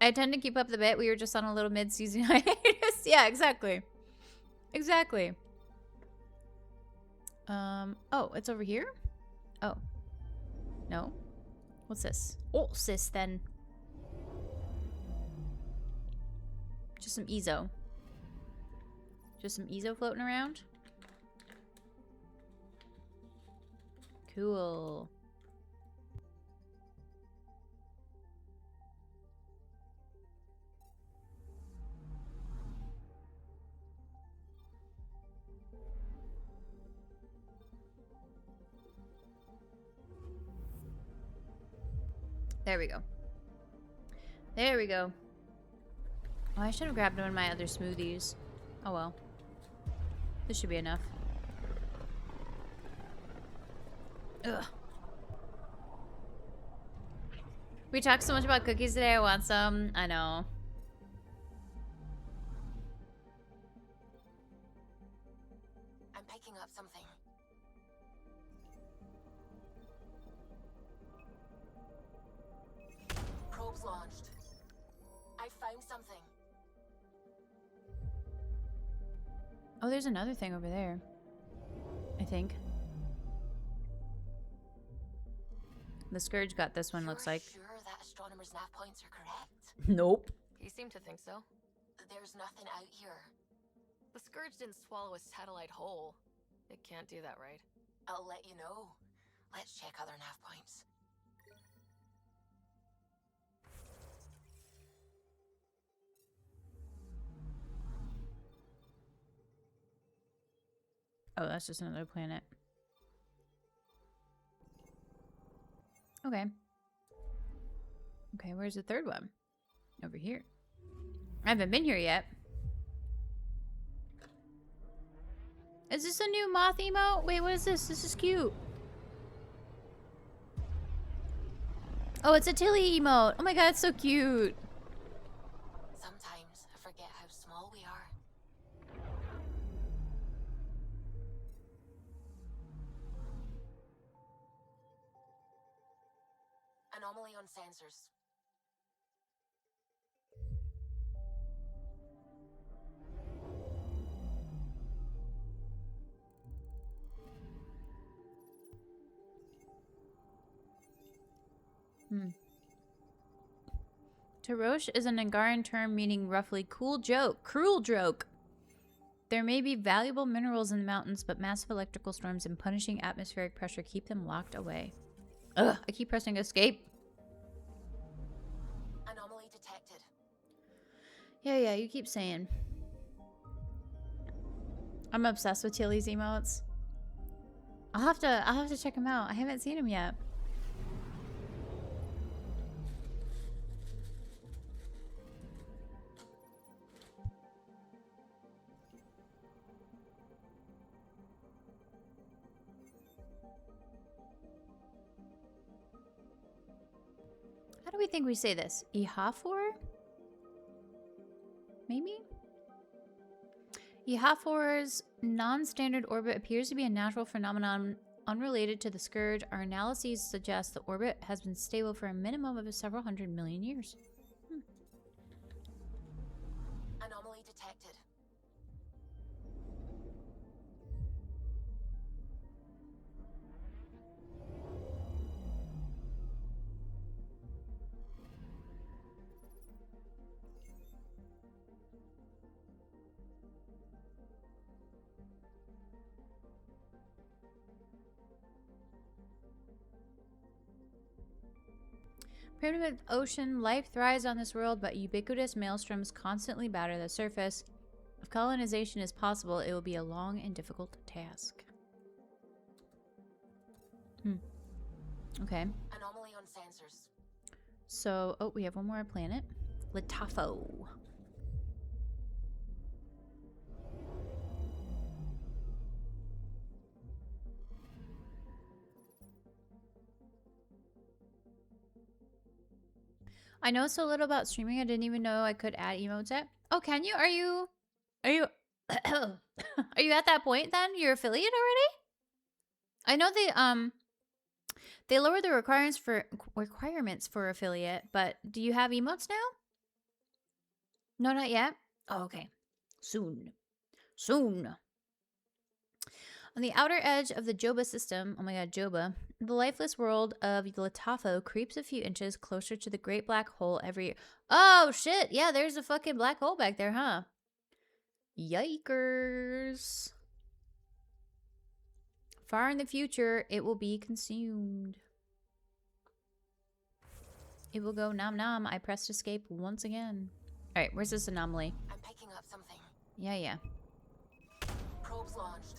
I tend to keep up the bit. We were just on a little mid-season hiatus. Yes, yeah, exactly. Exactly. Oh, it's over here? Oh. No. What's this? Oh, sis, then. Just some Ezo. Just some Ezo floating around. Cool. There we go. There we go. Oh, I should have grabbed one of my other smoothies. Oh well. This should be enough. Ugh. We talked so much about cookies today, I want some. I know. I'm picking up something. Probes launched. I found something. Oh, there's another thing over there. I think. The Scourge got this one, looks like. Sure that astronomer's nav points are correct? Nope. You seem to think so. There's nothing out here. The Scourge didn't swallow a satellite whole. It can't do that, right? I'll let you know. Let's check other nav points. Oh, that's just another planet. Okay. Okay, where's the third one? Over here. I haven't been here yet. Is this a new moth emote? Wait, what is this? This is cute. Oh, it's a Tilly emote. Oh my god, it's so cute. Sometimes I forget how small we are. Anomaly on sensors. Tarosh is an Angaran term meaning roughly cool joke, cruel joke. There may be valuable minerals in the mountains, but massive electrical storms and punishing atmospheric pressure keep them locked away. Ugh, I keep pressing escape. Anomaly detected. Yeah, you keep saying. I'm obsessed with Tilly's emotes. I'll have to check them out. I haven't seen them yet. How do we think we say this? Ihafor? Maybe? Ihafor's non-standard orbit appears to be a natural phenomenon unrelated to the Scourge. Our analyses suggest the orbit has been stable for a minimum of several hundred million years. Anomaly detected. Primitive ocean life thrives on this world, but ubiquitous maelstroms constantly batter the surface. If colonization is possible, it will be a long and difficult task. Okay. Anomaly on sensors. So, oh, we have one more planet. Litafo. I know so little about streaming. I didn't even know I could add emotes yet. Oh, can you? Are you are you at that point then? You're affiliate already? I know they lowered the requirements for affiliate, but do you have emotes now? No, not yet. Oh, okay. Soon. Soon. On the outer edge of the Joba system, oh my god, Joba, the lifeless world of Latafo creeps a few inches closer to the great black hole every year. Oh, shit. Yeah, there's a fucking black hole back there, huh? Yikers. Far in the future, it will be consumed. It will go nom nom. I pressed escape once again. Alright, where's this anomaly? I'm picking up something. Yeah. Probes launched.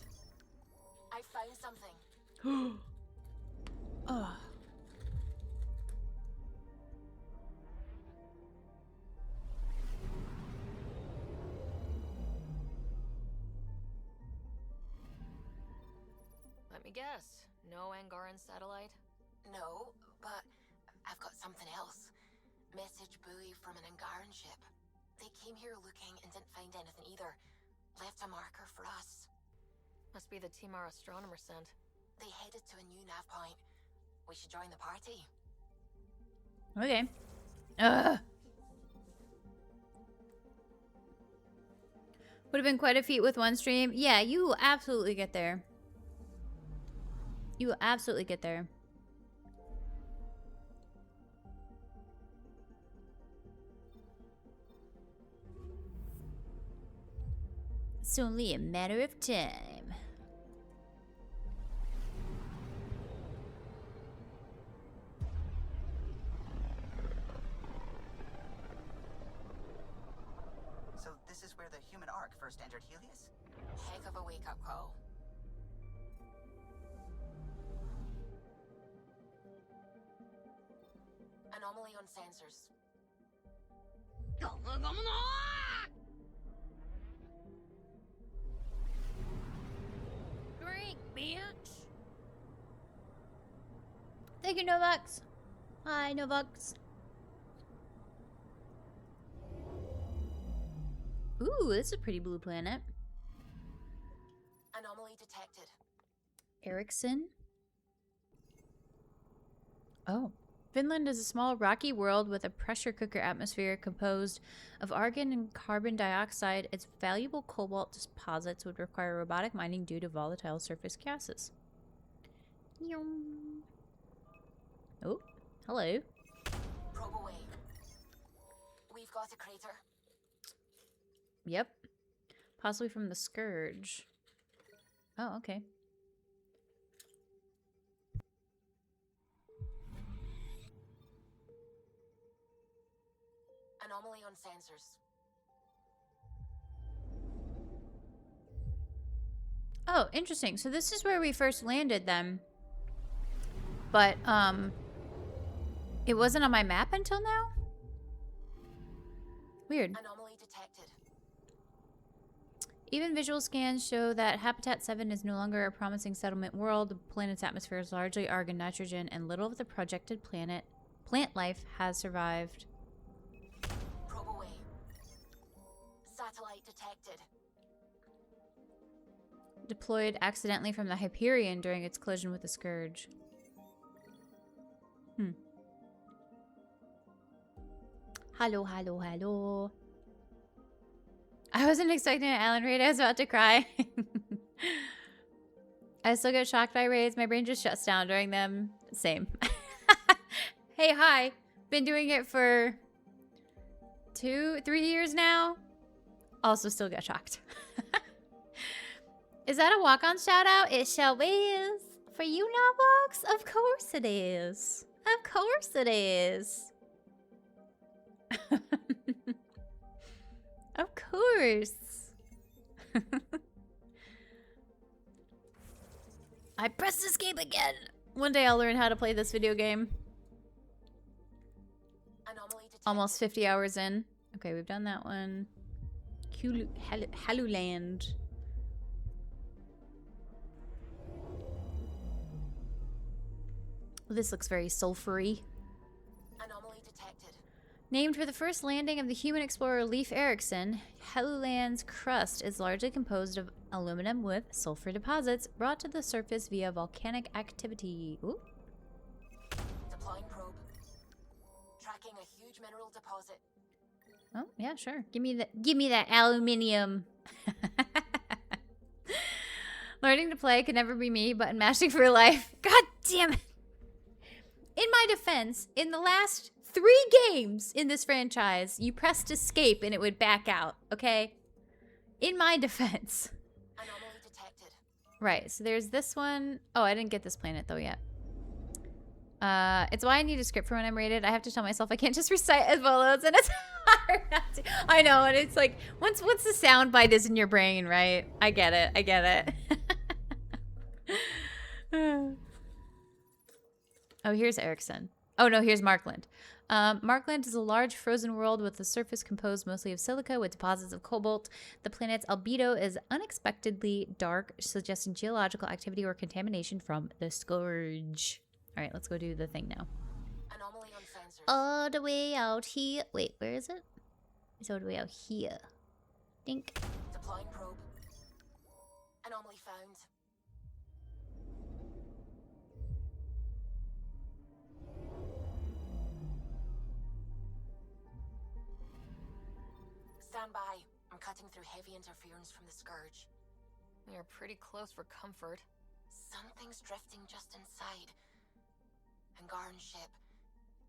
I found something. Oh. Let me guess. No Angaran satellite? No, but I've got something else. Message buoy from an Angaran ship. They came here looking and didn't find anything either. Left a marker for us. Must be the team our astronomer sent. They headed to a new nav point. We should join the party. Okay. Ugh. Would have been quite a feat with one stream. Yeah, you will absolutely get there. You will absolutely get there. It's only a matter of time. So this is where the human ark first entered Helios? Heck of a wake-up call. Anomaly on sensors. Drink, bitch. Thank you, Novux. Hi, Novux. Ooh, this is a pretty blue planet. Anomaly detected. Ericsson. Oh. Finland is a small rocky world with a pressure cooker atmosphere composed of argon and carbon dioxide. Its valuable cobalt deposits would require robotic mining due to volatile surface gases. Oh, hello. Probe away. We've got a crater. Yep. Possibly from the Scourge. Oh, okay. Anomaly on sensors. Oh, interesting. So this is where we first landed then. But, it wasn't on my map until now? Weird. Anomaly detected. Even visual scans show that Habitat 7 is no longer a promising settlement world. The planet's atmosphere is largely argon, nitrogen, and little of the projected plant life has survived. Probe away. Satellite detected. Deployed accidentally from the Hyperion during its collision with the Scourge. Hello, hello, hello. I wasn't expecting an Alan raid. I was about to cry. I still get shocked by raids. My brain just shuts down during them. Same. Hey, hi. Been doing it for 2-3 years now. Also still get shocked. Is that a walk-on shout-out? It shall is. For you, Novux? Of course it is. Of course it is. Of course. I pressed escape again. One day I'll learn how to play this video game. Almost 50 hours in. Okay, we've done that one. Haluland. This looks very sulfury. Anomaly detected. Named for the first landing of the human explorer Leif Erikson, Helluland's crust is largely composed of aluminum with sulfur deposits brought to the surface via volcanic activity. Ooh. Deploying probe. Tracking a huge mineral deposit. Oh, yeah, sure. Give me that aluminium. Learning to play could never be me, button mashing for life. God damn it. In my defense, in the last 3 games in this franchise, you pressed escape and it would back out, okay? In my defense. Anomaly detected. Right, so there's this one. Oh, I didn't get this planet though yet. It's why I need a script for when I'm rated. I have to tell myself I can't just recite as follows, and it's hard not to. I know, and it's like, once the sound bite is in your brain, right? I get it. Oh, here's Erickson. Oh no, here's Markland. Markland is a large frozen world with a surface composed mostly of silica with deposits of cobalt. The planet's albedo is unexpectedly dark, suggesting geological activity or contamination from the Scourge. All right, let's go do the thing now. Anomaly on sensors. All the way out here. Wait, where is it? It's all the way out here. Dink. Deploying probe. Anomaly found. Stand by. I'm cutting through heavy interference from the Scourge. We are pretty close for comfort. Something's drifting just inside. Angaran ship.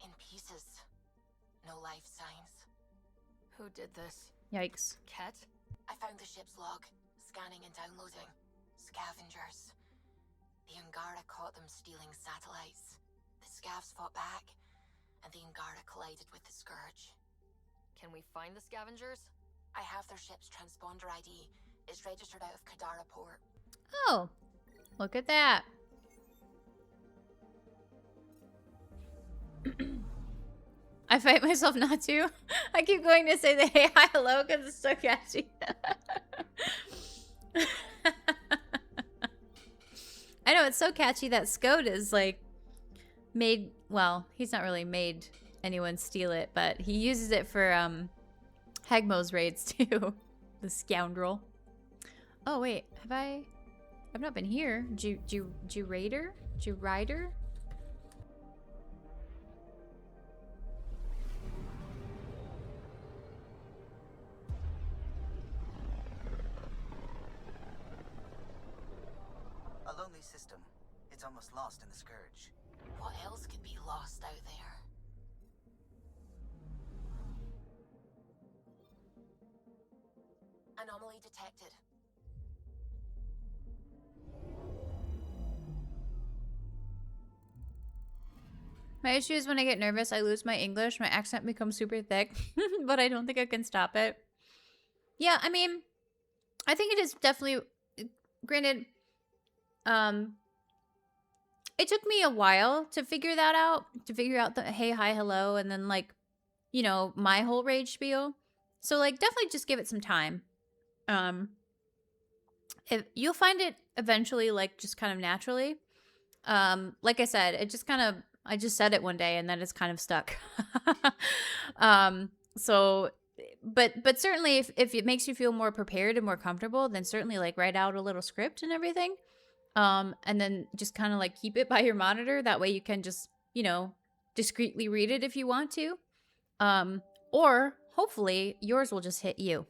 In pieces. No life signs. Who did this? Yikes. Ket? I found the ship's log. Scanning and downloading. Scavengers. The Angara caught them stealing satellites. The Scavs fought back, and the Angara collided with the Scourge. Can we find the Scavengers? I have their ship's transponder ID. It's registered out of Kadara port. Oh, look at that. I fight myself not to. I keep going to say the hey, hi, hello because it's so catchy. I know, it's so catchy that Scode is like made, well, he's not really made anyone steal it, but he uses it for Hagmo's raids too. The scoundrel. Oh wait, I've not been here. Rider? A lonely system. It's almost lost in the Scourge. What else could be lost out there? Anomaly detected. My issue is when I get nervous, I lose my English. My accent becomes super thick, but I don't think I can stop it. Yeah, I mean, I think it is definitely, granted, it took me a while to figure that out, to figure out the hey, hi, hello, and then like, you know, my whole rage spiel. So like, definitely just give it some time. If you'll find it eventually, like just kind of naturally. Like I said, it just kind of, I just said it one day and then it's kind of stuck. So, but certainly if it makes you feel more prepared and more comfortable, then certainly like write out a little script and everything. And then just kind of like keep it by your monitor. That way you can just, you know, discreetly read it if you want to. Or hopefully yours will just hit you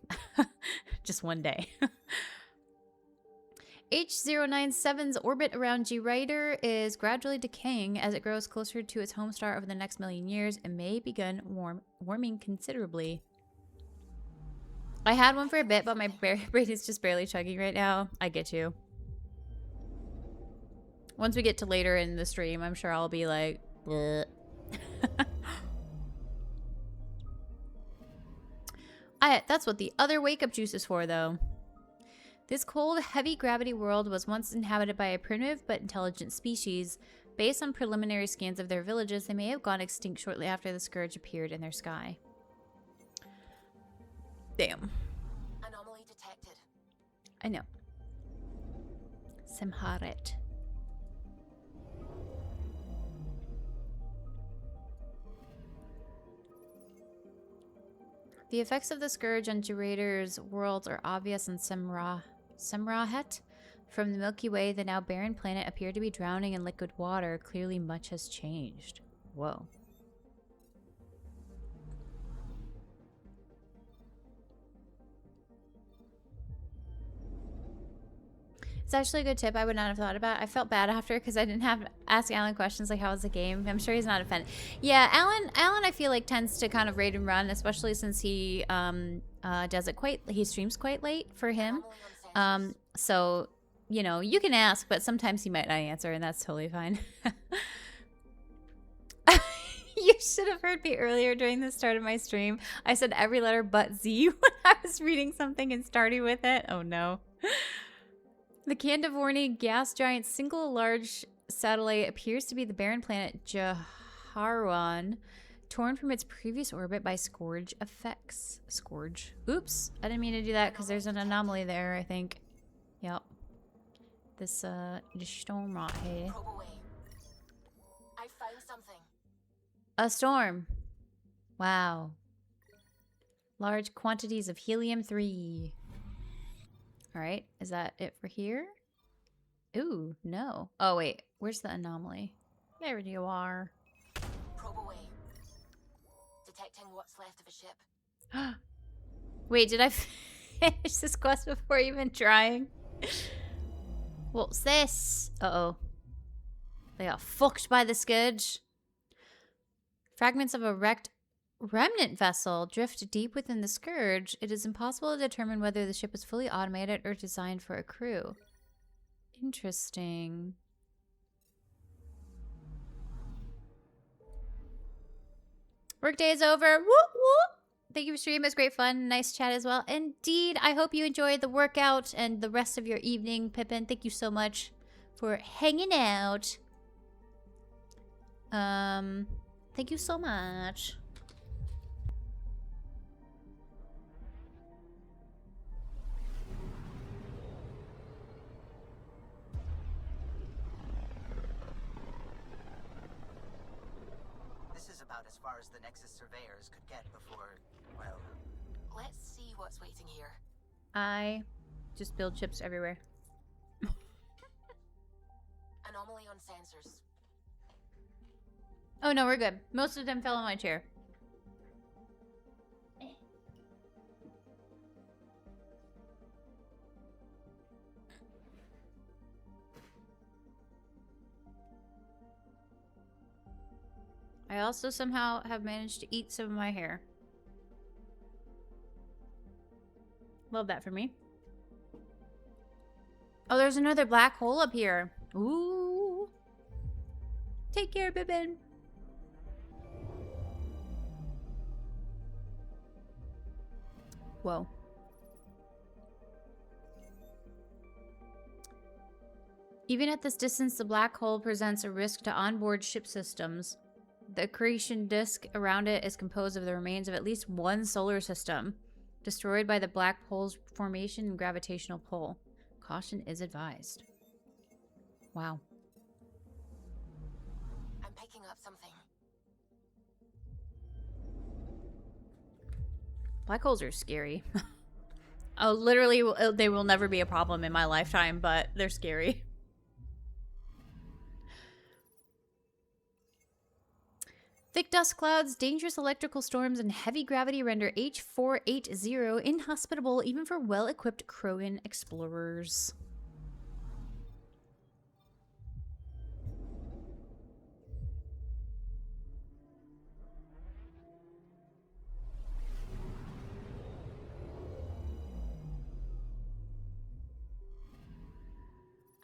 just one day. H097's orbit around G-Rider is gradually decaying as it grows closer to its home star over the next million years and may begin warming considerably. I had one for a bit, but my brain is just barely chugging right now. I get you. Once we get to later in the stream, I'm sure I'll be like, bleh. That's what the other wake-up juice is for, though. This cold, heavy gravity world was once inhabited by a primitive but intelligent species. Based on preliminary scans of their villages, they may have gone extinct shortly after the Scourge appeared in their sky. Damn. Anomaly detected. I know. Semharet. The effects of the Scourge on Jurator's worlds are obvious in Semrahet. From the Milky Way, the now barren planet appeared to be drowning in liquid water. Clearly much has changed. Whoa. It's actually a good tip I would not have thought about. I felt bad after because I didn't have to ask Alan questions like, how was the game? I'm sure he's not offended. Yeah, Alan I feel like tends to kind of raid and run, especially since he does it he streams quite late for him. So, you know, you can ask, but sometimes he might not answer, and that's totally fine. You should have heard me earlier during the start of my stream. I said every letter but Z when I was reading something and starting with it. Oh no. The Candivorni gas giant single large satellite appears to be the barren planet Jaharon, torn from its previous orbit by scourge effects. Scourge. Oops. I didn't mean to do that because there's an anomaly there, I think. Yep. This storm right here. I found something. A storm. Wow. Large quantities of helium-3. Alright, is that it for here? Ooh, no. Oh, wait. Where's the anomaly? There you are. Probe away. Detecting what's left of a ship. Wait, did I finish this quest before even trying? What's this? Uh-oh. They got fucked by the scourge. Fragments of a wrecked remnant vessel drift deep within the scourge. It is impossible to determine whether the ship is fully automated or designed for a crew. Interesting. Workday is over. Whoop whoop. Thank you for streaming. It was great fun. Nice chat as well. Indeed. I hope you enjoyed the workout and the rest of your evening, Pippin. Thank you so much for hanging out. Thank you so much. This is about as far as the Nexus surveyors could get before, well... Let's see what's waiting here. I just build chips everywhere. Anomaly on sensors. Oh no, we're good. Most of them fell on my chair. I also somehow have managed to eat some of my hair. Love that for me. Oh, there's another black hole up here. Ooh. Take care, Bibbin. Whoa. Even at this distance, the black hole presents a risk to onboard ship systems. The accretion disk around it is composed of the remains of at least one solar system, destroyed by the black hole's formation and gravitational pull. Caution is advised. Wow. I'm picking up something. Black holes are scary. Oh, literally, they will never be a problem in my lifetime, but they're scary. Thick dust clouds, dangerous electrical storms, and heavy gravity render H480 inhospitable even for well-equipped Krogan explorers.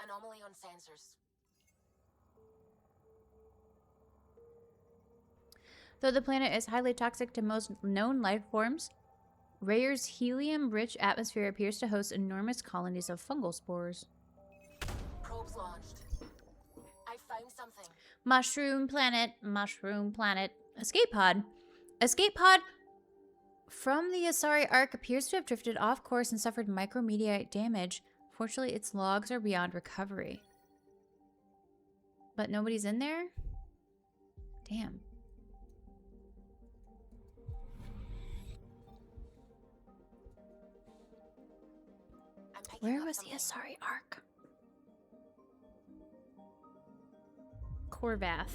Anomaly on sensors. Though the planet is highly toxic to most known life forms, Rayer's helium-rich atmosphere appears to host enormous colonies of fungal spores. Probes launched. I found something. Mushroom planet, mushroom planet. Escape pod. Escape pod from the Asari Ark appears to have drifted off course and suffered micrometeorite damage. Fortunately, its logs are beyond recovery. But nobody's in there? Damn. Where was the Asari Ark? Corvath.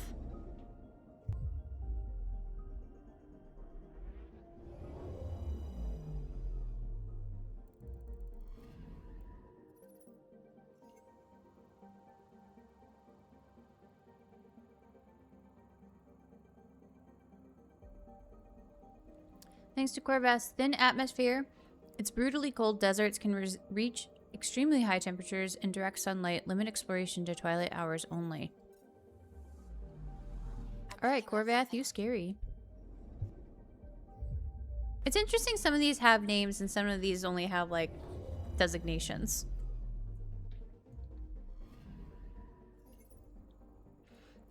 Thanks to Corvath's thin atmosphere, its brutally cold deserts can reach extremely high temperatures and direct sunlight, limit exploration to twilight hours only. Alright, Corvath, you scary. It's interesting some of these have names and some of these only have, like, designations.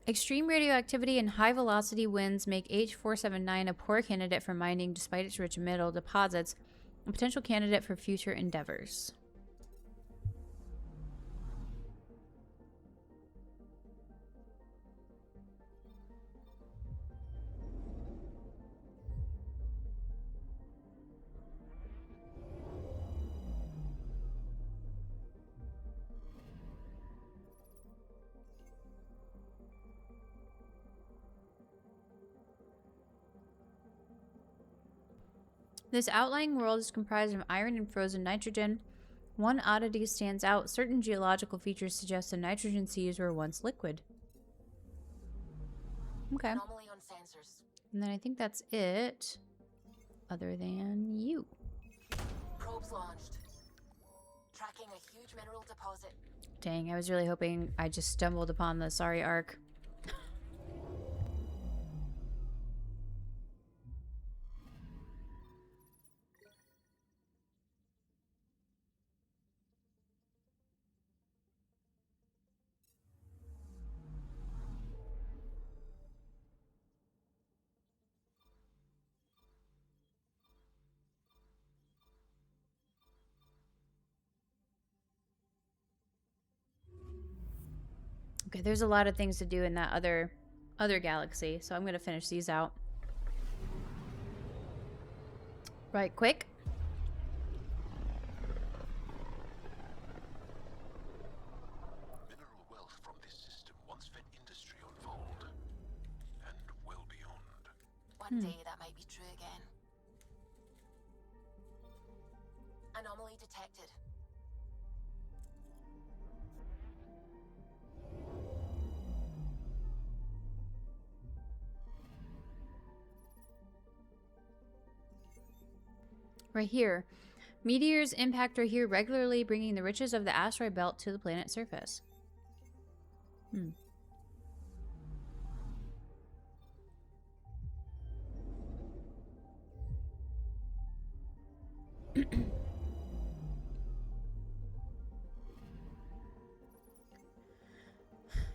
Extreme radioactivity and high velocity winds make H479 a poor candidate for mining despite its rich mineral deposits, a potential candidate for future endeavors. This outlying world is comprised of iron and frozen nitrogen. One oddity stands out. Certain geological features suggest the nitrogen seas were once liquid. Okay. Anomaly on sensors. And then I think that's it. Other than you. Probes launched. Tracking a huge mineral deposit. Dang, I was really hoping I just stumbled upon the sorry arc. Okay, there's a lot of things to do in that other galaxy, so I'm gonna finish these out. Right, quick. Mineral wealth from this system once fed industry on Vold, and well beyond. One day that might be true again. Anomaly detected. Right here. Meteors impact right here regularly, bringing the riches of the asteroid belt to the planet's surface. An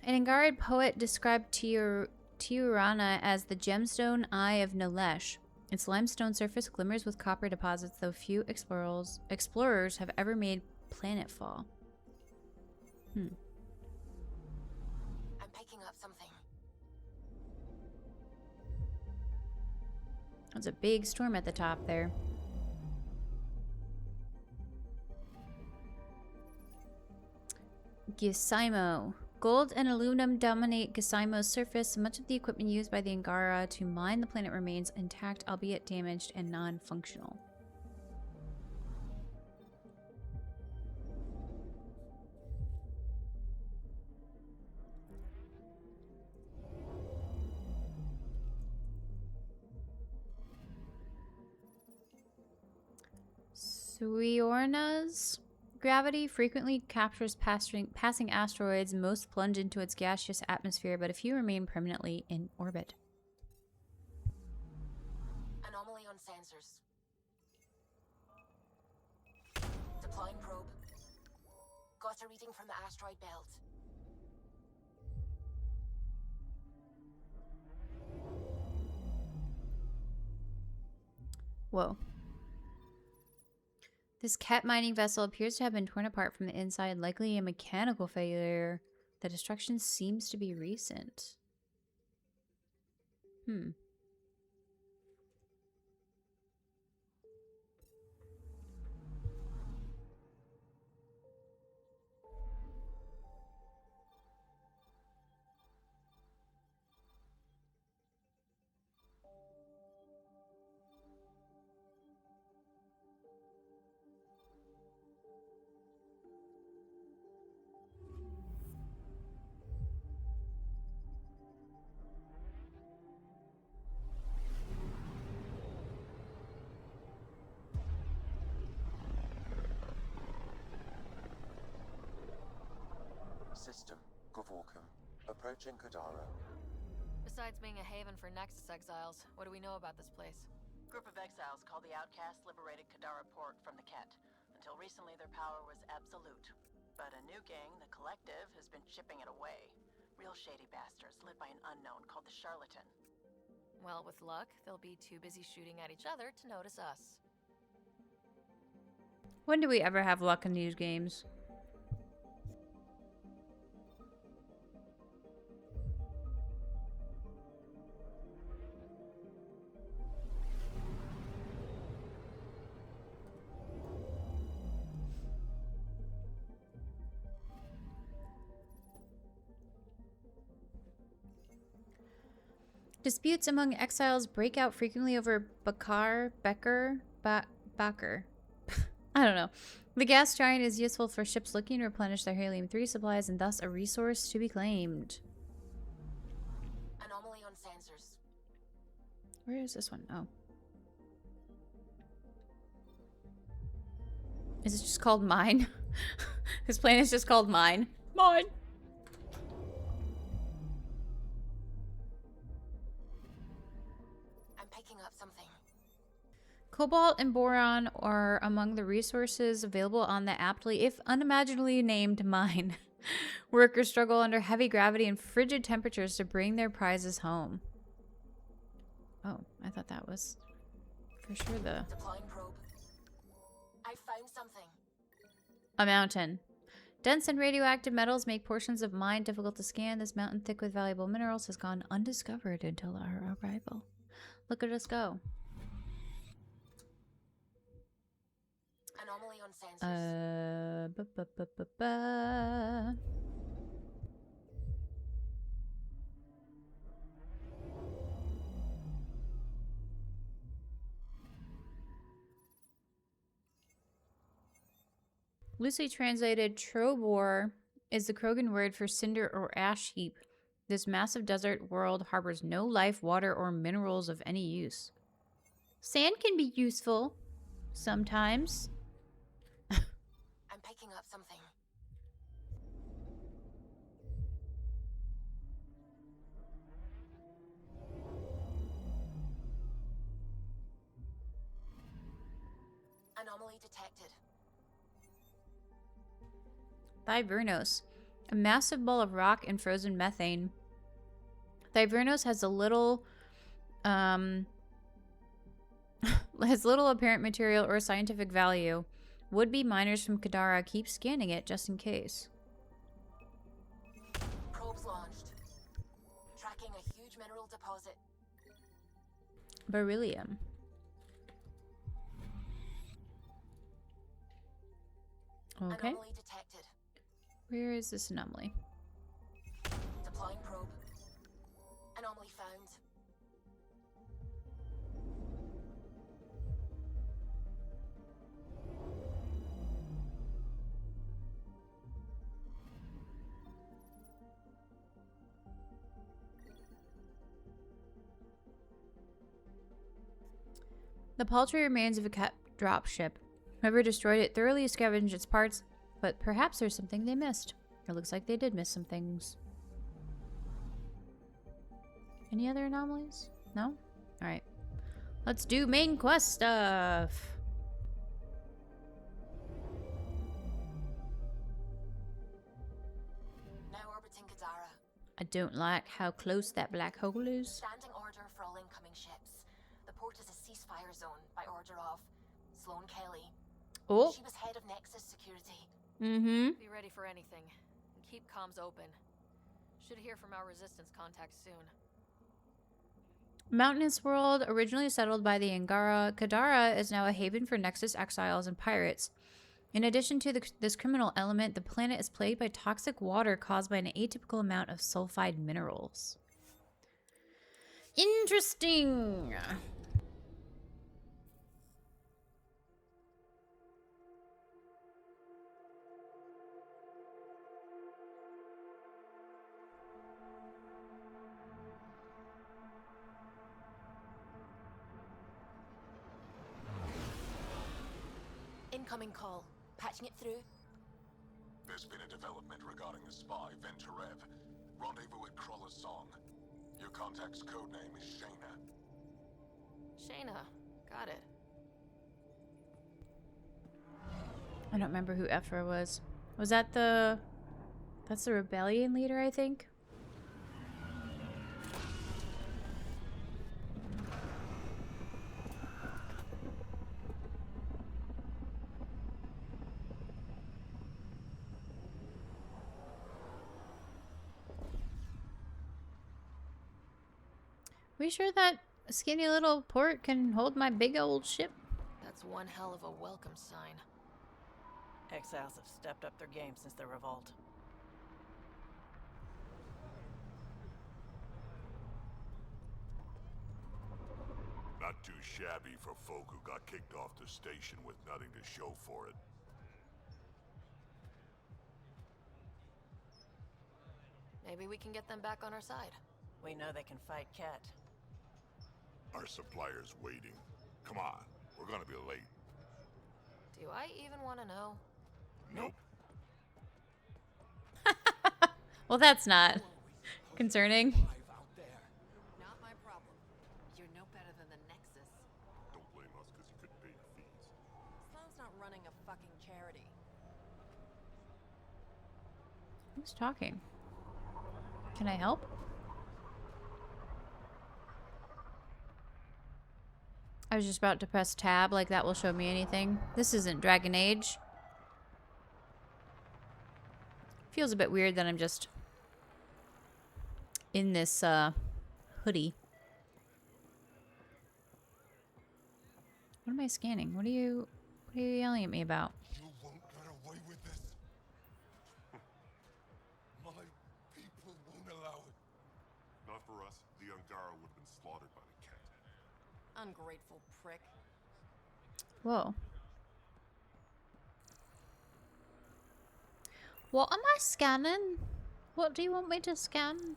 Angarid poet described Tiurana as the gemstone eye of Nalesh. Its limestone surface glimmers with copper deposits, though few explorers have ever made planetfall. I'm picking up something. There's a big storm at the top there. Gisaimo. Gold and aluminum dominate Gisaimo's surface. Much of the equipment used by the Angara to mine the planet remains intact, albeit damaged and non-functional. Suiorna's gravity frequently captures passing asteroids. Most plunge into its gaseous atmosphere, but a few remain permanently in orbit. Anomaly on sensors. Deploying probe. Got a reading from the asteroid belt. Whoa. This cat mining vessel appears to have been torn apart from the inside, likely a mechanical failure. The destruction seems to be recent. system. Gavorkum. Approaching Kadara. Besides being a haven for Nexus exiles, what do we know about this place? Group of exiles called the Outcasts liberated Kadara port from the Ket. Until recently, their power was absolute. But a new gang, the Collective, has been chipping it away. Real shady bastards led by an unknown called the Charlatan. Well, with luck, they'll be too busy shooting at each other to notice us. When do we ever have luck in these games? Disputes among exiles break out frequently over Bakar. I don't know. The gas giant is useful for ships looking to replenish their helium-3 supplies and thus a resource to be claimed. Anomaly on sensors. Where is this one? Oh. Is it just called Mine? This planet is just called Mine. Mine! I'm picking up something. Cobalt and boron are among the resources available on the aptly, if unimaginably named mine. Workers struggle under heavy gravity and frigid temperatures to bring their prizes home. Oh, I thought that was for sure the... Deploying probe. I found something. A mountain. Dense and radioactive metals make portions of mine difficult to scan. This mountain, thick with valuable minerals, has gone undiscovered until our arrival. Look at us go. Anomaly on sensors. Loosely translated, Trobor is the Krogan word for cinder or ash heap. This massive desert world harbors no life, water, or minerals of any use. Sand can be useful sometimes. I'm picking up something. Anomaly detected. Thyvernos, a massive ball of rock and frozen methane. Thyvernos has a little, has little apparent material or scientific value. Would-be miners from Kadara keep scanning it just in case. Probes launched. Tracking a huge mineral deposit. Beryllium. Okay. Anomaly detected. Where is this anomaly? Deploying probe. Anomaly found. The paltry remains of a cat dropship. Whoever destroyed it thoroughly scavenged its parts, but perhaps there's something they missed. It looks like they did miss some things. Any other anomalies? No? Alright. Let's do main quest stuff. Now orbiting Kadara. I don't like how close that black hole is. Standing order for all incoming ships. The port is a ceasefire zone by order of Sloane Kelly. Oh. She was head of Nexus security. Mm-hmm. Be ready for anything. And keep comms open. Should hear from our resistance contacts soon. Mountainous world, originally settled by the Angara, Kadara is now a haven for Nexus exiles and pirates. In addition to this criminal element, the planet is plagued by toxic water caused by an atypical amount of sulfide minerals. Interesting! Incoming call. Patching it through. There's been a development regarding the spy, Venturev. Rendezvous at Kroller's Song. Your contact's codename is Shayna. Shayna. Got it. I don't remember who Ephra was. Was that the... That's the rebellion leader, I think? We sure that skinny little port can hold my big old ship? That's one hell of a welcome sign. Exiles have stepped up their game since the revolt. Not too shabby for folk who got kicked off the station with nothing to show for it. Maybe we can get them back on our side. We know they can fight Ket. Our supplier's waiting. Come on, we're gonna be late. Do I even want to know? Nope. Well, that's not concerning. Not my problem. You're no better than the Nexus. Don't blame us because you couldn't pay your fees. Sloan's not running a fucking charity. Who's talking? Can I help? I was just about to press tab, like that will show me anything. This isn't Dragon Age. Feels a bit weird that I'm just in this hoodie. What am I scanning? What are you yelling at me about? You won't get away with this. My people won't allow it. Not for us. The Angara would have been slaughtered by the Ket. Ungrateful prick. Whoa. What am I scanning? What do you want me to scan?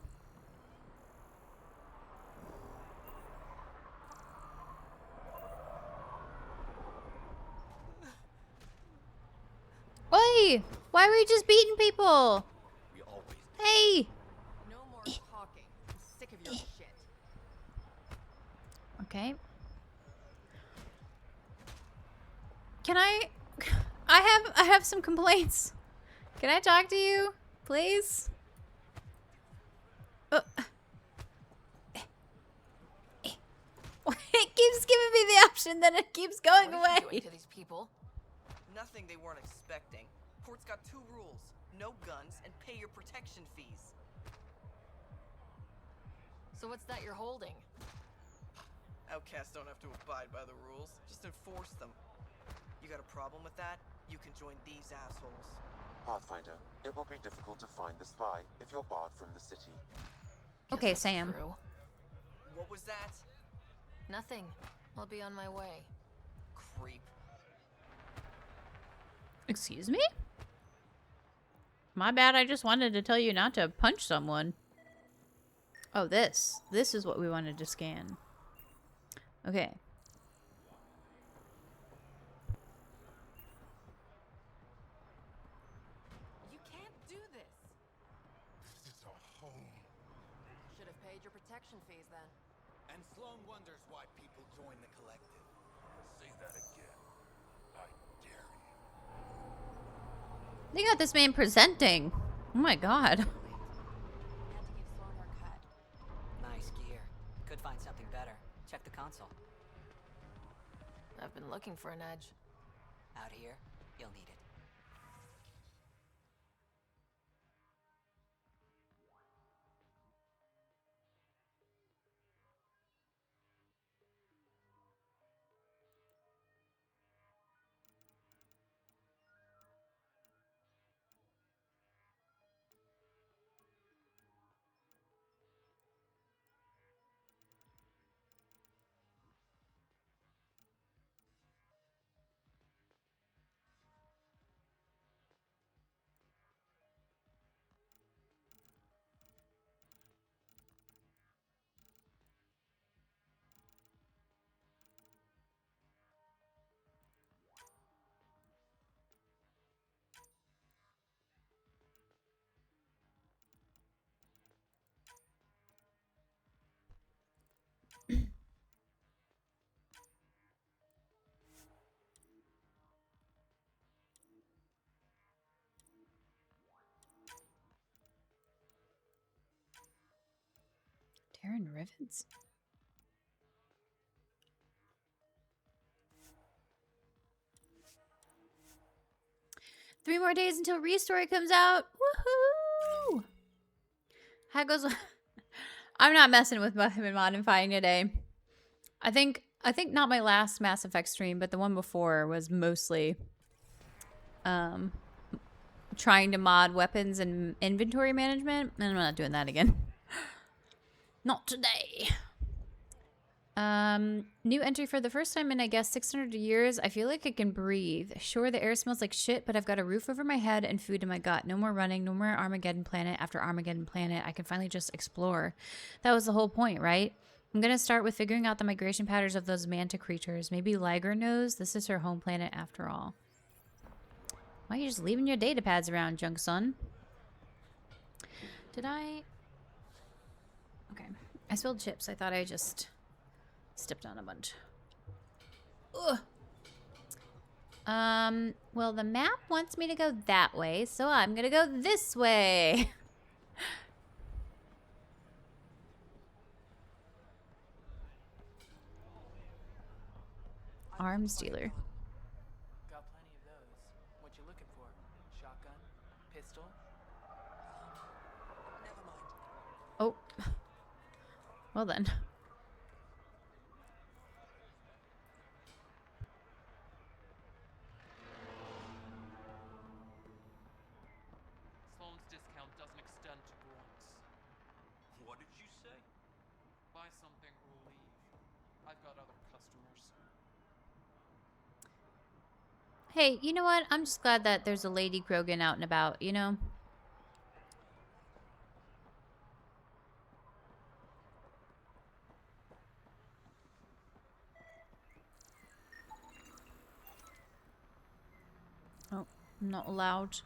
Oi! Why are we just beating people? We always Hey! No more talking. I'm sick of your shit. Okay. Can I have some complaints. Can I talk to you, please? It keeps giving me the option, then it keeps going What are you away. doing to these people? Nothing they weren't expecting. Port's got 2 rules. No guns and pay your protection fees. So what's that you're holding? Outcasts don't have to abide by the rules. Just enforce them. You got a problem with that? You can join these assholes. Pathfinder, it will be difficult to find the spy if you're barred from the city. Okay, Sam. True. What was that? Nothing. I'll be on my way. Creep. Excuse me? My bad, I just wanted to tell you not to punch someone. Oh, this. This is what we wanted to scan. Okay. You can't do this. This is our home. Should have paid your protection fees then. And Sloan wonders why people join the collective. Say that again. I dare you. They got this man presenting. Oh my god. Had to give Sloan her cut. Nice gear. Could find something better. Check the console. I've been looking for an edge. Out here, you'll need it. Karen Rivets? 3 more days until Restory comes out. Woohoo! How goes? I'm not messing with modifying today. I think not my last Mass Effect stream, but the one before was mostly trying to mod weapons and inventory management, and I'm not doing that again. Not today. New entry for the first time in, I guess, 600 years. I feel like I can breathe. Sure, the air smells like shit, but I've got a roof over my head and food in my gut. No more running, no more Armageddon planet after Armageddon planet. I can finally just explore. That was the whole point, right? I'm gonna start with figuring out the migration patterns of those manta creatures. Maybe Liger knows this is her home planet after all. Why are you just leaving your data pads around, junk son? Did I? Okay. I spilled chips. I thought I just stepped on a bunch. Ugh. Well, the map wants me to go that way, so I'm gonna go this way. Arms dealer. Got plenty of those. What you looking for? Shotgun? Pistol? Never mind. Oh. Well then. Sloan's discount doesn't extend to bronze. What did you say? Buy something or leave. I've got other customers. Hey, you know what? I'm just glad that there's a Lady Krogan out and about, you know? Oh, I'm not allowed.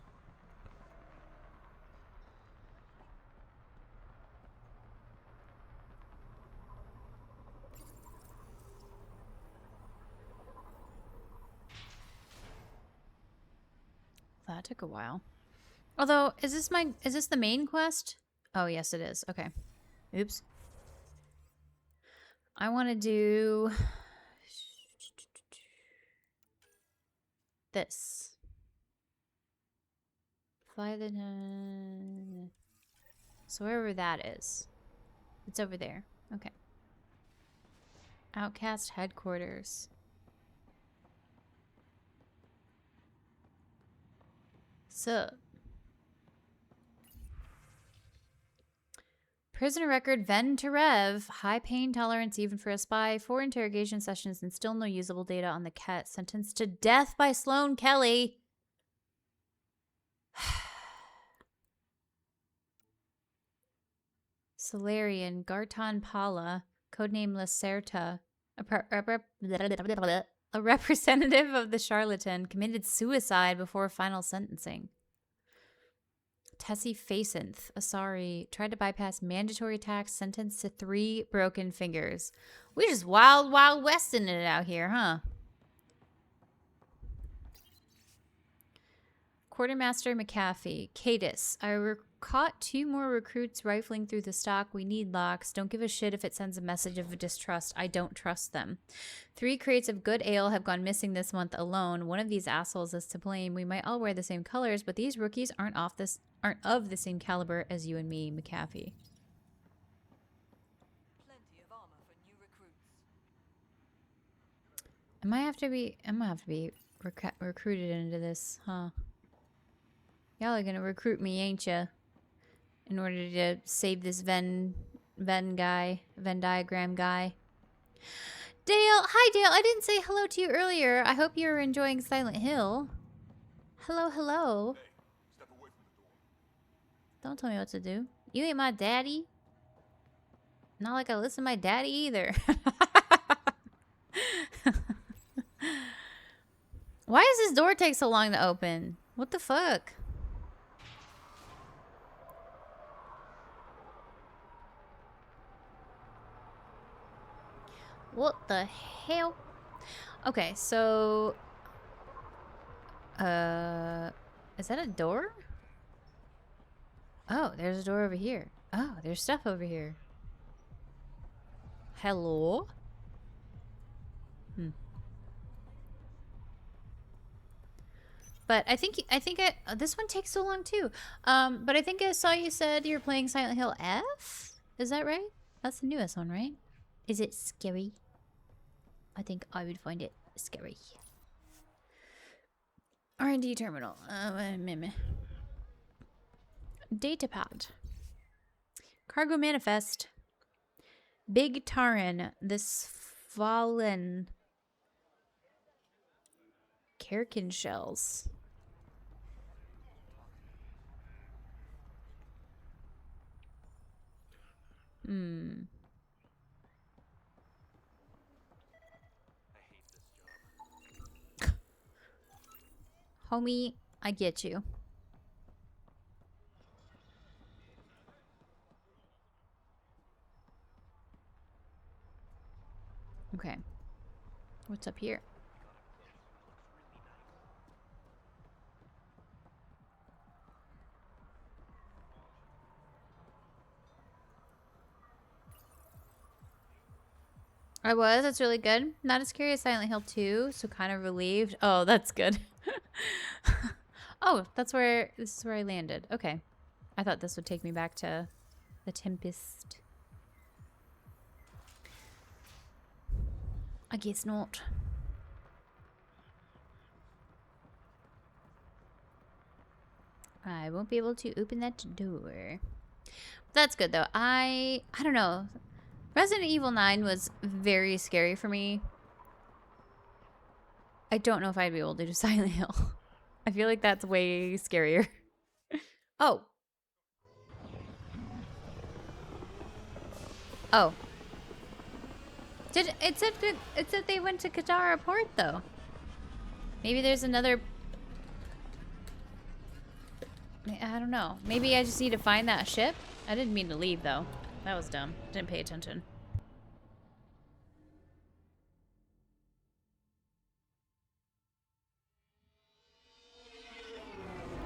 That took a while. Although, is this the main quest? Oh, yes it is. Okay. Oops. I want to do this. Fly the so wherever that is. It's over there. Okay. Outcast headquarters. So, prisoner record Ven Terev. High pain tolerance even for a spy. 4 interrogation sessions and still no usable data on the cat. Sentenced to death by Sloane Kelly. Solarian Garton Pala. Codename Lacerta. A representative of the charlatan committed suicide before final sentencing. Tessie Facinth, Asari, tried to bypass mandatory tax, sentenced to 3 broken fingers. We just wild westing it out here, huh? Quartermaster McAfee, Cadis, I caught 2 more recruits rifling through the stock. We need locks. Don't give a shit if it sends a message of distrust. I don't trust them. 3 crates of good ale have gone missing this month alone. One of these assholes is to blame. We might all wear the same colors, but these rookies aren't of the same caliber as you and me, McAfee. Plenty of armor for new recruits. I'm gonna have to be recruited into this, huh? Y'all are gonna recruit me, ain't ya? In order to save this Venn diagram guy. Dale, hi Dale. I didn't say hello to you earlier. I hope you're enjoying Silent Hill. Hello, hello. Don't tell me what to do. You ain't my daddy. Not like I listen to my daddy either. Why does this door take so long to open? What the fuck? What the hell? Okay, so is that a door? Oh, there's a door over here. Oh, there's stuff over here. Hello? But I think this one takes so long too. But I think I saw you said you're playing Silent Hill F. Is that right? That's the newest one, right? Is it scary? I think I would find it scary. R&D terminal. Datapad. Cargo manifest. Big Taran. This fallen. Kerkin shells. Homie, I get you. Okay. What's up here? I was. That's really good. Not as scary as Silent Hill 2, so kind of relieved. Oh, that's good. Oh, this is where I landed. Okay. I thought this would take me back to the Tempest. I guess not. I won't be able to open that door. That's good though. I don't know. Resident Evil 9 was very scary for me. I don't know if I'd be able to do Silent Hill. I feel like that's way scarier. Oh. Oh. It said they went to Katara Port though. Maybe there's another. I don't know. Maybe I just need to find that ship. I didn't mean to leave though. That was dumb. Didn't pay attention.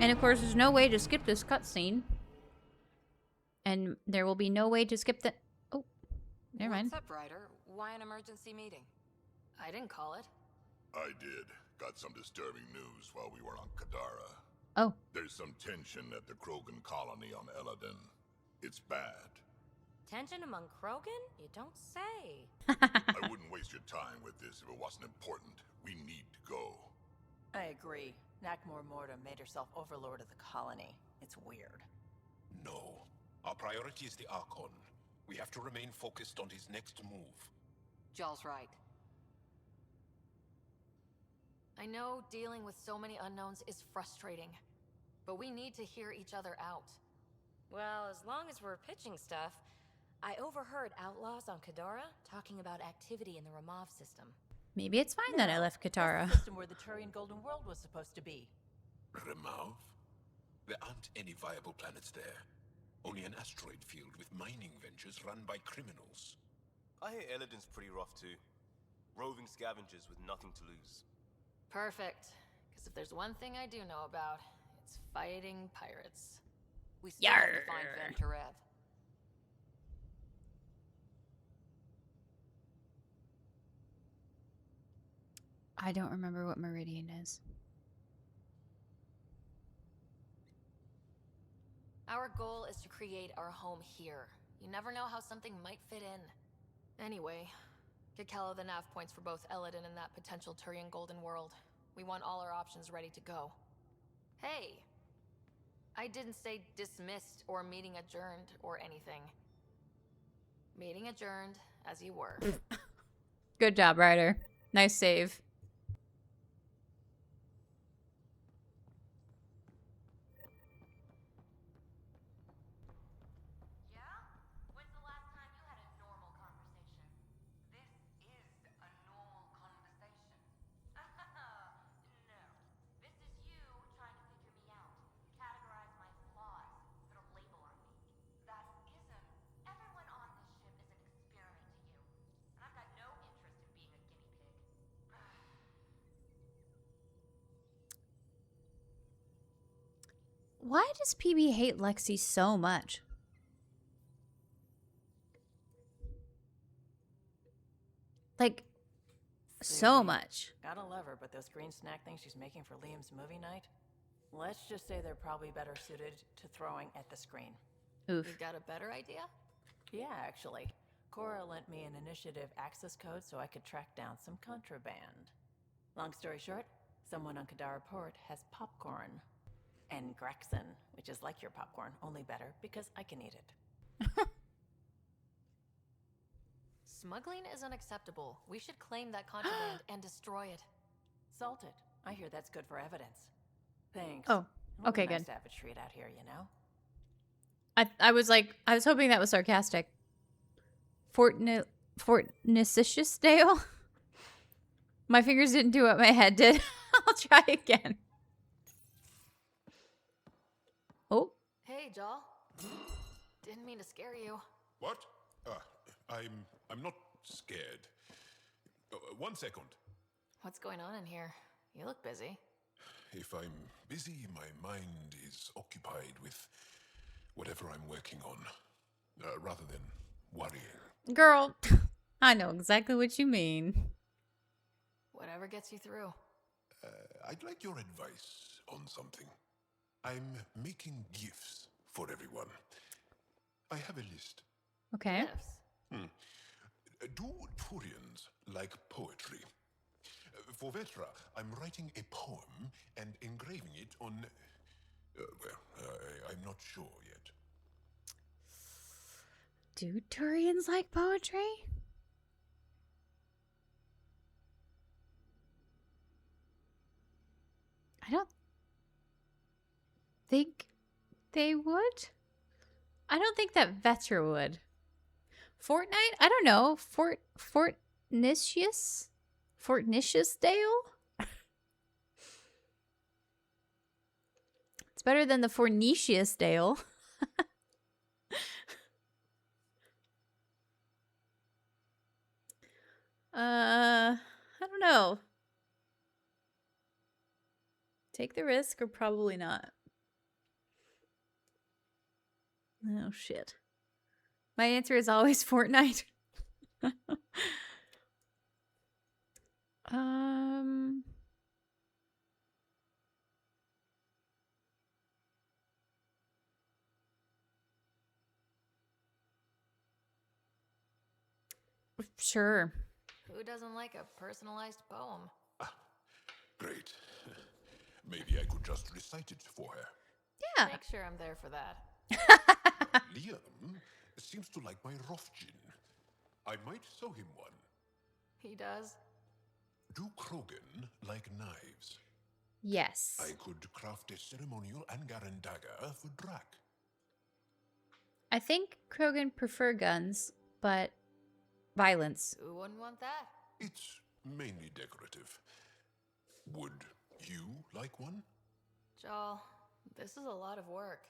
And of course, there's no way to skip this cutscene. And there will be no way to skip the. Oh, never mind. What's up, Ryder? Why an emergency meeting? I didn't call it. I did. Got some disturbing news while we were on Kadara. Oh. There's some tension at the Krogan colony on Eladin. It's bad. Tension among Krogan? You don't say. I wouldn't waste your time with this if it wasn't important. We need to go. I agree. Nakmor Morta made herself overlord of the colony. It's weird. No. Our priority is the Archon. We have to remain focused on his next move. Jall's right. I know dealing with so many unknowns is frustrating, but we need to hear each other out. Well, as long as we're pitching stuff, I overheard outlaws on Kadara talking about activity in the Ramov system. Maybe it's fine that I left Katara. That's the system where the Turian Golden World was supposed to be. Ramov? There aren't any viable planets there. Only an asteroid field with mining ventures run by criminals. I hear Eladin's pretty rough too. Roving scavengers with nothing to lose. Perfect. Because if there's one thing I do know about, it's fighting pirates. We still Yarr. have to find Van Terev. I don't remember what Meridian is. Our goal is to create our home here. You never know how something might fit in. Anyway, get Kello the nav points for both Eladin and that potential Turian Golden World. We want all our options ready to go. Hey! I didn't say dismissed or meeting adjourned or anything. Meeting adjourned, as you were. Good job, Ryder. Nice save. Why does PB hate Lexi so much? Like, so much. Gotta love her, but those green snack things she's making for Liam's movie night, let's just say they're probably better suited to throwing at the screen. Oof. You got a better idea? Yeah, actually. Cora lent me an initiative access code so I could track down some contraband. Long story short, someone on Kadara Port has popcorn. And Graxon, which is like your popcorn, only better because I can eat it. Smuggling is unacceptable. We should claim that contraband and destroy it. Salt it. I hear that's good for evidence. Thanks. Oh, okay, Nice good. to have a treat out here, you know? I was hoping that was sarcastic. Fortnicious Dale? My fingers didn't do what my head did. I'll try again. Oh. Hey, Jaw. Didn't mean to scare you. What? I'm not scared. 1 second. What's going on in here? You look busy. If I'm busy, my mind is occupied with whatever I'm working on, rather than worrying. Girl, I know exactly what you mean. Whatever gets you through. I'd like your advice on something. I'm making gifts for everyone. I have a list. Okay. Do Turians like poetry? For Vetra, I'm writing a poem and engraving it on... I'm not sure yet. Do Turians like poetry? I don't think they would. I don't think that Vetra would. Fortnite? I don't know. Fortnicious Dale? It's better than the Fornicious Dale. I don't know. Take the risk or probably not. Oh shit. My answer is always Fortnite. Sure. Who doesn't like a personalized poem? Great. Maybe I could just recite it for her. Yeah. Make sure I'm there for that. Liam seems to like my Rofgin. I might sew him one. He does? Do Krogan like knives? Yes. I could craft a ceremonial Angaran dagger for Drac. I think Krogan prefer guns, but violence. Who wouldn't want that? It's mainly decorative. Would you like one? Joel, this is a lot of work.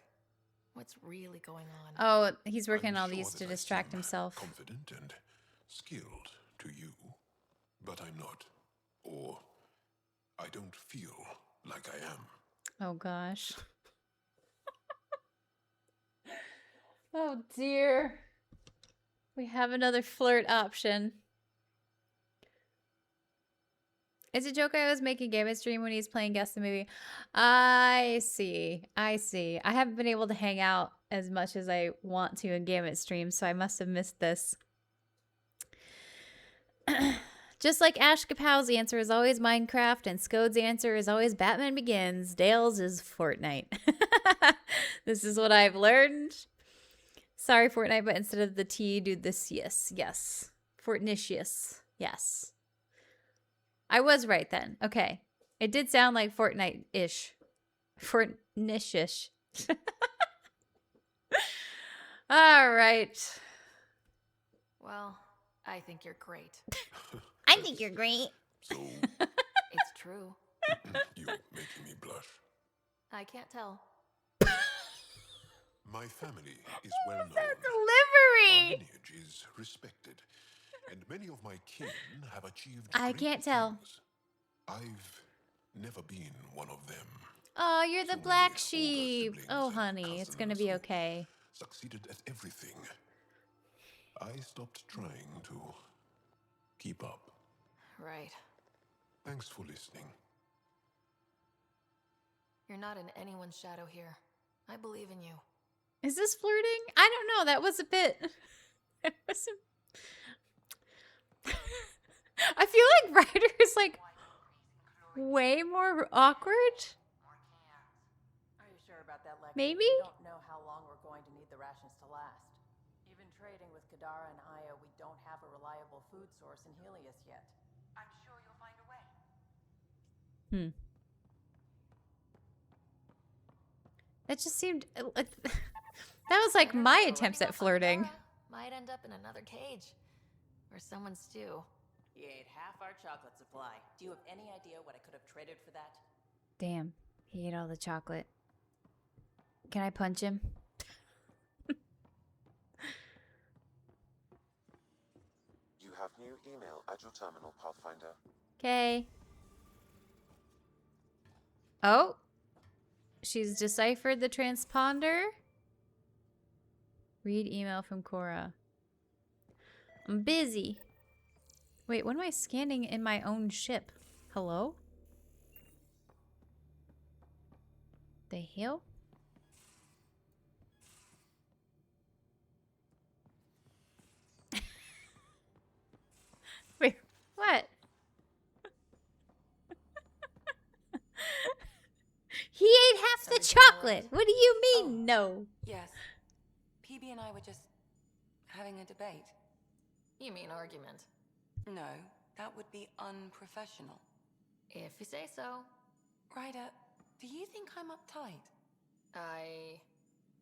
What's really going on? Oh, he's working I'm all sure these that to I distract seem himself. Confident and skilled to you, but I'm not. Or I don't feel like I am. Oh gosh. Oh dear. We have another flirt option. It's a joke I always make in Game Stream when he's playing Guess the Movie. I see. I haven't been able to hang out as much as I want to in Game Stream, so I must have missed this. Just like Ash Kapow's answer is always Minecraft and Scode's answer is always Batman Begins, Dale's is Fortnite. This is what I've learned. Sorry, Fortnite, but instead of the T, do this. Yes. Fortnicious. Yes. I was right then. Okay. It did sound like Fortnite-ish. Fortnicious. All right. Well, I think you're great. I think you're great. So, It's true. you making me blush. I can't tell. My family is well known. Delivery! Our lineage is respected, and many of my kin have achieved. I great can't tell. things. I've never been one of them. Oh, you're the So black many sheep. older Oh, siblings honey, it's gonna be okay. Succeeded at everything. I stopped trying to Keep up. Right. Thanks for listening. You're not in anyone's shadow here. I believe in you. Is this flirting? I don't know. That was a bit. That was a... I feel like Ryder is like way more awkward. Are you sure about that, Lex? Maybe? We don't know how long we're going to need the rations to last. Even trading with Kadara and Aya, we don't have a reliable food source in Helios yet. I'm sure you'll find a way. That just seemed. That was like my attempts at flirting. Might end up in another cage. Or someone's stew. He ate half our chocolate supply. Do you have any idea what I could have traded for that? Damn, he ate all the chocolate. Can I punch him? You have new email at your terminal, Pathfinder. Okay. Oh. She's deciphered the transponder. Read email from Cora. I'm busy. Wait, what am I scanning in my own ship? Hello? The hell? Wait, what? He ate half the chocolate. What do you mean, no? Yes. PB and I were just having a debate. You mean argument? No, that would be unprofessional. If you say so. Ryder, do you think I'm uptight?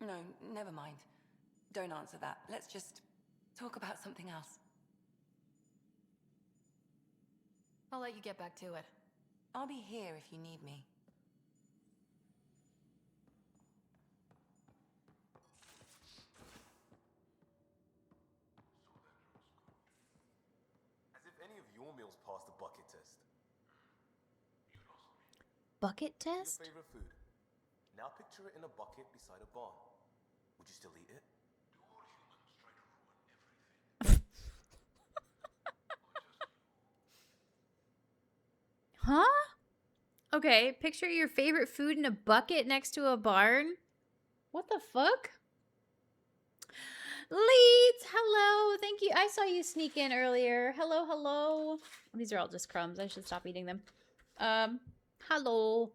No, never mind. Don't answer that. Let's just talk about something else. I'll let you get back to it. I'll be here if you need me. As if any of your meals passed the bucket test. Bucket Your test? favorite food. Now picture it in a bucket beside a barn. Would you still eat it? Huh? Okay, picture your favorite food in a bucket next to a barn. What the fuck? Leeds, hello. Thank you. I saw you sneak in earlier. Hello, hello. These are all just crumbs. I should stop eating them. Hello.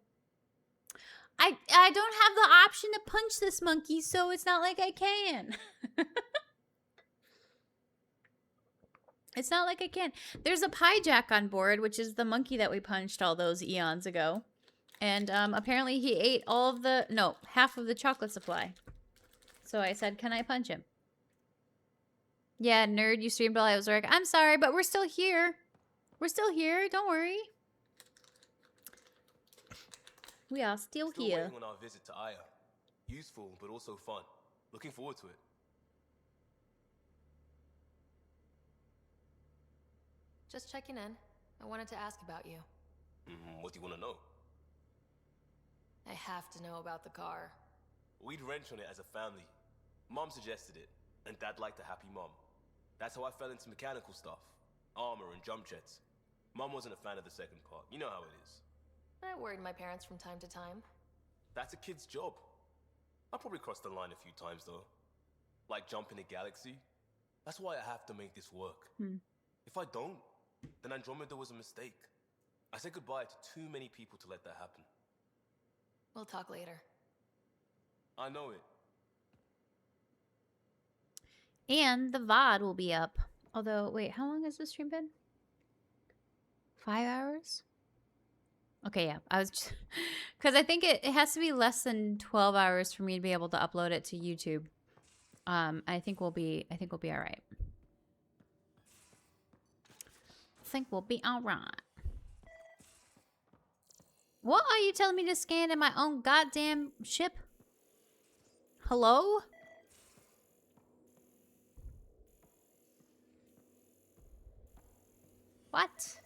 I don't have the option to punch this monkey, so it's not like I can. It's not like I can. There's a Pyjack on board, which is the monkey that we punched all those eons ago. And apparently he ate all of the, no, half of the chocolate supply. So I said, can I punch him? Yeah, nerd, you streamed while I was working. I'm sorry, but we're still here. We're still here. Don't worry. We are still here. Waiting on our visit to Aya. Useful, but also fun. Looking forward to it. Just checking in. I wanted to ask about you. What do you want to know? I have to know about the car. We'd wrench on it as a family. Mom suggested it, and Dad liked a happy mom. That's how I fell into mechanical stuff. Armor and jump jets. Mom wasn't a fan of the second part. You know how it is. I worried my parents from time to time. That's a kid's job. I probably crossed the line a few times, though. Like jumping a galaxy. That's why I have to make this work. If I don't, then Andromeda was a mistake. I said goodbye to too many people to let that happen. We'll talk later. I know it. And the VOD will be up. Although, wait, how long has this stream been? 5 hours? Okay, yeah. I was just... Because I think it has to be less than 12 hours for me to be able to upload it to YouTube. I think we'll be all right. I think we'll be all right. What are you telling me to scan in my own goddamn ship? Hello? What?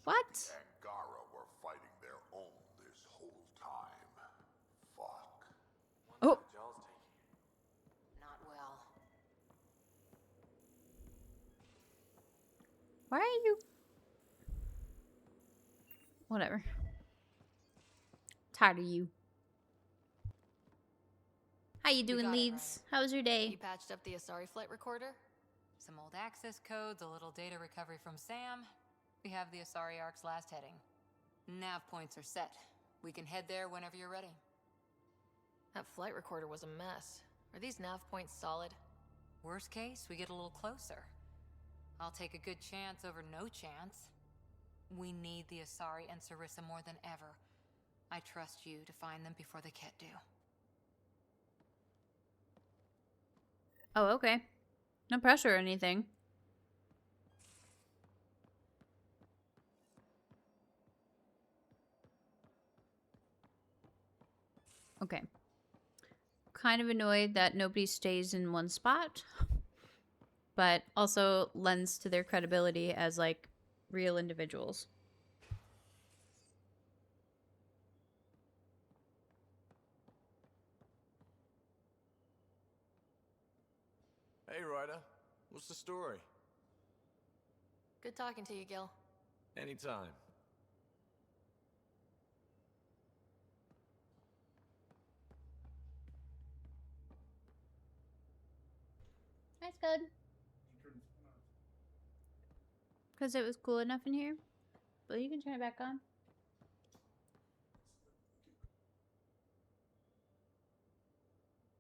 What? Angara were fighting their own this whole time. Fuck. Oh. Not well. Why are you... Whatever. Tired of you. How you doing, Leeds? How was your day? You patched up the Asari flight recorder? Some old access codes, a little data recovery from Sam. We have the Asari Ark's last heading. Nav points are set. We can head there whenever you're ready. That flight recorder was a mess. Are these nav points solid? Worst case, we get a little closer. I'll take a good chance over no chance. We need the Asari and Sarissa more than ever. I trust you to find them before the Ket do. Oh, okay. No pressure or anything. Okay. Kind of annoyed that nobody stays in one spot, but also lends to their credibility as like real individuals. Hey, Ryder. What's the story? Good talking to you, Gil. Anytime. That's good. Because it was cool enough in here. But you can turn it back on.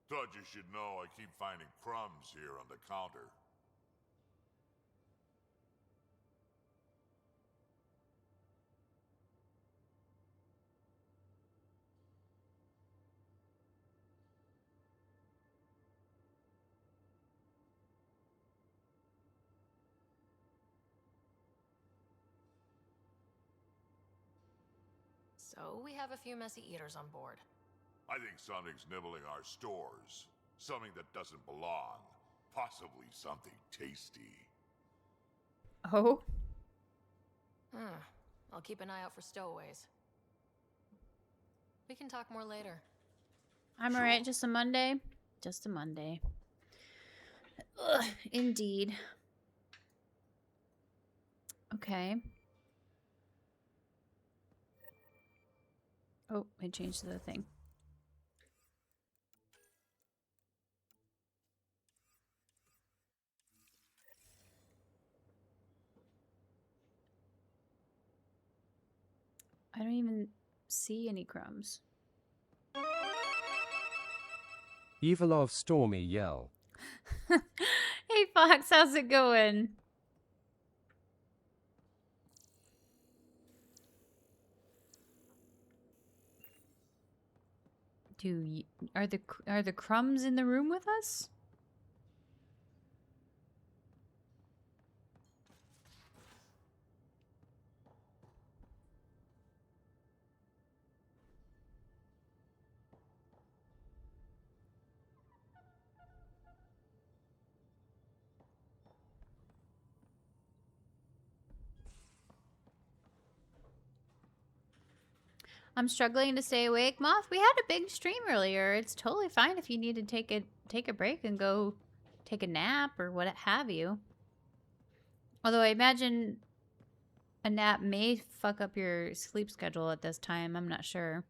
Thought you should know I keep finding crumbs here on the counter. So we have a few messy eaters on board. I think something's nibbling our stores. Something that doesn't belong. Possibly something tasty. Oh? I'll keep an eye out for stowaways. We can talk more later. I'm alright, just a Monday. Just a Monday. Ugh, indeed. Okay. Oh, I changed the thing. I don't even see any crumbs. Evil of Stormy Yell. Hey Fox, how's it going? Are the crumbs in the room with us? I'm struggling to stay awake. Moth, we had a big stream earlier. It's totally fine if you need to take a break and go take a nap or what have you. Although I imagine a nap may fuck up your sleep schedule at this time. I'm not sure.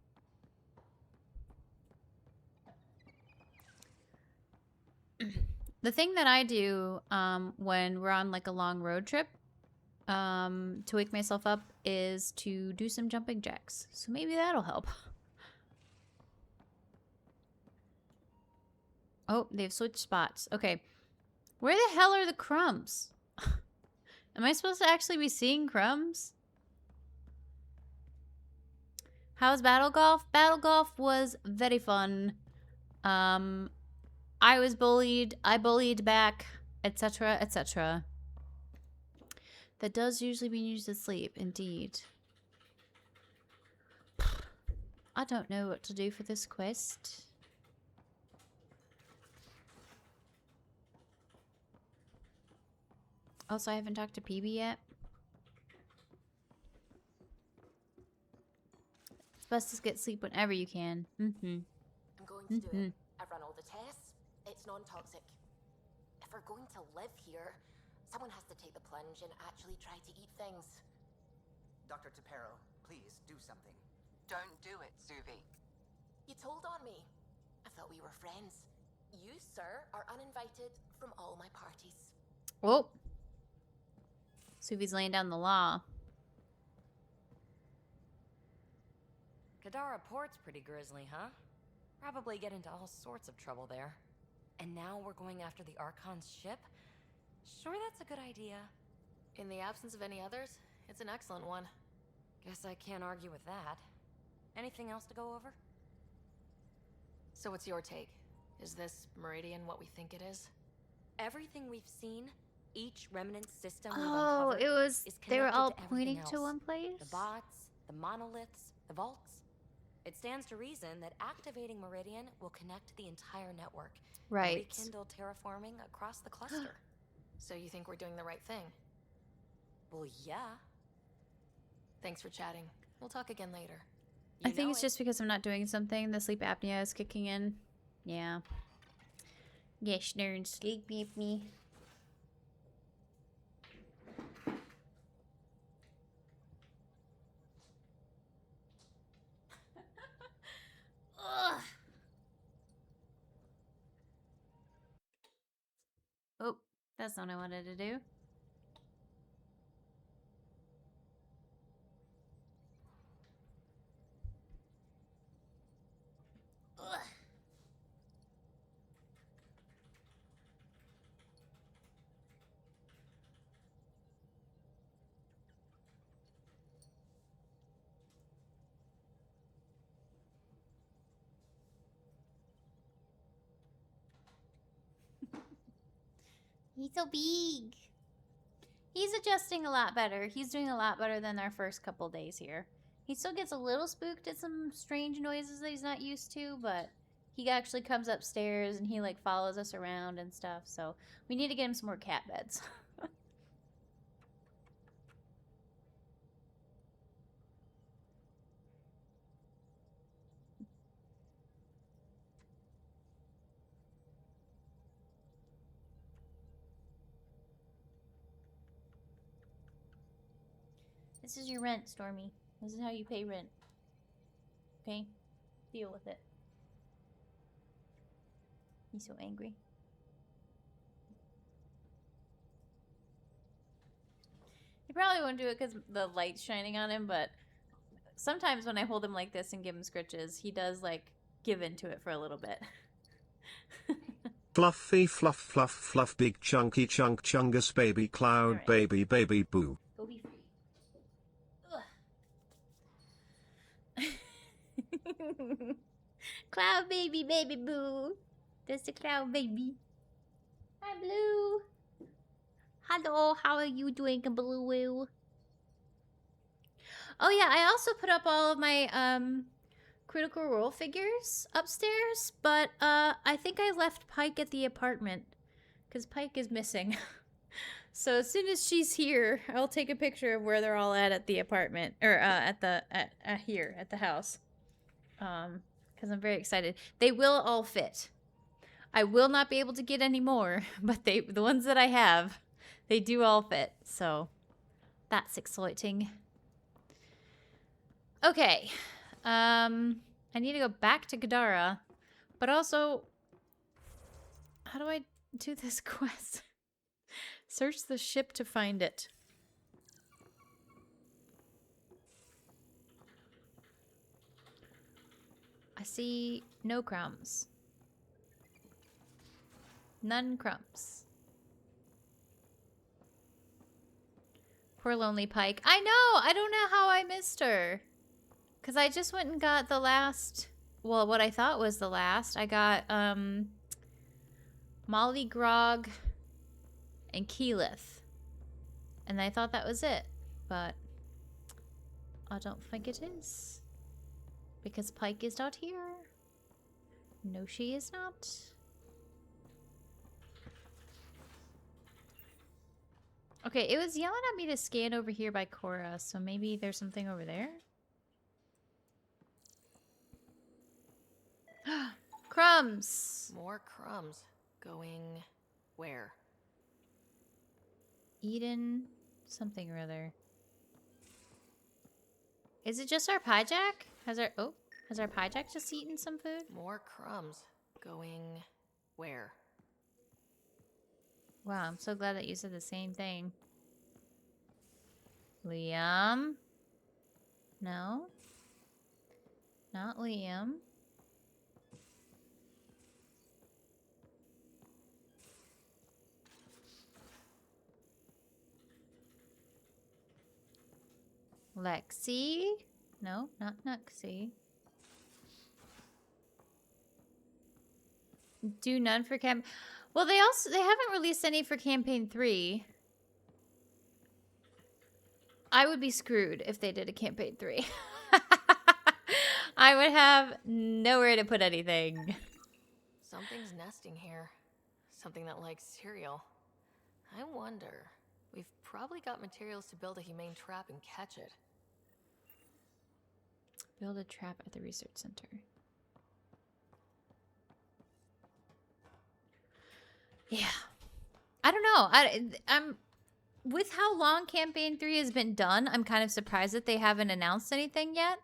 The thing that I do when we're on like a long road trip to wake myself up is to do some jumping jacks. So maybe that'll help. Oh, they've switched spots. Okay. Where the hell are the crumbs? Am I supposed to actually be seeing crumbs? How's Battle Golf? Battle Golf was very fun. I was bullied. I bullied back, etc., etc. That does usually mean used to sleep, indeed. I don't know what to do for this quest. Also, I haven't talked to PB yet. It's best to get sleep whenever you can. Mm-hmm. I'm going to do it. I've run all the tests. It's non-toxic. If we're going to live here, Someone has to take the plunge and actually try to eat things. Dr. Tapero, please do something. Don't do it, Suvi. You told on me. I thought we were friends. You, sir, are uninvited from all my parties. Oh. Suvi's laying down the law. Kadara Port's pretty grisly, huh? Probably get into all sorts of trouble there. And now we're going after the Archon's ship? Sure, that's a good idea. In the absence of any others, it's an excellent one. Guess I can't argue with that. Anything else to go over? So what's your take? Is this Meridian what we think it is? Everything we've seen, each remnant system we've Oh, uncovered it was, is they were connected all to everything pointing else. to one place? The bots, the monoliths, the vaults. It stands to reason that activating Meridian will connect the entire network. Right. And rekindle terraforming across the cluster. So you think we're doing the right thing? Well, yeah. Thanks for chatting. We'll talk again later. I think it's just because I'm not doing something. The sleep apnea is kicking in. Yeah. Yes, darn sleep apnea. Ugh. Oh, that's not what I wanted to do. Ugh. He's so big. He's adjusting a lot better. He's doing a lot better than our first couple days here. He still gets a little spooked at some strange noises that he's not used to, but he actually comes upstairs and he like follows us around and stuff. So we need to get him some more cat beds. This is your rent, Stormy. This is how you pay rent. Okay? Deal with it. He's so angry. He probably won't do it because the light's shining on him, but sometimes when I hold him like this and give him scritches, he does, like, give into it for a little bit. Fluffy fluff fluff fluff big chunky chunk chungus baby cloud Right. baby baby boo. Go be free. Cloud baby, baby boo. That's the cloud baby. Hi, Blue. Hello, how are you doing, Blue? Oh yeah, I also put up all of my Critical Role figures upstairs, but I think I left Pike at the apartment because Pike is missing. So as soon as she's here, I'll take a picture of where they're all at the apartment or here at the house. Because I'm very excited. They will all fit. I will not be able to get any more, but the ones that I have, they do all fit. So that's exciting. Okay. I need to go back to Kadara, but also, how do I do this quest? Search the ship to find it. I see no crumbs. None crumbs. Poor lonely Pike. I know! I don't know how I missed her. Because I just went and got the last... Well, what I thought was the last. I got, Molly Grog and Keyleth. And I thought that was it. But I don't think it is. Because Pike is not here. No, she is not. Okay, it was yelling at me to scan over here by Cora, so maybe there's something over there? Crumbs! More crumbs. Going where? eaten something or other. Is it just our Pyjack? Has our Pyjack just eaten some food? More crumbs. Going where? Wow, I'm so glad that you said the same thing. Liam? No? Not Liam. Lexi? No, not Lexi. Do none for camp. Well, they haven't released any for campaign 3. I would be screwed if they did a campaign 3. I would have nowhere to put anything. Something's nesting here. Something that likes cereal. I wonder. We've probably got materials to build a humane trap and catch it. Build a trap at the research center. Yeah. I don't know. I'm with how long campaign 3 has been done, I'm kind of surprised that they haven't announced anything yet.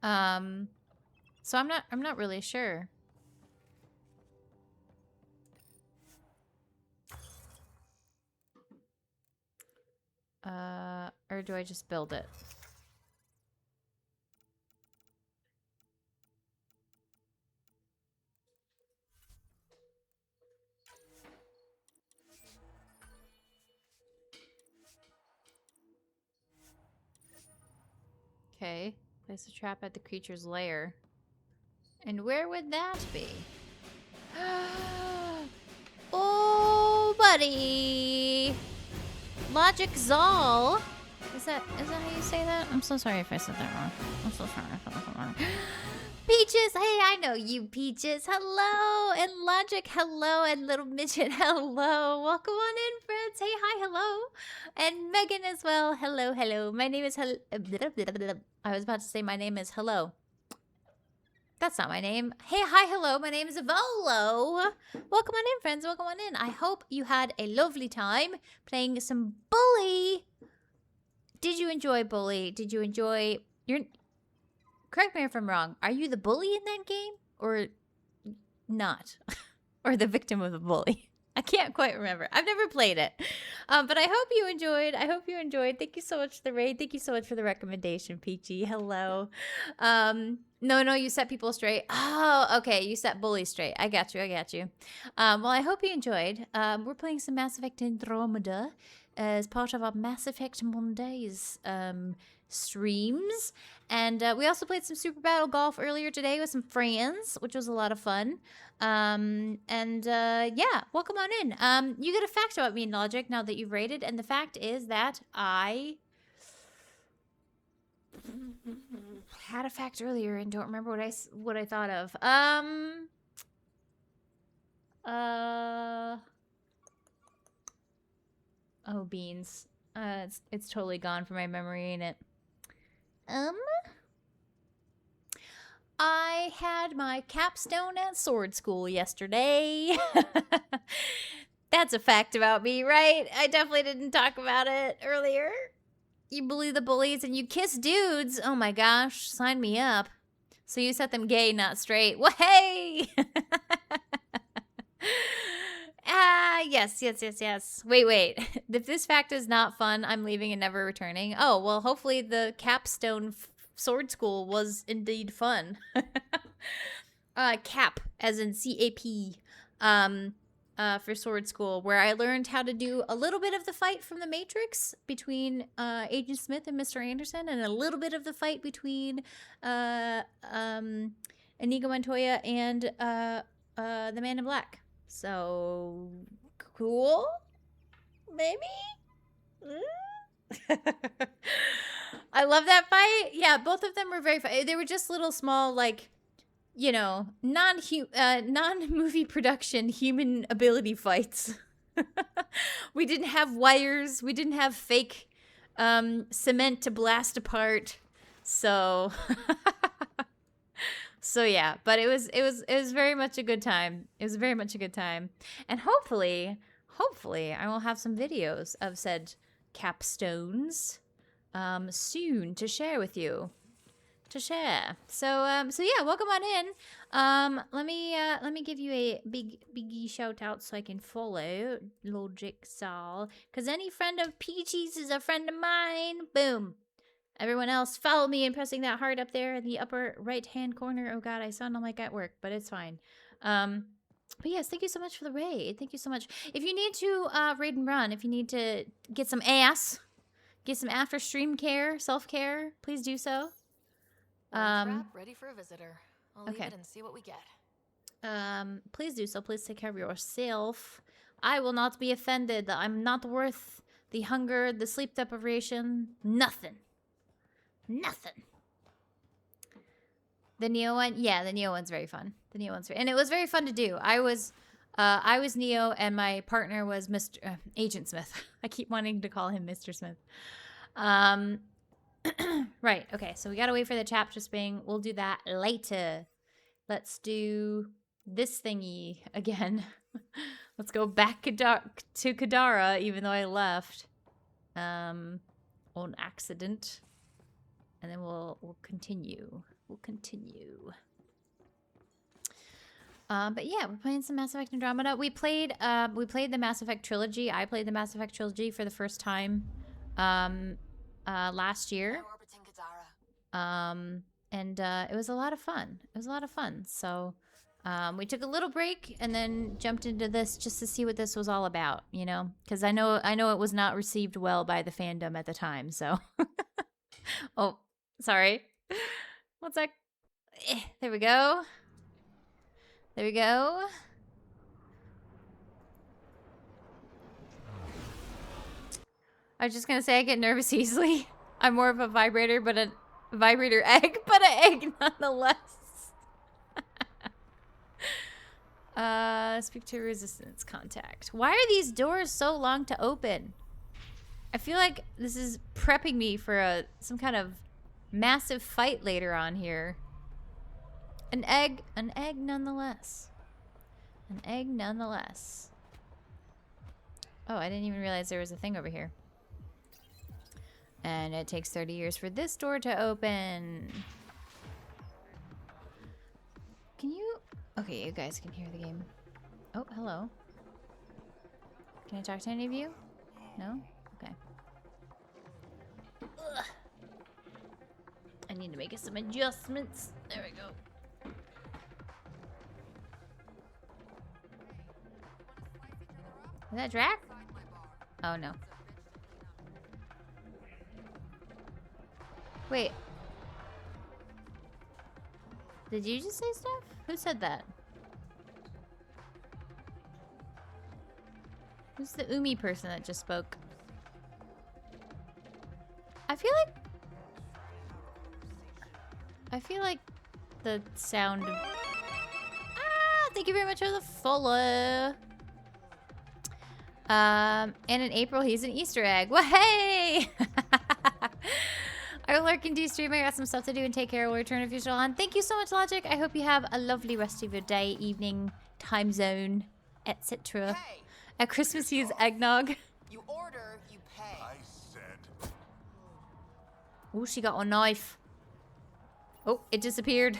So I'm not really sure. Or do I just build it? Okay. Place a trap at the creature's lair. And where would that be? Oh, buddy! Logic Zal. Is that how you say that? I'm so sorry if I said that wrong. I'm so sorry if I said that wrong. Peaches! Hey, I know you, Peaches. Hello! And Logic, hello. And Little Midget, hello. Welcome on in, friends. Hey, hi, hello. And Megan as well. Hello, hello. My name is I was about to say my name is Hello. That's not my name. Hey, hi, hello. My name is Volo. Welcome on in, friends. Welcome on in. I hope you had a lovely time playing some Bully. Did you enjoy Bully? Did you enjoy your... Correct me if I'm wrong. Are you the bully in that game? Or not? Or the victim of a bully? I can't quite remember. I've never played it. But I hope you enjoyed. I hope you enjoyed. Thank you so much for the raid. Thank you so much for the recommendation, Peachy. Hello. No, you set people straight. Oh, okay. You set bullies straight. I got you. Well, I hope you enjoyed. We're playing some Mass Effect Andromeda as part of our Mass Effect Mondays streams. And we also played some Super Battle Golf earlier today with some friends, which was a lot of fun. Yeah, welcome on in. You get a fact about me in Logic now that you've rated, and the fact is that I had a fact earlier and don't remember what I thought of. Oh, beans. It's totally gone from my memory, ain't it? I had my capstone at sword school yesterday. That's a fact about me, right? I definitely didn't talk about it earlier. You bully the bullies and you kiss dudes. Oh my gosh, sign me up. So you set them gay, not straight. Well, hey! Yes. Wait. If this fact is not fun, I'm leaving and never returning. Oh, well, hopefully the capstone sword school was indeed fun. Cap, as in C-A-P, for sword school, where I learned how to do a little bit of the fight from the Matrix between Agent Smith and Mr. Anderson, and a little bit of the fight between Inigo Montoya and the Man in Black. So cool, maybe. I love that fight. Yeah, both of them were very fun. They were just little small, like, you know, non-movie production human ability fights. We didn't have wires. We didn't have fake cement to blast apart. So so yeah, but it was very much a good time. It was very much a good time. And hopefully hopefully I will have some videos of said capstones soon to share with you. So yeah, welcome on in. Let me give you a biggie shout out so I can follow Lil Jigsaw, because any friend of Peachy's is a friend of mine. Boom. Everyone else, follow me in pressing that heart up there in the upper right hand corner. Oh god, I sound like at work, but it's fine. But yes, thank you so much for the raid. Thank you so much. If you need to raid and run, if you need to get some ass, get some after stream care, self care, please do so. Trap ready for a visitor. I'll leave it and see what we get. Please do so. Please take care of yourself. I will not be offended. I'm not worth the hunger, the sleep deprivation, nothing. Nothing. The Neo one, yeah, the Neo one's very fun. And it was very fun to do. I was Neo, and my partner was Mr. Agent Smith. I keep wanting to call him Mr. Smith. Right, okay, so we gotta wait for the chapter spring. We'll do that later. Let's do this thingy again. Let's go back to Kadara, even though I left on accident. And then we'll continue. But yeah, we're playing some Mass Effect Andromeda. We played the Mass Effect trilogy. I played the Mass Effect trilogy for the first time last year. And it was a lot of fun. So we took a little break and then jumped into this just to see what this was all about, you know? Because I know it was not received well by the fandom at the time, so. Oh, sorry. One sec. There we go. I was just gonna say I get nervous easily. I'm more of a vibrator, but a vibrator egg, but an egg nonetheless. Speak to resistance contact. Why are these doors so long to open? I feel like this is prepping me for some kind of massive fight later on here. An egg nonetheless. Oh, I didn't even realize there was a thing over here. And it takes 30 years for this door to open. Can you... Okay, you guys can hear the game. Oh, hello. Can I talk to any of you? No? Okay. Ugh. I need to make some adjustments. There we go. Is that Drac? Oh, no. Wait. Did you just say stuff? Who said that? Who's the Umi person that just spoke? I feel like the sound of... Ah, thank you very much for the follow. And in April, he's an Easter egg. Well, hey! I will lurk and do-stream. I got some stuff to do and take care. We'll return if you're still on. Thank you so much, Logic. I hope you have a lovely rest of your day, evening, time zone, etc. Hey, At Christmas, he is eggnog. you order, you pay. I said. Oh, she got a knife. Oh, it disappeared.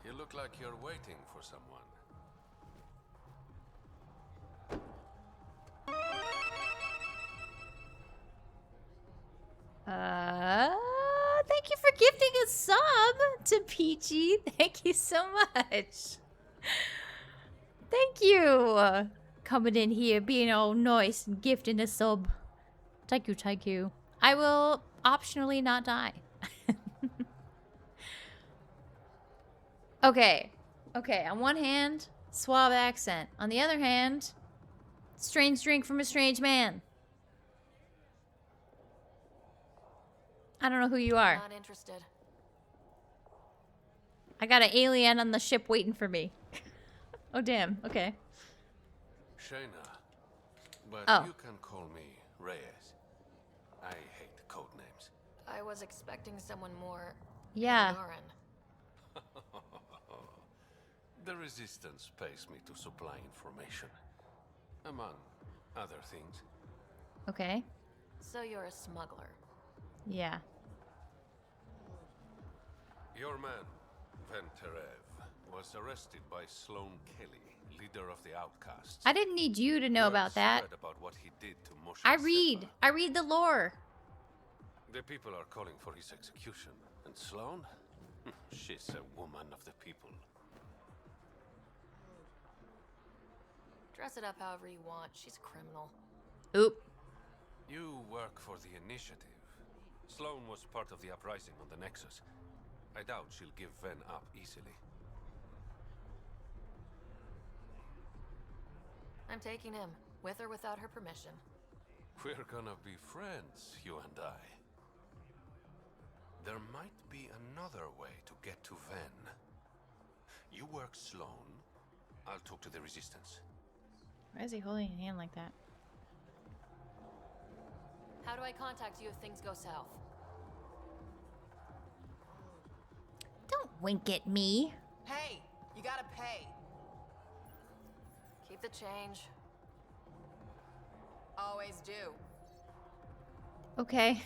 You look like you're waiting for someone. Thank you for gifting a sub to Peachy. Thank you so much. Thank you. Coming in here, being all nice and gifting a sub. Thank you. I will optionally not die. Okay. On one hand, suave accent. On the other hand, strange drink from a strange man. I don't know who you are. Not interested. I got an alien on the ship waiting for me. Oh, damn. Okay. Shayna, but Oh. you can call me Reyes. I hate code names. I was expecting someone more... Yeah. Lauren. The Resistance pays me to supply information, among other things. Okay. So you're a smuggler. Yeah. Your man, Venterev, was arrested by Sloane Kelly, leader of the Outcasts. I didn't need you to know about that. Read about what he did to Moshe I Sefer. read the lore. The people are calling for his execution. And Sloane? She's a woman of the people. Dress it up however you want. She's a criminal. Oop. You work for the Initiative. Sloane was part of the uprising on the Nexus. I doubt she'll give Ven up easily. I'm taking him, with or without her permission. We're gonna be friends, you and I. There might be another way to get to Ven. You work Sloane. I'll talk to the Resistance. Why is he holding his hand like that? How do I contact you if things go south? Don't wink at me. Hey, you gotta pay. Keep the change. Always do. Okay.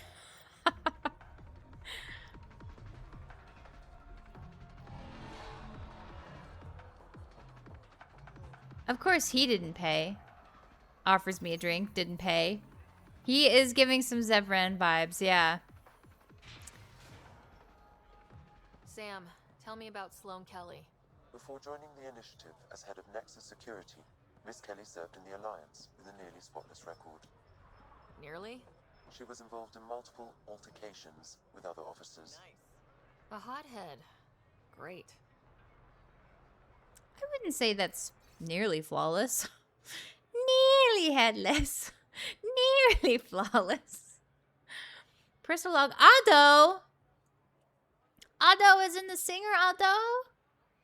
Of course he didn't pay. Offers me a drink, didn't pay. He is giving some Zevran vibes, yeah. Sam, tell me about Sloane Kelly. Before joining the Initiative as head of Nexus Security, Miss Kelly served in the Alliance with a nearly spotless record. Nearly? She was involved in multiple altercations with other officers. A hothead. Great. I wouldn't say that's nearly flawless. Nearly headless. Nearly flawless. Personal log. Ado! Ado is in the singer, Ado?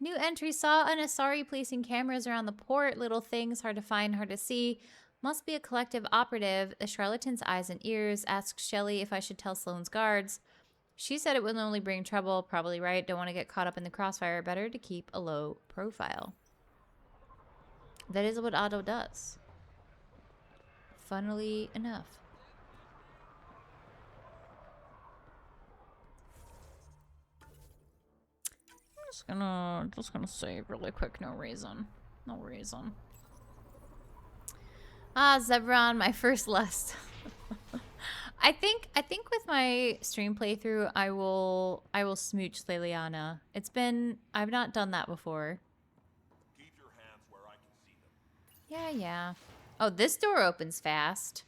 New entry saw an Asari placing cameras around the port. Little things, hard to find, hard to see. Must be a collective operative. The charlatan's eyes and ears. Asked Shelly if I should tell Sloane's guards. She said it would only bring trouble. Probably right. Don't want to get caught up in the crossfire. Better to keep a low profile. That is what Ado does. Funnily enough. Just gonna save really quick. No reason. No reason. Ah, Zebron, my first lust. I think with my stream playthrough, I will smooch Liliana. I've not done that before. Keep your hands where I can see them. Yeah. Oh, this door opens fast.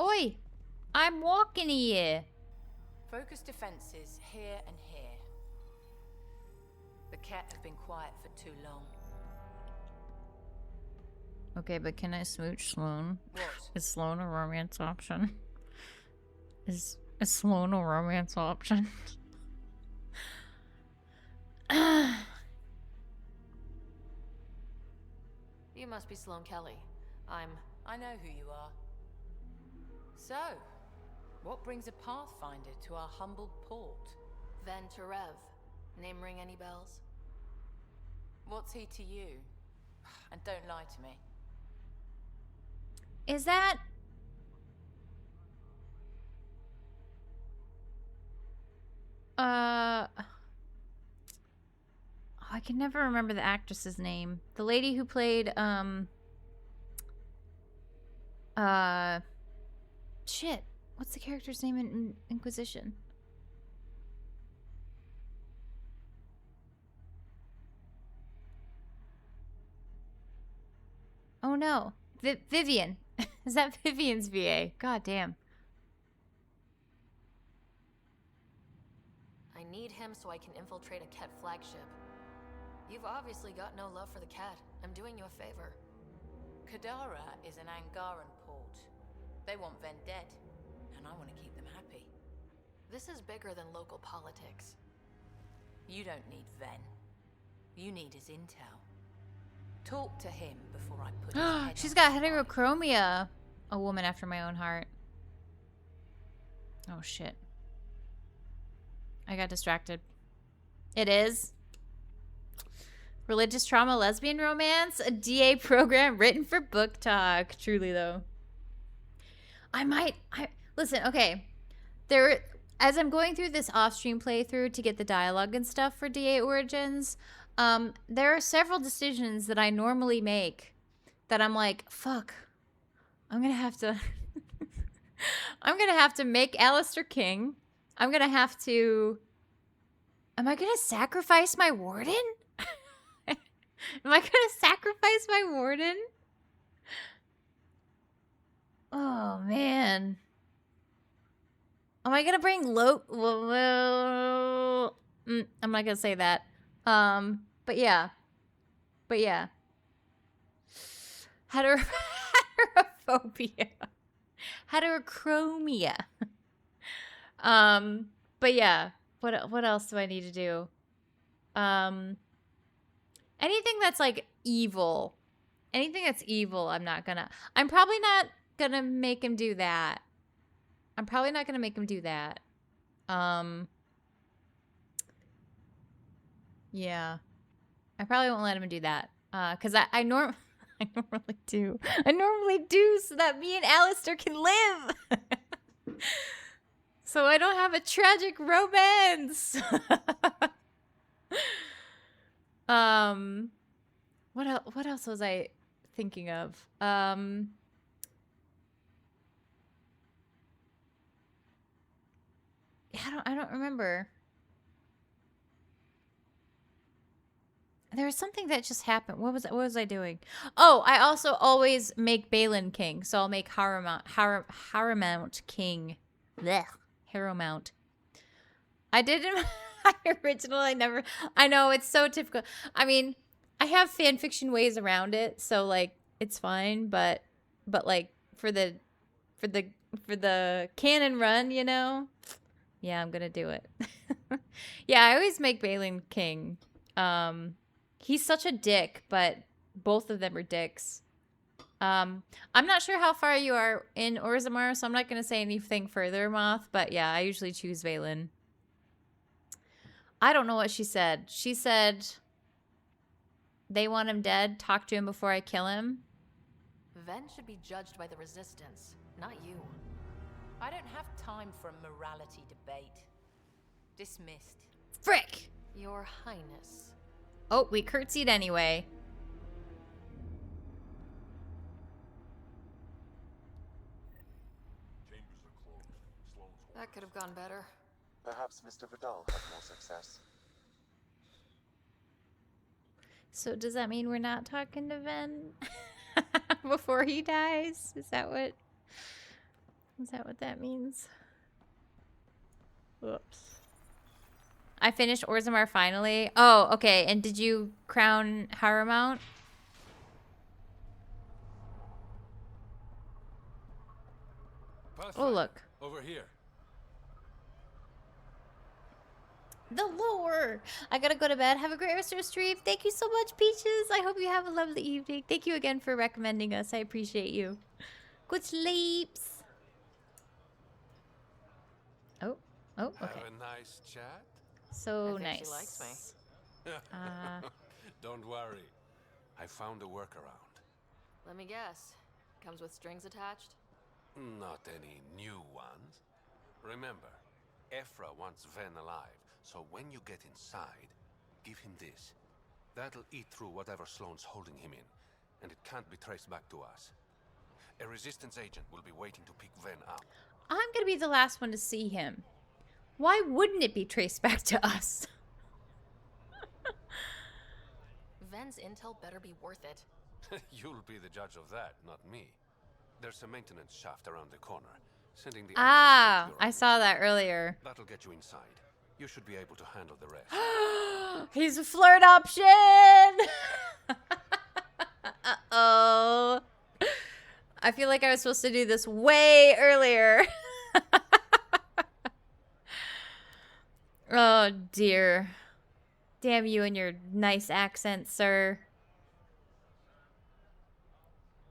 Oi! I'm walking here. Focus defenses here and here. The cat have been quiet for too long. Okay, but can I smooch Sloane? What? Is Sloane a romance option? Is Sloane a romance option? You must be Sloane Kelly. I know who you are. So, what brings a pathfinder to our humble port? Venterev. Name ring any bells? What's he to you? And don't lie to me. Is that... I can never remember the actress's name. The lady who played, shit. What's the character's name in Inquisition? Oh no. Vivian. Is that Vivian's VA? God damn. I need him so I can infiltrate a Ket flagship. You've obviously got no love for the cat. I'm doing you a favor. Kadara is an Angaran port. They want Ven dead, and I want to keep them happy. This is bigger than local politics. You don't need Ven. You need his intel. Talk to him before I put his head She's on got fire. heterochromia. A woman after my own heart. Oh shit. I got distracted. It is. Religious trauma, lesbian romance, a DA program written for book talk. Truly, though. Listen, okay. As I'm going through this off-stream playthrough to get the dialogue and stuff for DA Origins, there are several decisions that I normally make that I'm like, fuck, I'm gonna have to I'm gonna have to make Alistair king. I'm gonna have to Am I gonna sacrifice my warden? Am I gonna sacrifice my warden? Oh man. Am I gonna bring I'm not gonna say that. But yeah. Heterophobia. Heterochromia. But yeah. What else do I need to do? Anything that's like evil. Anything that's evil, I'm probably not gonna make him do that. Yeah. I probably won't let him do that. Cause I normally do. So that me and Alistair can live. So I don't have a tragic romance. What else was I thinking of? I don't remember. There was something that just happened. What was I doing? Oh, I also always make Balin king. So I'll make Haramount king. Blech. Haramount. I did in my original. I know, it's so typical. I mean, I have fan fiction ways around it, so like it's fine, but like for the canon run, you know? Yeah, I'm gonna do it. Yeah, I always make Balin king. He's such a dick, but both of them are dicks. I'm not sure how far you are in Orzammar, so I'm not going to say anything further, Moth, but yeah, I usually choose Valen. I don't know what she said. She said they want him dead, talk to him before I kill him. Ven should be judged by the Resistance, not you. I don't have time for a morality debate. Dismissed. Frick! Your Highness. Oh, we curtsied anyway. That could have gone better. Perhaps Mr. Vidal had more success. So does that mean we're not talking to Ven before he dies? Is that what that means? Whoops. I finished Orzammar finally. Oh, okay. And did you crown Haramount? Perfect. Oh, look. Over here. The lore. I gotta go to bed. Have a great rest of your stream. Thank you so much, Peaches. I hope you have a lovely evening. Thank you again for recommending us. I appreciate you. Good sleeps. Oh, okay. Have a nice chat. So I think nice. She likes me. Don't worry. I found a workaround. Let me guess. Comes with strings attached? Not any new ones. Remember, Ephra wants Ven alive, so when you get inside, give him this. That'll eat through whatever Sloane's holding him in, and it can't be traced back to us. A Resistance agent will be waiting to pick Ven up. I'm gonna be the last one to see him. Why wouldn't it be traced back to us? Ven's intel better be worth it. You'll be the judge of that, not me. There's a maintenance shaft around the corner. Sending the I saw that earlier. That'll get you inside. You should be able to handle the rest. He's a flirt option! Uh-oh. I feel like I was supposed to do this way earlier. Oh, dear. Damn you and your nice accent, sir.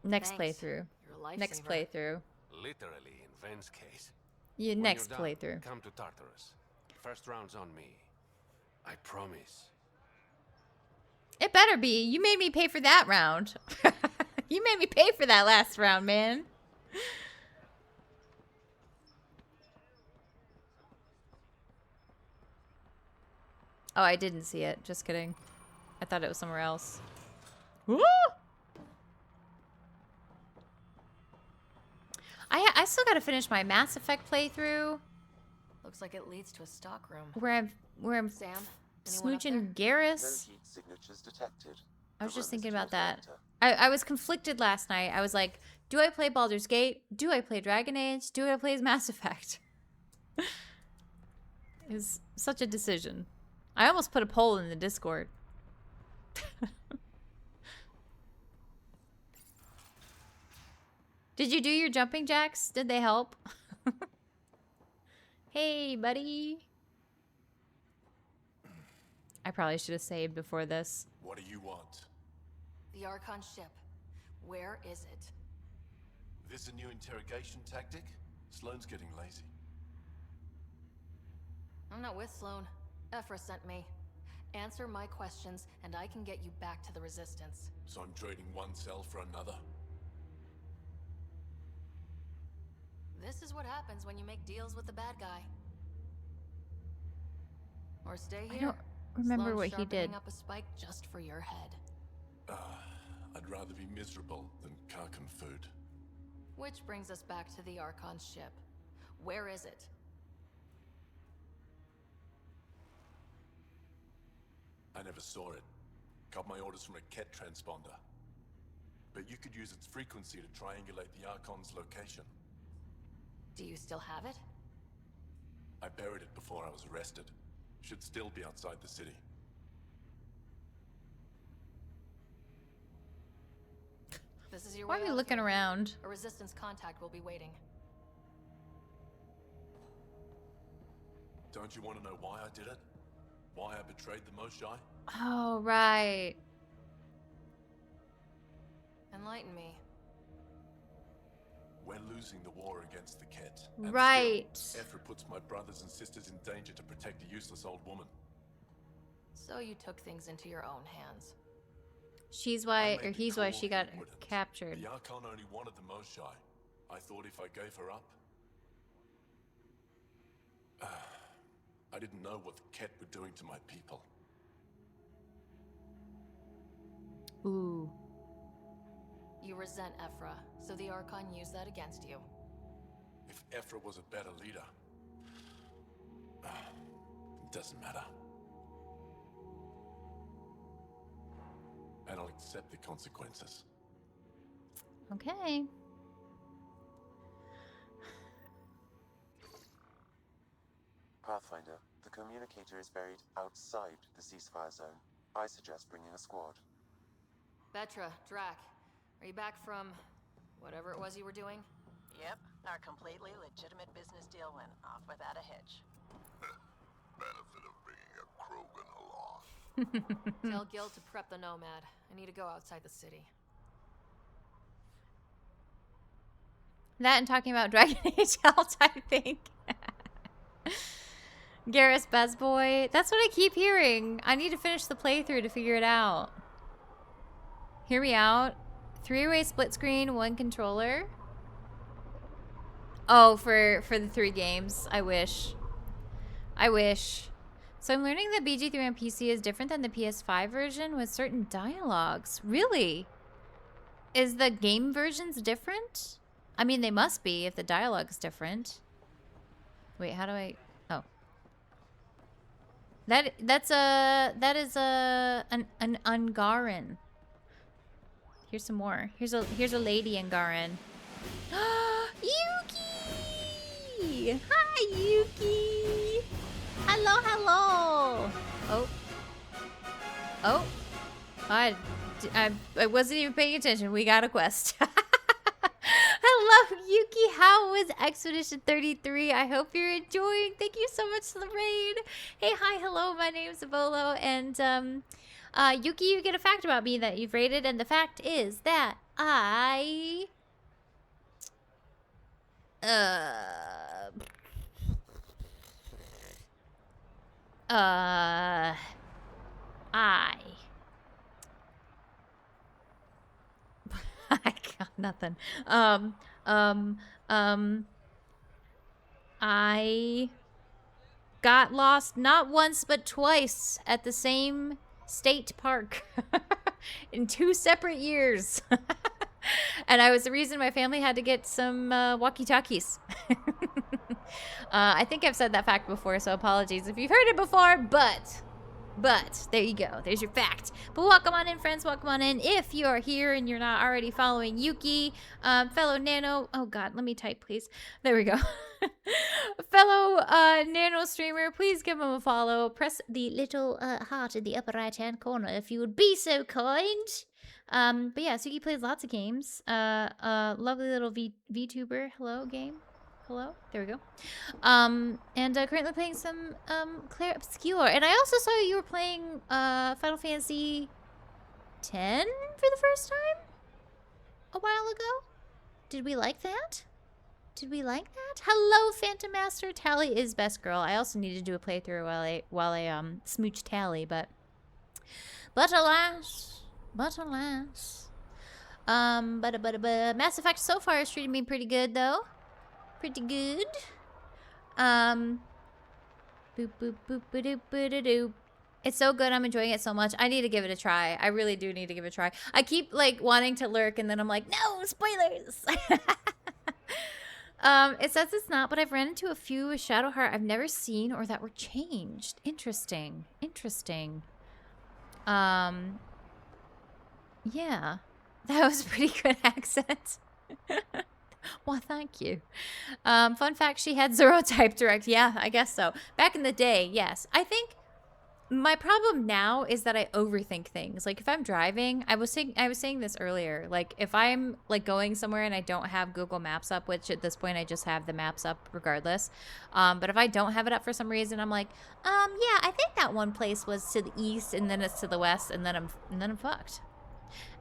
Next Thanks. playthrough. You're a lifesaver. Next playthrough. Literally, in Ven's case. Yeah, When next you're done, playthrough. Come to Tartarus. First round's on me. I promise. It better be. You made me pay for that round. You made me pay for that last round, man. Oh, I didn't see it. Just kidding. I thought it was somewhere else. Woo! I still gotta finish my Mass Effect playthrough. Looks like it leads to a stock room. Where I'm Sam, anyone up there? smooching Garrus. No heat signatures detected. I was The just room is thinking about closed that. later. I was conflicted last night. I was like, do I play Baldur's Gate? Do I play Dragon Age? Do I play Mass Effect? It's such a decision. I almost put a poll in the Discord. Did you do your jumping jacks? Did they help? Hey, buddy. I probably should have saved before this. What do you want? The Archon ship. Where is it? This a new interrogation tactic? Sloane's getting lazy. I'm not with Sloane. Ephra sent me. Answer my questions, and I can get you back to the Resistance. So I'm trading one cell for another? This is what happens when you make deals with the bad guy. Or stay here. I don't remember Sloane's what he did. sharpening up a spike just for your head. I'd rather be miserable than carcon food. Which brings us back to the Archon's ship. Where is it? I never saw it. Got my orders from a Ket transponder. But you could use its frequency to triangulate the Archon's location. Do you still have it? I buried it before I was arrested. Should still be outside the city. This is your Why way are we out of looking here. around? A Resistance contact will be waiting. Don't you want to know why I did it? Why I betrayed the Moshae? Oh, right. Enlighten me. We're losing the war against the Ket. And Right. still, Ephra puts my brothers and sisters in danger to protect a useless old woman. So you took things into your own hands. She's why, I or made the he's why call, she got he wouldn't. captured. The Archon only wanted the Moshae. I thought if I gave her up... I didn't know what the Ket were doing to my people. Ooh. You resent Ephra, so the Archon used that against you. If Ephra was a better leader... it doesn't matter. And I'll accept the consequences. Okay. Pathfinder, the communicator is buried outside the ceasefire zone. I suggest bringing a squad. Vetra, Drac, are you back from whatever it was you were doing? Yep, our completely legitimate business deal went off without a hitch. Benefit of bringing a Krogan along. Tell Gil to prep the Nomad. I need to go outside the city. That and talking about Dragon Age helped, I think. Garrus Bezboy. That's what I keep hearing. I need to finish the playthrough to figure it out. Hear me out. 3-way split screen, 1 controller. Oh, for the 3 games. I wish. I wish. So I'm learning that BG3 on PC is different than the PS5 version with certain dialogues. Really? Is the game versions different? I mean, they must be if the dialogue's different. Wait, how do I... Oh. That is an Ungaran. Here's some more. Here's a lady Ungaran. Yuki! Hi, Yuki! Hello, hello! Oh. Oh. I wasn't even paying attention. We got a quest. Hello, Yuki. How was Expedition 33? I hope you're enjoying. Thank you so much for the raid. Hey, hi, hello. My name's Abolo, and Yuki, you get a fact about me that you've rated, and the fact is that I I got nothing. I got lost not once but twice at the same state park in 2 separate years. And I was the reason my family had to get some walkie-talkies. I think I've said that fact before, so apologies if you've heard it before, but there you go. There's your fact. But welcome on in, friends. Welcome on in. If you are here and you're not already following Yuki, fellow Nano. Oh, God. Let me type, please. There we go. Fellow Nano streamer, please give him a follow. Press the little heart in the upper right-hand corner if you would be so kind. But yeah, Suki plays lots of games. Lovely little VTuber. Hello, game. Hello? There we go. And currently playing some Claire Obscure. And I also saw you were playing Final Fantasy X for the first time a while ago. Did we like that? Did we like that? Hello, Phantom Master. Tally is best girl. I also need to do a playthrough while I smooch Tally, but alas. But Mass Effect so far is treating me pretty good though. Pretty good. Boop boop boop boop boop doop. It's so good. I'm enjoying it so much. I need to give it a try. I really do need to give it a try. I keep like wanting to lurk and then I'm like, no, spoilers. It says it's not, but I've ran into a few with Shadowheart I've never seen or that were changed. Interesting. Interesting. Yeah. That was a pretty good accent. Well, thank you. Fun fact, she had 0 type direct. Yeah, I guess so. Back in the day, yes. I think my problem now is that I overthink things. Like if I'm driving, I was saying this earlier. Like if I'm like going somewhere and I don't have Google Maps up, which at this point I just have the maps up regardless. But if I don't have it up for some reason, I'm like, yeah, I think that one place was to the east and then it's to the west and then I'm fucked.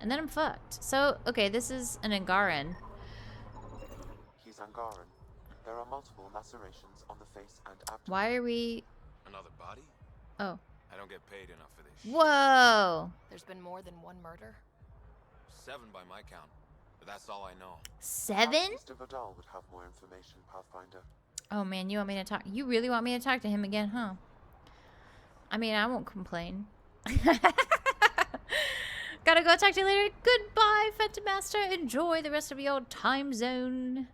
And then I'm fucked. So, okay, this is an Angaran. He's Angaran. There are multiple lacerations on the face and abdomen. Why are we... Another body? Oh. I don't get paid enough for this. Whoa! There's been more than one murder? 7 by my count, but that's all I know. 7? Mr. Vidal would have more information, Pathfinder. Oh man, you want me to talk? You really want me to talk to him again, huh? I mean, I won't complain. Gotta go talk to you later. Goodbye, Phantom Master. Enjoy the rest of your time zone.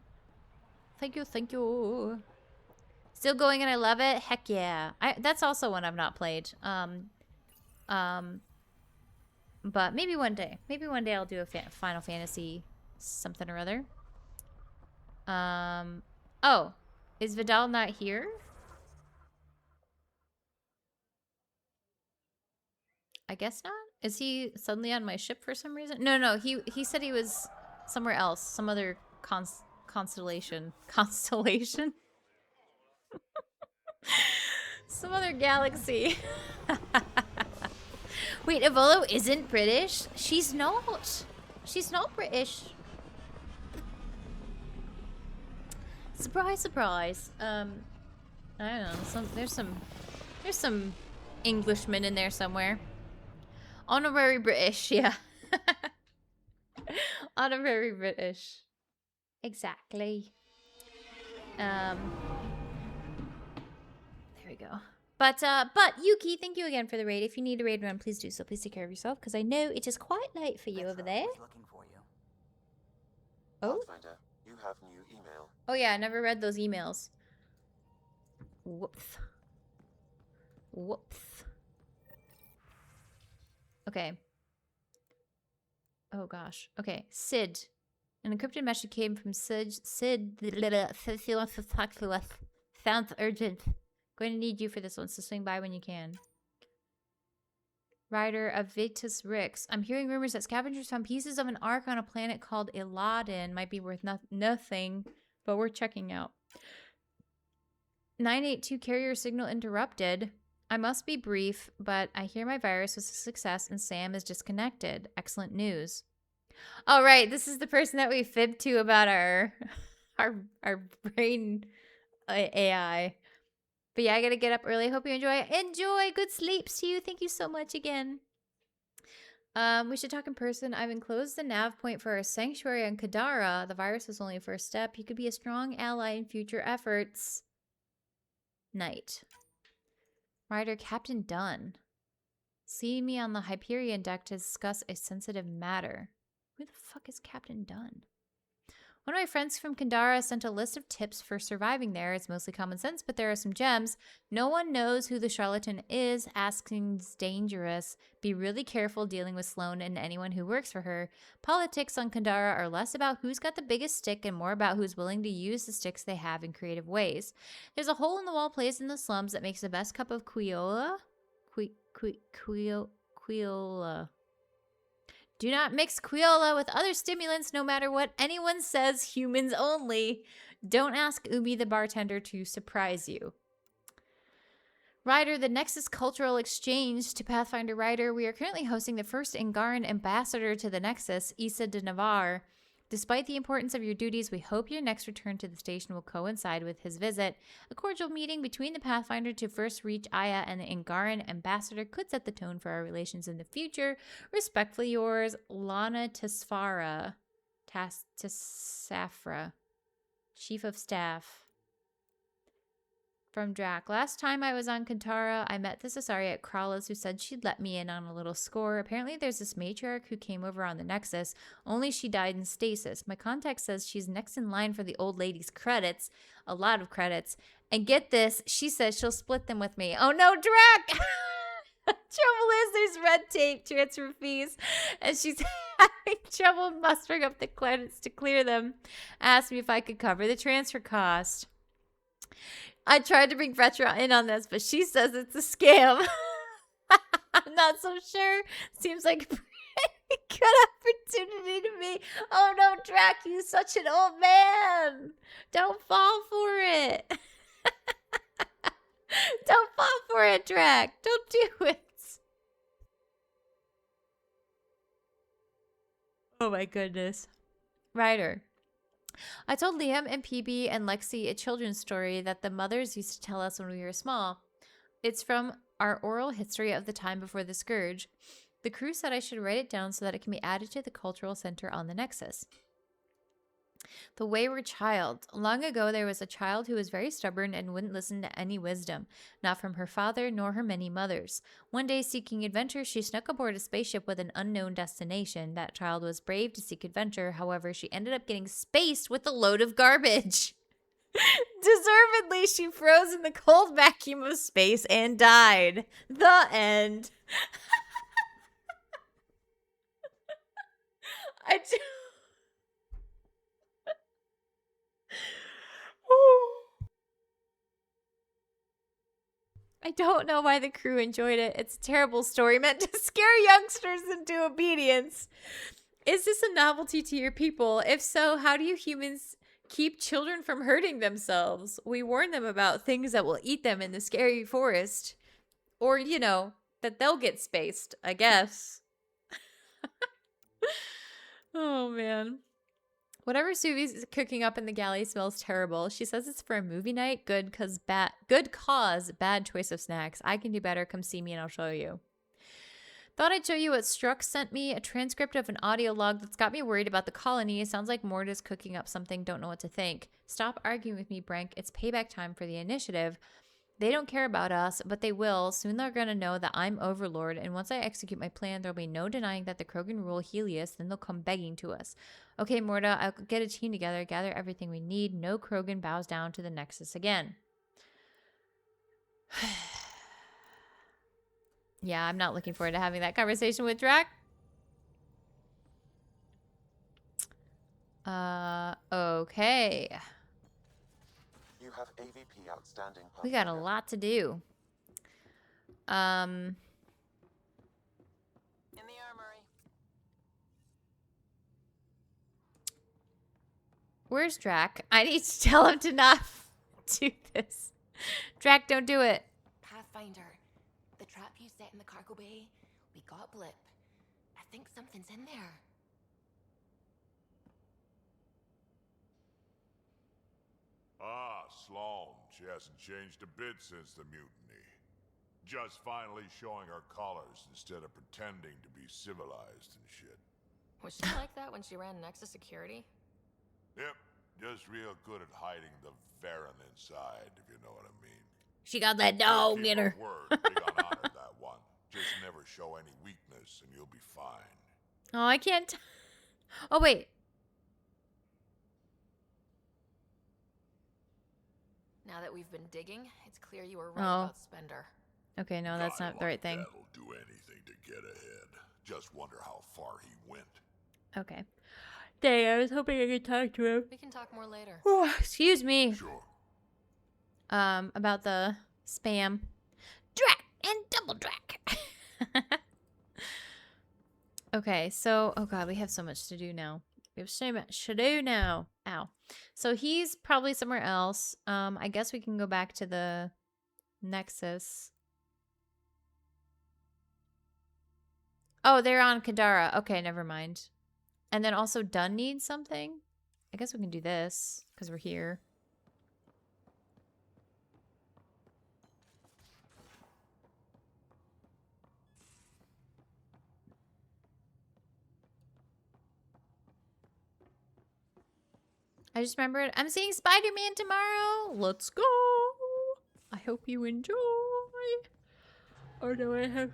Thank you, thank you. Still going and I love it. Heck yeah. That's also one I've not played. But maybe one day. Maybe one day I'll do a Final Fantasy something or other. Oh, is Vidal not here? I guess not. Is he suddenly on my ship for some reason? No, he said he was somewhere else. Some other constellation. Constellation? Some other galaxy. Wait, Evolo isn't British? She's not. She's not British. Surprise, surprise. I don't know. There's some Englishmen in there somewhere. Honorary British, yeah. Honorary British. Exactly. There we go. But Yuki, thank you again for the raid. If you need a raid run, please do so. Please take care of yourself, because I know it is quite late for you over there. Looking for you. Oh? Pathfinder, you have new email. Oh yeah, I never read those emails. Whoops. Whoops. Okay. Oh gosh. Okay. Sid. An encrypted message came from Sid. Sounds urgent. Going to need you for this one, so swing by when you can. Rider of Vitus Rix. I'm hearing rumors that scavengers found pieces of an ark on a planet called Iladen. Might be worth nothing, but we're checking out. 982 carrier signal interrupted. I must be brief, but I hear my virus was a success and Sam is disconnected. Excellent news. All right, this is the person that we fibbed to about our brain AI. But yeah, I gotta get up early. Hope you enjoy. Enjoy. Good sleeps to you. Thank you so much again. We should talk in person. I've enclosed the nav point for our sanctuary on Kadara. The virus is only a first step. You could be a strong ally in future efforts. Night. Rider Captain Dunn. See me on the Hyperion deck to discuss a sensitive matter. Who the fuck is Captain Dunn? One of my friends from Kandara sent a list of tips for surviving there. It's mostly common sense, but there are some gems. No one knows who the charlatan is. Asking's dangerous. Be really careful dealing with Sloane and anyone who works for her. Politics on Kandara are less about who's got the biggest stick and more about who's willing to use the sticks they have in creative ways. There's a hole-in-the-wall place in the slums that makes the best cup of Quiola. Quiola. Do not mix Quiola with other stimulants, no matter what anyone says, humans only. Don't ask Umi the bartender to surprise you. Ryder, the Nexus Cultural Exchange to Pathfinder Ryder. We are currently hosting the first Angaran ambassador to the Nexus, Issa de Navarre. Despite the importance of your duties, we hope your next return to the station will coincide with his visit. A cordial meeting between the Pathfinder to first reach Aya and the Angaran ambassador could set the tone for our relations in the future. Respectfully yours, Lana Tesfara. Tesafra. Chief of Staff. From Drac. Last time I was on Kantara, I met this Asari at Krala's who said she'd let me in on a little score. Apparently there's this matriarch who came over on the Nexus, only she died in stasis. My contact says she's next in line for the old lady's credits, a lot of credits. And get this, she says she'll split them with me. Oh no, Drac! Trouble is there's red tape, transfer fees, and she's having trouble mustering up the credits to clear them. Asked me if I could cover the transfer cost. I tried to bring Vetra in on this, but she says it's a scam. I'm not so sure. Seems like a pretty good opportunity to me. Oh no, Drac, you're such an old man. Don't fall for it. Don't fall for it, Drac. Don't do it. Oh my goodness. Ryder. I told Liam and PB and Lexi a children's story that the mothers used to tell us when we were small. It's from our oral history of the time before the Scourge. The crew said I should write it down so that it can be added to the cultural center on the Nexus. The Wayward Child. Long ago, there was a child who was very stubborn and wouldn't listen to any wisdom, not from her father nor her many mothers. One day, seeking adventure, she snuck aboard a spaceship with an unknown destination. That child was brave to seek adventure. However, she ended up getting spaced with a load of garbage. Deservedly, she froze in the cold vacuum of space and died. The end. I don't know why the crew enjoyed it. It's a terrible story meant to scare youngsters into obedience. Is this a novelty to your people? If so, how do you humans keep children from hurting themselves? We warn them about things that will eat them in the scary forest. Or, you know, that they'll get spaced, I guess. Oh, man. Whatever Suvi's cooking up in the galley smells terrible. She says it's for a movie night. Good cause, bad choice of snacks. I can do better. Come see me and I'll show you. Thought I'd show you what Strux sent me. A transcript of an audio log that's got me worried about the colony. It sounds like Mort is cooking up something. Don't know what to think. Stop arguing with me, Brank. It's payback time for the initiative. They don't care about us, but they will. Soon they're going to know that I'm Overlord, and once I execute my plan, there'll be no denying that the Krogan rule Helios, then they'll come begging to us. Okay, Morta, I'll get a team together, gather everything we need. No Krogan bows down to the Nexus again. Yeah, I'm not looking forward to having that conversation with Drac. Okay. You have AVP outstanding. We got a lot to do. In the armory. Where's Drac? I need to tell him to not do this. Drac, don't do it. Pathfinder, the trap you set in the cargo bay, we got a blip. I think something's in there. Ah, Sloan, she hasn't changed a bit since the mutiny. Just finally showing her colors instead of pretending to be civilized and shit. Was she like that when she ran Nexus security? Yep, just real good at hiding the Varen inside, if you know what I mean. She got that dog in her. Word, big on honor, that one. Just never show any weakness and you'll be fine. Oh, I can't. Oh, wait. Now that we've been digging, it's clear you were right about Spender. Okay, no, that's not the right thing. That'll do anything to get ahead. Just wonder how far he went. Okay. Dang, I was hoping I could talk to him. We can talk more later. Oh, excuse me. Sure. About the spam. Drac and double drac. Okay, so, oh god, we have so much to do now. We have so much to do now. Ow. So he's probably somewhere else. I guess we can go back to the Nexus. Oh, they're on Kadara. Okay, never mind. And then also Dunn needs something. I guess we can do this because we're here. I just remembered I'm seeing Spider-Man tomorrow. Let's go. I hope you enjoy. Oh no, I have.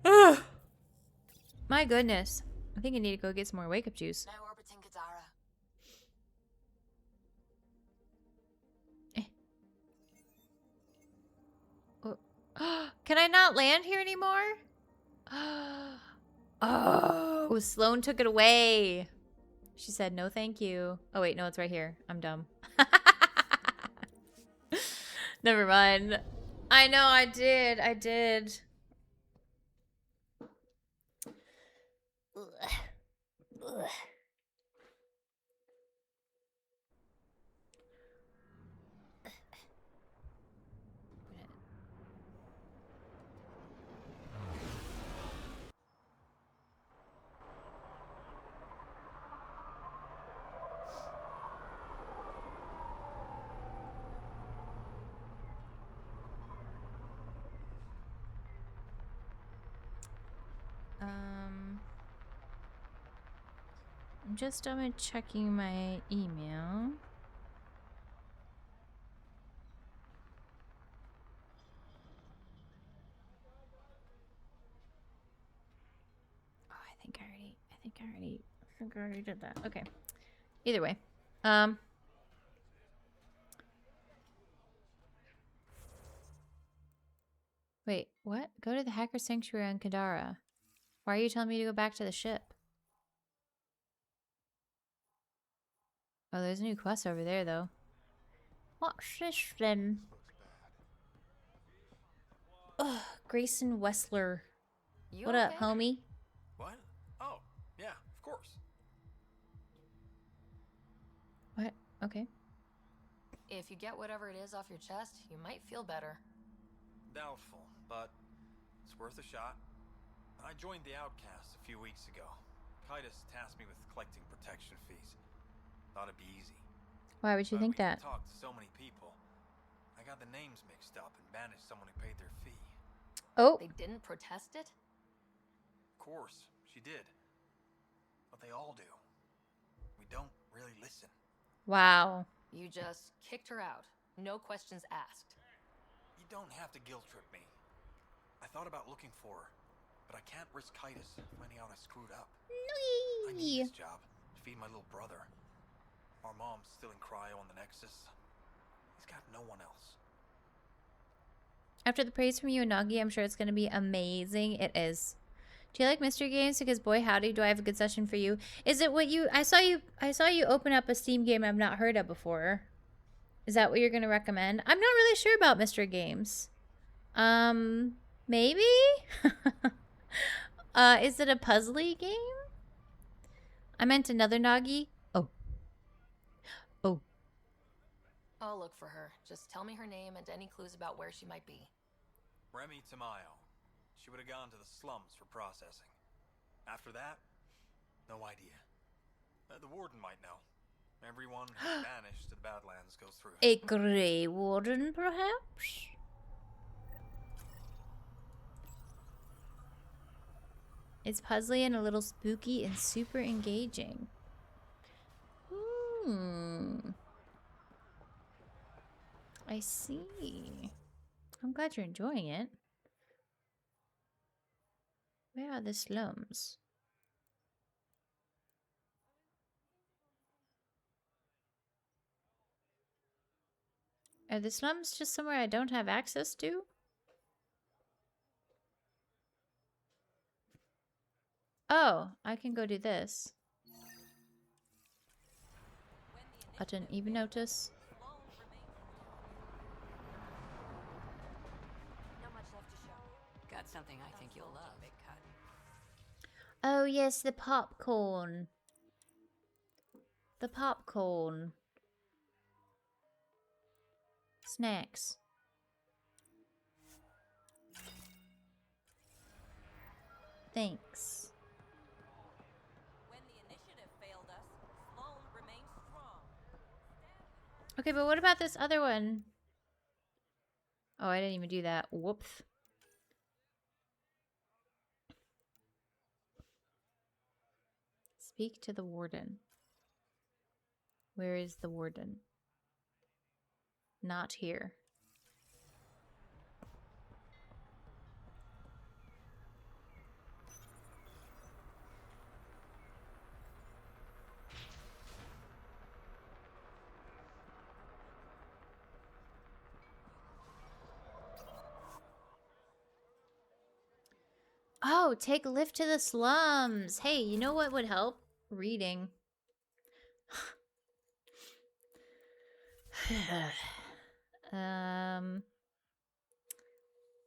Ugh. My goodness. I think I need to go get some more wake-up juice. Now orbiting Kadara. Oh. Can I not land here anymore? Oh, Sloan took it away. She said, no, thank you. Oh, wait, no, it's right here. I'm dumb. Never mind. I know, I did. I did. Ugh. Ugh. I'm just checking my email. Oh, I think I already did that. Okay. Either way. Wait, what? Go to the Hacker Sanctuary on Kadara. Why are you telling me to go back to the ship? Oh, there's a new quest over there, though. What's this then? Ugh, Grayson Wessler. You what okay? up, homie? What? Oh, yeah, of course. What? Okay. If you get whatever it is off your chest, you might feel better. Doubtful, but it's worth a shot. I joined the Outcasts a few weeks ago. Titus tasked me with collecting protection fees. Thought it'd be easy. Why would you think that? I talked to so many people. I got the names mixed up and banished someone who paid their fee. Oh. They didn't protest it? Of course, she did. But they all do. We don't really listen. Wow. You just kicked her out. No questions asked. You don't have to guilt trip me. I thought about looking for her, but I can't risk Titus finding out I screwed up. I need this job to feed my little brother. Our mom's still in cryo on the Nexus. He's got no one else. After the praise from you and Nagi, I'm sure it's going to be amazing. It is. Do you like mystery games? Because boy howdy, do I have a good session for you. Is it what you I saw you open up a Steam game I've not heard of before. Is that what you're going to recommend? I'm not really sure about mystery games. Maybe? Is it a puzzly game? I meant another Nagi. Oh. Oh. I'll look for her. Just tell me her name and any clues about where she might be. Remy Tamayo. She would have gone to the slums for processing. After that, no idea. The warden might know. Everyone who's banished to the Badlands goes through. A Grey Warden, perhaps? It's puzzly and a little spooky and super engaging. I see. I'm glad you're enjoying it. Where are the slums? Are the slums just somewhere I don't have access to? Oh, I can go do this. I didn't even notice. Not much left to show. Got something I think you'll love. Big cut. Oh yes, the popcorn. The popcorn. Snacks. Thanks. When the initiative failed us, Sloan remained strong. Okay, but what about this other one? Oh, I didn't even do that. Whoops. Speak to the warden. Where is the warden? Not here. Oh, take a lift to the slums. Hey, you know what would help? Reading.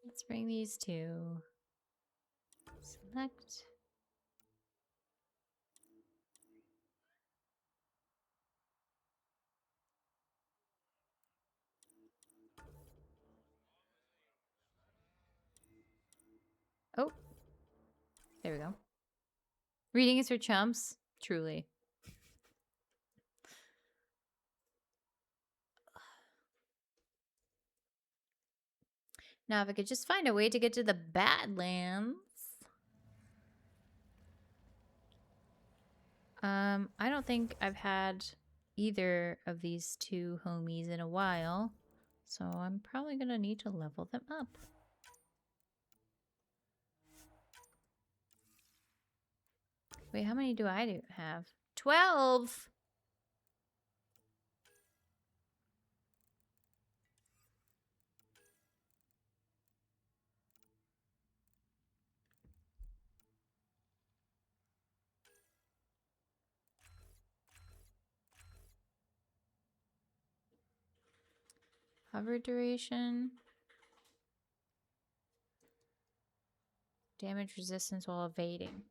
Let's bring these two. Select. Oh. There we go. Reading is for chumps. Truly. Now, if I could just find a way to get to the Badlands. I don't think I've had either of these two homies in a while. So I'm probably going to need to level them up. Wait, how many do I have? 12! Hover duration. Damage resistance while evading.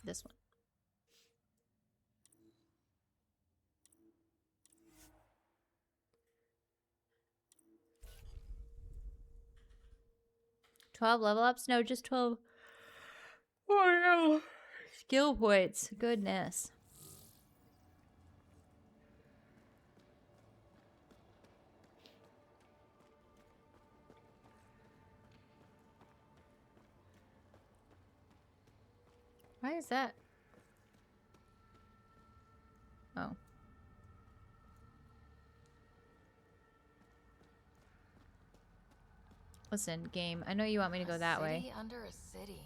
This one. $12 level ups? No, just 12. Oh no. Skill points. Goodness. Why is that? Oh. Listen, game. I know you want me to go that way. City under a city.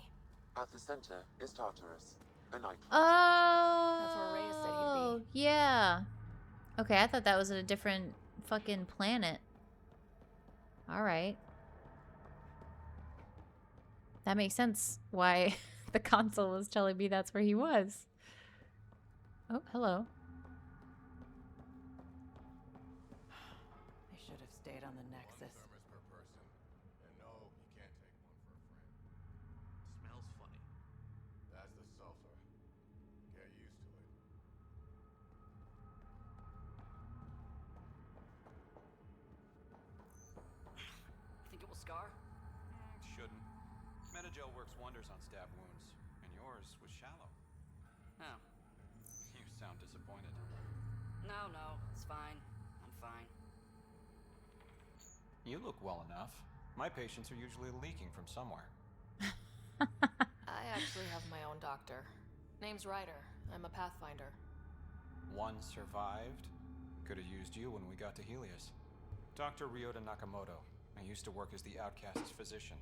At the center is Tartarus, a night. Oh. That's where Reyes said he'd be. Yeah. Okay, I thought that was a different fucking planet. Alright. That makes sense why the console was telling me that's where he was. Oh, hello. I should have stayed on the Nexus. Per person. And no, you can't take one for a friend. Smells funny. That's the sulfur. Get used to it. Think it will scar? Shouldn't. Metagel works wonders on stab wounds, and yours was shallow. Oh. sound disappointed. No, it's fine. I'm fine. You look well enough. My patients are usually leaking from somewhere. I actually have my own doctor. Name's Ryder. I'm a Pathfinder. One survived. Could have used you when we got to Helios. Dr. Ryota Nakamoto. I used to work as the outcast's physician.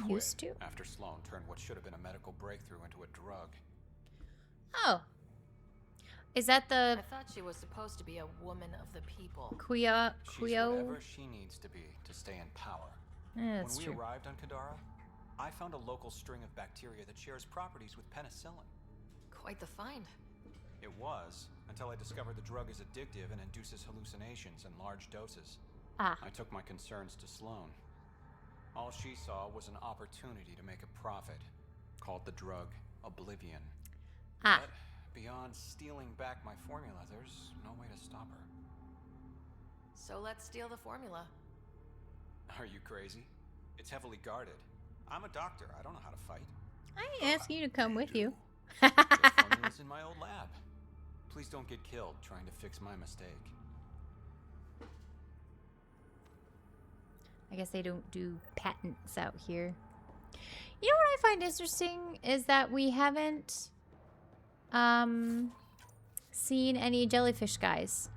Used to? After Sloan turned what should have been a medical breakthrough into a drug. Oh. Is that the I thought she was supposed to be a woman of the people. She's whatever she needs to be to stay in power. Yeah, that's when we true. arrived on Kadara, I found a local string of bacteria that shares properties with penicillin. Quite the find. It was, until I discovered the drug is addictive and induces hallucinations in large doses. Ah. I took my concerns to Sloan. All she saw was an opportunity to make a profit, called the drug Oblivion. Ah. But beyond stealing back my formula, there's no way to stop her. So let's steal the formula. Are you crazy? It's heavily guarded. I'm a doctor. I don't know how to fight. I asked you to come with you. The formula's in my old lab. Please don't get killed trying to fix my mistake. I guess they don't do patents out here. You know what I find interesting is that we haven't seen any jellyfish guys.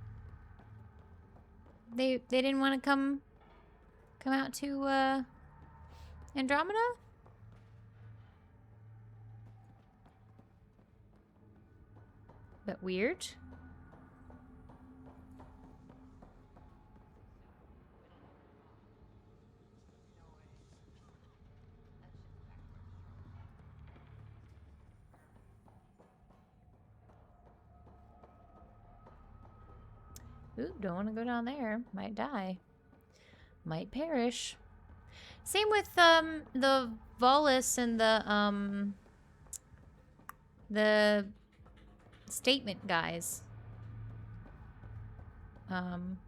They didn't want to come out to Andromeda? But weird. Ooh, don't want to go down there. Might die. Might perish. Same with the Volus and the statement guys. I don't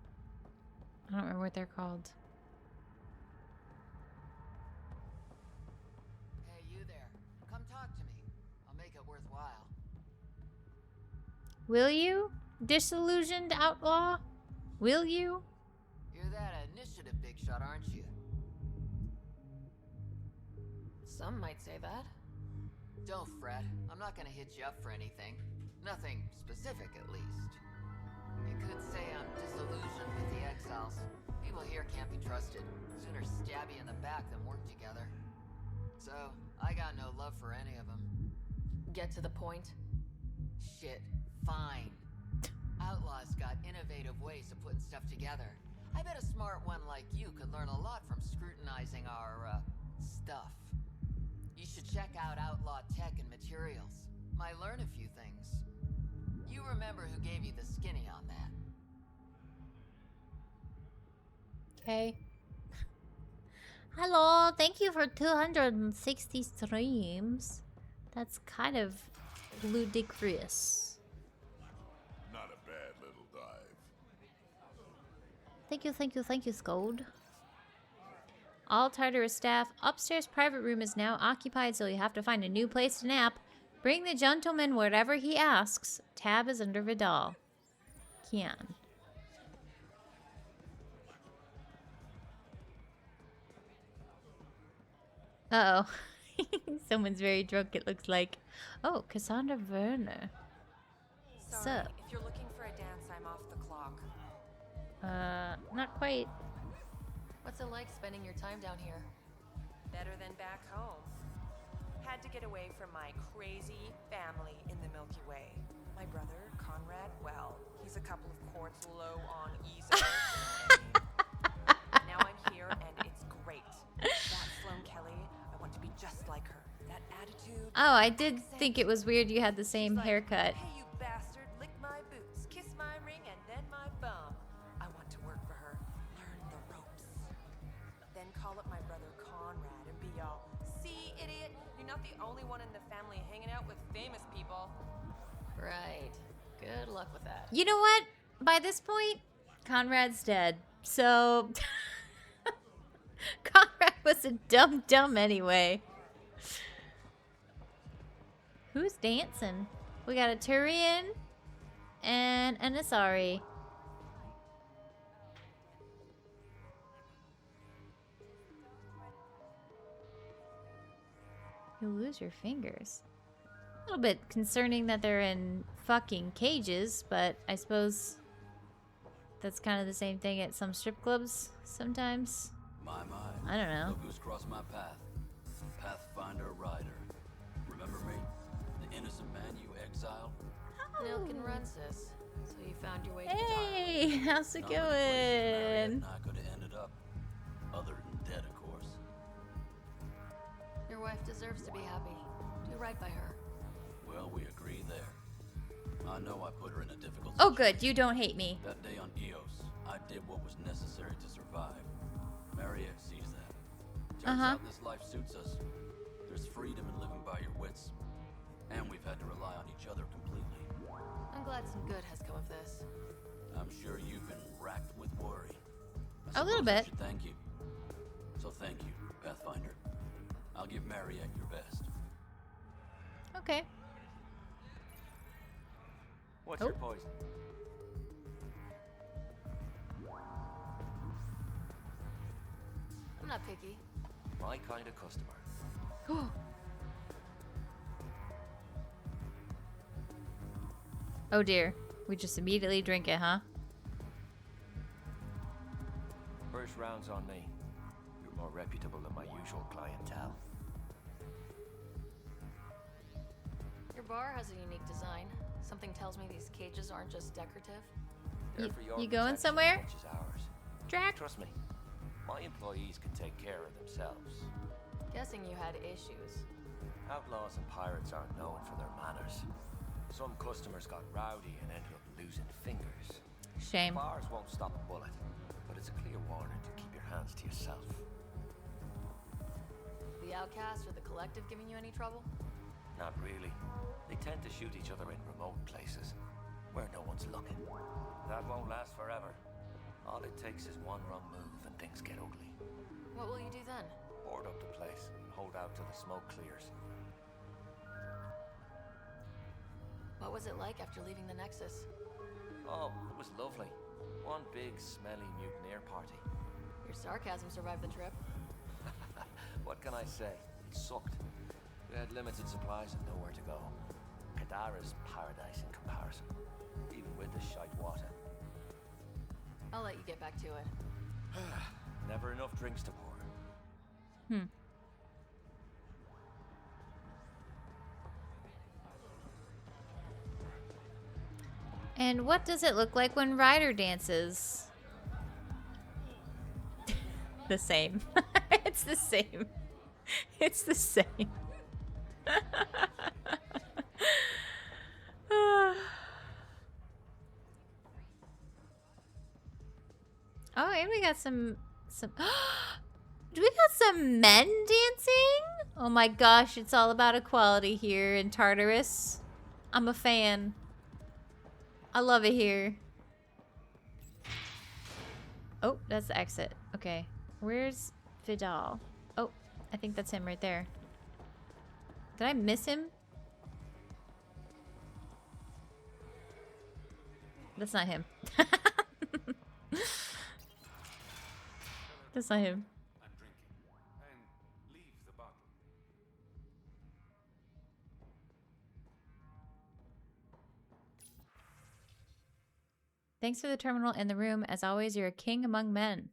remember what they're called. Hey, you there. Come talk to me. I'll make it worthwhile. Will you? Disillusioned outlaw? Will you? You're that initiative big shot, aren't you? Some might say that. Don't fret. I'm not gonna hit you up for anything. Nothing specific, at least. You could say I'm disillusioned with the exiles. People here can't be trusted. Sooner stab you in the back than work together. So, I got no love for any of them. Get to the point. Shit, fine. Outlaws got innovative ways of putting stuff together. I bet a smart one like you could learn a lot from scrutinizing our, stuff. You should check out Outlaw Tech and Materials. Might learn a few things. You remember who gave you the skinny on that. Okay. Hello, thank you for 260 streams. That's kind of ludicrous. Not a bad little dive. Thank you, Scold. All Tartarus staff, upstairs private room is now occupied, so you have to find a new place to nap. Bring the gentleman whatever he asks. Tab is under Vidal. Kian. Uh-oh. Someone's very drunk, it looks like. Oh, Cassandra Werner. Sorry, Sup? if you're looking for a dance, I'm off the clock. Not quite. What's it like spending your time down here? Better than back home. Had to get away from my crazy family in the Milky Way. My brother, Conrad, well, he's a couple of quarts low on EZO, you know what I mean? Now I'm here and it's great. That Sloane Kelly, I want to be just like her. That attitude. Oh, I did think it was weird you had the same haircut. Hey, you bastard, lick my boots, kiss my ring, and then my bum. I want to work for her, learn the ropes. Then call up my brother Conrad and be all, see, idiot, you're not the only one in the family hanging out with famous people. Right. Good luck with that. You know what? By this point, Conrad's dead. So, Conrad was a dumb anyway. Who's dancing? We got a Turian And an Asari. You'll lose your fingers. A little bit concerning that they're in fucking cages, but I suppose that's kind of the same thing at some strip clubs sometimes. My. I don't know. Look who's crossed my path. Pathfinder Rider. Remember me? The innocent man you exiled? Milk and Rensis. So you found your way to Hey, how's it Not many places Mariette going? and I could have ended up. Other than dead, of course. Your wife deserves to be happy. Do right by her. Well, we agree there. I know I put her in a difficult Oh, good. You don't hate me. That day on Eos, I did what was necessary to survive. Mariette sees that. Turns out this life suits us. There's freedom in living by your wits. And we've had to rely on each other completely. I'm glad some good has come of this. I'm sure you've been racked with worry. A little I bit. should thank you. So thank you, Pathfinder. I'll give Mariette your best. Okay. What's your poison? I'm not picky. My kind of customer. Oh dear. We just immediately drink it, huh? First round's on me. You're more reputable than my usual clientele. Your bar has a unique design. Something tells me these cages aren't just decorative. You going somewhere? Drac? Trust me, my employees can take care of themselves. Guessing you had issues. Outlaws and pirates aren't known for their manners. Some customers got rowdy and ended up losing fingers. Shame. Bars won't stop a bullet, but it's a clear warning to keep your hands to yourself. The Outcast or the Collective giving you any trouble? Not really. They tend to shoot each other in remote places, where no one's looking. That won't last forever. All it takes is one wrong move and things get ugly. What will you do then? Board up the place and hold out till the smoke clears. What was it like after leaving the Nexus? Oh, it was lovely. One big, smelly mutineer party. Your sarcasm survived the trip. What can I say? It sucked. We had limited supplies and nowhere to go. Kadara's paradise in comparison, even with the shite water. I'll let you get back to it. Never enough drinks to pour. And what does it look like when Ryder dances? The same. It's the same. It's the same. Oh, and we got some do we got some men dancing? Oh my gosh, it's all about equality here in Tartarus. I'm a fan. I love it here. Oh, that's the exit. Okay. Where's Vidal? Oh, I think that's him right there. Did I miss him? That's not him. That's not him. I'm drinking. And leave the bottle. Thanks for the terminal and the room. As always, you're a king among men.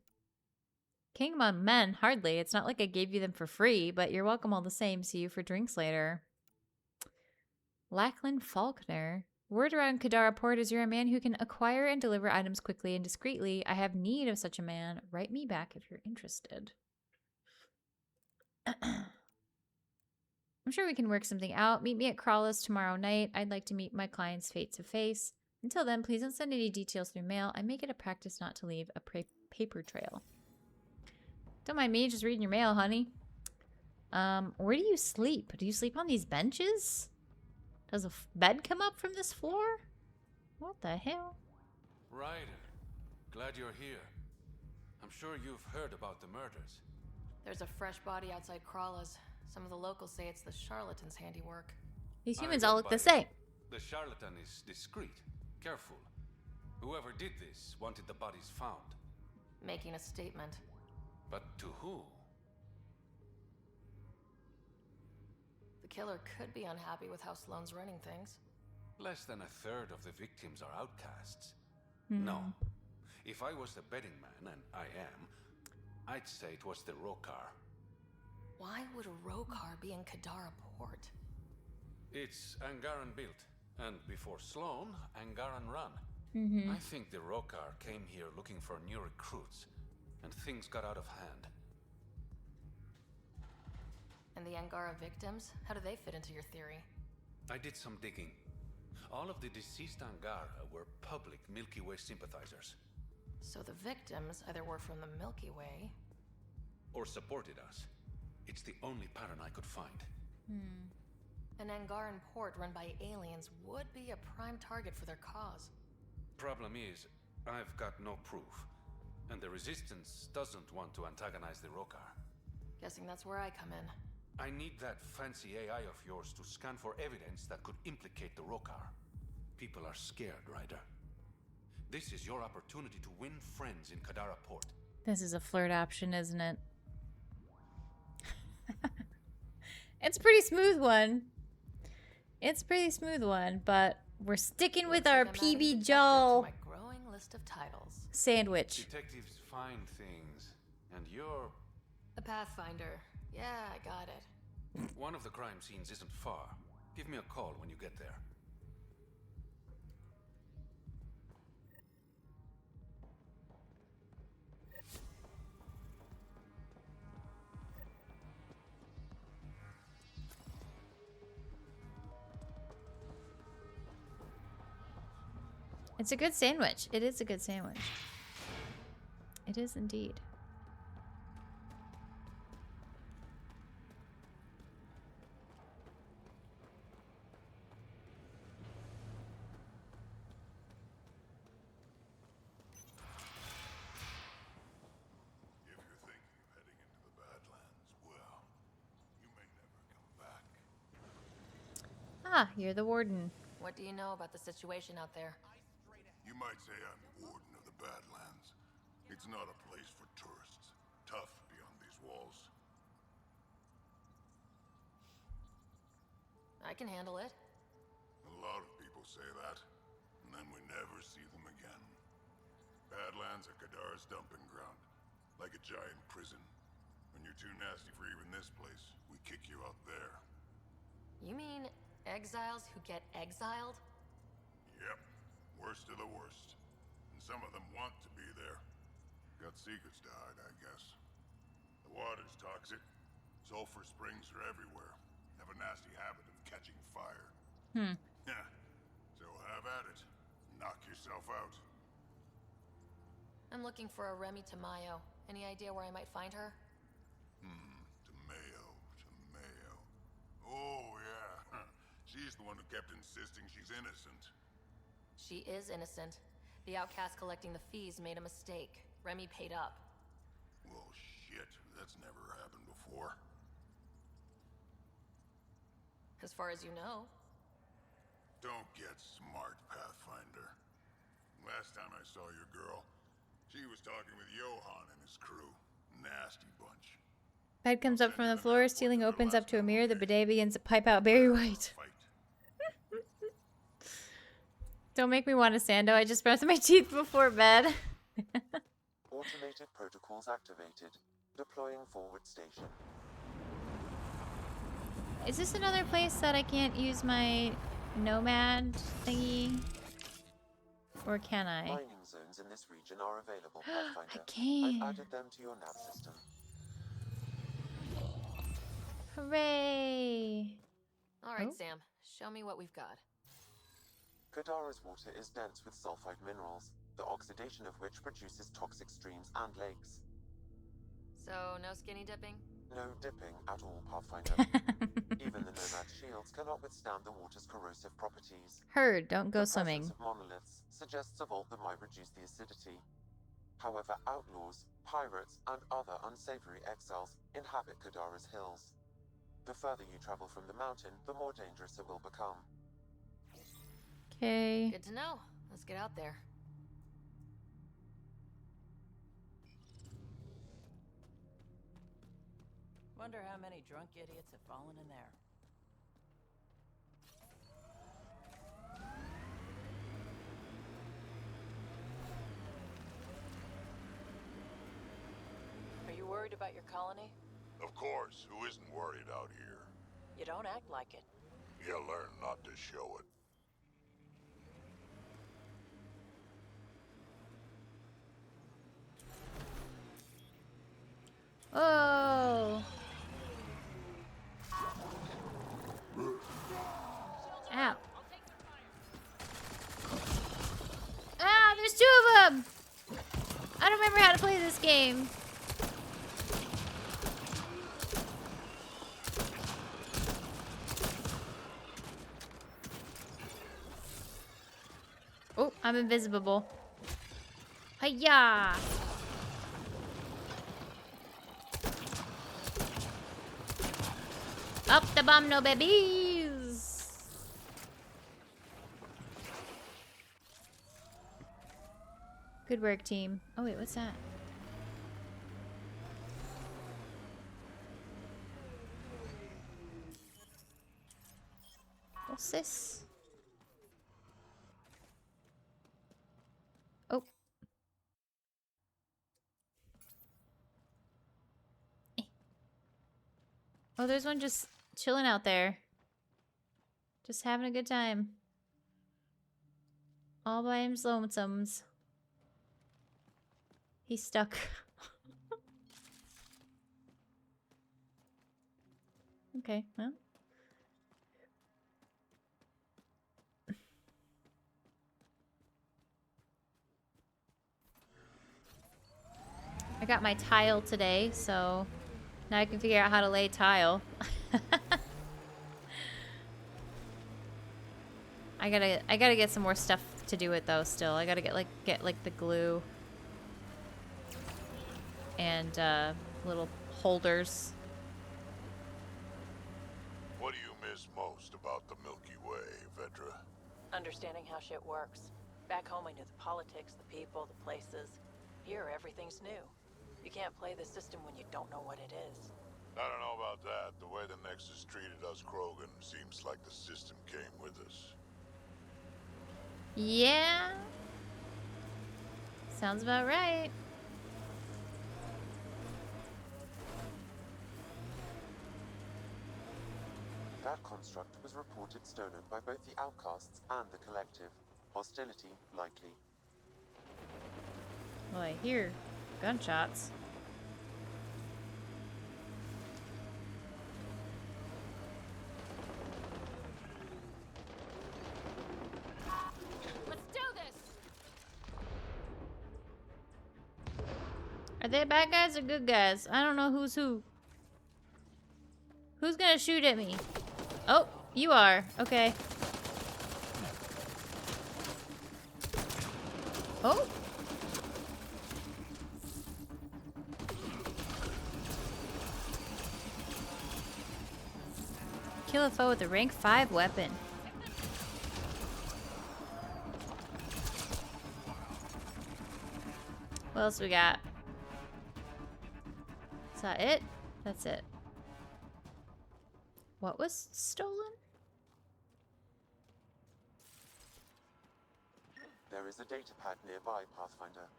King among men? Hardly. It's not like I gave you them for free, but you're welcome all the same. See you for drinks later. Lachlan Faulkner. Word around Kadara Port is you're a man who can acquire and deliver items quickly and discreetly. I have need of such a man. Write me back if you're interested. I'm sure we can work something out. Meet me at Crawless tomorrow night. I'd like to meet my clients face to face. Until then, please don't send any details through mail. I make it a practice not to leave a paper trail. Don't mind me, just reading your mail, honey. Where do you sleep? Do you sleep on these benches? Does a bed come up from this floor? What the hell? Ryder, glad you're here. I'm sure you've heard about the murders. There's a fresh body outside Crawla's. Some of the locals say it's the charlatan's handiwork. These humans all look the same. The charlatan is discreet, Careful. Whoever did this wanted the bodies found. Making a statement. But to who? The killer could be unhappy with how Sloane's running things. Less than a third of the victims are outcasts. Hmm. No. If I was the betting man, and I am, I'd say it was the Rokar. Why would a Rokar be in Kadara Port? It's Angaran built, and before Sloane, Angaran run. Mm-hmm. I think the Rokar came here looking for new recruits, and things got out of hand. And the Angara victims? How do they fit into your theory? I did some digging. All of the deceased Angara were public Milky Way sympathizers. So the victims either were from the Milky Way... or supported us. It's the only pattern I could find. An Angaran port run by aliens would be a prime target for their cause. Problem is, I've got no proof. And the Resistance doesn't want to antagonize the Rokar. Guessing that's where I come in. I need that fancy AI of yours to scan for evidence that could implicate the Rokar. People are scared, Ryder. This is your opportunity to win friends in Kadara Port. This is a flirt option, isn't it? It's a pretty smooth one. It's a pretty smooth one, but we're sticking with our PB Joel My growing list of titles. sandwich. Detectives find things, and you're... A Pathfinder. Yeah, I got it. One of the crime scenes isn't far. Give me a call when you get there. It's a good sandwich. It is a good sandwich. It is indeed. If you're thinking of heading into the Badlands, well, you may never come back. Ah, you're the warden. What do you know about the situation out there? You might say I'm the warden of the Badlands. It's not a place for tourists. Tough beyond these walls. I can handle it. A lot of people say that, and then we never see them again. Badlands are Kadara's dumping ground, like a giant prison. When you're too nasty for even this place, we kick you out there. You mean exiles who get exiled? Yep, worst of the worst. And some of them want to be there. Got secrets to hide, I guess. The water's toxic. Sulfur springs are everywhere. Have a nasty habit of catching fire. Yeah, so have at it. Knock yourself out. I'm looking for a Remy Tamayo. Any idea where I might find her? Tamayo. Oh, yeah. She's the one who kept insisting she's innocent. She is innocent. The outcast collecting the fees made a mistake. Remy paid up. Well, shit. That's never happened before. As far as you know. Don't get smart, Pathfinder. Last time I saw your girl, she was talking with Johan and his crew. Nasty bunch. Bed comes up from the floor, ceiling opens up to a mirror, the bidet begins to pipe out Barry White. Don't make me want a sando, I just brushed my teeth before bed. Automated protocols activated. Deploying forward station. Is this another place that I can't use my nomad thingy? Or can I? Mining zones in this region are available, Pathfinder. I can. I've added them to your nav system. Hooray! Alright, Sam. Show me what we've got. Kadara's water is dense with sulfide minerals, the oxidation of which produces toxic streams and lakes. So, no skinny dipping? No dipping at all, Pathfinder. Even the nomad shields cannot withstand the water's corrosive properties. Heard, don't go The swimming. presence of monoliths suggests a vault that might reduce the acidity. However, outlaws, pirates, and other unsavory exiles inhabit Kadara's hills. The further you travel from the mountain, the more dangerous it will become. Okay. Good to know. Let's get out there. Wonder how many drunk idiots have fallen in there. Are you worried about your colony? Of course, who isn't worried out here? You don't act like it. You learn not to show it. Oh. Ow. Ah, there's two of them! I don't remember how to play this game. Oh, I'm invisible. Hiya! Up the bum, no babies! Good work, team. Oh wait, what's that? What's this? Oh. Oh, there's one just chilling out there. Just having a good time. All by his lonesomes. He's stuck. Okay, well. I got my tile today, so now I can figure out how to lay tile. I gotta get some more stuff to do it though. Still, I gotta get like the glue and little holders. What do you miss most about the Milky Way, Vedra? Understanding how shit works. Back home I knew the politics, the people, the places. Here everything's new. You can't play the system when you don't know what it is. I don't know about that. The way the Nexus treated us Krogan seems like the system came with us. Yeah. Sounds about right. That construct was reported stolen by both the Outcasts and the Collective. Hostility likely. Well, I hear gunshots. Let's do this! Are they bad guys or good guys? I don't know who's who. Who's gonna shoot at me? Oh, you are. Okay. Oh. Kill a foe with a rank 5 weapon. What else we got? Is that it? That's it. What was stolen? There is a data pad nearby, Pathfinder.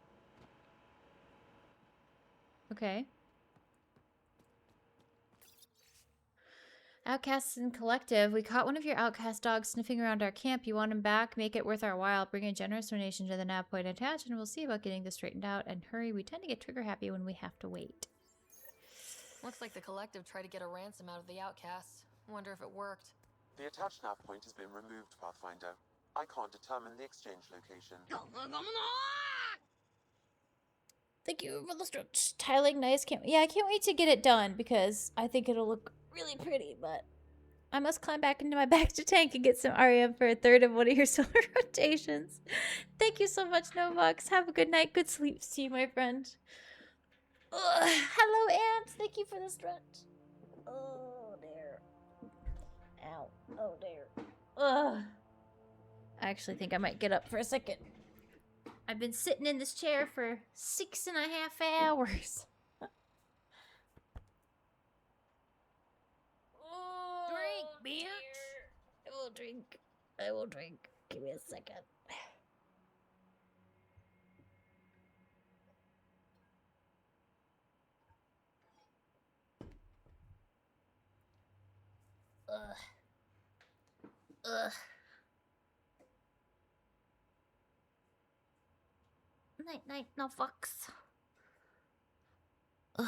Okay. Outcasts and Collective. We caught one of your outcast dogs sniffing around our camp. You want him back? Make it worth our while. Bring a generous donation to the nav point attached, and we'll see about getting this straightened out. And hurry, we tend to get trigger happy when we have to wait. Looks like the Collective tried to get a ransom out of the outcasts. Wonder if it worked. The attached nav point has been removed, Pathfinder. I can't determine the exchange location. Thank you for the tiling. Nice. I can't wait to get it done because I think it'll look really pretty, but I must climb back into my Baxter tank and get some REM for a third of one of your solar rotations. Thank you so much, Novox. Have a good night. Good sleep to you, my friend. Ugh. Hello, Ants. Thank you for the stretch. Oh, dear. Ow. Oh, dear. Ugh. I actually think I might get up for a second. I've been sitting in this chair for 6.5 hours. Drink, bitch. I will drink. I will drink. Give me a second. Ugh. Ugh. Night, night, no fucks. Ugh.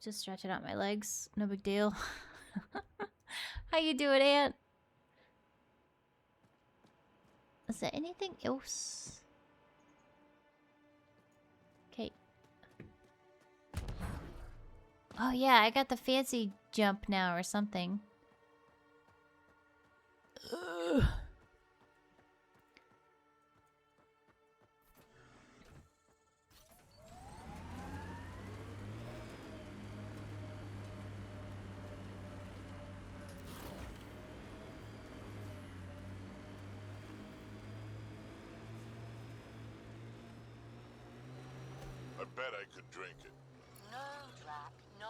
Just stretching out my legs. No big deal. How you doing, Aunt? Is there anything else? Okay. Oh yeah, I got the fancy jump now or something. Ugh. I bet I could drink it. No, Drac, no.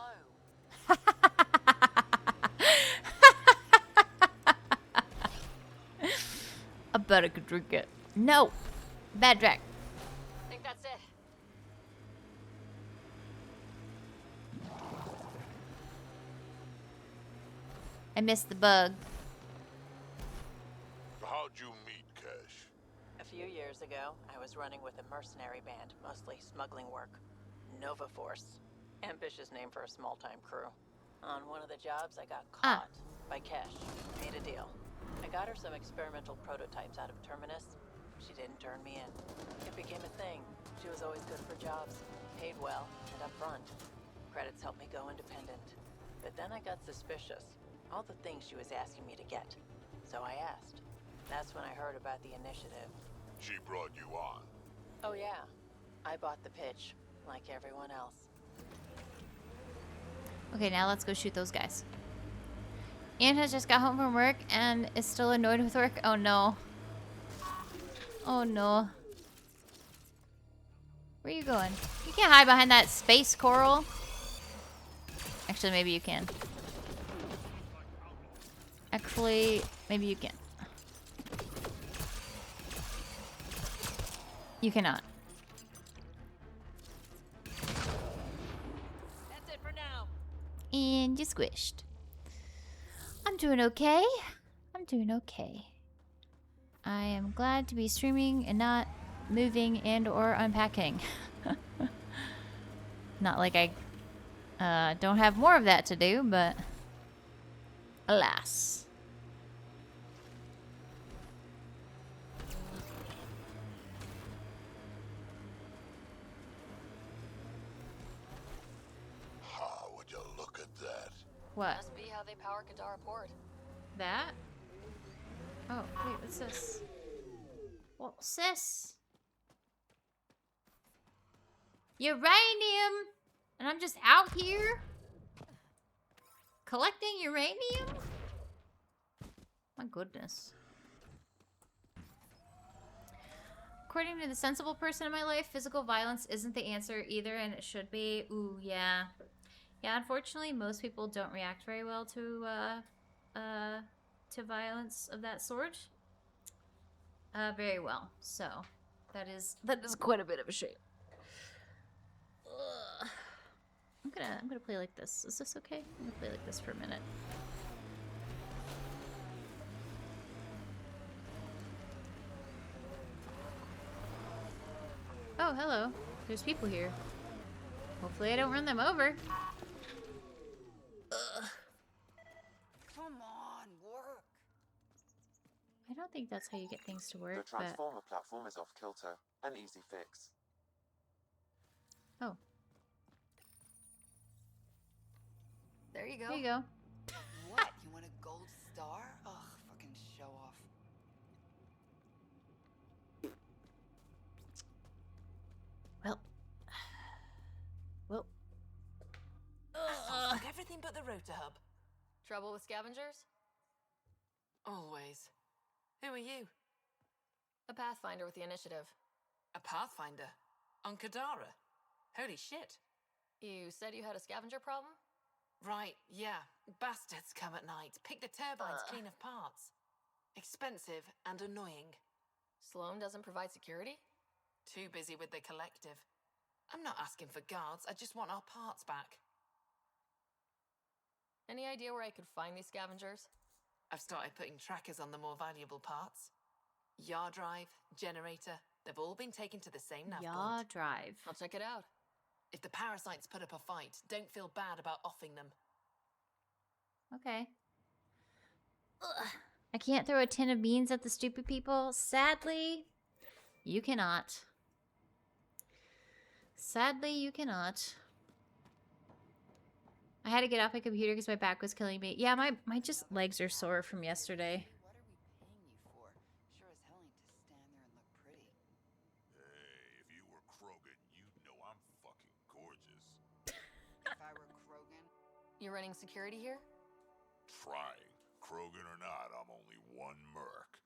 I bet I could drink it. No! Bad Drac. I think that's it. I missed the bug. How'd you meet Cash? A few years ago, I was running with a mercenary band, mostly smuggling work. Nova Force. Ambitious name for a small-time crew. On one of the jobs, I got caught by Kesh. Made a deal. I got her some experimental prototypes out of Terminus. She didn't turn me in. It became a thing. She was always good for jobs. Paid well and upfront. Credits helped me go independent. But then I got suspicious. All the things she was asking me to get. So I asked. That's when I heard about the initiative. She brought you on. Oh yeah. I bought the pitch, like everyone else. Okay, now let's go shoot those guys. Anne has just got home from work and is still annoyed with work. Oh no. Oh no. Where are you going? You can't hide behind that space coral. Actually, maybe you can. Actually, maybe you can. You cannot. That's it for now. And you squished. I'm doing okay. I'm doing okay. I am glad to be streaming and not moving and or unpacking. Not like I don't have more of that to do, but alas. How would you look at that? What? Must be how they power Kadara Port. That? Oh, wait, what's this? What's this? Uranium! And I'm just out here collecting uranium? My goodness. According to the sensible person in my life, physical violence isn't the answer either, and it should be. Ooh, yeah. Yeah, unfortunately, most people don't react very well to violence of that sort. Very well. So, that is quite a bit of a shame. Ugh. I'm gonna play like this. Is this okay? I'm gonna play like this for a minute. Oh, hello. There's people here. Hopefully I don't run them over. Ugh. Come on, work. I don't think that's how you get things to work, The transformer platform is off kilter. An easy fix. Oh. There you go. There you go. What? You want a gold star? Ugh, fucking show off. Well. Sounds like everything but the rotor hub. Trouble with scavengers? Always. Who are you? A Pathfinder with the initiative. A Pathfinder? On Kadara? Holy shit. You said you had a scavenger problem? Right, yeah. Bastards come at night, pick the turbines clean of parts. Expensive and annoying. Sloan doesn't provide security? Too busy with the collective. I'm not asking for guards, I just want our parts back. Any idea where I could find these scavengers? I've started putting trackers on the more valuable parts. Yard drive, generator, they've all been taken to the same nav point. drive. I'll check it out. If the parasites put up a fight, don't feel bad about offing them. Okay. Ugh. I can't throw a tin of beans at the stupid people. Sadly, you cannot. Sadly, you cannot. I had to get off my computer because my back was killing me. Yeah, my just legs are sore from yesterday. What are we paying you for? Sure as hell ain't to stand there and look pretty. Hey, if you were Krogan, you'd know I'm fucking gorgeous. If I were Krogan, You're running security here? Trying. Krogan or not, I'm only one merc.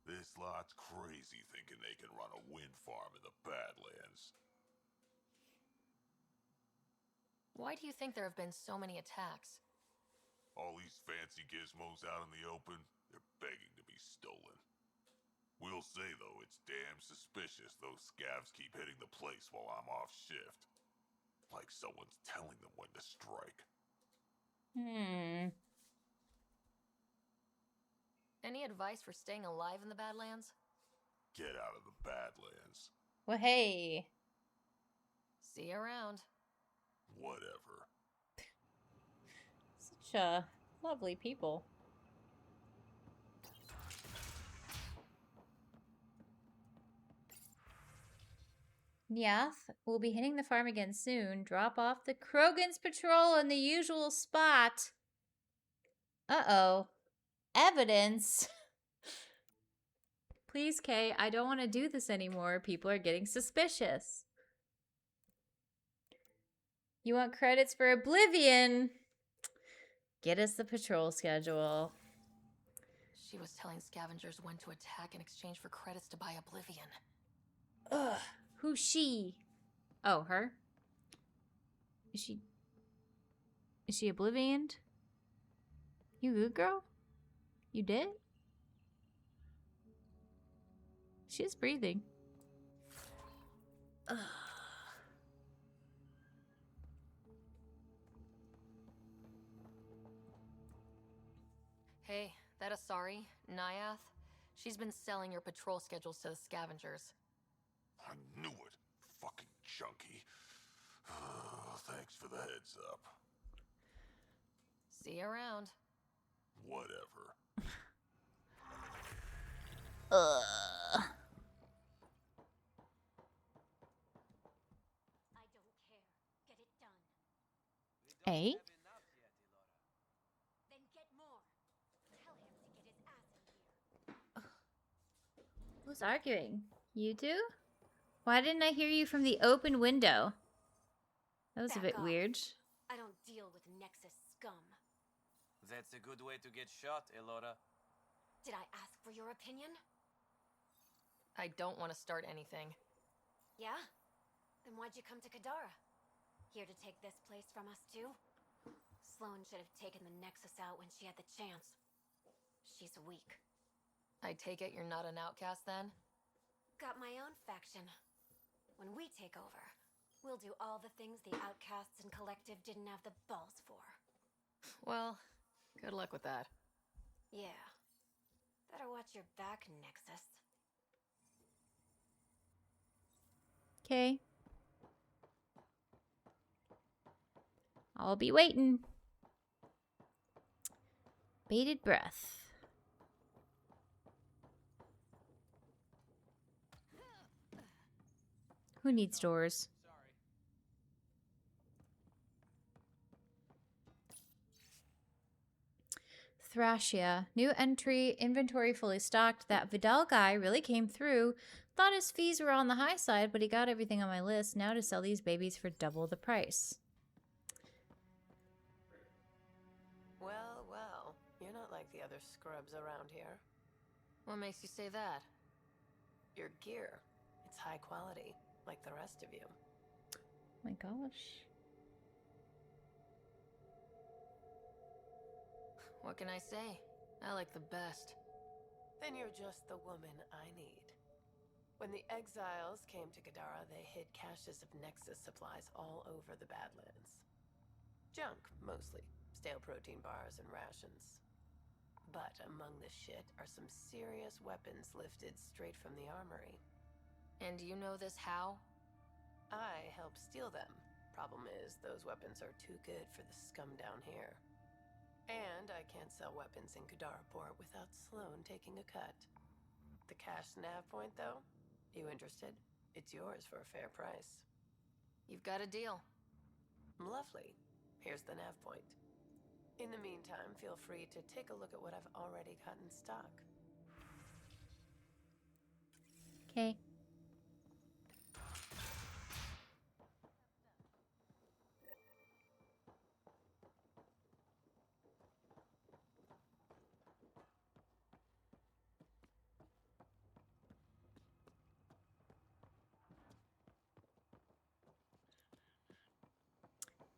This lot's crazy thinking they can run a wind farm in the Badlands. Why do you think there have been so many attacks? All these fancy gizmos out in the open, they're begging to be stolen. We'll say, though, it's damn suspicious those scavs keep hitting the place while I'm off shift. Like someone's telling them when to strike. Any advice for staying alive in the Badlands? Get out of the Badlands. Well, hey. See you around. Whatever. Such lovely people. Nyath will be hitting the farm again soon. Drop off the Krogan's patrol in the usual spot. Uh-oh. Evidence. Please, Kay, I don't want to do this anymore. People are getting suspicious. You want credits for Oblivion? Get us the patrol schedule. She was telling scavengers when to attack in exchange for credits to buy Oblivion. Ugh. Who's she? Oh, her? Is she Oblivioned? You good, girl? You did? She's breathing. Ugh. Hey, that Asari, Nyath, she's been selling your patrol schedules to the scavengers. I knew it. Fucking junkie. Thanks for the heads up. See you around. Whatever. Ugh. I don't care. Get it done. Hey? Then get more. Tell him to get his ass in here. Who's arguing? You two? Why didn't I hear you from the open window? That was a bit weird. I don't deal with Nexus scum. That's a good way to get shot, Elora. Did I ask for your opinion? I don't want to start anything. Yeah? Then why'd you come to Kadara? Here to take this place from us too? Sloan should have taken the Nexus out when she had the chance. She's weak. I take it you're not an outcast then? Got my own faction. When we take over, we'll do all the things the outcasts and collective didn't have the balls for. Well, good luck with that. Yeah. Better watch your back, Nexus. Okay. I'll be waiting. Bated breath. Who needs doors? Thrashia. New entry, inventory fully stocked. That Vidal guy really came through. Thought his fees were on the high side, but he got everything on my list. Now to sell these babies for double the price. Well, well. You're not like the other scrubs around here. What makes you say that? Your gear. It's high quality, like the rest of you. Oh my gosh. What can I say? I like the best. Then you're just the woman I need. When the exiles came to Kadara, they hid caches of Nexus supplies all over the Badlands. Junk, mostly. Stale protein bars and rations. But among the shit are some serious weapons lifted straight from the armory. And you know this how? I help steal them. Problem is, those weapons are too good for the scum down here. And I can't sell weapons in Kadara Port without Sloan taking a cut. The cash nav point, though? You interested? It's yours for a fair price. You've got a deal. Lovely. Here's the nav point. In the meantime, feel free to take a look at what I've already got in stock. Okay.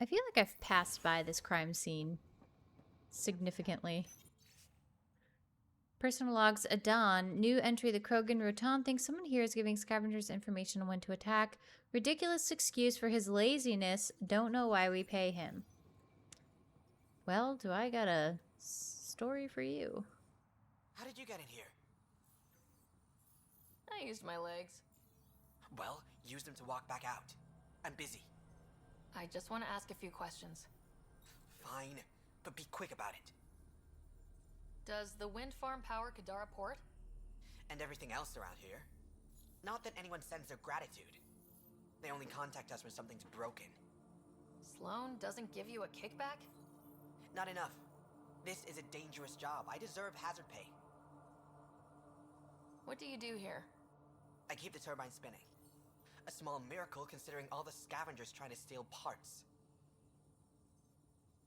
I feel like I've passed by this crime scene significantly. Personal logs, Adon. New entry, the Krogan Rotan thinks someone here is giving scavengers information on when to attack. Ridiculous excuse for his laziness. Don't know why we pay him. Well, do I got a story for you? How did you get in here? I used my legs. Well, use them to walk back out. I'm busy. I just want to ask a few questions. Fine, but be quick about it. Does the wind farm power Kadara Port? And everything else around here. Not that anyone sends their gratitude. They only contact us when something's broken. Sloan doesn't give you a kickback? Not enough. This is a dangerous job. I deserve hazard pay. What do you do here? I keep the turbine spinning. A small miracle considering all the scavengers trying to steal parts.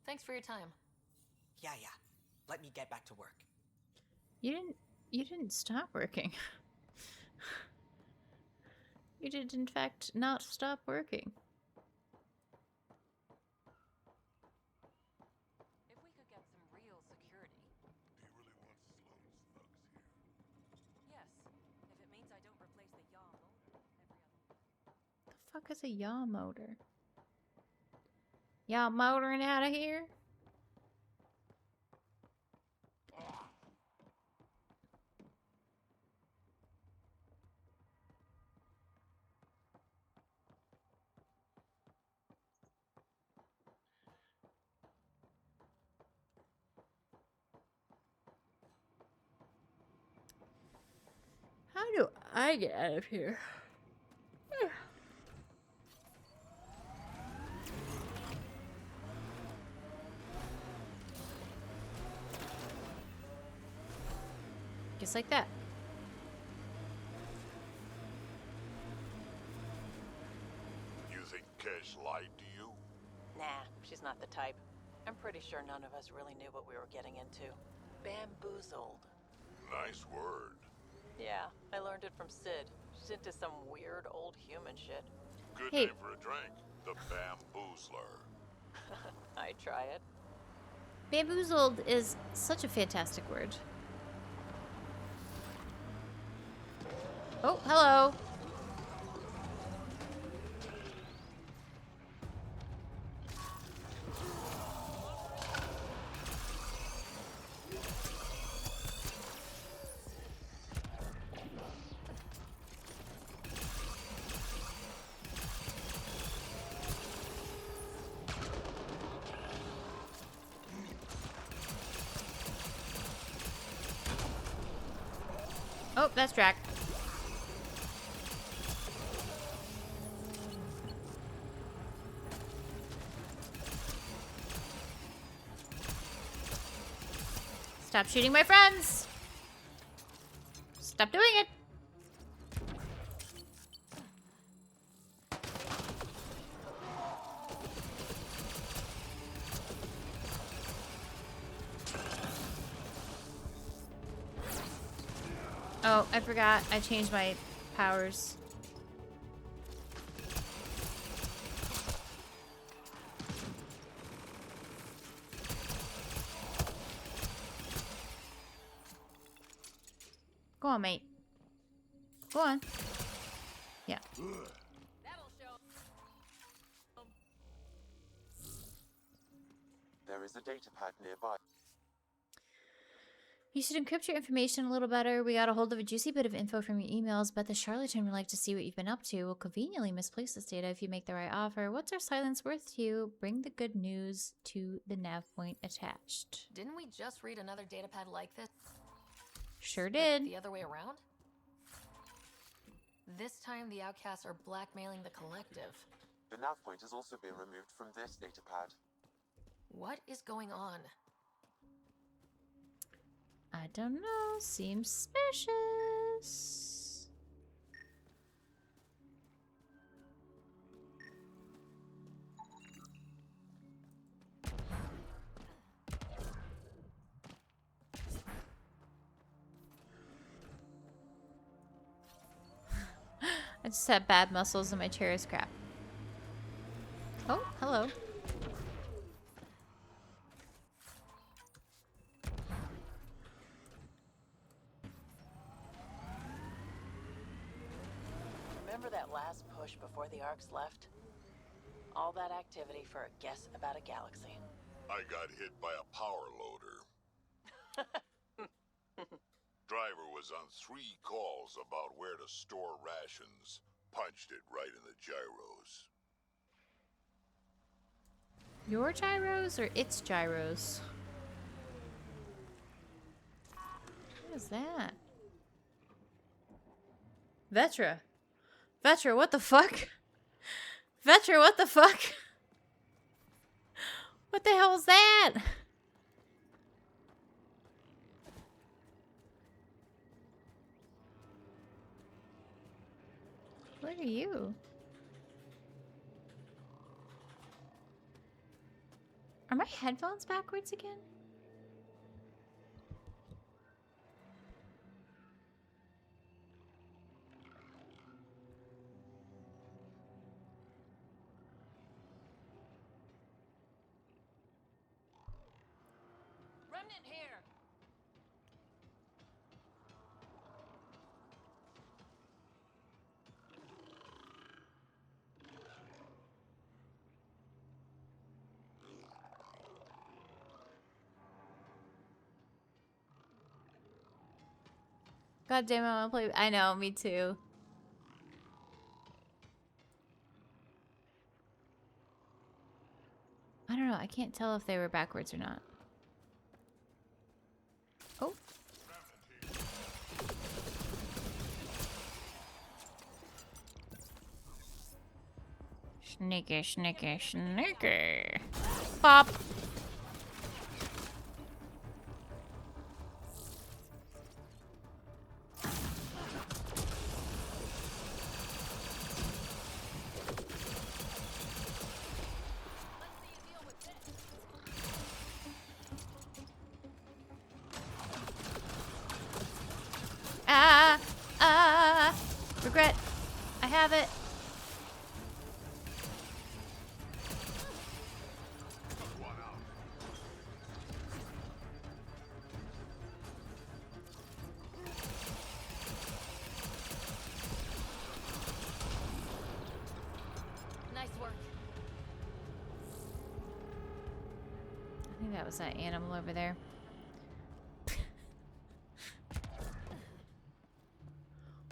Thanks for your time. Yeah. Let me get back to work. You didn't stop working. You did in fact not stop working. If we could get some real security. Do you really want Sloan's thugs here? Yes, if it means I don't replace the yaw motor every other. The fuck is a yaw motor? Y'all motoring out of here? How do I get out of here? Just like that. You think Kesh lied to you? Nah, she's not the type. I'm pretty sure none of us really knew what we were getting into. Bamboozled. Nice word. Yeah, I learned it from Sid. She's into some weird old human shit. Good Hey. name for a drink. The Bamboozler. I try it. Bamboozled is such a fantastic word. Oh, hello. Oh, that's Drac. Stop shooting my friends! Stop doing it! Oh, I forgot. I changed my powers. Go on, mate. Go on. Yeah. There is a data pad nearby. You should encrypt your information a little better. We got a hold of a juicy bit of info from your emails, but the charlatan would like to see what you've been up to. We'll conveniently misplace this data if you make the right offer. What's our silence worth to you? Bring the good news to the nav point attached. Didn't we just read another datapad like this? Sure But did. the other way around? This time the outcasts are blackmailing the collective. The nav point has also been removed from this data pad. What is going on? I don't know. Seems suspicious. I just have bad muscles and my chair is crap. Oh, hello. Remember that last push before the Arks left? All that activity for a guess about a galaxy. I got hit by a power loader. Driver was on 3 calls about where to store rations. Punched it right in the gyros. Your gyros or its gyros? What is that? Vetra. Vetra, what the fuck? Vetra, what the fuck? What the hell is that? What are you? Are my headphones backwards again? Remnant here! God damn it, I wanna play. I know, me too. I don't know, I can't tell if they were backwards or not. Oh. Sneaky, sneaky, sneaky. Pop. Regret. I have it. Nice work. I think that was that animal over there.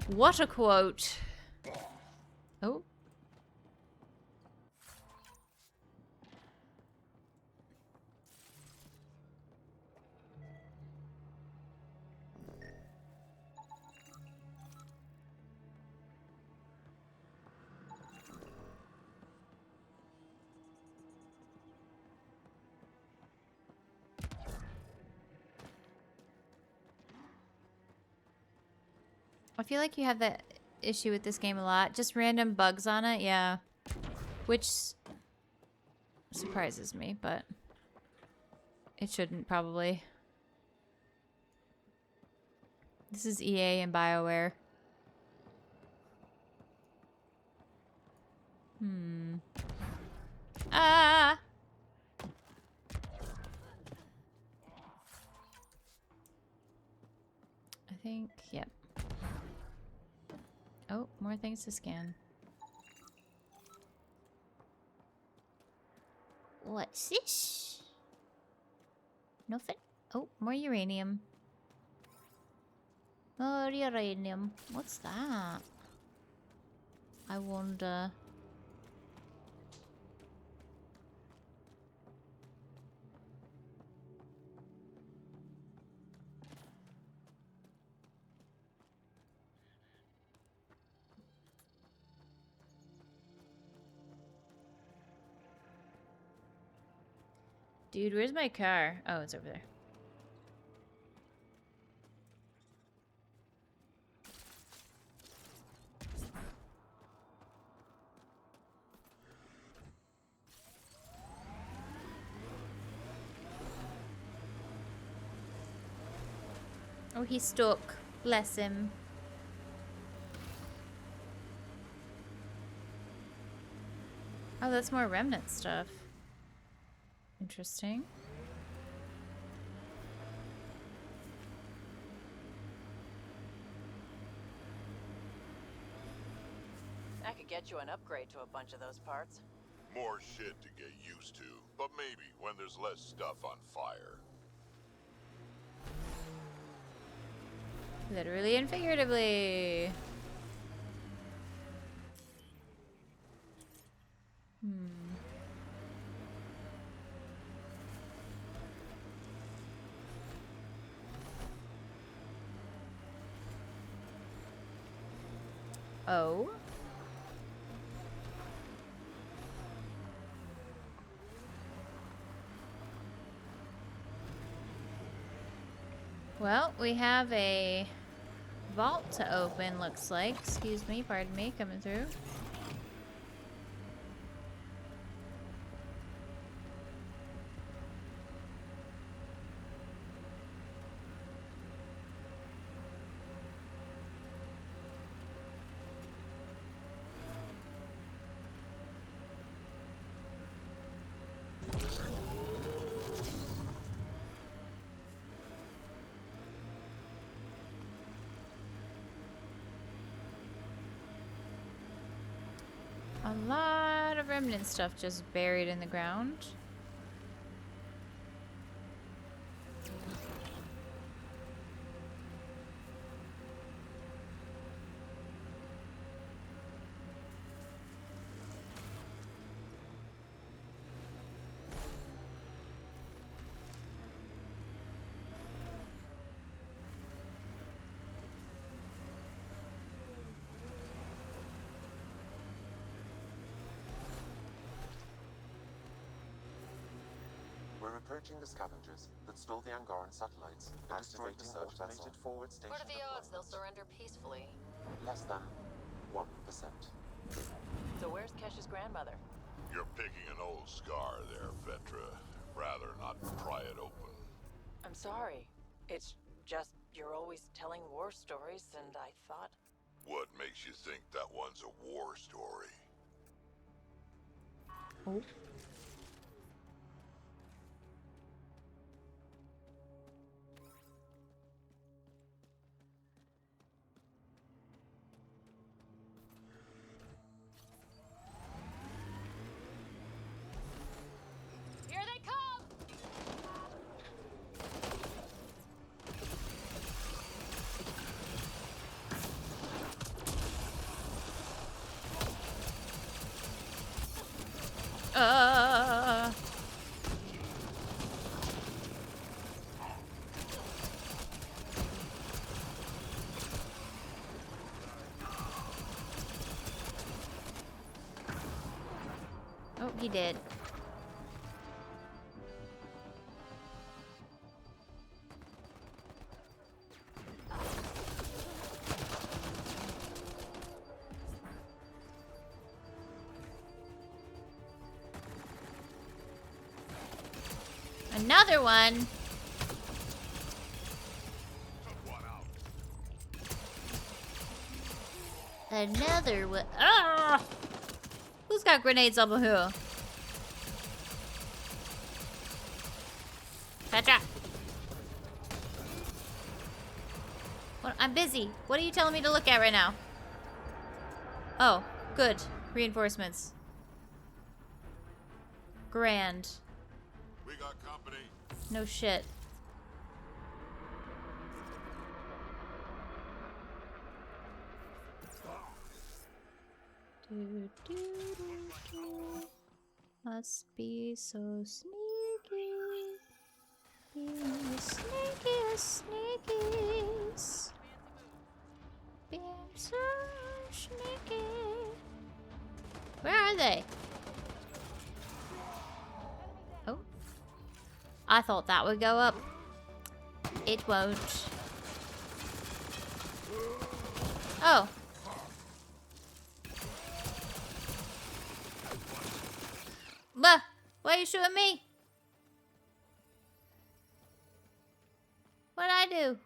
What a quote. Oh. I feel like you have that issue with this game a lot. Just random bugs on it, yeah. Which surprises me, but it shouldn't probably. This is EA and BioWare. Ah! I think, yep. Oh, more things to scan. What's this? Nothing. Oh, more uranium. More uranium. What's that? I wonder. Dude, where's my car? Oh, it's over there. Oh, he's stuck. Bless him. Oh, that's more remnant stuff. Interesting. I could get you an upgrade to a bunch of those parts. More shit to get used to, but maybe when there's less stuff on fire. Literally and figuratively. Oh. Well, we have a vault to open, looks like. Excuse me, pardon me, coming through. A lot of remnant stuff just buried in the ground. We're approaching the scavengers that stole the Angaran satellites and destroyed the search vessel. Forward station. What are the odds they'll surrender peacefully? Less than 1%. So where's Kesh's grandmother? You're picking an old scar there, Vetra. Rather not pry it open. I'm sorry. It's just you're always telling war stories, and I thought... What makes you think that one's a war story? Oh. Here they come! Oh, he did. Another one. Another one. Ah! Who's got grenades on Woohoo? Petra! What? I'm busy. What are you telling me to look at right now? Oh, good. Reinforcements. Grand. We got company. No shit. Do, do, do, do. Must be so sneaky. Being the sneakiest sneakies. Being so sneaky. Where are they? Oh. I thought that would go up. It won't. Oh. Bah! Why are you shooting me? What'd I do?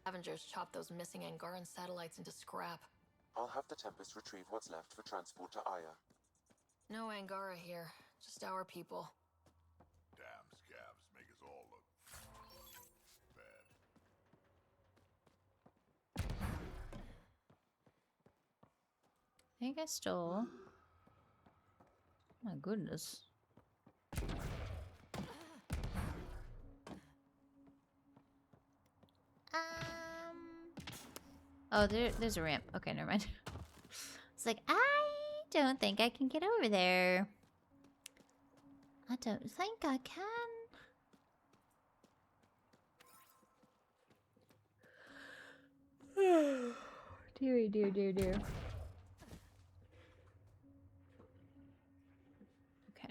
Scavengers chop those missing Angaran satellites into scrap. I'll have the Tempest retrieve what's left for transport to Aya. No Angara here, just our people. Damn scabs make us all look bad. I think I stole. My goodness. Oh, there's a ramp. Okay, never mind. It's like, I don't think I can get over there. I don't think I can. Dear, dear, dear, dear. Okay.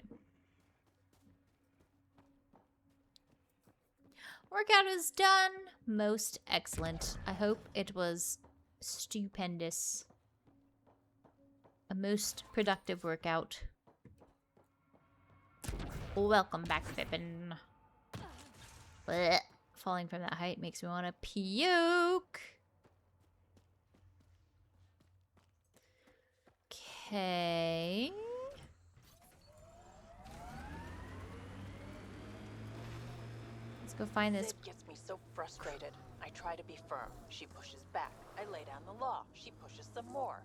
Workout is done. Most excellent. I hope it was stupendous. A most productive workout. Welcome back, Pippin. Blech. Falling from that height makes me want to puke. Okay. Let's go find this. Zid gets me so frustrated. I try to be firm. She pushes back. I lay down the law. She pushes some more.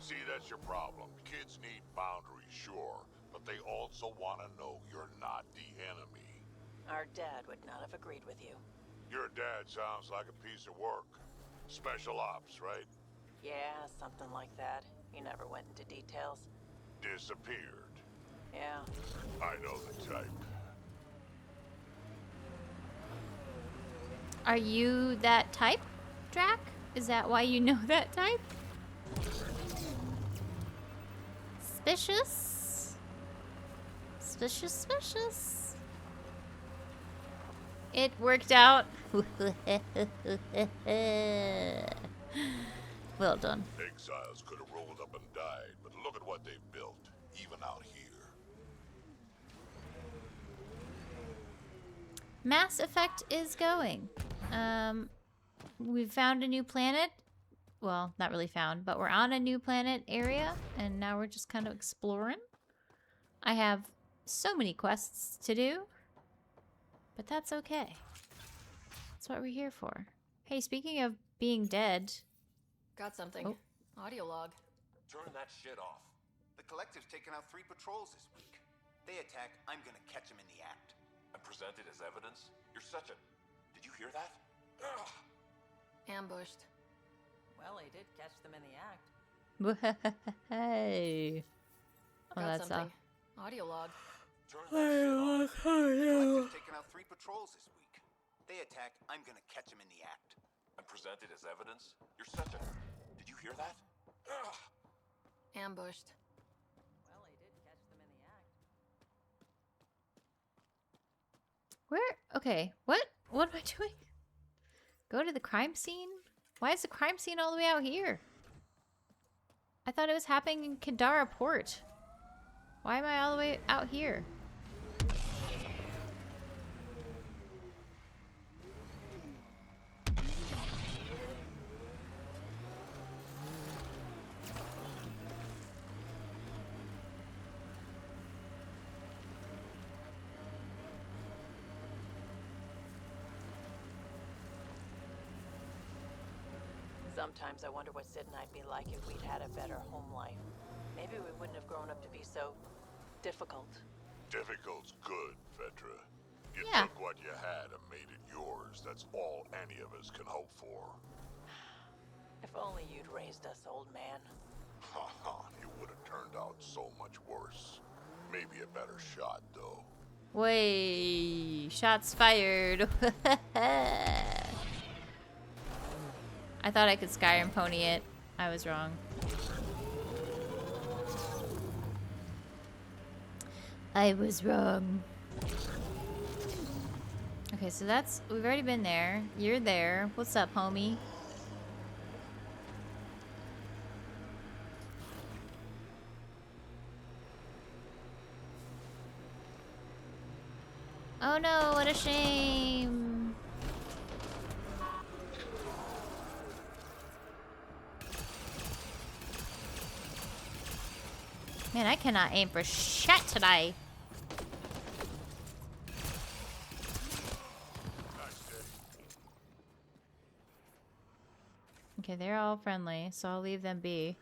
See, that's your problem. Kids need boundaries, sure, but they also want to know you're not the enemy. Our dad would not have agreed with you. Your dad sounds like a piece of work. Special ops, right? Yeah, something like that. He never went into details. Disappeared. Yeah. I know the type. Are you that type, Drac? Is that why you know that type? Suspicious. Suspicious, suspicious. It worked out. Well done. Exiles could have rolled up and died, but look at what they've built, even out here. Mass Effect is going. We've found a new planet. Well, not really found, but we're on a new planet area, and now we're just kind of exploring. I have so many quests to do, but that's okay. That's what we're here for. Hey, speaking of being dead... Got something. Oh. Audio log. Turn that shit off. The Collective's taken out 3 patrols this week. They attack, I'm gonna catch them in the act. And present it as evidence? You're such a... Did you hear that? Ambushed. Well, he did catch them in the act. Hey. Oh, Got that's something. Audio log. Turn that shit off. The Collective's taken out 3 patrols this week. They attack, I'm gonna catch them in the act. And present it as evidence? You're such a... Did you hear that? Ambushed. Well, he did catch them in the act. Where? Okay. What? What am I doing? Go to the crime scene? Why is the crime scene all the way out here? I thought it was happening in Kadara Port. Why am I all the way out here? Sometimes I wonder what Sid and I'd be like if we'd had a better home life. Maybe we wouldn't have grown up to be so difficult. Difficult's good, Vetra. You Yeah. took what you had and made it yours. That's all any of us can hope for. If only you'd raised us, old man. Haha, it would have turned out so much worse. Maybe a better shot, though. Way, shots fired. I thought I could Skyrim pony it. I was wrong. I was wrong. Okay, so that's... We've already been there. You're there. What's up, homie? Oh no, what a shame. Man, I cannot aim for shit today. Okay, they're all friendly, so I'll leave them be.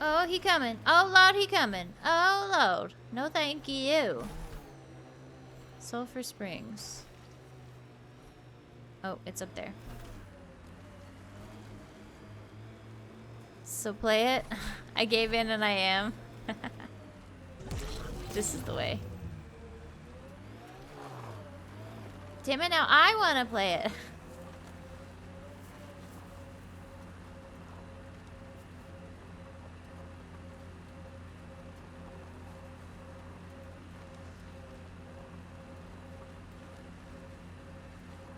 Oh, he coming. Oh, Lord, he coming. Oh, Lord. No, thank you. Sulphur Springs. Oh, it's up there. So play it. I gave in and I am. This is the way. Damn it, now I want to play it.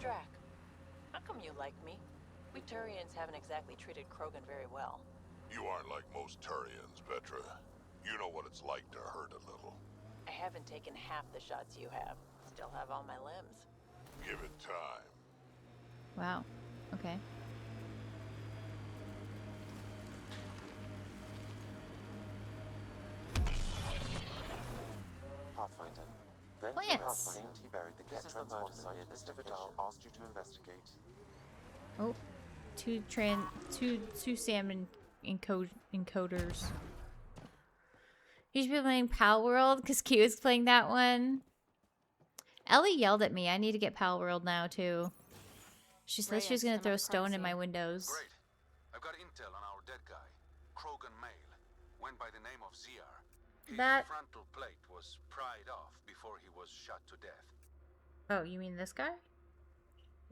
Drac, how come you like me? We Turians haven't exactly treated Krogan very well. You aren't like most Turians, Vetra. You know what it's like to hurt a little. I haven't taken half the shots you have. Still have all my limbs. Give it time. Wow. Okay. Pathfinder. Then Plants. He buried the Ketra murder site Mr. Vidal asked you to investigate. Oh, two salmon encoders. You should be playing Pal World because Q is playing that one. Ellie yelled at me. I need to get Pal World now too. She said she was gonna throw stone in my windows. Great. I've got intel on our dead guy, Krogan male. Went by the name of ZR. His frontal plate was pried off before he was shot to death. Oh, you mean this guy?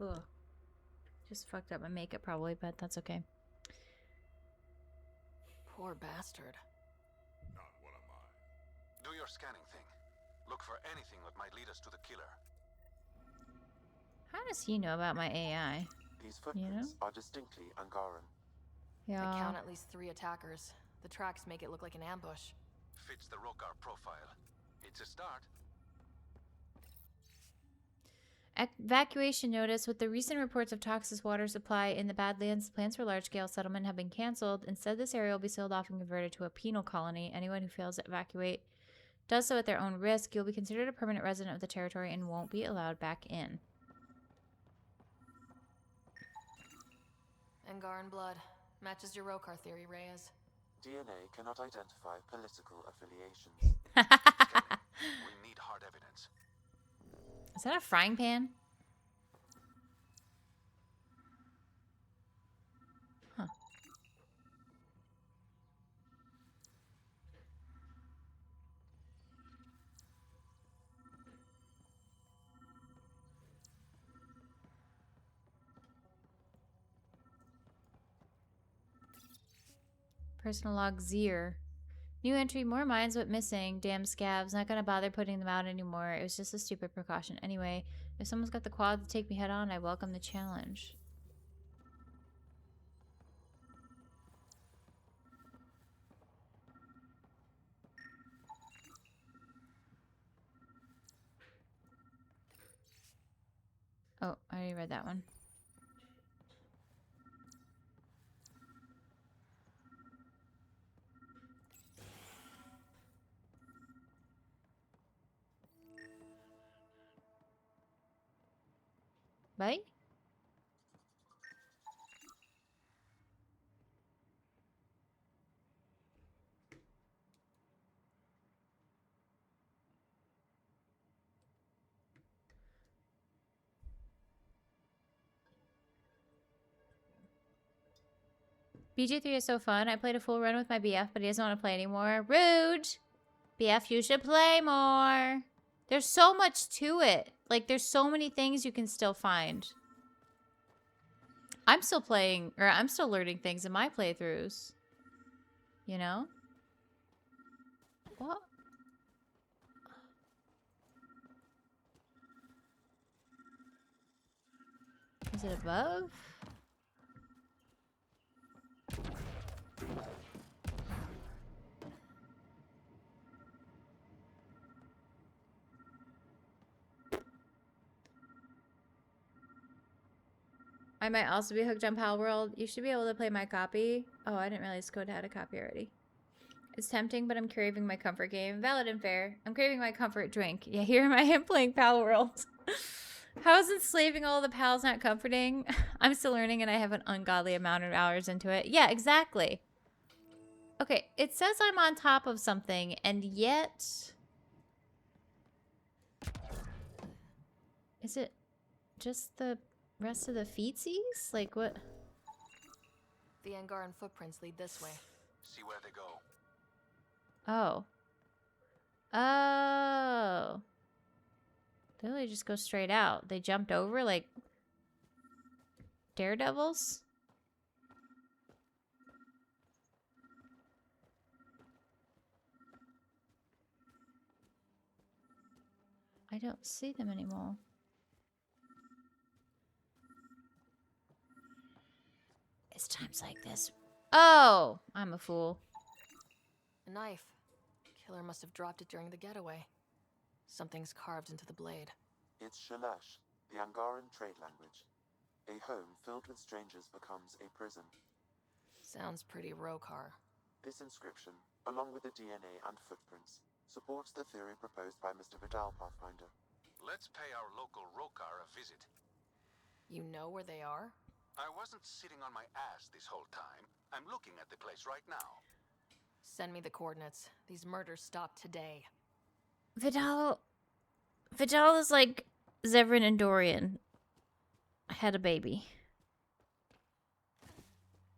Ugh. Just fucked up my makeup probably, but that's okay. Poor bastard. Not one of mine. Do your scanning thing. Look for anything that might lead us to the killer. How does he know about my AI? These footprints are distinctly Angaran. Yeah. I count at least 3 attackers. The tracks make it look like an ambush. Fits the Rokar profile. It's a start. Evacuation notice. With the recent reports of toxic water supply in the Badlands, plans for large-scale settlement have been canceled. Instead, this area will be sealed off and converted to a penal colony. Anyone who fails to evacuate does so at their own risk. You'll be considered a permanent resident of the territory and won't be allowed back in. Angaran blood. Matches your Rokar theory, Reyes. DNA cannot identify political affiliations. We need hard evidence. Is that a frying pan? Huh. Personal log Zier. New entry, more mines but missing. Damn scabs. Not gonna bother putting them out anymore. It was just a stupid precaution. Anyway, if someone's got the quad to take me head on, I welcome the challenge. Oh, I already read that one. Bye. BG3 is so fun. I played a full run with my BF, but he doesn't want to play anymore. Rude! BF, you should play more. There's so much to it. Like, there's so many things you can still find. I'm still playing, or I'm still learning things in my playthroughs. You know? What? Is it above? I might also be hooked on Pal World. You should be able to play my copy. Oh, I didn't realize Code had a copy already. It's tempting, but I'm craving my comfort game. Valid and fair. I'm craving my comfort drink. Yeah, here I am playing Pal World. How is enslaving all the pals not comforting? I'm still learning and I have an ungodly amount of hours into it. Yeah, exactly. Okay, it says I'm on top of something, and yet... Is it just the rest of the feetsies? Like, what? The Angaran footprints lead this way. See where they go. Oh. Oh. They really just go straight out. They jumped over like daredevils? I don't see them anymore. It's times like this. Oh! I'm a fool. A knife. Killer must have dropped it during the getaway. Something's carved into the blade. It's Shalash, the Angaran trade language. A home filled with strangers becomes a prison. Sounds pretty Rokar. This inscription, along with the DNA and footprints, supports the theory proposed by Mr. Vidal, Pathfinder. Let's pay our local Rokar a visit. You know where they are? I wasn't sitting on my ass this whole time. I'm looking at the place right now. Send me the coordinates. These murders stopped today. Vidal is like Zevran and Dorian had a baby.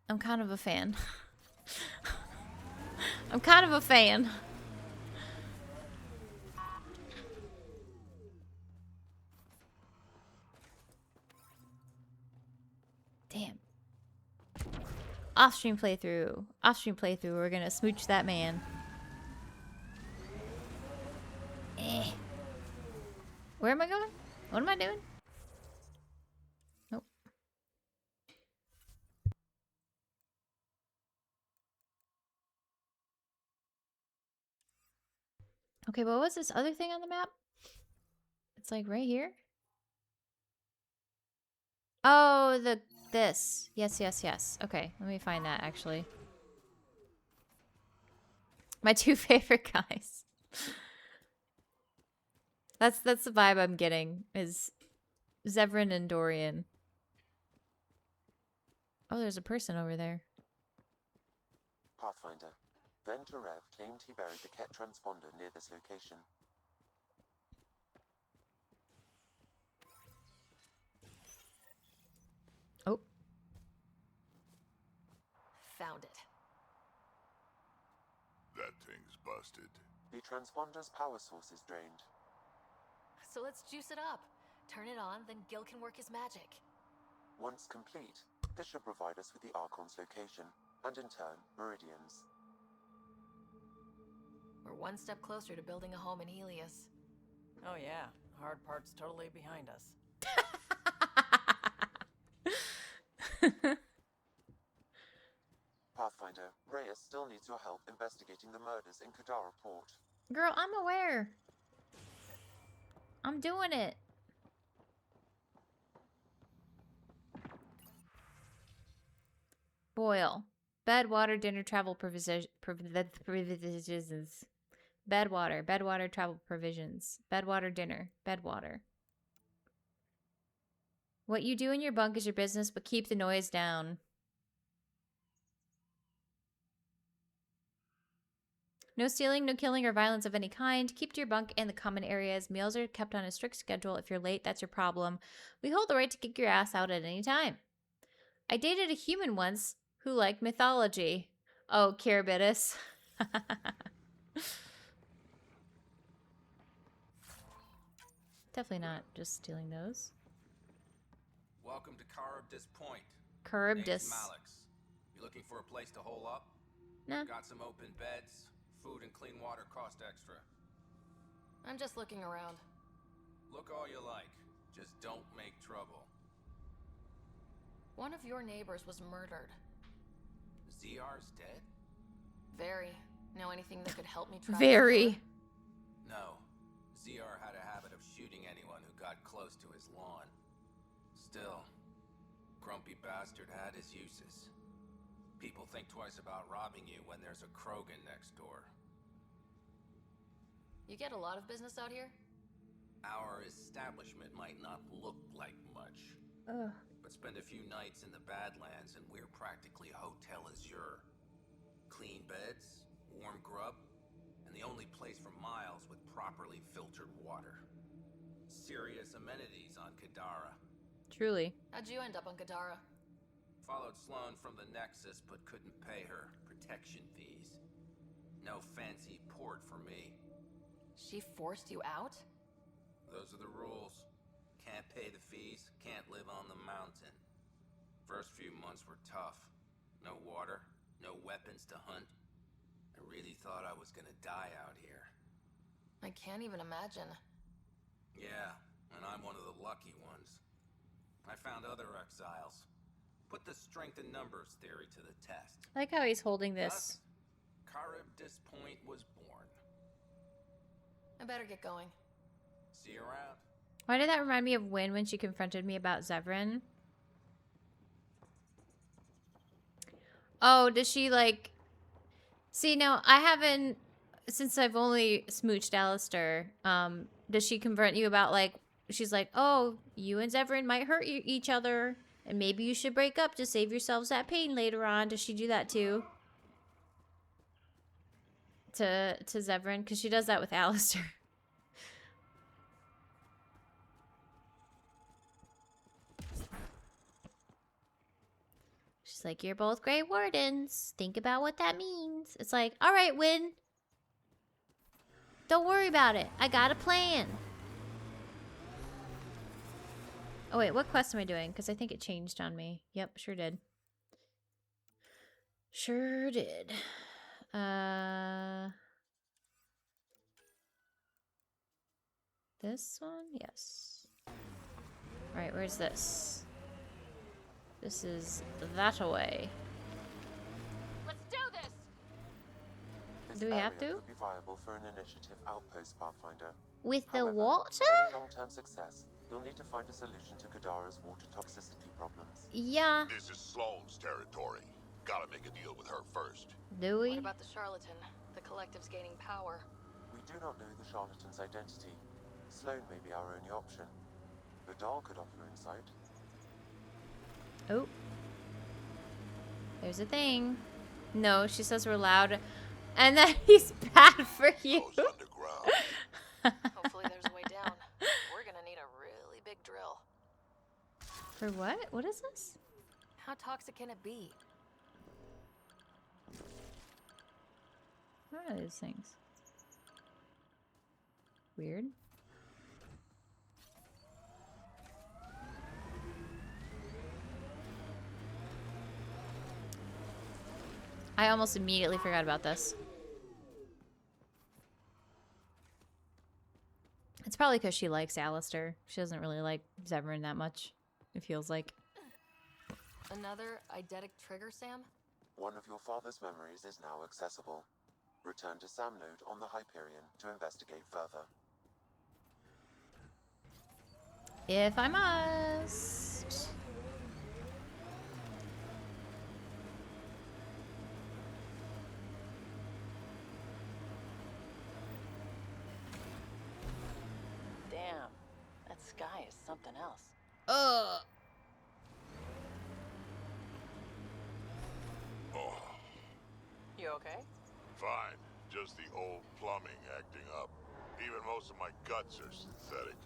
I'm kind of a fan. I'm kind of a fan. Damn. Off-stream playthrough. Off-stream playthrough. We're gonna smooch that man. Eh. Where am I going? What am I doing? Nope. Okay, what was this other thing on the map? It's like right here. Oh, this. Yes. Okay, let me find that actually. My two favorite guys. That's the vibe I'm getting, is Zevran and Dorian. Oh, there's a person over there. Pathfinder. Venturev claimed he buried the Ket transponder near this location. Oh. Found it. That thing's busted. The transponder's power source is drained. So let's juice it up. Turn it on, then Gil can work his magic. Once complete, this should provide us with the Archon's location, and in turn, meridians. We're one step closer to building a home in Helios. Oh yeah, hard part's totally behind us. Pathfinder, Reyes still needs your help investigating the murders in Kadara Port. Girl, I'm aware. I'm doing it. Boil. Bed, water, dinner, travel provisions. Bed, water, travel provisions. Bed, water, dinner. Bed, water. What you do in your bunk is your business, but keep the noise down. No stealing, no killing, or violence of any kind. Keep to your bunk and the common areas. Meals are kept on a strict schedule. If you're late, that's your problem. We hold the right to kick your ass out at any time. I dated a human once who liked mythology. Oh, Kirabitis. Definitely not just stealing those. Welcome to Charybdis Point. Charybdis. Name's Malix. You looking for a place to hole up? Nah. Got some open beds. Food and clean water cost extra. I'm just looking around. Look all you like. Just don't make trouble. One of your neighbors was murdered. ZR's dead? Very. Know anything that could help me track Very. No. ZR had a habit of shooting anyone who got close to his lawn. Still, grumpy bastard had his uses. People think twice about robbing you when there's a Krogan next door. You get a lot of business out here? Our establishment might not look like much. Ugh. But spend a few nights in the Badlands and we're practically Hotel Azure. Clean beds, warm grub, and the only place for miles with properly filtered water. Serious amenities on Kadara. Truly. How'd you end up on Kadara? Followed Sloane from the Nexus, but couldn't pay her protection fees. No fancy port for me. She forced you out? Those are the rules. Can't pay the fees, can't live on the mountain. First few months were tough. No water, no weapons to hunt. I really thought I was gonna die out here. I can't even imagine. Yeah, and I'm one of the lucky ones. I found other exiles. Put the strength in numbers theory to the test. I like how he's holding this. Thus, Charybdis Point was born. I better get going. See you around. Why did that remind me of Wynn when she confronted me about Zevran? Oh, does she like... See, now, I haven't... Since I've only smooched Alistair, does she confront you about, like... She's like, oh, you and Zevran might hurt each other, and maybe you should break up to save yourselves that pain later on. Does she do that too? To Zevran? Because she does that with Alistair. She's like, you're both Grey Wardens. Think about what that means. It's like, all right, Wynn. Don't worry about it. I got a plan. Oh, wait, what quest am I doing? Because I think it changed on me. Yep, sure did. Sure did. This one? Yes. Alright, where's this? This is that away. Let's do this! Do we have to? Would be viable for an initiative outpost, Pathfinder. With the However, water? for any long-term success, you'll need to find a solution to Kadara's water toxicity problems. Yeah. This is Sloane's territory. Gotta make a deal with her first. Do we? What about the charlatan? The collective's gaining power. We do not know the charlatan's identity. Sloane may be our only option. Vidal could offer insight. Oh. There's a thing. No, she says we're loud. And that he's bad for you. Hopefully there's a way down. We're gonna need a really big drill. For what? What is this? How toxic can it be? What are these things? Weird. I almost immediately forgot about this. It's probably because she likes Alistair. She doesn't really like Zevran that much, it feels like. Another eidetic trigger, Sam? One of your father's memories is now accessible. Return to Sam Node on the Hyperion to investigate further. If I must. Damn, that sky is something else. Ugh. You okay? Fine. Just the old plumbing acting up. Even most of my guts are synthetic.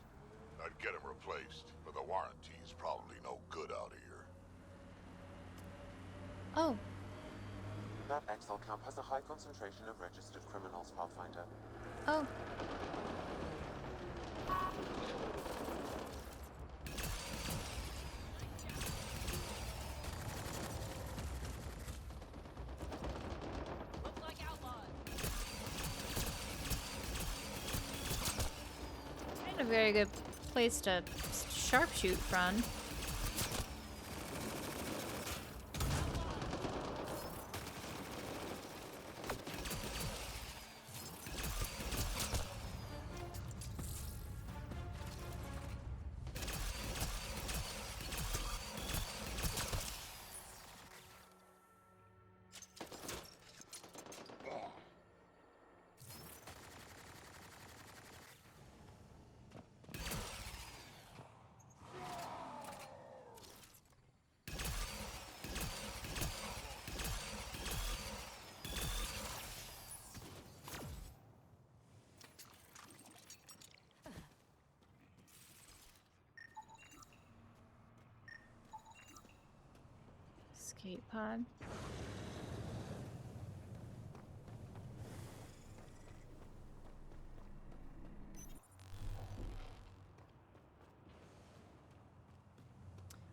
I'd get them replaced, but the warranty's probably no good out here. Oh. That Excel camp has a high concentration of registered criminals, Pathfinder. Oh. Not a very good place to sharpshoot from. Escape pod.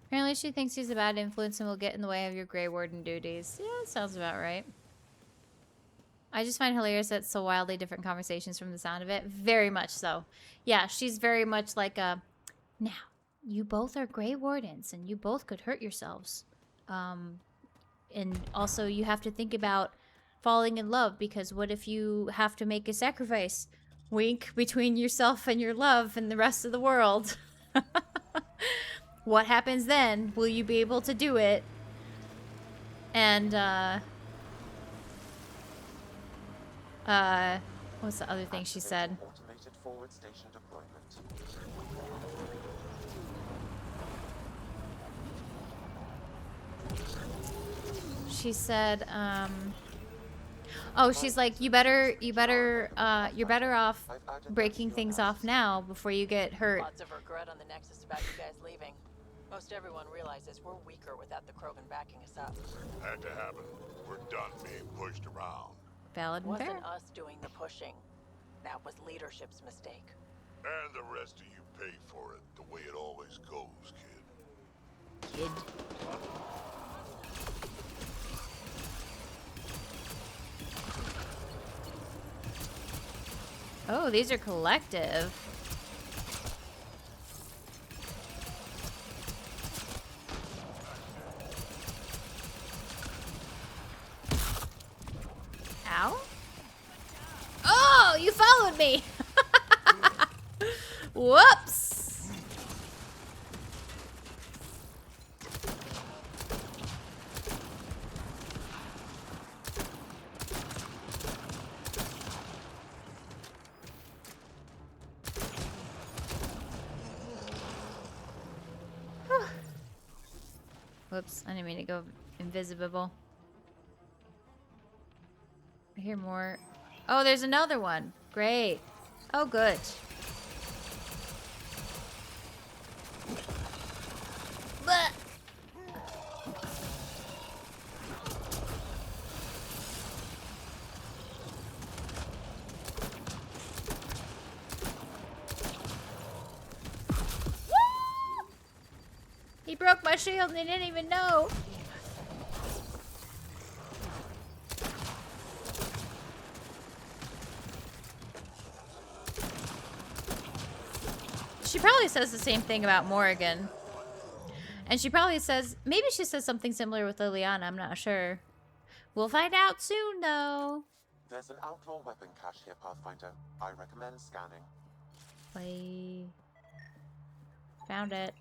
Apparently she thinks he's a bad influence and will get in the way of your Grey Warden duties. Yeah, that sounds about right. I just find hilarious that it's so wildly different conversations from the sound of it. Very much so. Yeah, she's very much like a, now, you both are Grey Wardens and you both could hurt yourselves. And also you have to think about falling in love, because what if you have to make a sacrifice? Wink, between yourself and your love and the rest of the world. What happens then? Will you be able to do it? And, what's the other thing she said? Automated forward station deployment. She said, oh, she's like, you're better off breaking things off now before you get hurt. Lots of regret on the Nexus about you guys leaving. Most everyone realizes we're weaker without the Krogan backing us up. Had to happen. We're done being pushed around. Valid and fair. Wasn't us doing the pushing. That was leadership's mistake. And the rest of you pay for it, the way it always goes, kid. Oh, these are collective. Ow. Oh, you followed me. Whoops. Whoops, I didn't mean to go invisible. I hear more. Oh, there's another one. Great. Oh, good. Blech. He broke my shield and he didn't even know. She probably says the same thing about Morrigan. And she probably says, maybe she says something similar with Liliana, I'm not sure. We'll find out soon, though. There's an outlaw weapon cache here, Pathfinder. I recommend scanning. Play. Found it.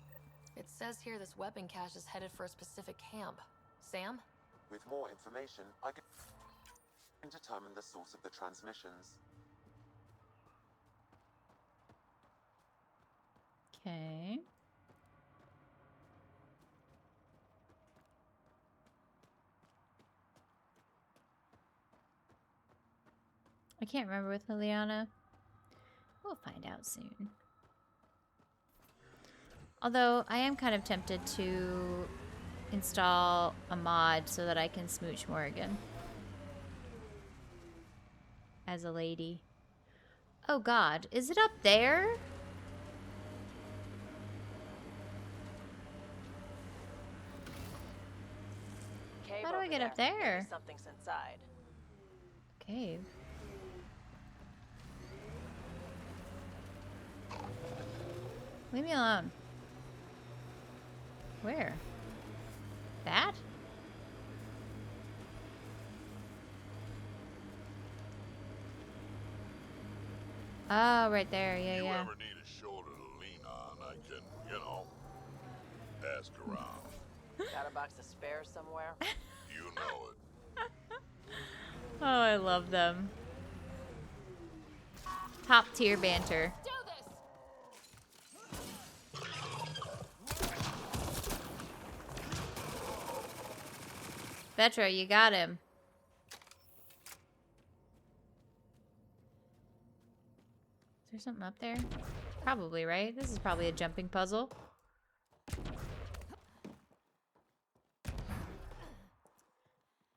It says here this weapon cache is headed for a specific camp. Sam? With more information, I can determine the source of the transmissions. Okay. I can't remember with Liliana. We'll find out soon. Although, I am kind of tempted to install a mod so that I can smooch Morrigan. As a lady. Oh god, is it up there? Cave How do I over get up Maybe there? something's inside. Cave. Leave me alone. Where? That? Oh, right there. Yeah, You yeah. ever need a shoulder to lean on, I can, you know, ask around. Got a box of spares somewhere? You know it. Oh, I love them. Top tier banter. Vetra, you got him. Is there something up there? Probably, right? This is probably a jumping puzzle.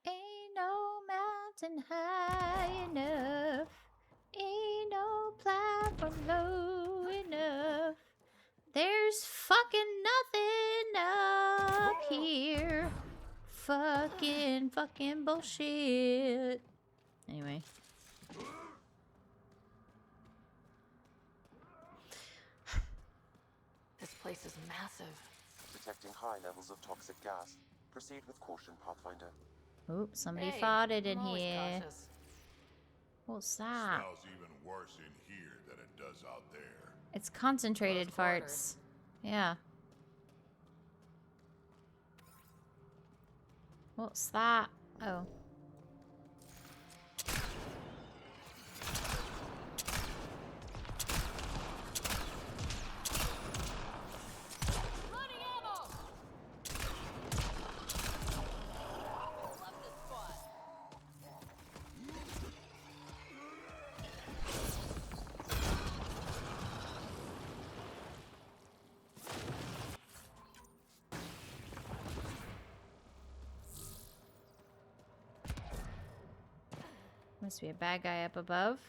Ain't no mountain high enough. Ain't no platform low enough. There's fucking nothing up here. Fucking bullshit. Anyway. This place is massive. Detecting high levels of toxic gas. Proceed with caution, Pathfinder. Oops, somebody Hey, farted in I'm always here. cautious. What's that? Smells even worse in here than it does out there. It's concentrated Close quarters. farts. Yeah. What's that? Oh. Must be a bad guy up above.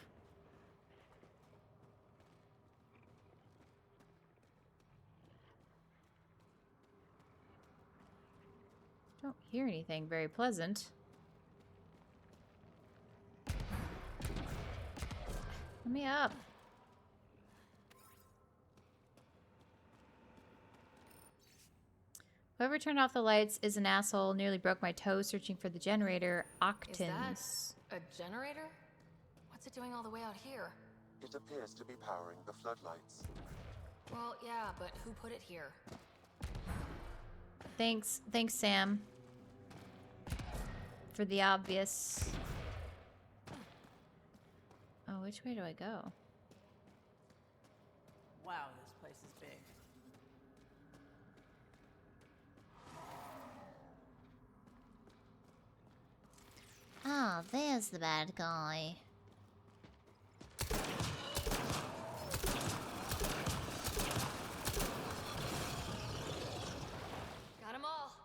Don't hear anything very pleasant. Let me up. Whoever turned off the lights is an asshole. Nearly broke my toe searching for the generator. Octans. A generator? What's it doing all the way out here? It appears to be powering the floodlights. Well, yeah, but who put it here? Thanks, Sam. For the obvious. Oh, which way do I go? Wow, this place is big. Ah, there's the bad guy. Got them all.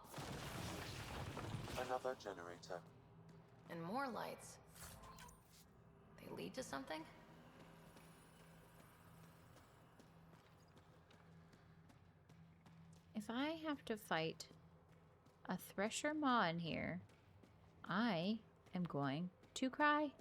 Another generator. And more lights. They lead to something? If I have to fight a Thresher Maw in here, I am going to cry.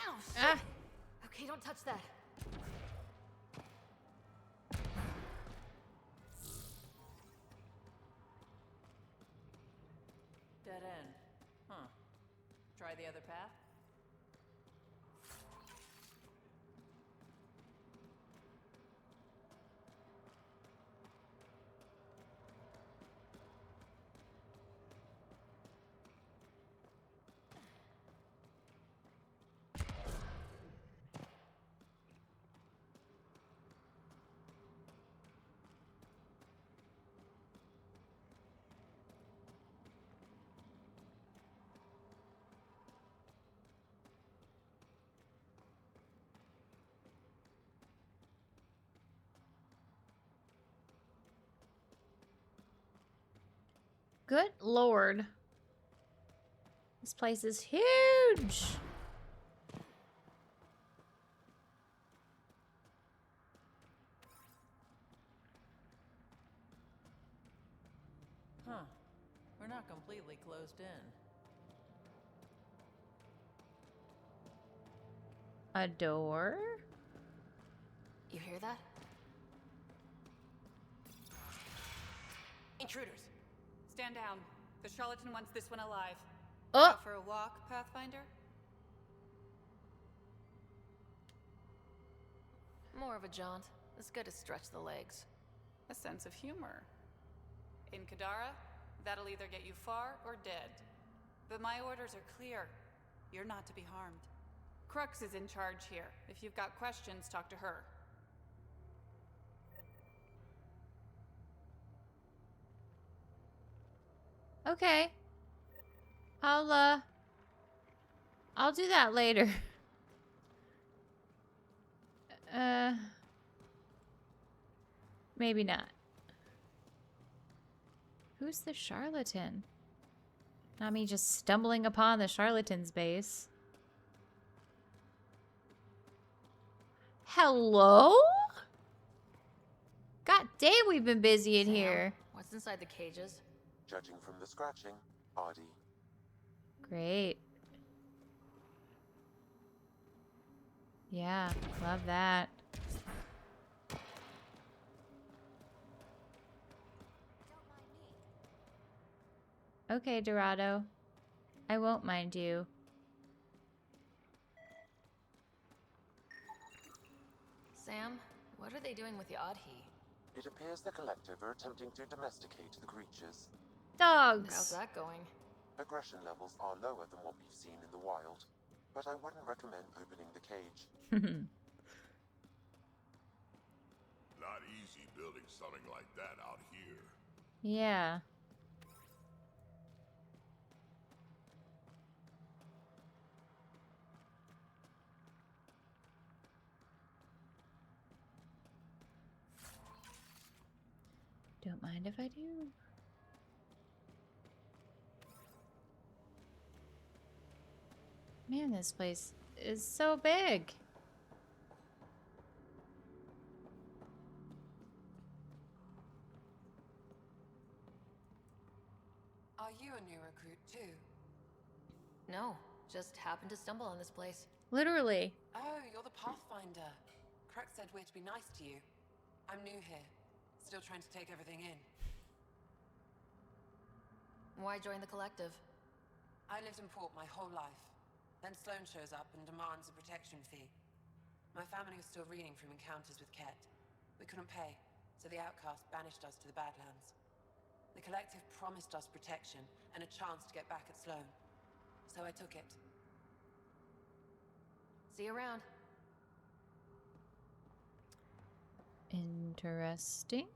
Ow, shit. Ah. Okay, don't touch that. Dead end. Huh. Try the other path? Good lord. This place is huge. Huh. We're not completely closed in. A door? You hear that? Intruders. Stand down. The charlatan wants this one alive. Oh. Out for a walk, Pathfinder? More of a jaunt. It's good to stretch the legs. A sense of humor. In Kadara, that'll either get you far or dead. But my orders are clear. You're not to be harmed. Crux is in charge here. If you've got questions, talk to her. Okay. I'll do that later. Maybe not. Who's the charlatan? Not me just stumbling upon the charlatan's base. Hello? God damn, we've been busy in here. What's inside the cages? Judging from the scratching, Artie. Great. Yeah, love that. Okay, Dorado. I won't mind you. Sam, what are they doing with the Adhi? It appears the collective are attempting to domesticate the creatures. Dogs! How's that going? Aggression levels are lower than what we've seen in the wild, but I wouldn't recommend opening the cage. Not easy building something like that out here. Yeah. Don't mind if I do. Man, this place is so big. Are you a new recruit too? No, just happened to stumble on this place. Literally. Oh, you're the Pathfinder. Crux said we're to be nice to you. I'm new here. Still trying to take everything in. Why join the collective? I lived in port my whole life. Then Sloane shows up and demands a protection fee. My family was still reeling from encounters with Ket. We couldn't pay, so the outcast banished us to the Badlands. The collective promised us protection and a chance to get back at Sloane. So I took it. See you around. Interesting.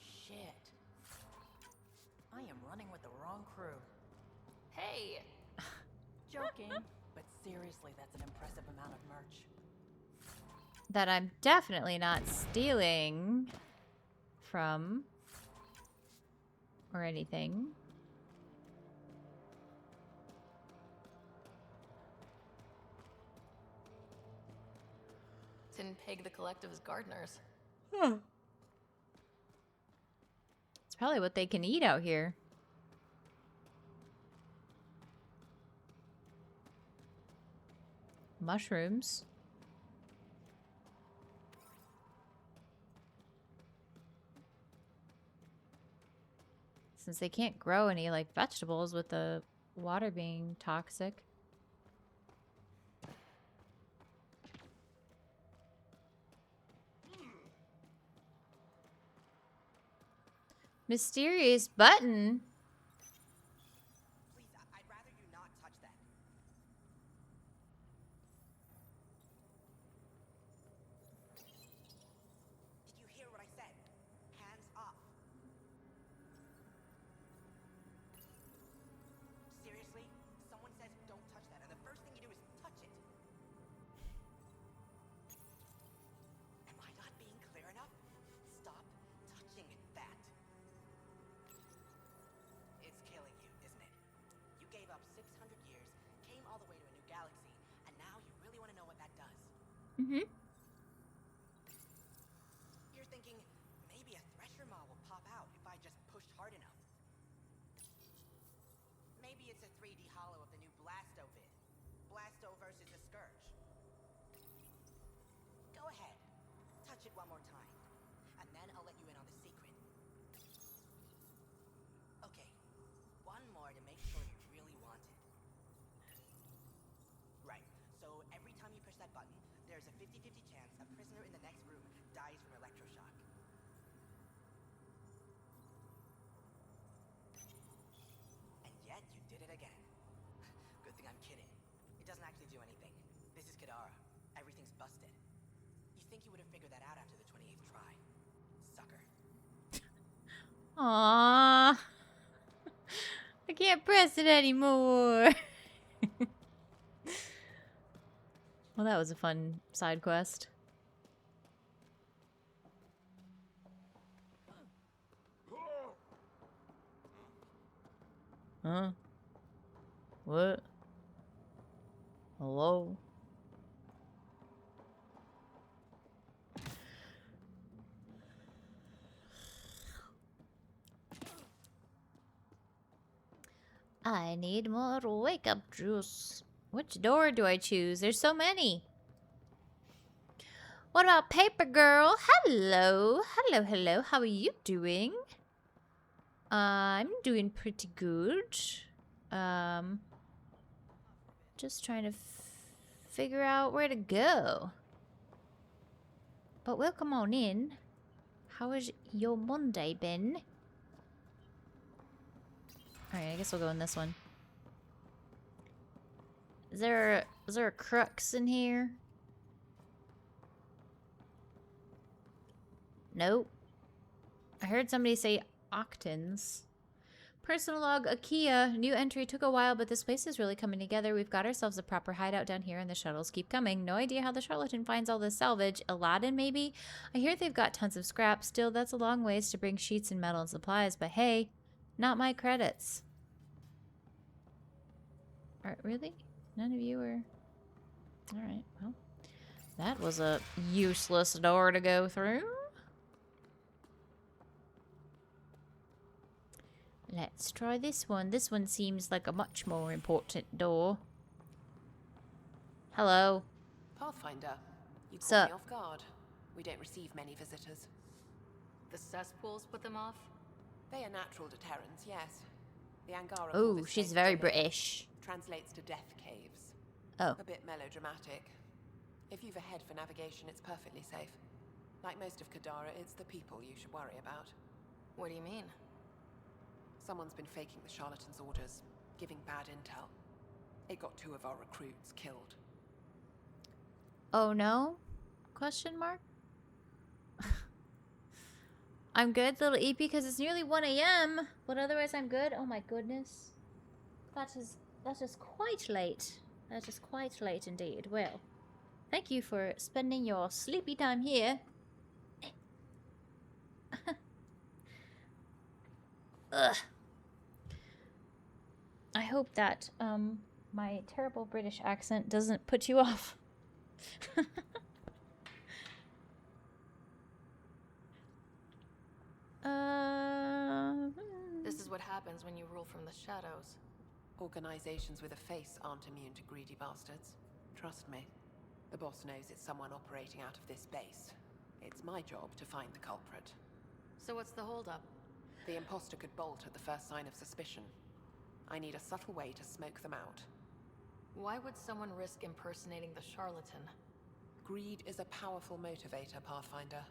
Shit. I am running with the wrong crew. Hey! Joking. But seriously, that's an impressive amount of merch. That I'm definitely not stealing from or anything. Didn't peg the collective as gardeners. It's probably what they can eat out here. Mushrooms. Since they can't grow any like vegetables with the water being toxic. Mysterious button. Please, I'd rather you not touch that. Did you hear what I said? Hands off. Seriously? Someone says don't touch that, and the first thing you do is touch it. Am I Mm-hmm. You're thinking maybe a thresher maw will pop out if I just pushed hard enough. Maybe it's a 3D hollow of the new Blasto vid. Blasto versus a Scourge. Go ahead. Touch it one more time. And then I'll let you in on the secret. Okay. One more to make sure you really want it. Right. So every time you push that button, there's a 50-50 chance a prisoner in the next room dies from electroshock. And yet you did it again. Good thing I'm kidding. It doesn't actually do anything. This is Kadara. Everything's busted. You think you would have figured that out after the 28th try? Sucker. Aww. I can't press it anymore. Well, that was a fun side quest. Huh? What? Hello? I need more wake-up juice. Which door do I choose? There's so many. What about Paper Girl? Hello. Hello, hello. How are you doing? I'm doing pretty good. Just trying to figure out where to go. But welcome on in. How has your Monday been? Alright, I guess we'll go in this one. Is there a crux in here? Nope. I heard somebody say octans. Personal log, Akia. New entry took a while, but this place is really coming together. We've got ourselves a proper hideout down here, and the shuttles keep coming. No idea how the charlatan finds all this salvage. Aladdin, maybe? I hear they've got tons of scrap. Still, that's a long ways to bring sheets and metal and supplies, but hey, not my credits. Really? None of you are... Alright, well. That was a useless door to go through. Let's try this one. This one seems like a much more important door. Hello. Pathfinder, you What's caught up? me off guard. We don't receive many visitors. The cesspools put them off? They are natural deterrents, yes. The Angara call Oh, this she's place very Lemee. British. Translates to death caves. Oh. A bit melodramatic. If you've a head for navigation, it's perfectly safe. Like most of Kadara, it's the people you should worry about. What do you mean? Someone's been faking the charlatan's orders, giving bad intel. It got 2 of our recruits killed. Oh no? Question mark? I'm good, little EP, because it's nearly 1 a.m. But otherwise I'm good. Oh my goodness. That's just quite late. That is quite late indeed. Well, thank you for spending your sleepy time here. Ugh. I hope that my terrible British accent doesn't put you off. This is what happens when you rule from the shadows. Organizations with a face aren't immune to greedy bastards. Trust me. The boss knows it's someone operating out of this base. It's my job to find the culprit. So what's the holdup? The imposter could bolt at the first sign of suspicion. I need a subtle way to smoke them out. Why would someone risk impersonating the charlatan? Greed is a powerful motivator, Pathfinder.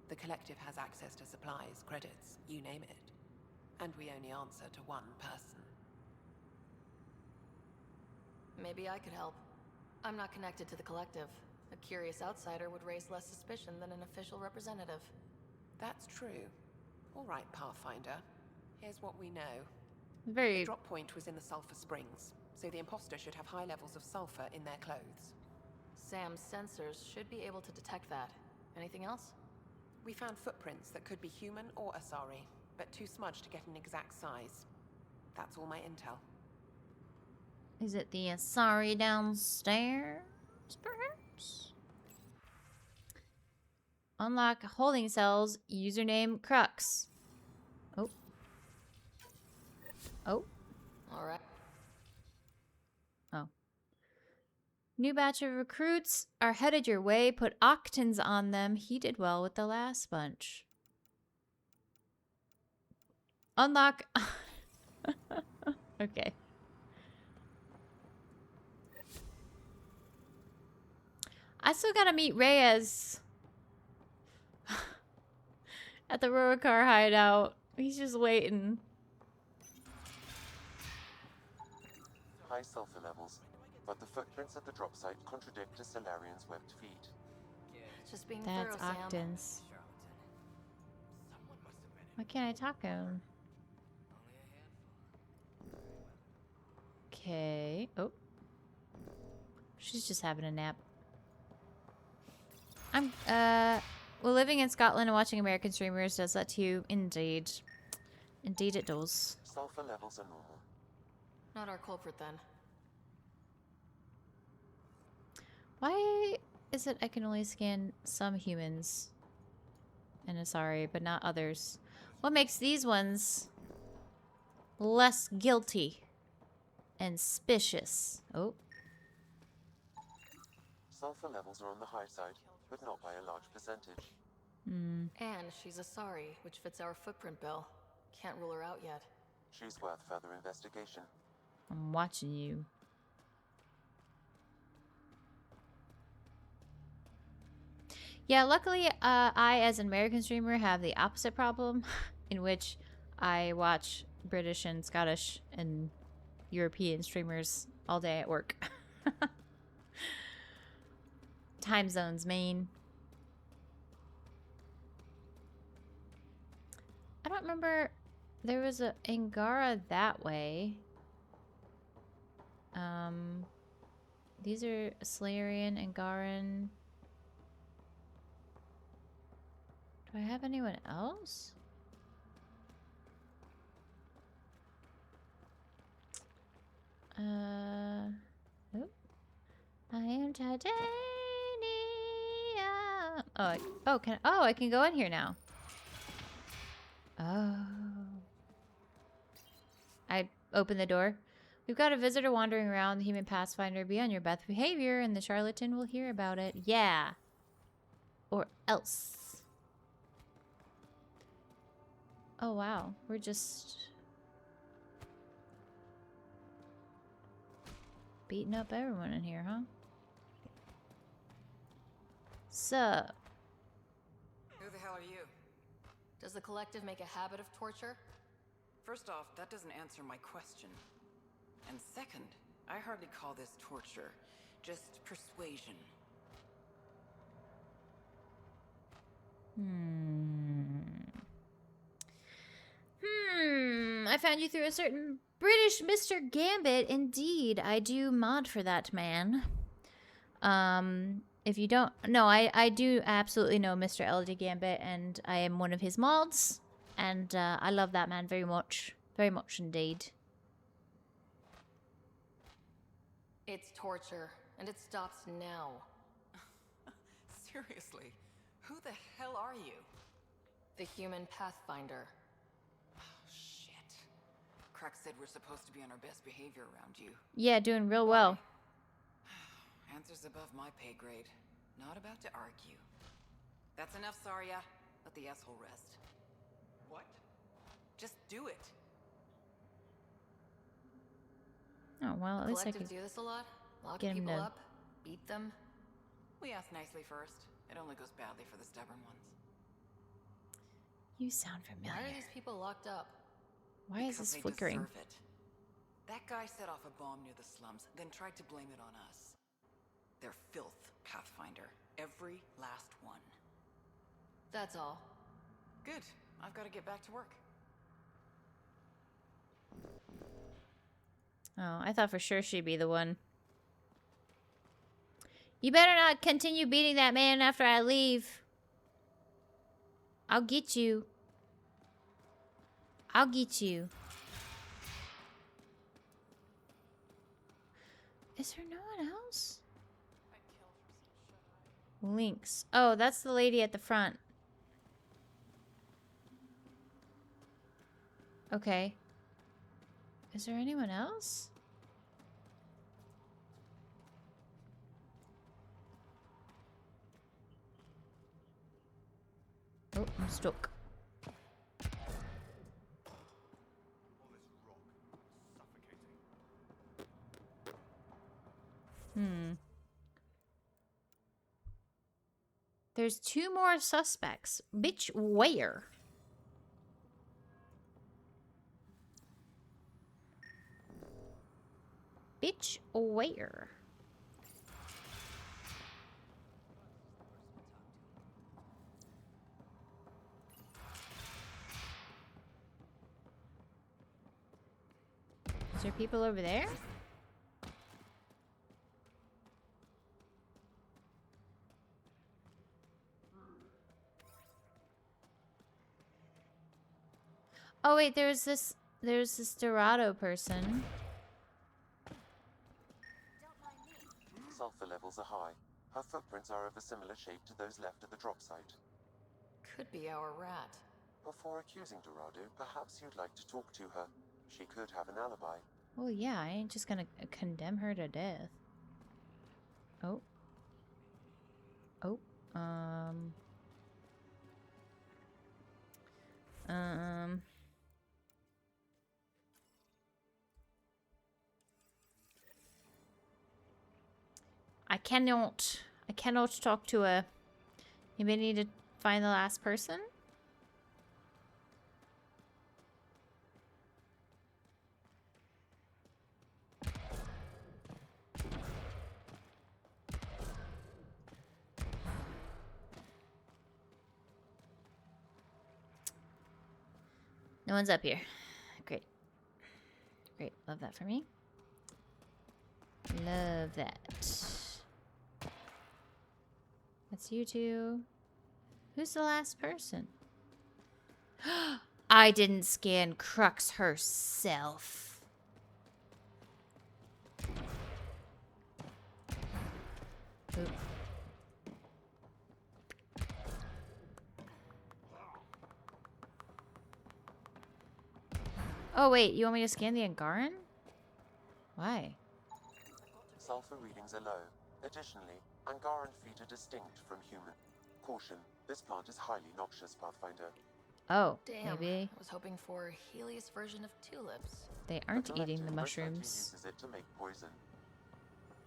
The Collective has access to supplies, credits, you name it. And we only answer to one person. Maybe I could help. I'm not connected to the Collective. A curious outsider would raise less suspicion than an official representative. That's true. All right, Pathfinder. Here's what we know. The drop point was in the sulfur springs, so the imposter should have high levels of sulfur in their clothes. Sam's sensors should be able to detect that. Anything else? We found footprints that could be human or Asari, but too smudged to get an exact size. That's all my intel. Is it the Asari downstairs, perhaps? Unlock holding cells. Username Crux. Oh. Oh. All right. Oh. New batch of recruits are headed your way. Put octans on them. He did well with the last bunch. Unlock. Okay. I still gotta meet Reyes at the Rorikar hideout. He's just waiting. High sulfur levels, but the footprints at the drop site contradict the Solarian's webbed feet. Just being That's thorough, Sam. octans. Why can't I talk to him? Okay. Oh. She's just having a nap. Well, living in Scotland and watching American streamers does that to you. Indeed. Indeed it does. Sulfur levels are normal. Not our culprit, then. Why is it I can only scan some humans in Asari, but not others? What makes these ones less guilty and suspicious? Oh. Sulfur levels are on the high side, but not by a large percentage. Hmm. And she's Asari, which fits our footprint bill. Can't rule her out yet. She's worth further investigation. I'm watching you. Yeah, luckily, I, as an American streamer, have the opposite problem, in which I watch British and Scottish and European streamers all day at work. Time zones, main. I don't remember. There was a Angara that way. These are Slayerian, Angaran. Do I have anyone else? Nope. I am titanium. Oh, I can go in here now. Oh. I open the door. We've got a visitor wandering around the human pathfinder. Be on your best behavior and the charlatan will hear about it. Yeah. Or else. Oh, wow. We're just beating up everyone in here, huh? Sup? Who the hell are you? Does the collective make a habit of torture? First off, that doesn't answer my question. And second, I hardly call this torture, just persuasion. I found you through a certain British Mr. Gambit. Indeed, I do mod for that man. If you don't... No, I do absolutely know Mr. LD Gambit, and I am one of his mods. And I love that man very much. Very much indeed. It's torture, and it stops now. Seriously, who the hell are you? The human pathfinder. Shit. Crux said we're supposed to be on our best behavior around you. Yeah, doing real well. Answers above my pay grade. Not about to argue. That's enough, Saria. Let the asshole rest. What? Just do it. Oh, well, at least I Collective can do this a lot? Lock get him people to... up? Beat them? We ask nicely first. It only goes badly for the stubborn ones. You sound Why familiar. are these people locked up? Why is this flickering? Deserve it. That guy set off a bomb near the slums, then tried to blame it on us. They're filth, Pathfinder. Every last one. That's all. Good. I've got to get back to work. Oh, I thought for sure she'd be the one. You better not continue beating that man after I leave. I'll get you. I'll get you. Is there no one else? Links. Oh, that's the lady at the front. Okay. Is there anyone else? Oh, I'm stuck. There's 2 more suspects. Bitch, where? Bitch, where? Is there people over there? Oh wait, there's this Dorado person. Sulfur levels are high. Her footprints are of a similar shape to those left at the drop site. Could be our rat. Before accusing Dorado, perhaps you'd like to talk to her. She could have an alibi. Oh yeah, I ain't just gonna condemn her to death. Oh. Oh. I cannot talk to her. You may need to find the last person? No one's up here. Great. Great. Love that for me. Love that. That's you two. Who's the last person? I didn't scan Crux herself. Oop. Oh wait, you want me to scan the Angaran? Why? Sulfur readings are low. Additionally, Angaran feet are distinct from human. Caution, this plant is highly noxious, Pathfinder. Oh, Damn, maybe I was hoping for a Helios version of tulips. they aren't eating the mushrooms. Uses it to make poison.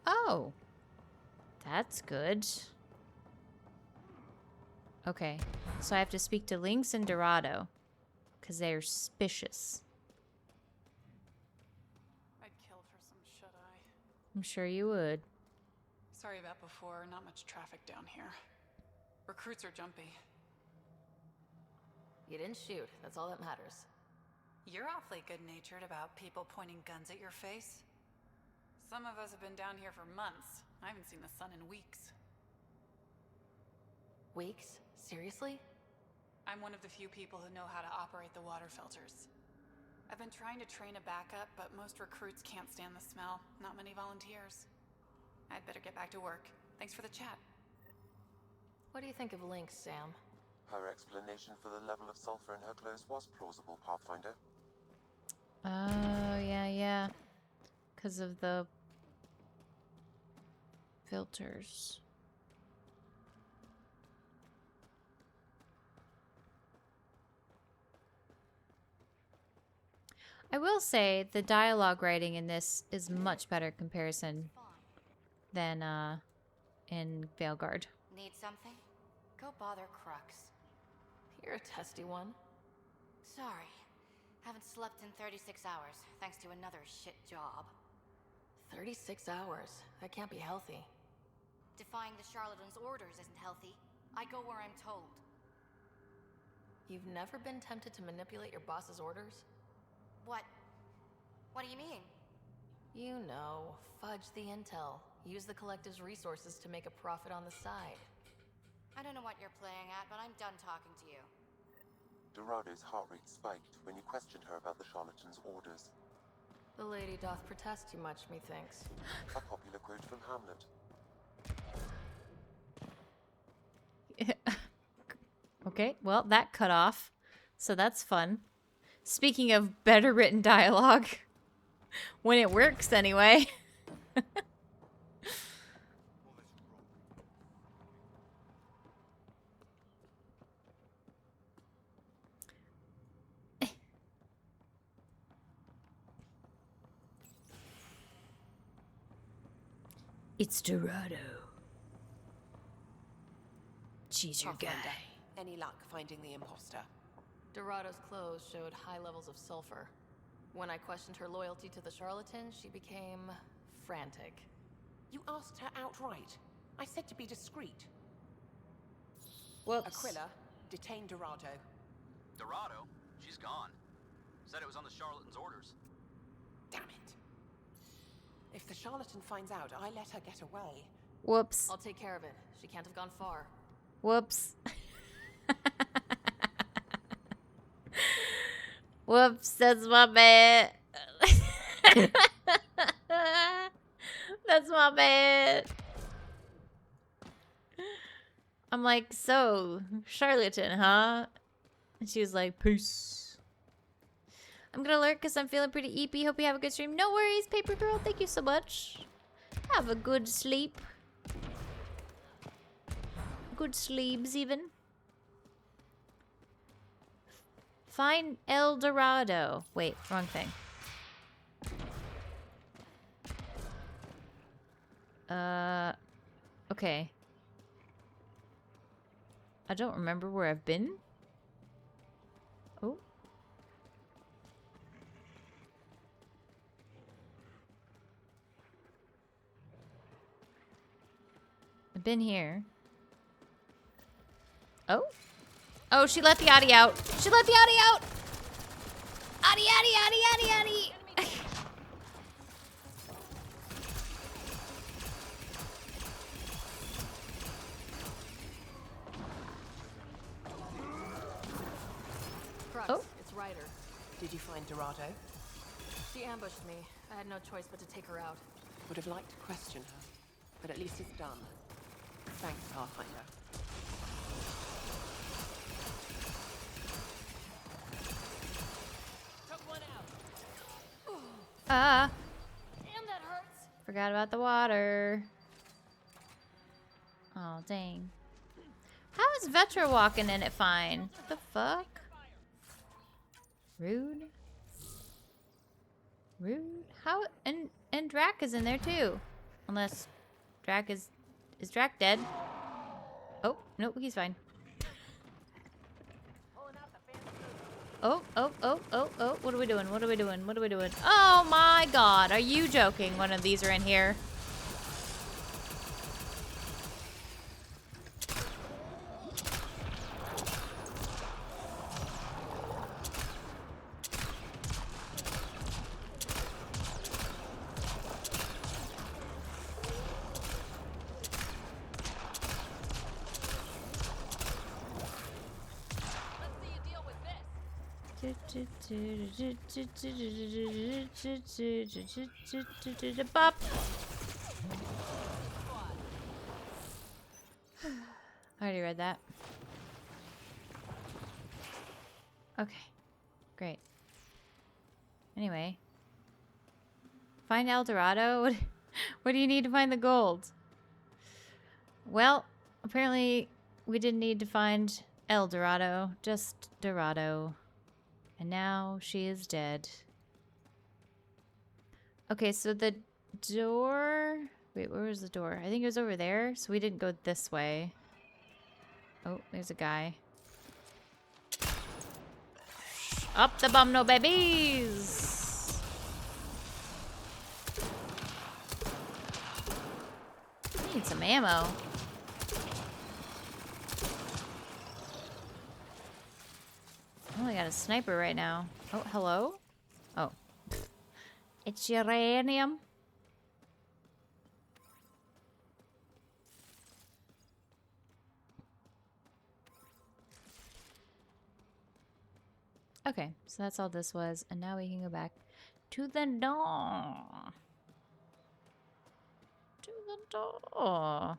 Oh, that's good. Okay, so I have to speak to Lynx and Dorado because they're suspicious. I'd kill for some shut-eye. I'm sure you would. Sorry about before, not much traffic down here. Recruits are jumpy. You didn't shoot, that's all that matters. You're awfully good-natured about people pointing guns at your face. Some of us have been down here for months. I haven't seen the sun in weeks. Weeks? Seriously? I'm one of the few people who know how to operate the water filters. I've been trying to train a backup, but most recruits can't stand the smell. Not many volunteers. I'd better get back to work. Thanks for the chat. What do you think of Lynx, Sam? Her explanation for the level of sulfur in her clothes was plausible, Pathfinder. Oh, yeah. Because of the filters. I will say the dialogue writing in this is much better comparison than in Veilguard. Need something? Go bother Crux. You're a testy one. Sorry. Haven't slept in 36 hours, thanks to another shit job. 36 hours? That can't be healthy. Defying the charlatan's orders isn't healthy. I go where I'm told. You've never been tempted to manipulate your boss's orders? What? What do you mean? You know, fudge the intel. Use the collective's resources to make a profit on the side. I don't know what you're playing at, but I'm done talking to you. Dorado's heart rate spiked when you questioned her about the charlatan's orders. The lady doth protest too much, methinks. A popular quote from Hamlet. Okay, well, that cut off. So that's fun. Speaking of better written dialogue. When it works, anyway. It's Dorado. She's your guy. Pathfinder, any luck finding the imposter? Dorado's clothes showed high levels of sulfur. When I questioned her loyalty to the charlatan, she became frantic. You asked her outright. I said to be discreet. Whoops. Aquila, detain Dorado. Dorado? She's gone. Said it was on the charlatan's orders. Damn it. If the charlatan finds out, I let her get away. Whoops. I'll take care of it. She can't have gone far. Whoops. Whoops, that's my bad. That's my bad. I'm like, so, charlatan, huh? And she was like, peace. I'm gonna lurk because I'm feeling pretty eepy. Hope you have a good stream. No worries, Paper Girl. Thank you so much. Have a good sleep. Good sleeps, even. Find El Dorado. Wait, wrong thing. Okay. I don't remember where I've been. Oh. I've been here. Oh. Oh, she let the Addy out. She let the Addy out. Addy, Addy, Addy, Addy, Addy. Crux, Oh. it's Ryder. Did you find Dorado? She ambushed me. I had no choice but to take her out. Would have liked to question her, but at least it's done. Thanks, Pathfinder. Took one out. Damn, that hurts. Forgot about the water. Oh, dang. How is Vetra walking in it fine? What the fuck? Rude. Rude. How? And Drac is in there too. Unless Drac is Drac dead? Oh, nope, he's fine. Oh, oh, oh, oh, oh. What are we doing? What are we doing? What are we doing? Oh my god, are you joking? One of these are in here. Bop. I already read that. Okay. Great. Anyway. Find El Dorado? What do you need to find the gold? Well, apparently we didn't need to find El Dorado, just Dorado. And now she is dead. Okay, so the door... Wait, where was the door? I think it was over there, so we didn't go this way. Oh, there's a guy. Up the bum, no babies! I need some ammo. I only got a sniper right now. Oh, hello? Oh. It's uranium. Okay, so that's all this was. And now we can go back to the door. To the door.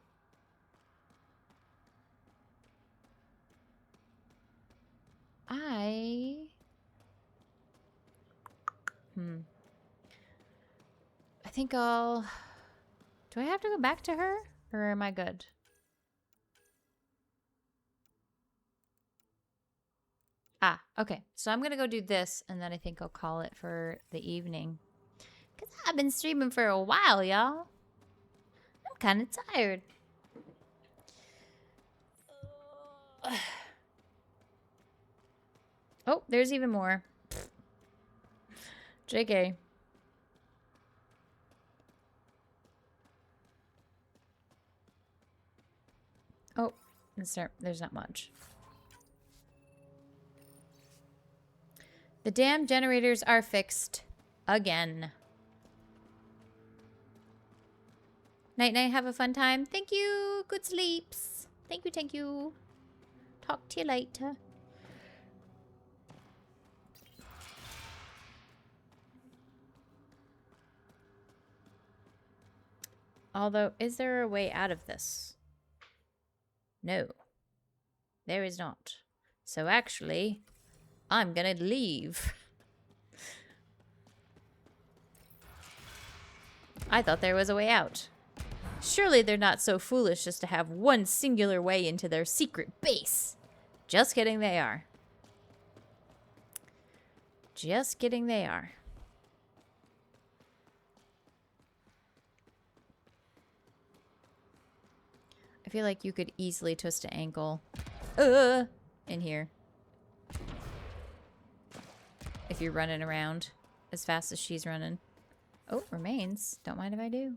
I think I'll... Do I have to go back to her? Or am I good? Ah, okay. So I'm gonna go do this, and then I think I'll call it for the evening. Because I've been streaming for a while, y'all. I'm kind of tired. Oh, there's even more. JK. Oh, there's not much. The damn generators are fixed. Again. Night night, have a fun time. Thank you. Good sleeps. Thank you, thank you. Talk to you later. Although, is there a way out of this? No. There is not. So actually, I'm gonna leave. I thought there was a way out. Surely they're not so foolish as to have one singular way into their secret base. Just kidding, they are. Just kidding, they are. I feel like you could easily twist an ankle in here. If you're running around as fast as she's running. Oh, remains. Don't mind if I do.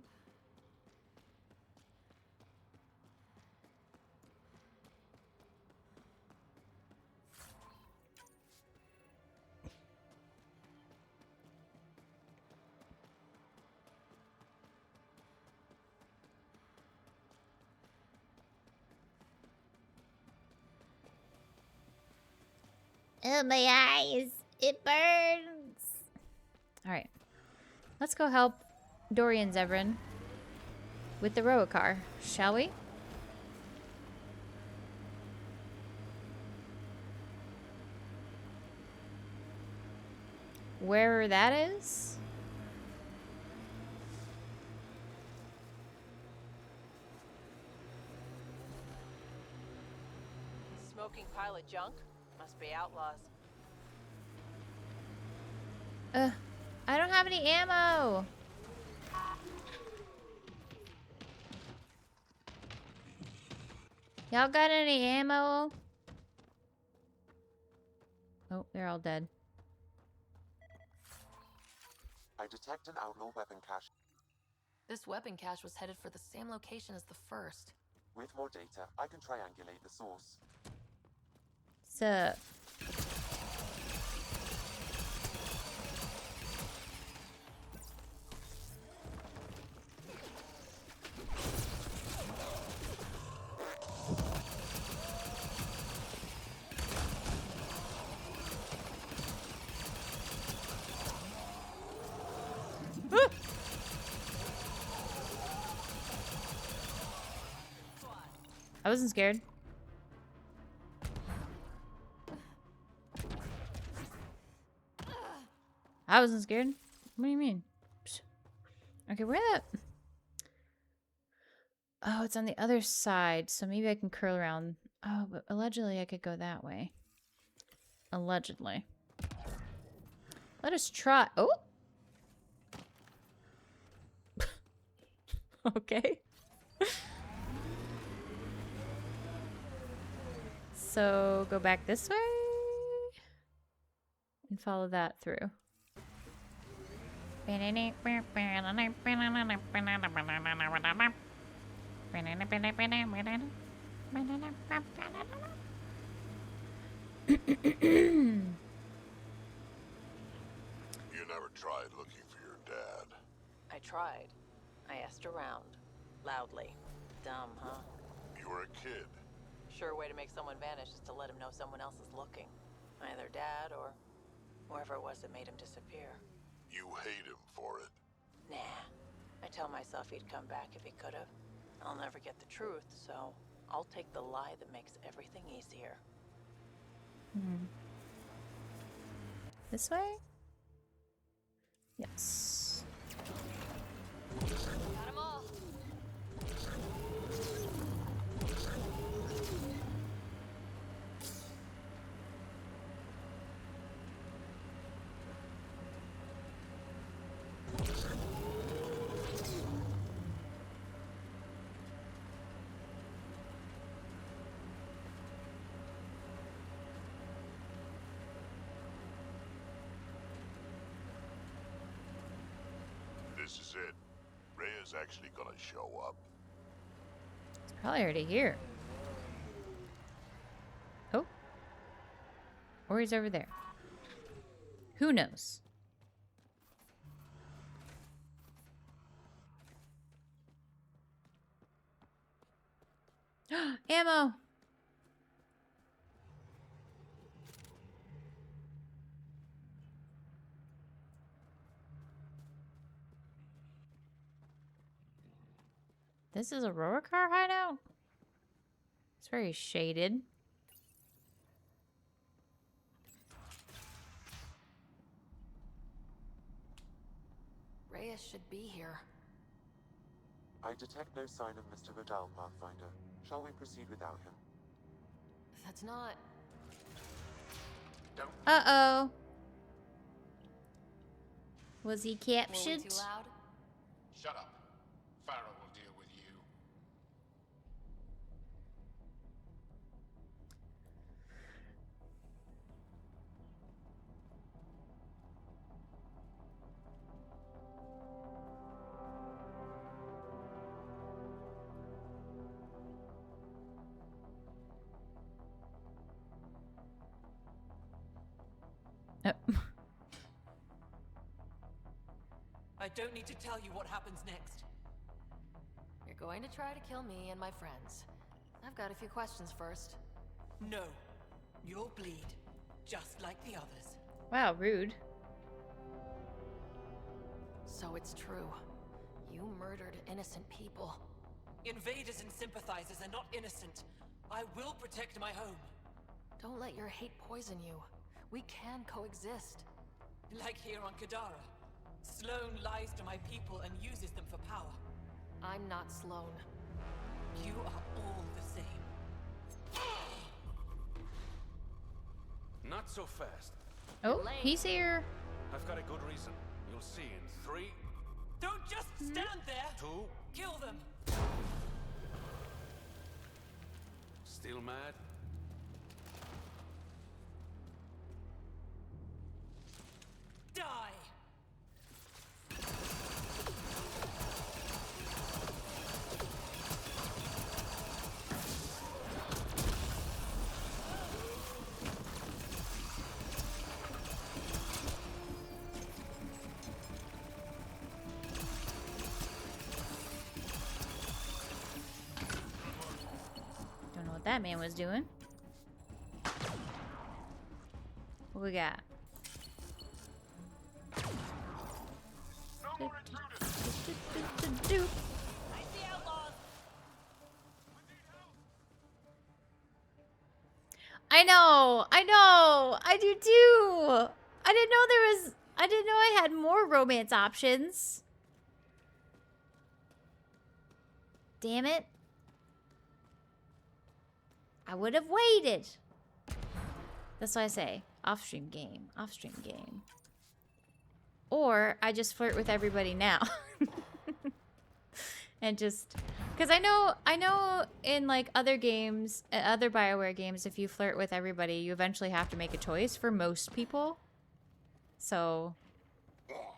Oh, my eyes. It burns. All right. Let's go help Dorian Zevran with the Roacar, shall we? Wherever that is? Smoking pile of junk? Must be outlaws. I don't have any ammo. Y'all got any ammo? Oh, they're all dead. I detect an outlaw weapon cache. This weapon cache was headed for the same location as the first. With more data, I can triangulate the source. Sup? I wasn't scared. I wasn't scared. What do you mean? Psst. Okay, where that? Oh, it's on the other side, so maybe I can curl around. Oh, but allegedly I could go that way. Allegedly. Let us try. Oh! Okay. So, go back this way? And follow that through. You never tried looking for your dad. I tried. I asked around. Loudly. Dumb, huh? You were a kid. Sure way to make someone vanish is to let him know someone else is looking. Either Dad or whoever it was that made him disappear. You hate him for it. Nah. I tell myself he'd come back if he could have. I'll never get the truth, so I'll take the lie that makes everything easier. This way? Yes. this is it. Rhea's actually gonna show up. It's probably already here. Oh. Or he's over there. Who knows? Ammo! This is a rower car hideout? It's very shaded. Reyes should be here. I detect no sign of Mr. Vidal, Pathfinder. Shall we proceed without him? That's not... Uh-oh. Was he Were we captured? too loud? Shut up. Pharaoh will deal with you. I don't need to tell you what happens next. You're going to try to kill me and my friends. I've got a few questions first. No. You'll bleed. Just like the others. Wow, rude. So it's true. You murdered innocent people. Invaders and sympathizers are not innocent. I will protect my home. Don't let your hate poison you. We can coexist. Like here on Kadara. Sloane lies to my people and uses them for power. I'm not Sloane. You are all the same. Not so fast. Oh, he's here. I've got a good reason. You'll see in 3... Don't just stand there! 2... Kill them! Still mad? Die! Don't know what that man was doing. What we got? I do too. I didn't know I had more romance options. Damn it. I would have waited. That's what I say. Off-stream game. Off-stream game. Or I just flirt with everybody now. And just... Because I know in like other games, other BioWare games, if you flirt with everybody, you eventually have to make a choice for most people. So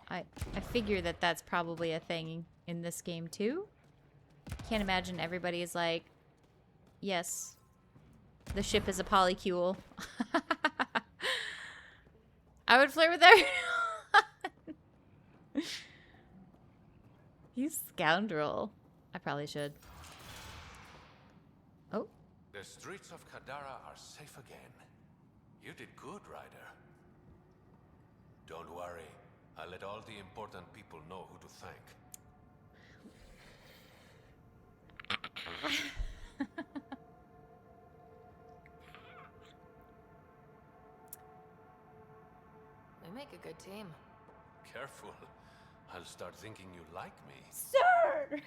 I figure that that's probably a thing in this game too. Can't imagine everybody is like, yes, the ship is a polycule. I would flirt with everyone. You scoundrel. I probably should. Oh. The streets of Kadara are safe again. You did good, Ryder. Don't worry. I'll let all the important people know who to thank. We make a good team. Careful. I'll start thinking you like me. Sir!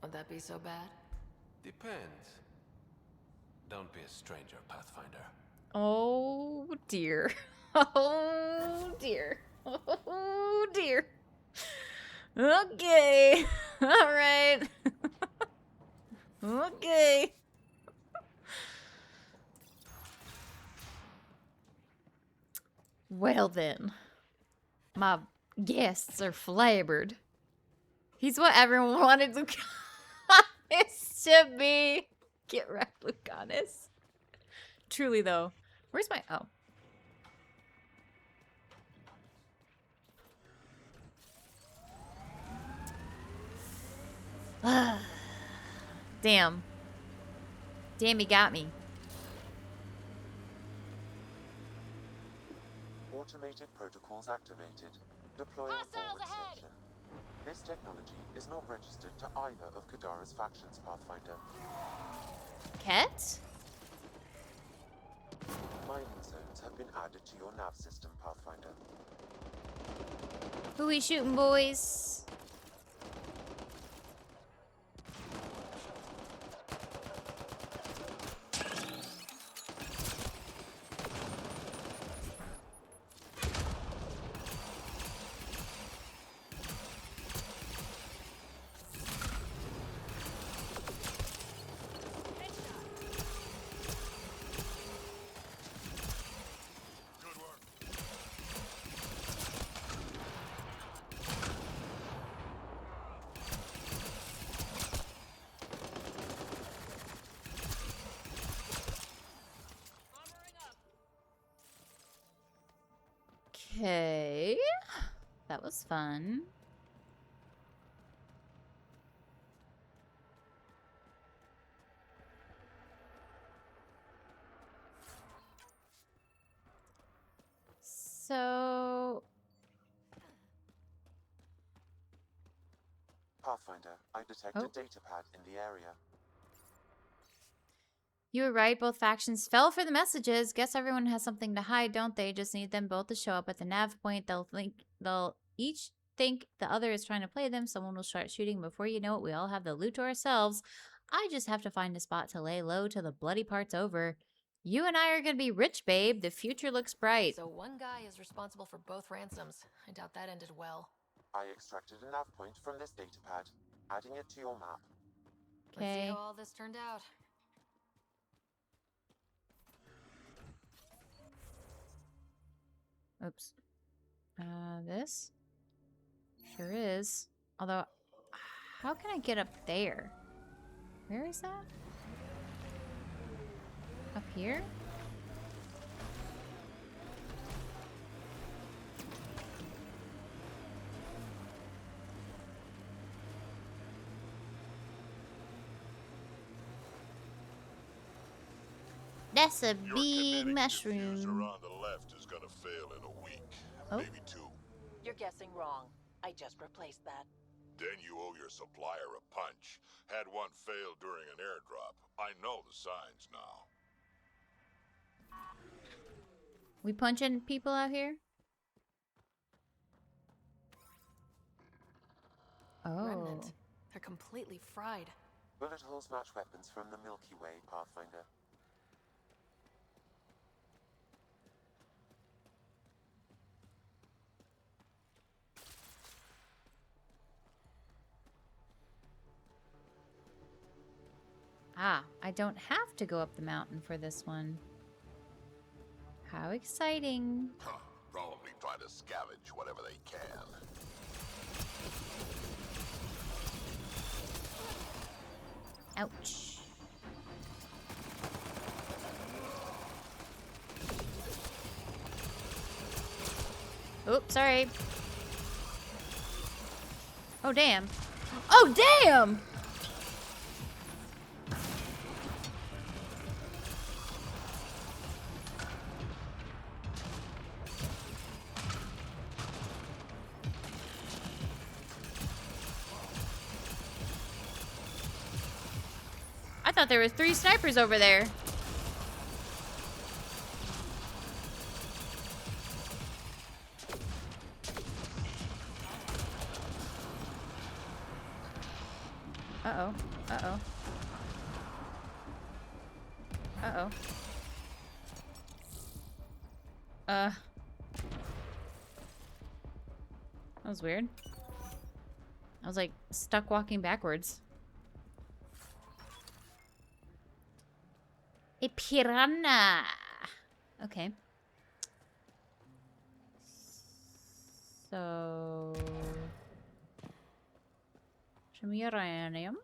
Would that be so bad? Depends. Don't be a stranger, Pathfinder. Oh dear. Oh dear. Oh dear. Okay. All right. Okay. Well then. My guests are flabbered. He's what everyone wanted Lucanus to be. Get wrecked, Lucanus. Truly, though. Where's my... Oh. Damn. Damn, he got me. Automated protocols activated. Deploying forward station. This technology is not registered to either of Kadara's factions, Pathfinder. Ket? Mining zones have been added to your nav system, Pathfinder. Who we shooting, boys? Okay. That was fun. So... Pathfinder, I detect a data pad in the area. You were right, both factions fell for the messages. Guess everyone has something to hide, don't they? Just need them both to show up at the nav point. They'll each think the other is trying to play them. Someone will start shooting. Before you know it, we all have the loot to ourselves. I just have to find a spot to lay low till the bloody part's over. You and I are gonna be rich, babe. The future looks bright. So one guy is responsible for both ransoms. I doubt that ended well. I extracted a nav point from this data pad, adding it to your map. Let's see how all this turned out. Oops. This? Sure is. Although, how can I get up there? Where is that? Up here? That's a big mushroom. On the left is gonna fail in a week, maybe 2. You're guessing wrong. I just replaced that. Then you owe your supplier a punch. Had one fail during an airdrop. I know the signs now. We punching people out here? Oh. Remnant. They're completely fried. Bullet holes match weapons from the Milky Way, Pathfinder. Ah, I don't have to go up the mountain for this one. How exciting. Huh, probably try to scavenge whatever they can. Ouch. Oops, sorry. Oh, damn. Oh, damn! I thought there were 3 snipers over there. Uh-oh. Uh-oh. Uh-oh. That was weird. I was like stuck walking backwards. A piranha. Okay. So... Show me uranium.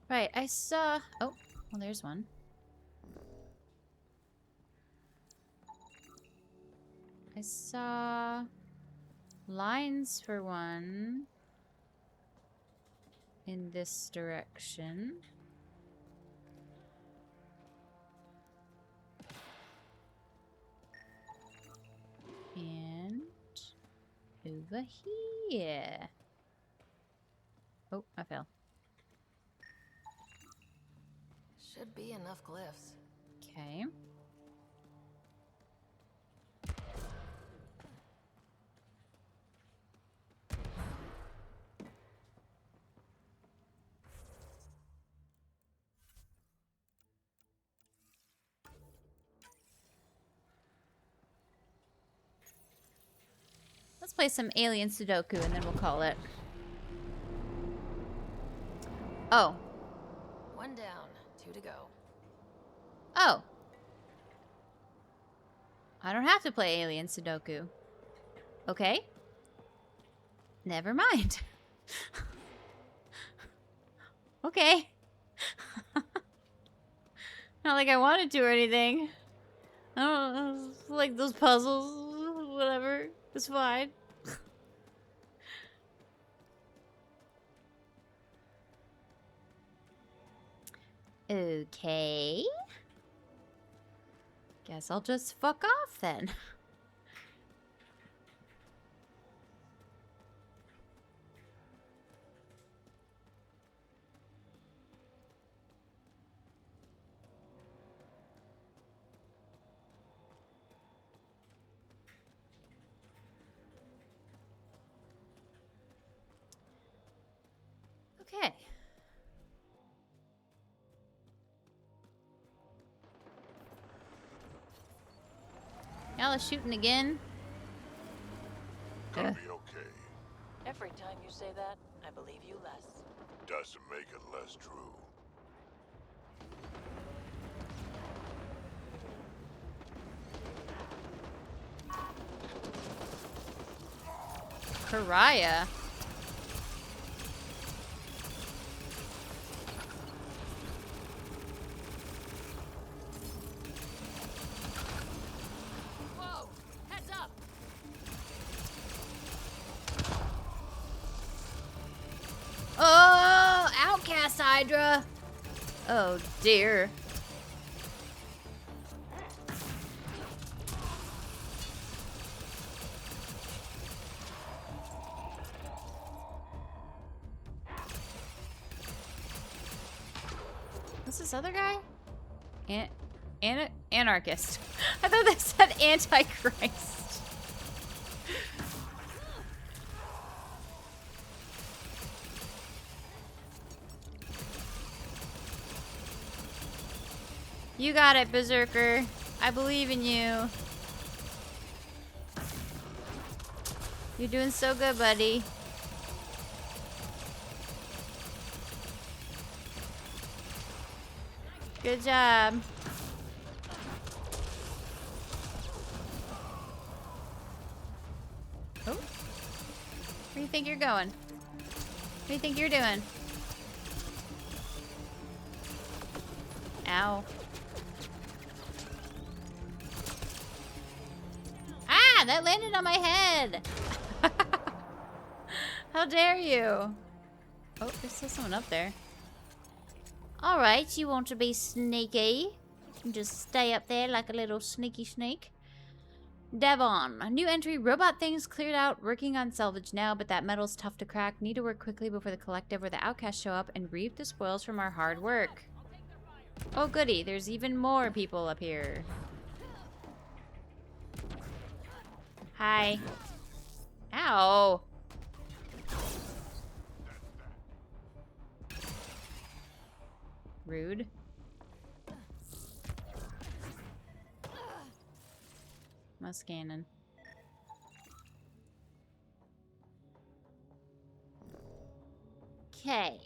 Right, I saw... Oh, well, there's one. I saw lines for one in this direction. And over here. Oh, I fell. Should be enough glyphs. Okay. Let's play some Alien Sudoku and then we'll call it. Oh. One down, 2 to go. Oh. I don't have to play Alien Sudoku. Okay. Never mind. Okay. Not like I wanted to or anything. I don't like those puzzles. Whatever. It's fine. Okay. Guess I'll just fuck off then. Okay. Y'all are shooting again. Gonna be okay. Every time you say that, I believe you less. Doesn't make it less true. Pariah. Whoa! Heads up! Oh, outcast Hydra. Oh dear. What's this other guy? Anarchist. I thought that said Antichrist. You got it, Berserker. I believe in you. You're doing so good, buddy. Good job. Oh. Where do you think you're going? What do you think you're doing? Ow. Ah, that landed on my head. How dare you? Oh, there's still someone up there. Alright, you want to be sneaky? Just stay up there like a little sneaky snake. Devon. New entry. Robot things cleared out. Working on salvage now, but that metal's tough to crack. Need to work quickly before the collective or the outcasts show up and reap the spoils from our hard work. Oh goody, there's even more people up here. Hi. Ow. Rude. I'm scanning. Okay.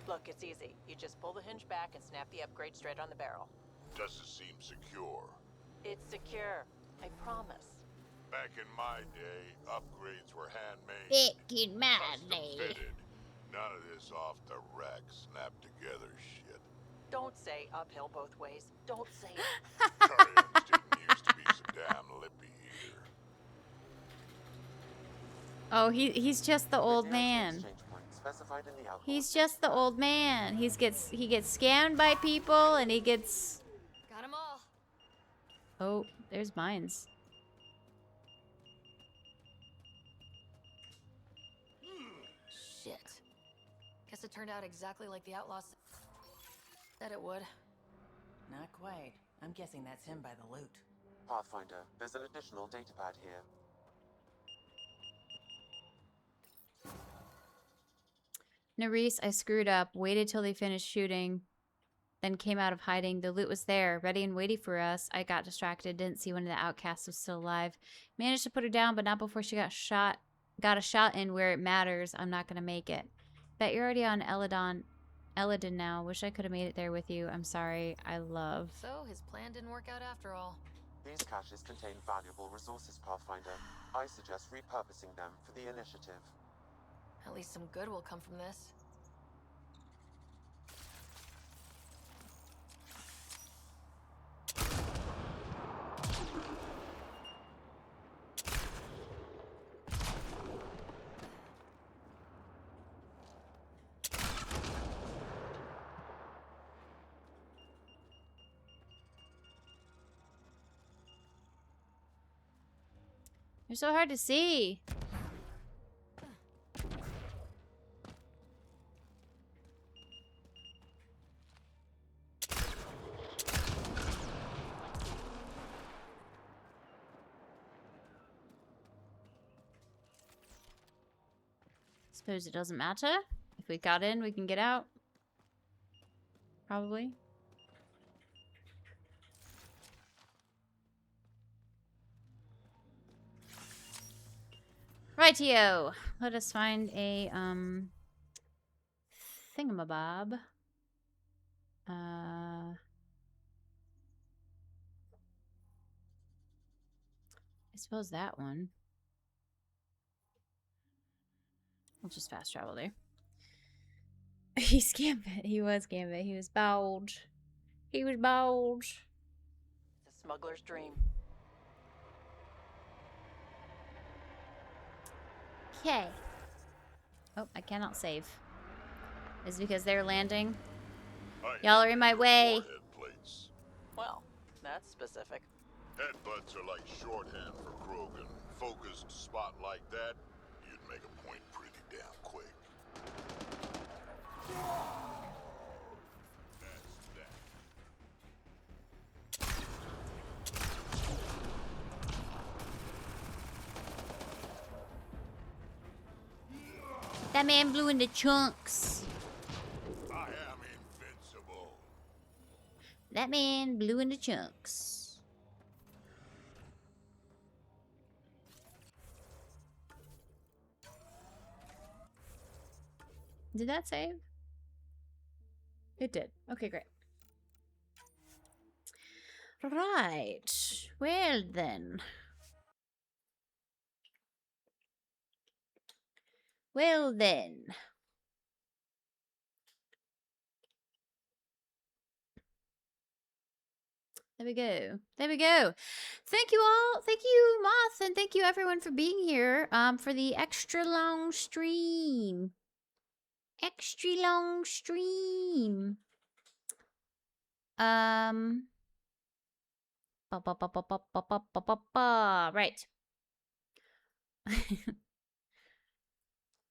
Look, it's easy. You just pull the hinge back and snap the upgrade straight on the barrel. Does it seem secure? It's secure. I promise. Back in my day, upgrades were handmade. Back in my custom day. fitted. None of this off the rack, snap together shit. Don't say uphill both ways. Don't say it. Tarians didn't used to be so damn lippy either. Oh, he's just the old man. He's just the old man. He gets scammed by people and he gets. Got 'em all. Oh, there's mines. Shit. Guess it turned out exactly like the outlaws said it would. Not quite. I'm guessing that's him by the loot. Pathfinder, there's an additional datapad here. Nerys, I screwed up. Waited till they finished shooting. Then came out of hiding. The loot was there, ready and waiting for us. I got distracted. Didn't see one of the outcasts was still alive. Managed to put her down, but not before she got shot. Got a shot in where it matters. I'm not gonna make it. Bet you're already on Eladon now. Wish I could have made it there with you. I'm sorry. I love. So his plan didn't work out after all. These caches contain valuable resources, Pathfinder. I suggest repurposing them for the initiative. At least some good will come from this. They're so hard to see. Suppose it doesn't matter. If we got in, we can get out. Probably. Rightio. Let us find a thingamabob. I suppose that one. We'll just fast travel there. He's Gambit. He was Gambit. He was bold. He was bold. It's a smuggler's dream. Okay. Oh, I cannot save. Is it because they're landing? Y'all are in my way. Plates. Well, that's specific. Headbutts are like shorthand for Krogan. Focused spot like that, you'd make a point pretty damn quick. That man blew into chunks. I am invincible. That man blew into chunks. Did that save? It did. Okay, great. Right. Well then. Well then. There we go. There we go. Thank you all. Thank you, Moth, and thank you everyone for being here for the extra long stream. Extra long stream. Right.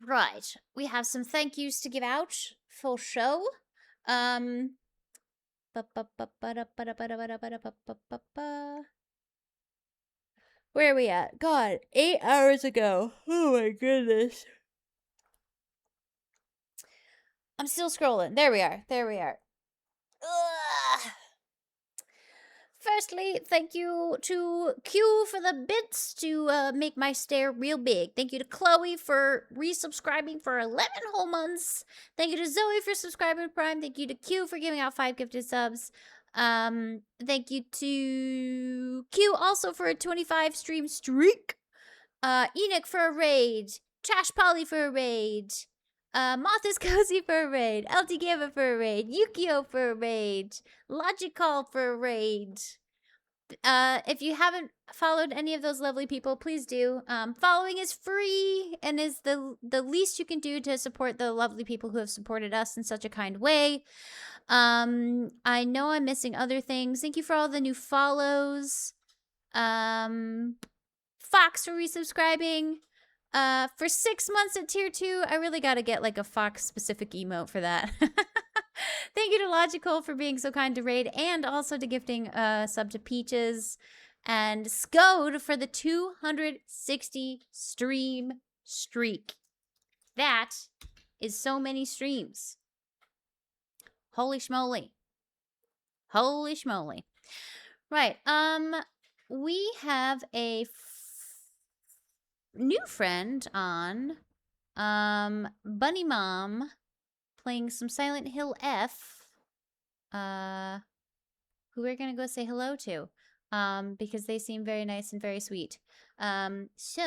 Right. We have some thank yous to give out for show. Where are we at? God, 8 hours ago. Oh my goodness. I'm still scrolling. There we are. There we are. Ugh. Firstly, thank you to Q for the bits to make my stare real big. Thank you to Chloe for resubscribing for 11 whole months. Thank you to Zoe for subscribing to Prime. Thank you to Q for giving out 5 gifted subs. Thank you to Q also for a 25 stream streak. Enoch for a raid. Trash Polly for a raid. Moth is Cozy for a raid. LT Gamma for a raid. Yukio for a raid. Logical for a raid. If you haven't followed any of those lovely people, please do. Following is free and is the least you can do to support the lovely people who have supported us in such a kind way. I know I'm missing other things. Thank you for all the new follows. Fox for resubscribing. For 6 months at tier 2, I really gotta get like a Fox specific emote for that. Thank you to Logical for being so kind to raid and also to gifting sub to Peaches and Scode for the 260 stream streak. That is so many streams. Holy schmoly. Holy schmoly. Right, we have a new friend on, Bunny Mom, playing some Silent Hill F, who we're gonna go say hello to, because they seem very nice and very sweet. So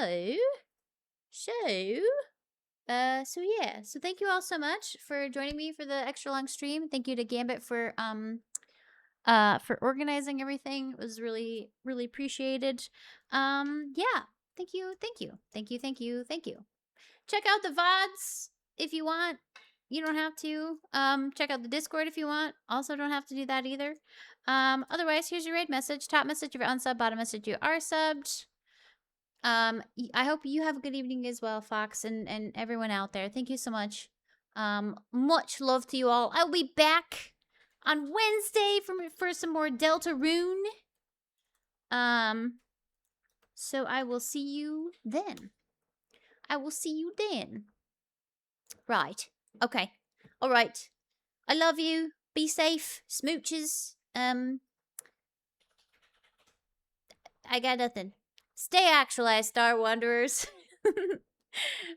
yeah. So thank you all so much for joining me for the extra long stream. Thank you to Gambit for organizing everything. It was really, really appreciated. Yeah. Thank you. Check out the VODs if you want. You don't have to. Check out the Discord if you want. Also don't have to do that either. Otherwise, here's your raid message. Top message if you're unsub, bottom message you are subbed. I hope you have a good evening as well, Fox, and everyone out there. Thank you so much. Much love to you all. I'll be back on Wednesday for some more Deltarune. So I will see you then. Right. Okay. All right. I love you. Be safe. Smooches. I got nothing. Stay actualized, Star Wanderers.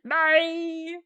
Bye.